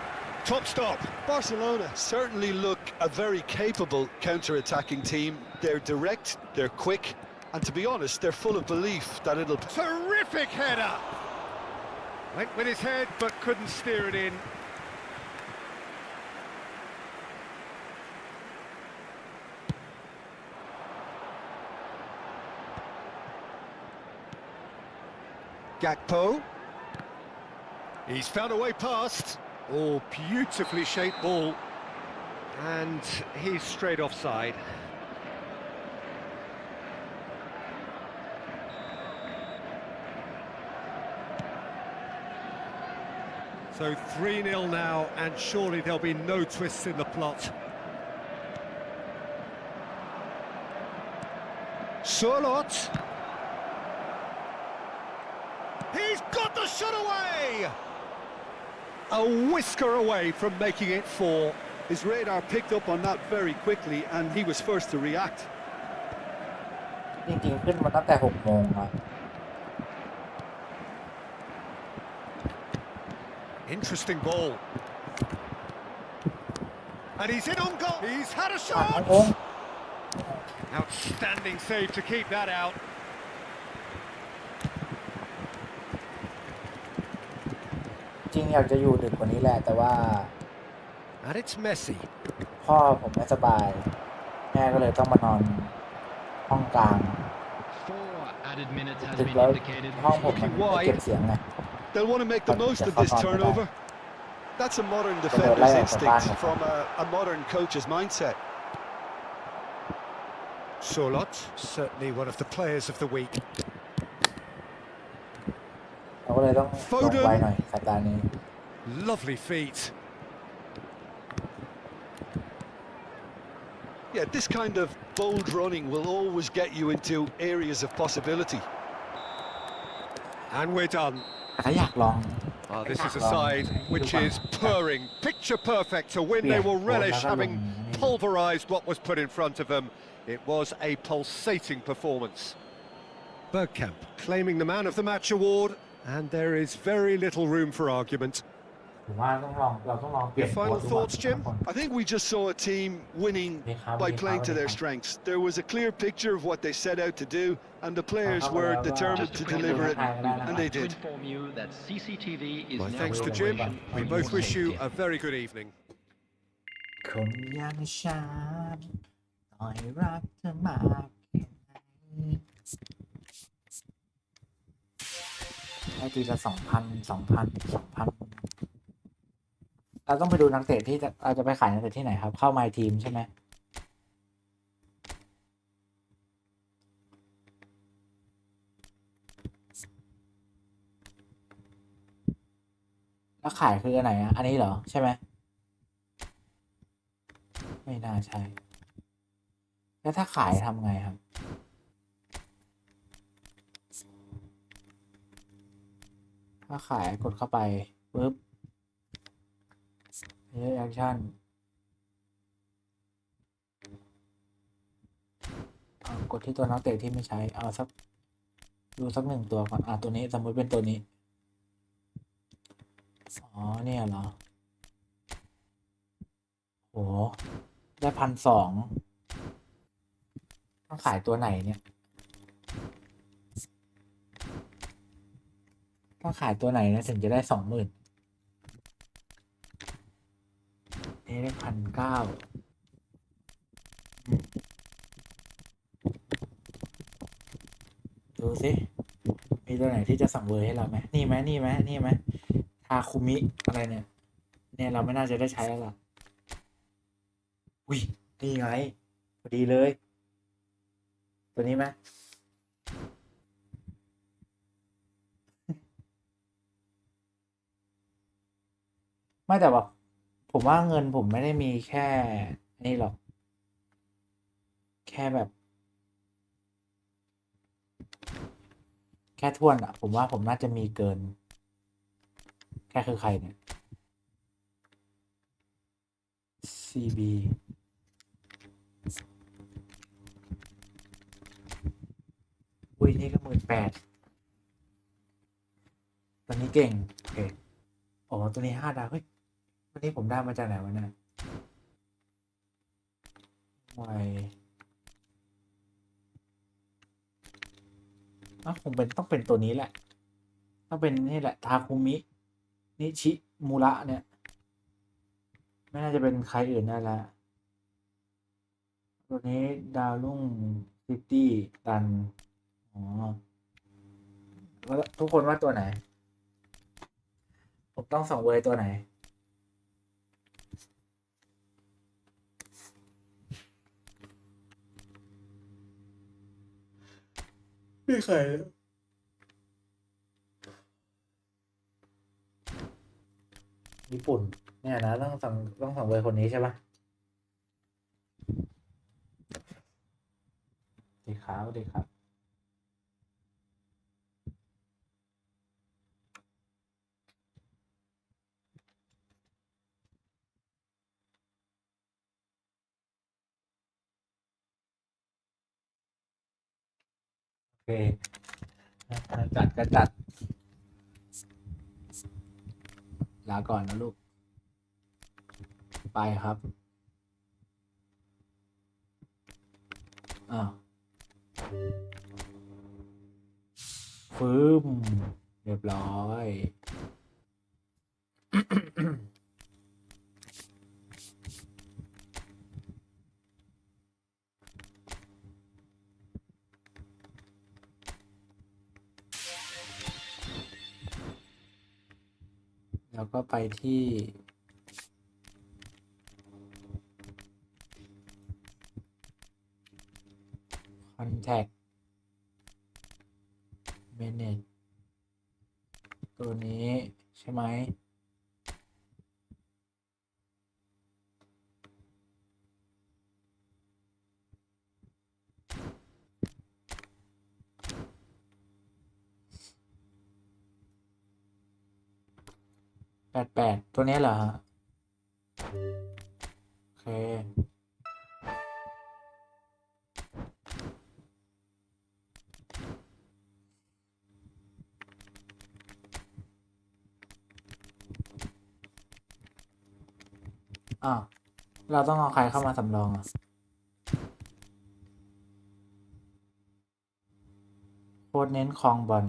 Top stop. Barcelona certainly look a very capable counter-attacking team. They're direct, they're quick, and to be honest, they're full of belief that it'll... Terrific header! Went with his head, but couldn't steer it in. Gakpo. He's found a way past. Oh, beautifully shaped ball. And he's straight offside. So 3-0 now, and surely there'll be no twists in the plot. Solot. He's got the shot away! A whisker away from making it 4. His radar picked up on that very quickly, and he was first to react. จริงๆขึ้นมาตั้งแต่6 โมงอะ Interesting ball. And he's in on goal. He's had a ผ่าน shot. โค้ง Outstanding save to keep that out. จริงอยากจะอยู่ดึกกว่านี้แหละแต่ว่า And it's Messi. พ่อผมไม่สบาย แม่ก็เลยต้องมานอนห้องกลาง 4 added minutes has ดึก been แล้ว indicated. ห้องผมมันไม่เก็บเสียงไง They'll want to make the most of this turnover. That's a modern But defender's they're instinct like from a modern coach's mindset. Solot, certainly one of the players of the week. เราก็เลยต้องลงไวหน่อยสัปดาห์นี้ Lovely feet. Yeah, this kind of bold running will always get you into areas of possibility. And we're done. แต่ถ้าอยากลอง This is a side which is purring, picture perfect, a win they will relish, having pulverised what was put in front of them. It was a pulsating performance. Bergkamp claiming the Man of the Match award, and there is very little room for argument. ผมว่าเราต้องลองเปลี่ย Your นโค้ final ชดู thoughts, ทุก Jim? คน I think we just saw a team winning by playing to their strengths. There was a clear picture of what they set out to do, and the players were determined to deliver it, and they did. My thanks to Jim. We both wish you a very good evening. คนอย่างฉันต่อยรักเธอมากแค่ไหนได้ทีละ2,000 เราต้องไปดูนักเตะที่เราจะไปขายนักเตะที่ไหนครับ เข้า My Team ใช่ไหมแล้วขายคืออันไหนอ่ะ อันนี้เหรอ ใช่ไหมไม่น่าใช่ แล้วถ้าขายทำไงครับ ถ้าขายกดเข้าไปปุ๊บแอคชั่นกดที่ตัวนักเตะที่ไม่ใช้เอาสักดูสัก1 ตัวก่อนตัวนี้สมมติเป็นตัวนี้เนี่ยเหรอโหได้1,200ต้องขายตัวไหนเนี่ยต้องขายตัวไหนนะถึงจะได้20,000นี่ได้1,900ดูสิมีตัวไหนที่จะสั่งเวอร์ให้เราไหมนี่ไหมทาคุมิอะไรเนี่ยเราไม่น่าจะได้ใช้แล้วล่ะอุ้ยนี่ไงพอดีเลยตัวนี้ไหมไม่แต่ว่าผมว่าเงินผมไม่ได้มีแค่นี่หรอกแค่แบบแค่ท้วนอ่ะผมว่าผมน่าจะมีเกินแค่คือใครเนี่ย CB อุ้ยนี่ก็18,000ตัวนี้เก่งโอเคตัวนี้5 ดาวเฮ้ยวันนี้ผมได้มาจากไหนวะเนี่ยคงต้องเป็นตัวนี้แหละต้องเป็นนี่แหละทาคุมินิชิมูระเนี่ยไม่น่าจะเป็นใครอื่นได้ละตัวนี้ดาวรุ่งซิตี้ดันทุกคนว่าตัวไหนผมต้องส่องเวอร์ตัวไหนไม่เคยญี่ปุ่นเนี่ยนะต้องสั่งเวอร์คนนี้ใช่ปะดีครับโอเคจัดก็จัดลาก่อนนะลูกไปครับฟืมเรียบร้อยแล้วก็ไปที่ contact manage ตัวนี้ใช่ไหม88ตัวนี้เหรอฮะโอเค อ้าวเราต้องเอาใครเข้ามาสำรองอ่ะโค้ชเน้นครองบอล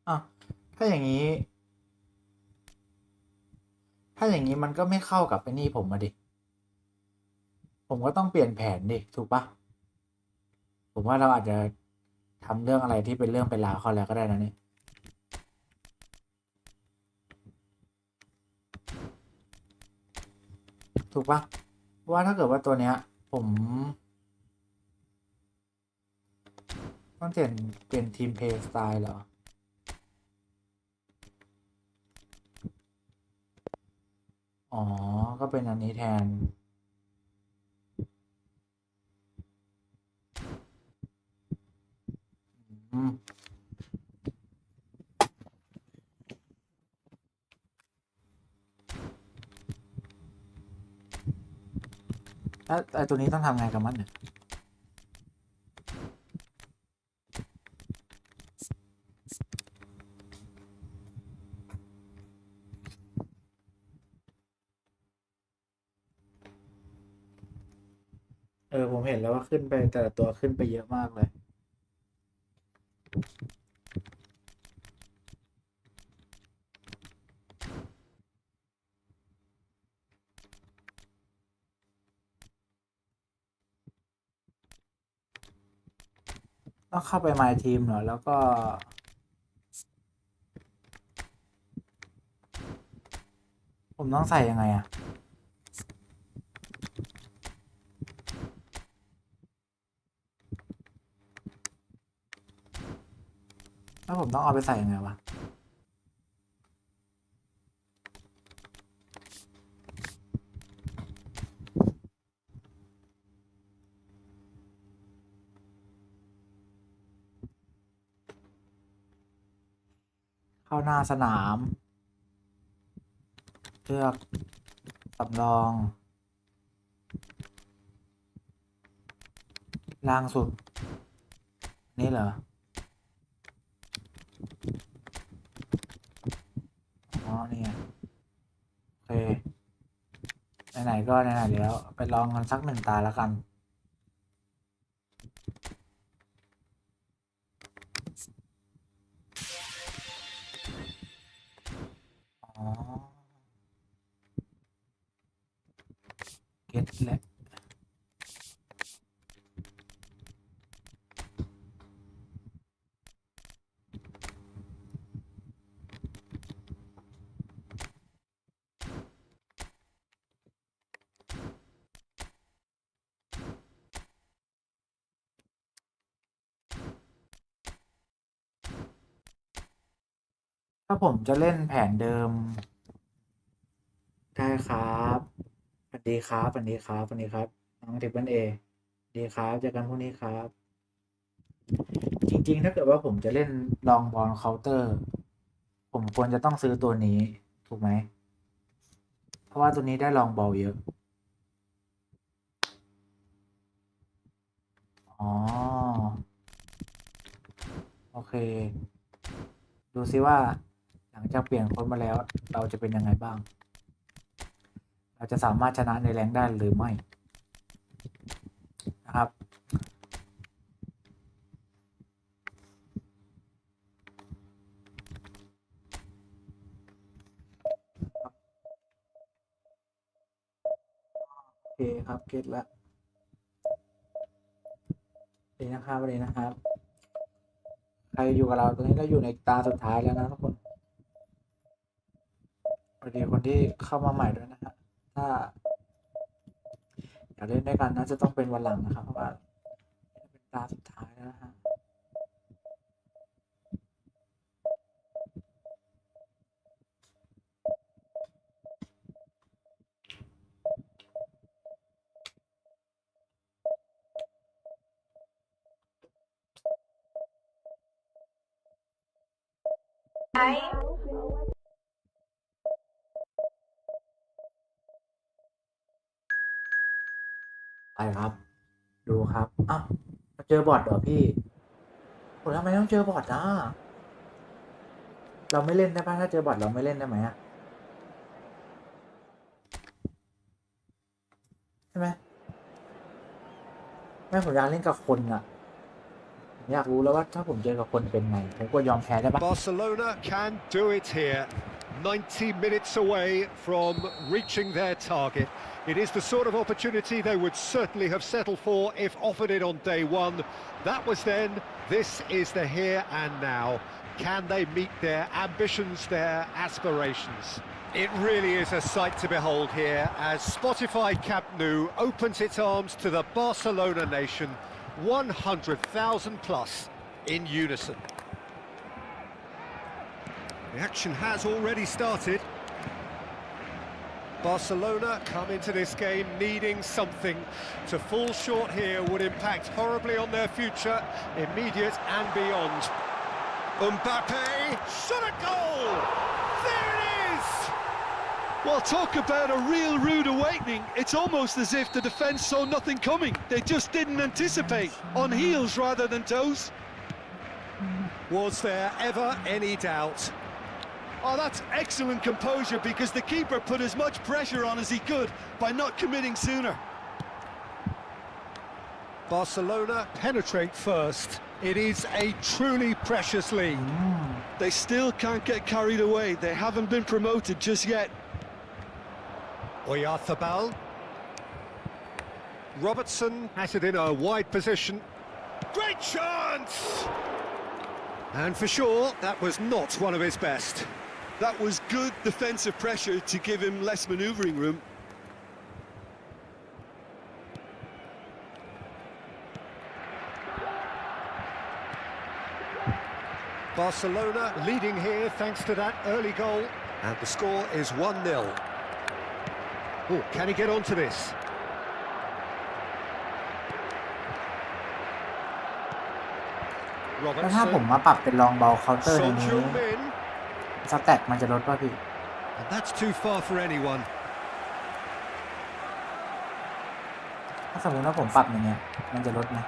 อ้าวถ้าอย่างนี้ ถ้าอย่างนี้มันก็ไม่เข้ากับไอ้นี่ผมมาดิ ผมก็ต้องเปลี่ยนแผนดิ ถูกปะผมว่าเราอาจจะทำเรื่องอะไรที่เป็นเรื่องเป็นราวเขาแล้วก็ได้นะนี่ถูกปะว่าถ้าเกิดว่าตัวเนี้ย ผมต้องเปลี่ยนทีมเพลย์สไตล์เหรอ อ๋อ ก็เป็นอันนี้แทน อืมแล้วไอ้ตัวนี้ต้องทำไงกับมันเนี่ยผมเห็นแล้วว่าขึ้นไปแต่ละตัวขึ้นไปเยอะมากเลย ต้องเข้าไป My Team เหรอ แล้วก็ ผมต้องใส่ยังไงอะแล้วผมต้องเอาไปใส่ยังไงวะ เข้าหน้าสนาม เลือกสำรอง ล่างสุด นี่เหรอ อ๋อ นี่ไงโอเค ไหนๆก็ไหนๆแล้ว ไปลองกันสักหนึ่งตาแล้วกัน อ๋อ เก็ตแหละ ถ้าผมจะเล่นแผนเดิม ได้ครับสวัสดีครับสวัสดีครับสวัสดีครับ น้องทิปเปิลเอดีครับเจอกันพรุ่งนี้ครับ จริงๆ ถ้าเกิดว่าผมจะเล่นลองบอลเคาน์เตอร์ ผมควรจะต้องซื้อตัวนี้ ถูกไหม เพราะว่าตัวนี้ได้ลองบอลเยอะ อ๋อ โอเค ดูซิว่า หลังจากเปลี่ยนโค้ดมาแล้ว เราจะเป็นยังไงบ้าง เราจะสามารถชนะในแรงได้หรือไม่นะครับโอเคครับเก็ตแล้วดีนะครับดีนะครับ ใครอยู่กับเราตอนนี้เราอยู่ในตาสุดท้ายแล้วนะทุกคนสวัสดีคนที่เข้ามาใหม่ด้วยนะฮะถ้าอยากเล่นด้วยกันน่าจะต้องเป็นวันหลังนะครับเพราะว่าเป็นตาสุดท้ายแล้วนะฮะ ไปครับ ดูครับอ้าวมาเจอบอทเหรอพี่โหทำไมต้องเจอบอทอ่ะเราไม่เล่นได้ป่ะถ้าเจอบอทเราไม่เล่นได้ไหมอ่ะใช่ไหมไม่ผมอยากเล่นกับคนอ่ะผมอยากรู้แล้วว่าถ้าผมเจอกับคนเป็นไงผมควรยอมแพ้ได้ปะ Barcelona can do it here. 90 minutes away from reaching their target. It is the sort of opportunity they would certainly have settled for if offered it on day one. That was then, this is the here and now. Can they meet their ambitions, their aspirations? It really is a sight to behold here as Spotify Camp Nou opens its arms to the Barcelona nation, 100,000 plus in unison. The action has already started. Barcelona come into this game needing something. To fall short here would impact horribly on their future, immediate and beyond. Mbappe, shot a goal! There it is! Well, talk about a real rude awakening. It's almost as if the defence saw nothing coming. They just didn't anticipate. On heels rather than toes. Was there ever any doubt? Oh, that's excellent composure because the keeper put as much pressure on as he could by not committing sooner. Barcelona penetrate first. It is a truly precious lead. They still can't get carried away. They haven't been promoted just yet. Oyarzabal. Robertson has it in a wide position. Great chance! And for sure, that was not one of his best. That was good defensive pressure to give him less manoeuvring room. Barcelona leading here thanks to that early goal. And the score is 1-0. Oh, can he get onto this? แล้วถ้าผมมาปรับเป็นลองเบาเคาน์เตอร์ใน Son นี้ Heung-min. สแต็กมันจะลดป่ะพี่ And that's too far for anyone. ถ้าสมมติว่าผมปรับอย่างเงี้ยมันจะลดไหม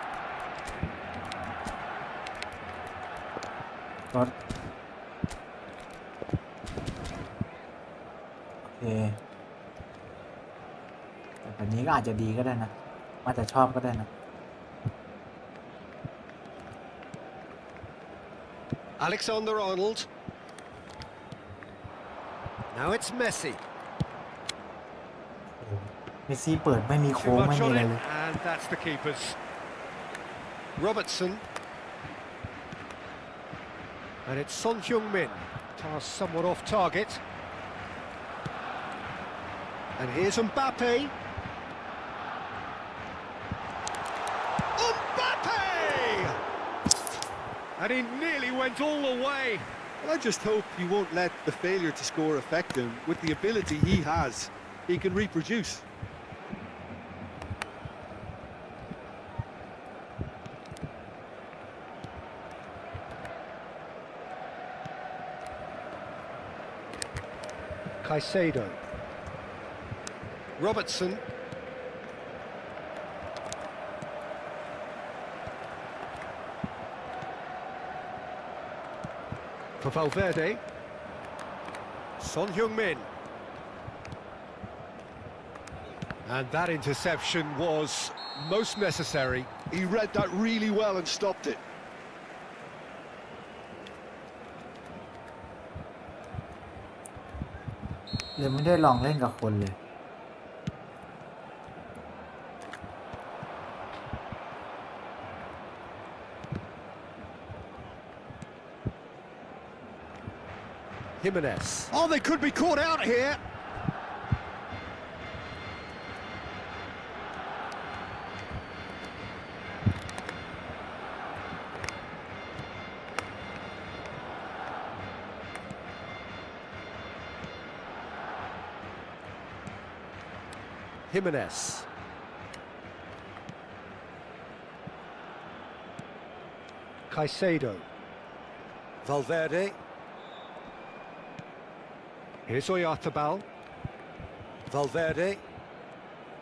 ลดโอเคแต่แบบนี้ก็อาจจะดีก็ได้นะอาจจะชอบก็ได้นะ Alexander-Arnold. Now it's Messi. เมสซี่เปิดไม่มีโค้ Too งไม่ much มี on อะไร it, เลย and that's the keepers. Robertson. And it's Son Heung-min. Pass somewhat off target. And here's Mbappe. Mbappe! And he nearly went all the way. Well, I just hope he won't let the failure to score affect him. With the ability he has, he can reproduce. Caicedo. Robertson. For Valverde. Son Heung-min. And that interception was most necessary. He read that really well and stopped it. เลยไม่ได้ลองเล่นกับคนเลย Jimenez. Oh, they could be caught out here. Jimenez. Caicedo. Valverde. Here's Oyarzabal. Valverde.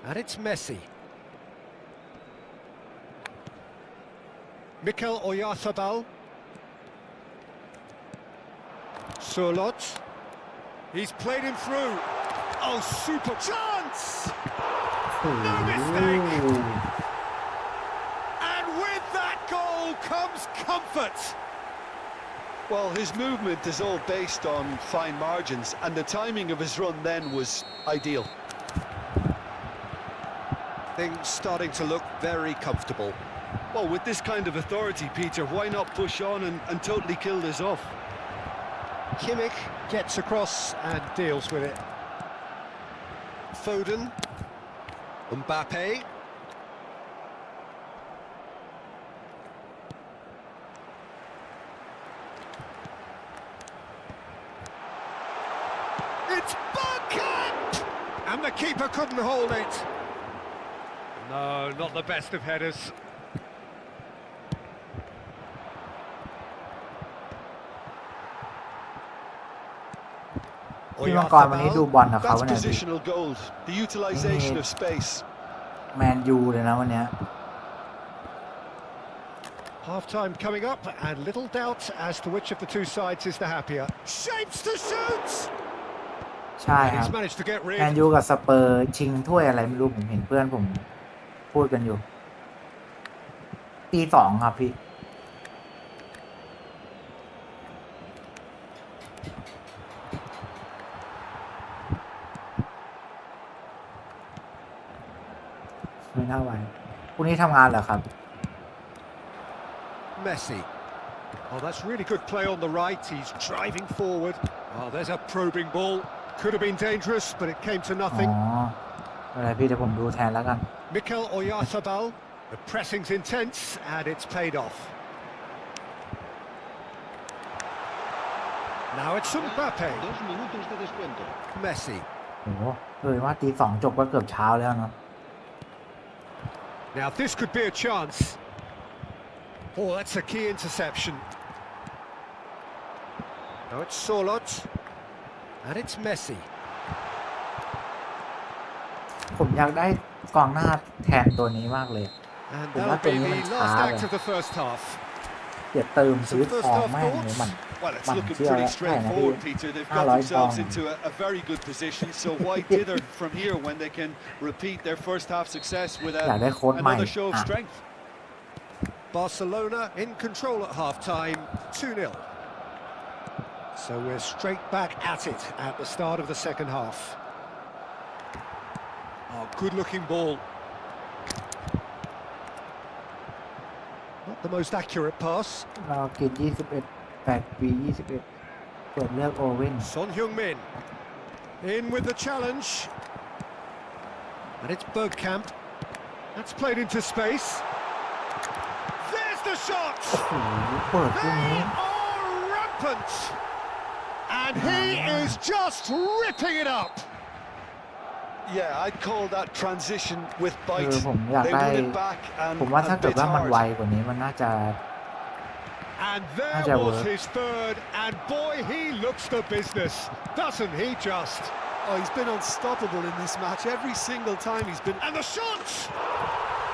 And it's Messi. Mikel Oyarzabal. Surlot. He's played him through. Oh, super chance! No mistake! And with that goal comes comfort. Well, his movement is all based on fine margins, and the timing of his run then was ideal. Things starting to look very comfortable. Well, with this kind of authority, Peter, why not push on and totally kill this off? Kimmich gets across and deals with it. Foden. Mbappe. It's Bergkamp! And the keeper couldn't hold it. No, not the best of headers. พี่มังกรวันนี้ดูบอลกับเขา That's เนี่ย positional gold, the utilization of space. แมนยูเลยนะวันเนี้ย Half-time coming up, and little doubt as to which of the two sides is the happier. Shapes to shoot! ใช่ครับ He's managed to get แมน rid. ยูกับสเปอร์ชิงถ้วยอะไรไม่รู้ผมเห็นเพื่อนผมพูดกันอยู่ตีสองครับพี่ไม่น่าไหวพรุ่งนี้ทำงานเหรอครับ Messi. Oh, that's really good play on the right. He's driving forward. Oh, there's a probing ball. Could have been dangerous, but it came to อ๋อ nothing. อะไรพี่เดี๋ยวผมดูแทนแล้วกัน Mikel Oyarzabal. The pressing's intense, and it's paid off. Now it's Mbappe. 2 minutos de descuento. Messi. โอ้โหเลยว่าตีสองจบก็เกือบเช้าแล้วเนาะ Now this could be a chance. Oh, that's a key interception. Now it's Surlot. And it's Messi. ผมอยากได้กองหน้าแทนตัวนี้มากเลย And Well, that'll that be one the was last hard. act of the first half. เดี๋ยวเติมซื้อ Some first ทอง half แม่งหรือ thoughts? มัน Well, it's มัน looking เชื่อ pretty แล้วได้นะพี่ straightforward, Peter. They've got 500 themselves ปอนด์ into a very good position, so why dither from here when they can repeat their first half success with อยากได้โค้ชใหม่ another show of อ่ะ strength? Barcelona in control at half-time, 2-0. So we're straight back at it at the start of the second half. Oh, good-looking ball. Not the most accurate pass. เรากิน21 8 ปี 21เปิดเลือกโอเว่น Son Heung-min. In with the challenge. And it's Bergkamp. That's played into space. There's the shot! โอ้โหเปิดตรง They นี้ are rampant! And he is just ripping it up! Yeah, I'd call that transition with คือ bite. ผมอยาก They ได้ won it back ผมว่าถ้า and เกิด bit ว่ามันไว hard. กว่านี้มันน่าจะ And there How's that was work? his third, and boy, he looks the business, doesn't he just? Oh, he's been unstoppable in this match. Every single time he's been... And the shot!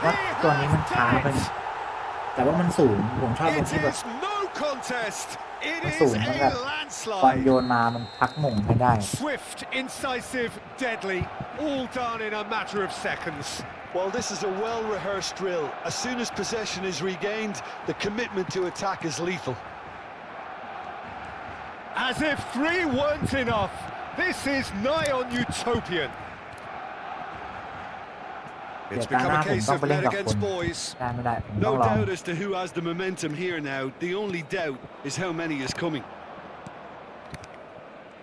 ว่าตัวนี้มันช้าไป แต่ว่ามันสูงผมชอบตรง It ที่แบบ is no contest. It มัน is สูงมันแบบ a บอลโย landslide. นมามันพักหม่งให้ได้ Swift, incisive, deadly, all done in a matter of seconds. Well, this is a well-rehearsed drill. As soon as possession is regained, the commitment to attack is lethal. As if 3 weren't enough, this is nigh on utopian. เดี๋ย It's วตาห become น้า a ผม case ต้อง of ไปเล่น men กับค against น boys. ได้ไม่ได้ผมต้อง No ลอง doubt as to who has the momentum here now. The only doubt is how many is coming.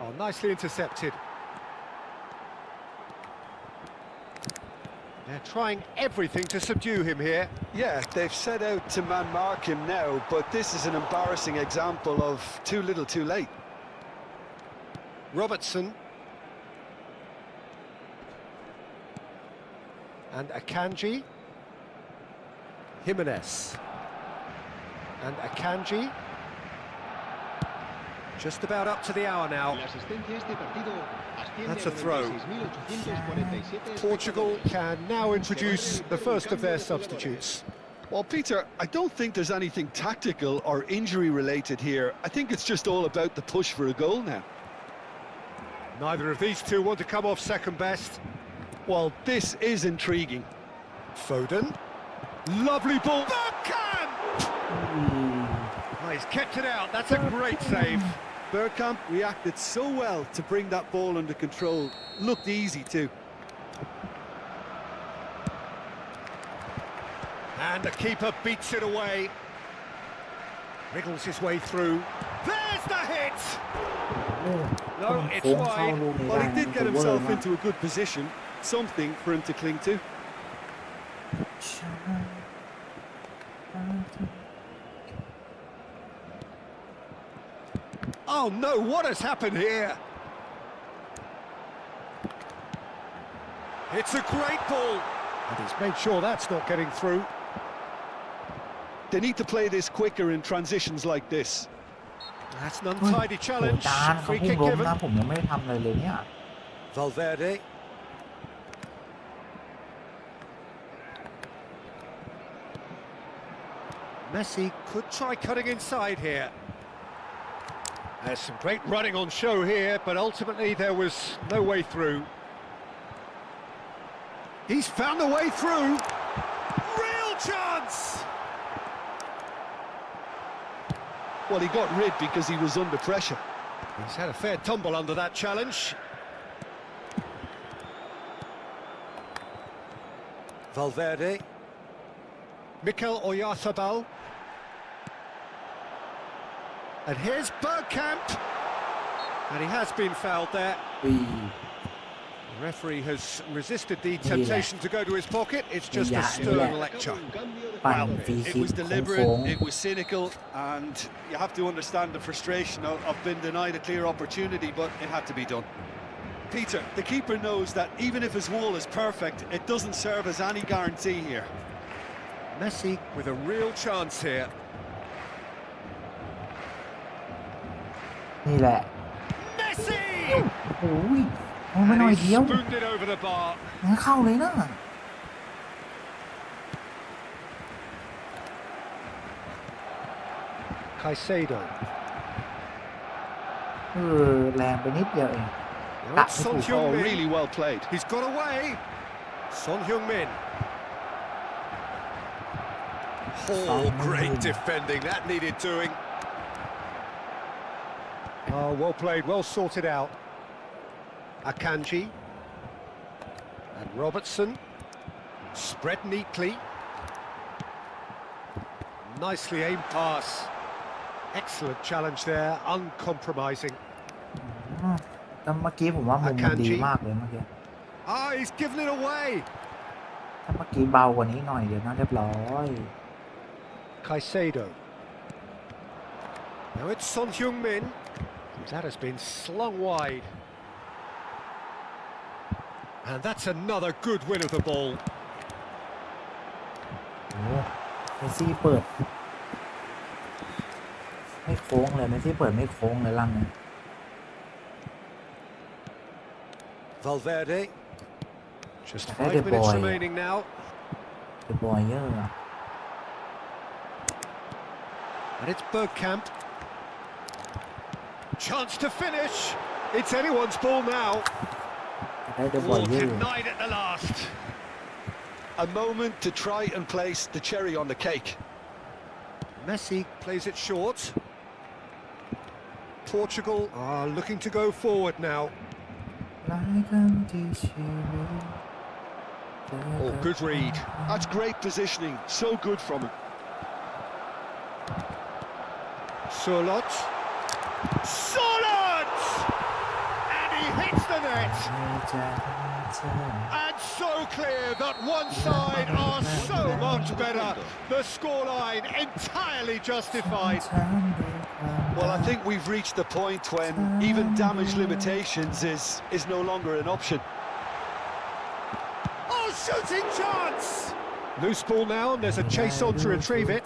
Oh, nicely intercepted. They're trying everything to subdue him here. Yeah, they've set out to man-mark him now, but this is an embarrassing example of too little too late. Robertson. And Akanji. Jimenez. And Akanji. Just about up to the hour now. La asistencia a este partido asciende That's a a throw. 96.847. Portugal can now introduce the first of their substitutes. Well, Peter, I don't think there's anything tactical or injury related here. I think it's just all about the push for a goal now. Neither of these two want to come off second best. Well, this is intriguing. Foden. Lovely ball. Bergkamp! Oh, he's kept it out. That's a great save. Bergkamp reacted so well to bring that ball under control. Looked easy too. And the keeper beats it away. Wriggles his way through. There's the hit! No, it's wide. Well, he did get himself into a good position. Something for him to cling to. Oh no, what has happened here? It's a great ball. And he's made sure that's not getting through. They need to play this quicker in transitions like this. That's an untidy โห challenge. จานเขา Free พุ่ง kick ล้ม given. นะผมยังไม่ได้ทำอะไรเลยเนี่ย Valverde. Messi could try cutting inside here. There's some great running on show here, but ultimately there was no way through. He's found a way through. Real chance! Well, he got rid because he was under pressure. He's had a fair tumble under that challenge. Valverde. Mikel Oyarzabal. And here's Bergkamp. And he has been fouled there. ปี The referee has resisted the temptation to go to his pocket. It's just a stern lecture. ปั่น Well, ฟรี it คิก was โค้ deliberate, ง it was cynical, and you have to understand the frustration of being denied a clear opportunity, but it had to be done. Peter, the keeper knows that even if his wall is perfect, it doesn't serve as any guarantee here. Messi with a real chance here. นี่แหละ Messi! โอ้ยเอามาหน่อย And เดียว he spooned it over the bar. งั้นเข้าเลยนะ Caicedo. แรงไปนิดเดียวเอง Now it's Son Oh, Heung-min. really well played. He's got away. Son Heung-min. Oh, great defending. That needed doing. Oh, well played, well sorted out. Akanji. And Robertson. Spread neatly. Nicely aimed pass. Excellent challenge there, uncompromising. แต่เมื่อกี้ผมว่ามุมมันดีมากเลยเมื่อกี้ Ah, he's given it away. ถ้าเมื่อกี้เบากว่านี้หน่อยเดี๋ยวน่าเรียบร้อย Caicedo. Now it's Son Heung-min. That has been slung wide. And that's another good win of the ball. โอ้เมสซี่เปิดไม่โค้งเลยเมสซี่เปิดไม่โค้งเลยลังเนี่ย Valverde. Just Okay, 5 the minutes boy. remaining now. เดบอยเยอร์ And it's Bergkamp. Chance to finish. It's anyone's ball now. ได้เดบอย Oh, เยอร์ denied at the last. A moment to try and place the cherry on the cake. Messi plays it short. Portugal are looking to go forward now. Oh, good read. That's great positioning. So good from him. Solot. Solot! And he hits the net. And so clear that one side are so much better. The scoreline entirely justified. Well, I think we've reached the point when even damage limitations is no longer an option. Oh, shooting chance! Loose ball now, and there's a chase on to retrieve it.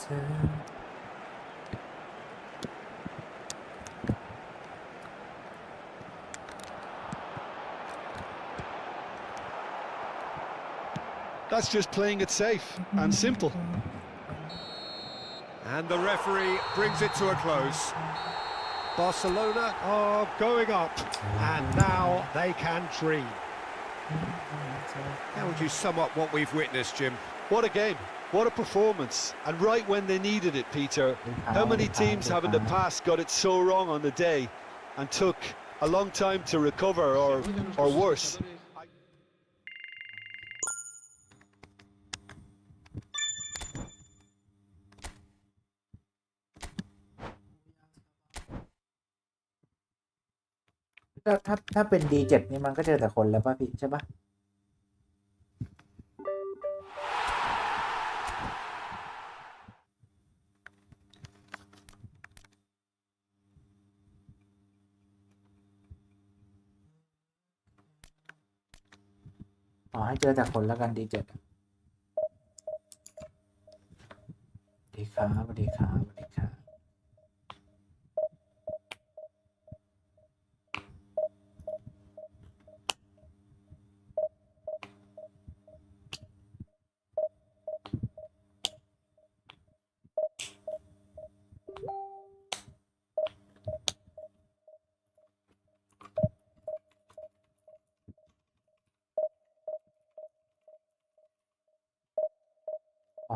That's just playing it safe and simple. And the referee brings it to a close. Barcelona are going up, and now they can dream. How would you sum up what we've witnessed, Jim? What a game, what a performance, and right when they needed it, Peter. How many teams have in the past got it so wrong on the day and took a long time to recover or worse? ถ้าเป็น D7 นี่มันก็เจอแต่คนแล้วป่ะพี่ใช่ป่ะให้เจอแต่คนแล้วกัน D7 ดีครับสวัสดีครับสวัสดีครับ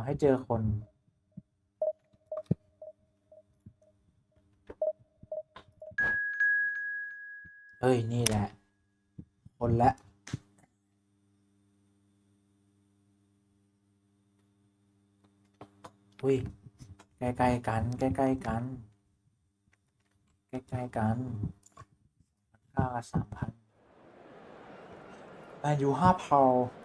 ให้เจอคนเอ้ยนี่แหละคนละอุ้ยใกล้ๆกันใกล้ๆกันใกล้ๆกันค่าละ 3,000 แมนยู5,000Barcelona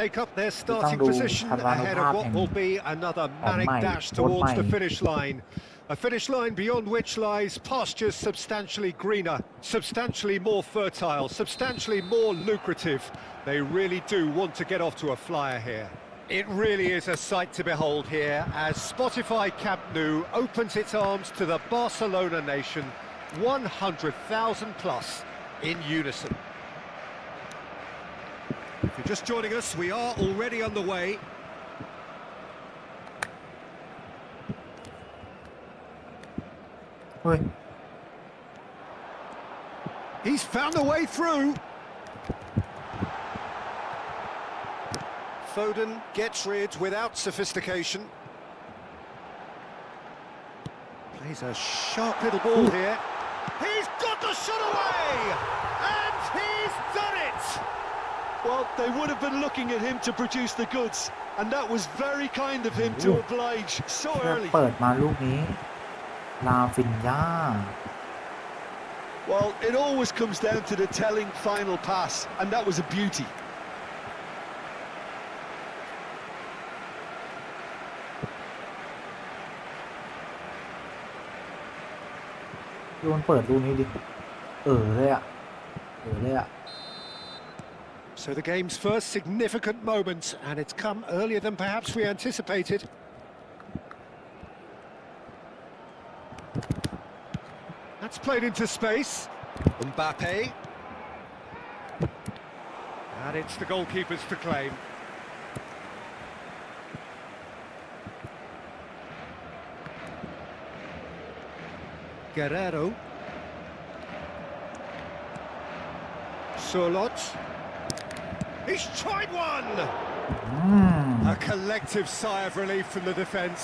take up their starting position ahead of what will be another manic dash towards the finish line. A finish line beyond which lies pastures substantially greener, substantially more fertile, substantially more lucrative. They really do want to get off to a flyer here. It really is a sight to behold here as Spotify Camp Nou opens its arms to the Barcelona nation, 100,000 plus in unison. If you're just joining us, we are already underway. Oi. He's found a way through. Foden gets rid without sophistication. Plays a sharp little ball here. He's got the shot away! And he's done it! Well, they would have been looking at him to produce the goods, and that was very kind of him to oblige so early. เปิดมาลูกนี้ลาฟินยา Well, it always comes down to the telling final pass, and that was a beauty. โยนเปิดลูกนี้ดิเลยอ่ะเลยอ่ะ So the game's first significant moment, and it's come earlier than perhaps we anticipated. That's played into space. Mbappe. And it's the goalkeepers to claim. Guerrero. Solot. He's tried one! A collective sigh of relief from the defence.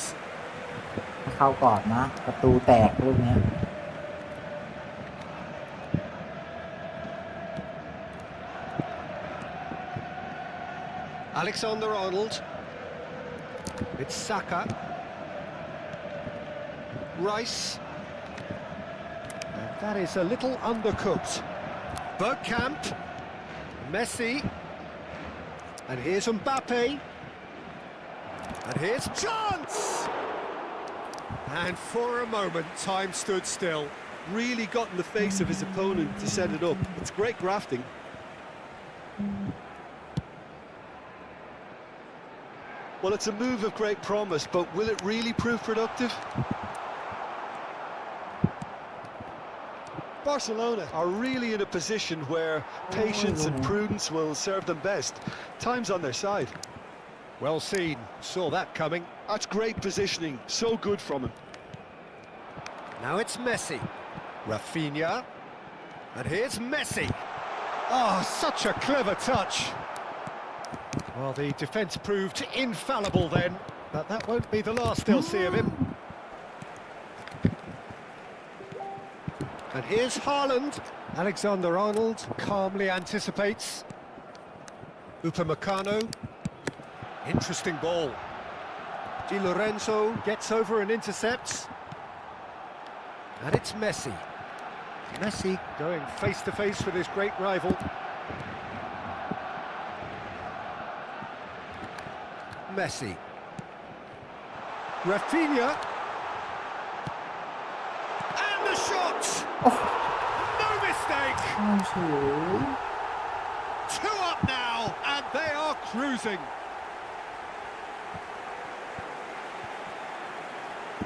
เข้าก่อนนะประตูแตกลูกนี้ Alexander-Arnold. It's Saka. Rice. And that is a little undercooked. Bergkamp. Messi. And here's Mbappe. And here's chance! And for a moment, time stood still. Really got in the face of his opponent to set it up. It's great grafting. Well, it's a move of great promise, but will it really prove productive? Barcelona are really in a position where patience and prudence will serve them best. Time's on their side. Well seen. Saw that coming. That's great positioning. So good from him. Now it's Messi. Rafinha. And here's Messi. Oh, such a clever touch. Well, the defence proved infallible then, but that won't be the last they'll see of him. And here's Haaland. Alexander-Arnold calmly anticipates. Upamecano. Interesting ball. Di Lorenzo gets over and intercepts. And it's Messi. Messi going face-to-face with his great rival. Messi. Rafinha. And the shot! No mistake! 2 up now, and they are cruising.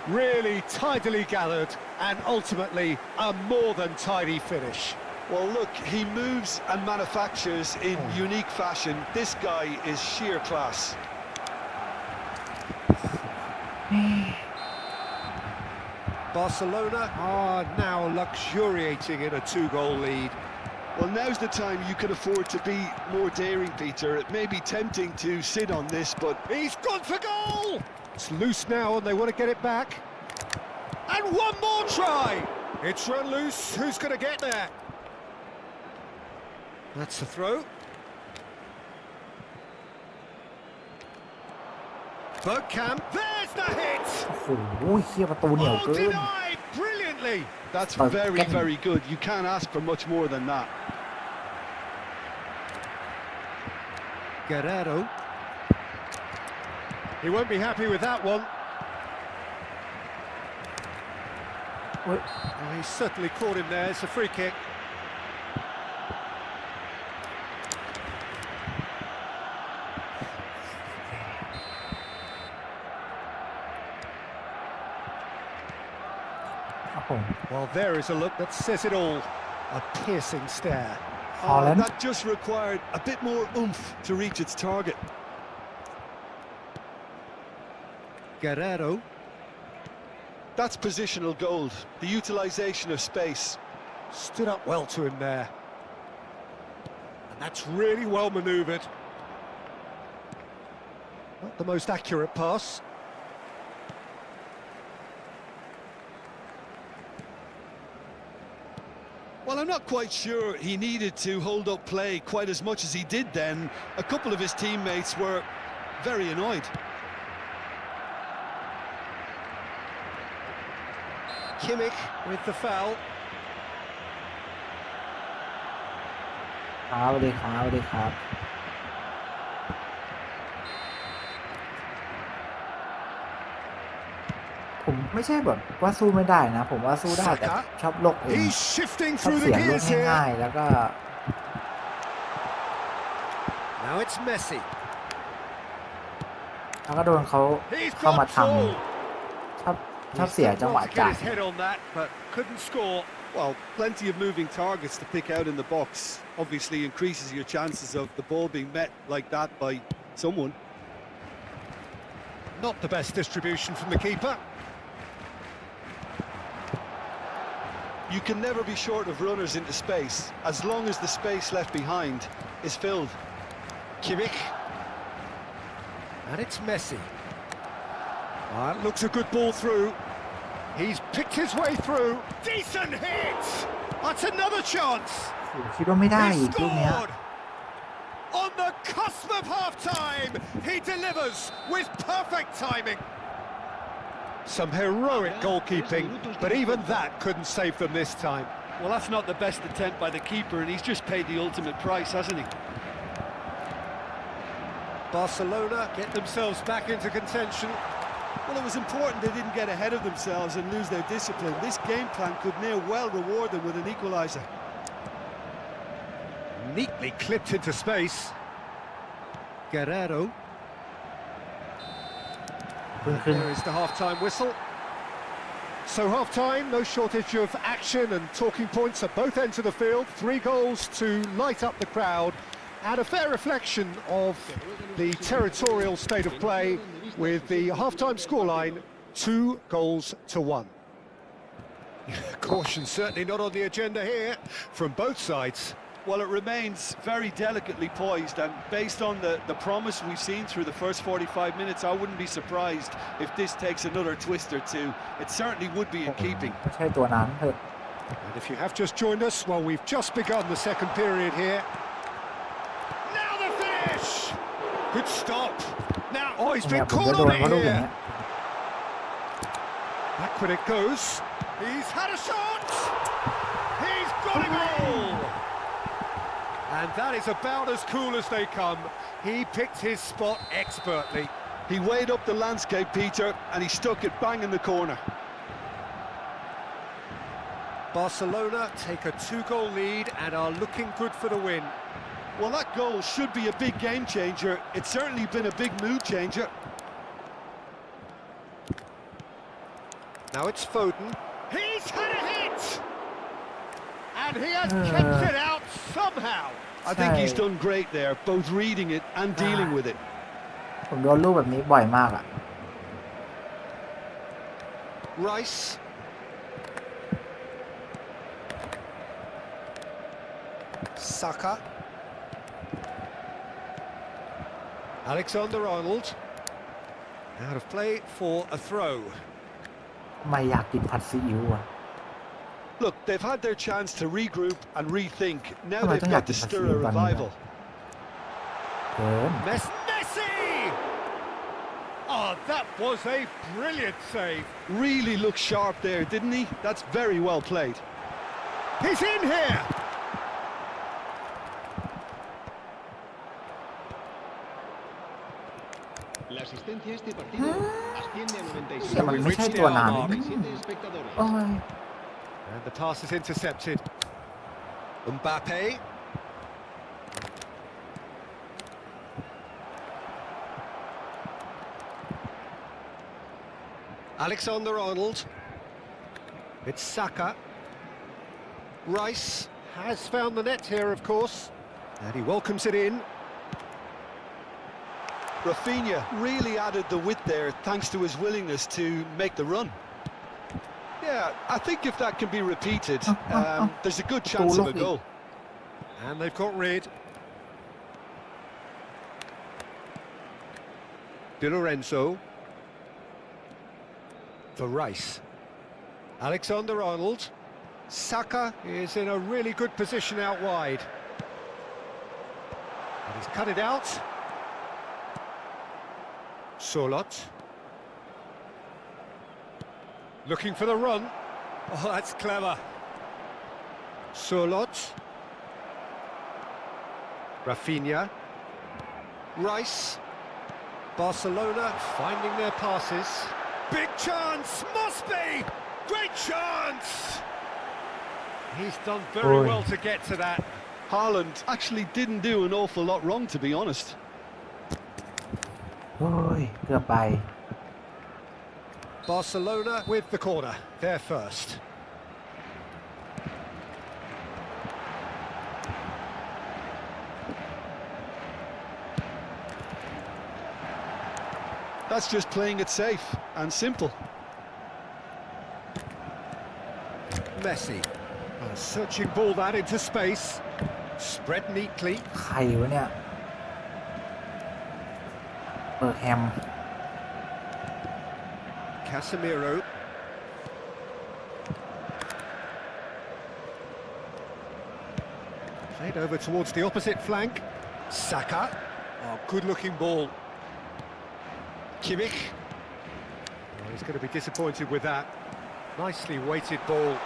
Really tidily gathered, and ultimately a more than tidy finish. Well, look, he moves and manufactures in unique fashion. This guy is sheer class. Barcelona are now luxuriating in a 2-goal lead. Well, now's the time you can afford to be more daring, Peter. It may be tempting to sit on this, but... He's gone for goal! It's loose now and they want to get it back. And one more try! It's run loose, who's going to get there? That's the throw. Bergkamp, there's the hit! โอ้โหเฮียประตูเหนียว Oh, เกิน denied brilliantly! that's Oh, very, getting- very good. You can't ask for much more than that. Guerrero. He won't be happy with that one. เฮ้ย Oh, he certainly caught him there. It's a free kick. Well, there is a look that says it all. A piercing stare. Haaland. That just required a bit more oomph to reach its target. Guerrero. That's positional gold, the utilisation of space. Stood up well to him there. And that's really well manoeuvred. Not the most accurate pass. Well, I'm not quite sure he needed to hold up play quite as much as he did then. A couple of his teammates were very annoyed. Kimmich with the foul. ครับสวัสดีครับสวัสดีครับ ผมไม่ใช่แบบว่าสู้ไม่ได้นะ ผมว่าสู้ได้แต่ Saka. ชอบโลกเอง He's shifting ชอบ through เสี the ยลูก gears here. ง่ายๆแล้วก็ Now it's Messi. แล้วก็โดนเขา He's เข้ามา got ท full. ำชอบเสียจังหวะ Tried to จ่าย get his head on that, but couldn't score. Well, plenty of moving targets to pick out in the box. Obviously increases your chances of the ball being met like that by someone. Not the best distribution from the keeper. You can never be short of runners into space, as long as the space left behind is filled. Kimmich. And it's Messi. That looks a good ball through. He's picked his way through. Decent hit! That's another chance. โอ้โหคิดว่าไม่ได้ He อีกลูกเนี้ย scored! On the cusp of half-time, he delivers with perfect timing. Some heroic goalkeeping, but even that couldn't save them this time. Well, that's not the best attempt by the keeper, and he's just paid the ultimate price, hasn't he? Barcelona get themselves back into contention. Well, it was important they didn't get ahead of themselves and lose their discipline. This game plan could near well reward them with an equaliser. Neatly clipped into space. Guerrero. There is the half-time whistle. So half-time, no shortage of action and talking points at both ends of the field. 3 goals to light up the crowd, and a fair reflection of the territorial state of play, with the half-time scoreline 2-1. Caution certainly not on the agenda here from both sides. Well, it remains very delicately poised, and based on the promise we've seen through the first 45 minutes, I wouldn't be surprised if this takes another twist or two. It certainly would be in keeping. ไม่ใช่ตัวนั้นเถอะ And if you have just joined us, well, we've just begun the second period here. Now the finish! Good stop. Now, oh, he's เนี่ย been ผมจะ caught โด on น it เพราะลูกอย่าง here. เงี้ย Backward it goes. He's had a shot! He's got a goal! And that is about as cool as they come. He picked his spot expertly. He weighed up the landscape, Peter, and he stuck it bang in the corner. Barcelona take a 2-goal lead and are looking good for the win. Well, that goal should be a big game changer. It's certainly been a big mood changer. Now it's Foden. He's had a hit! And he has kept it out somehow. I think he's done great there, both reading it and dealing with it. ผมโดนลูกแบบนี้บ่อยมากอ่ะ Rice. Saka. Alexander-Arnold. Out of play for a throw. ไม่อยากกินผัดซีอิ๊วอ่ะ Look, they've had their chance to regroup and rethink. Now Come on, they've don't got have to to stir pass a you, Bunny. revival. เกิน Messi! Oh, that was a brilliant save. Really looked sharp there, didn't he? That's very well played. He's in here. La asistencia a este partido asciende a 96. แต่มันไม่ใช่ตัวนั้น 97 espectadores. โอ้ย And the pass is intercepted. Mbappe. Alexander-Arnold. It's Saka. Rice has found the net here, of course. And he welcomes it in. Rafinha really added the width there thanks to his willingness to make the run. Yeah, I think if that can be repeated, there's a good chance of a goal. And they've got rid. Di Lorenzo. For Rice. Alexander-Arnold. Saka is in a really good position out wide. And he's cut it out. Solot. Looking for the run. Oh, that's clever. Solot. Rafinha. Rice. Barcelona finding their passes. Big chance! Must be! Great chance! He's done very well to get to that. Haaland actually didn't do an awful lot wrong, to be honest. โอ้ยเกือบไป Barcelona with the corner. They're first. That's just playing it safe and simple. Messi. A searching ball that into space. Spread neatly. ใครวะเนี่ยเบิร์กแฮม Casemiro. Played over towards the opposite flank. Saka. Oh, good-looking ball. Kimmich. Oh, he's going to be disappointed with that. Nicely weighted ball.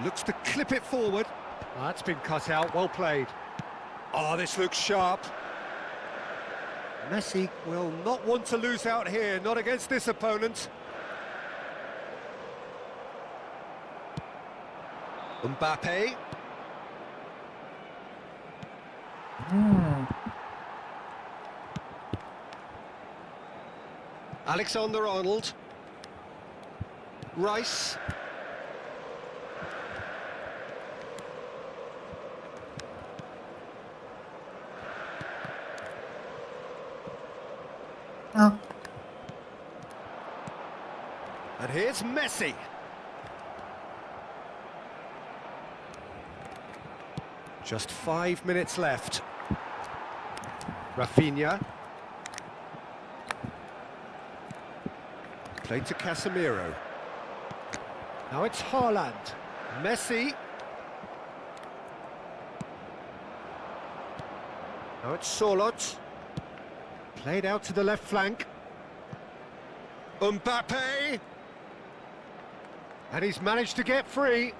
Looks to clip it forward. Oh, that's been cut out, well played. Oh, this looks sharp. Messi will not want to lose out here, not against this opponent. Mbappe. Alexander-Arnold. Rice. Oh. And here's Messi. Just 5 minutes left. Rafinha. Played to Casemiro. Now it's Haaland. Messi. Now it's Solot. Played out to the left flank. Mbappe. And he's managed to get free.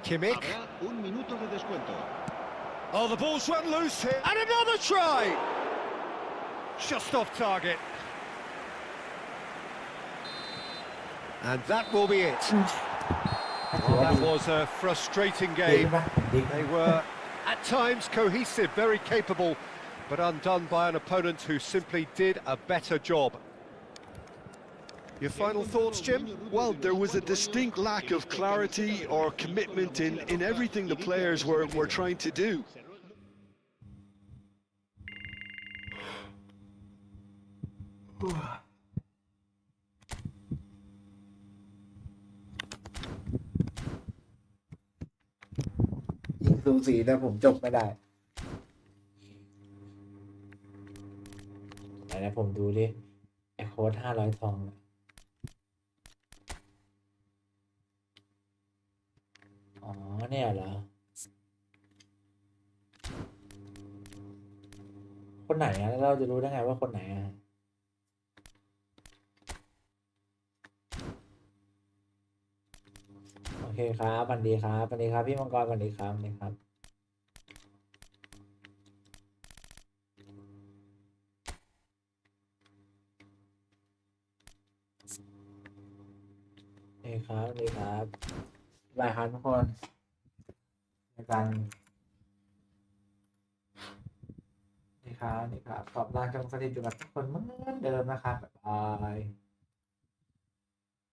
Kimmich. Habrá un minuto de descuento. Oh, the ball's run loose here. And another try! Just off target. And that will be it. Well, that was a frustrating game. They were, at times, cohesive, very capable, but undone by an opponent who simply did a better job. Your final thoughts, Jim? Well, there was a distinct lack of clarity or commitment in everything the players were trying to do. ยิงสูสีแต่ผมจบไม่ได้ไหนนะผมดูดิไอโค้ด500 ทองอ๋อเนี่ยเหรอคนไหนอะแล้วเราจะรู้ได้ไงว่าคนไหนอะโอเคครับสวัสดีครับสวัสดีครับพี่มังกรสวัสดีครับสวัสดีครับโอเคครับสวัสดีครับบายครับทุกคนในการนี่ครับขอบลาจงสถิตอยู่กับทุกคนเหมือนเดิมนะครับบ๊ายบาย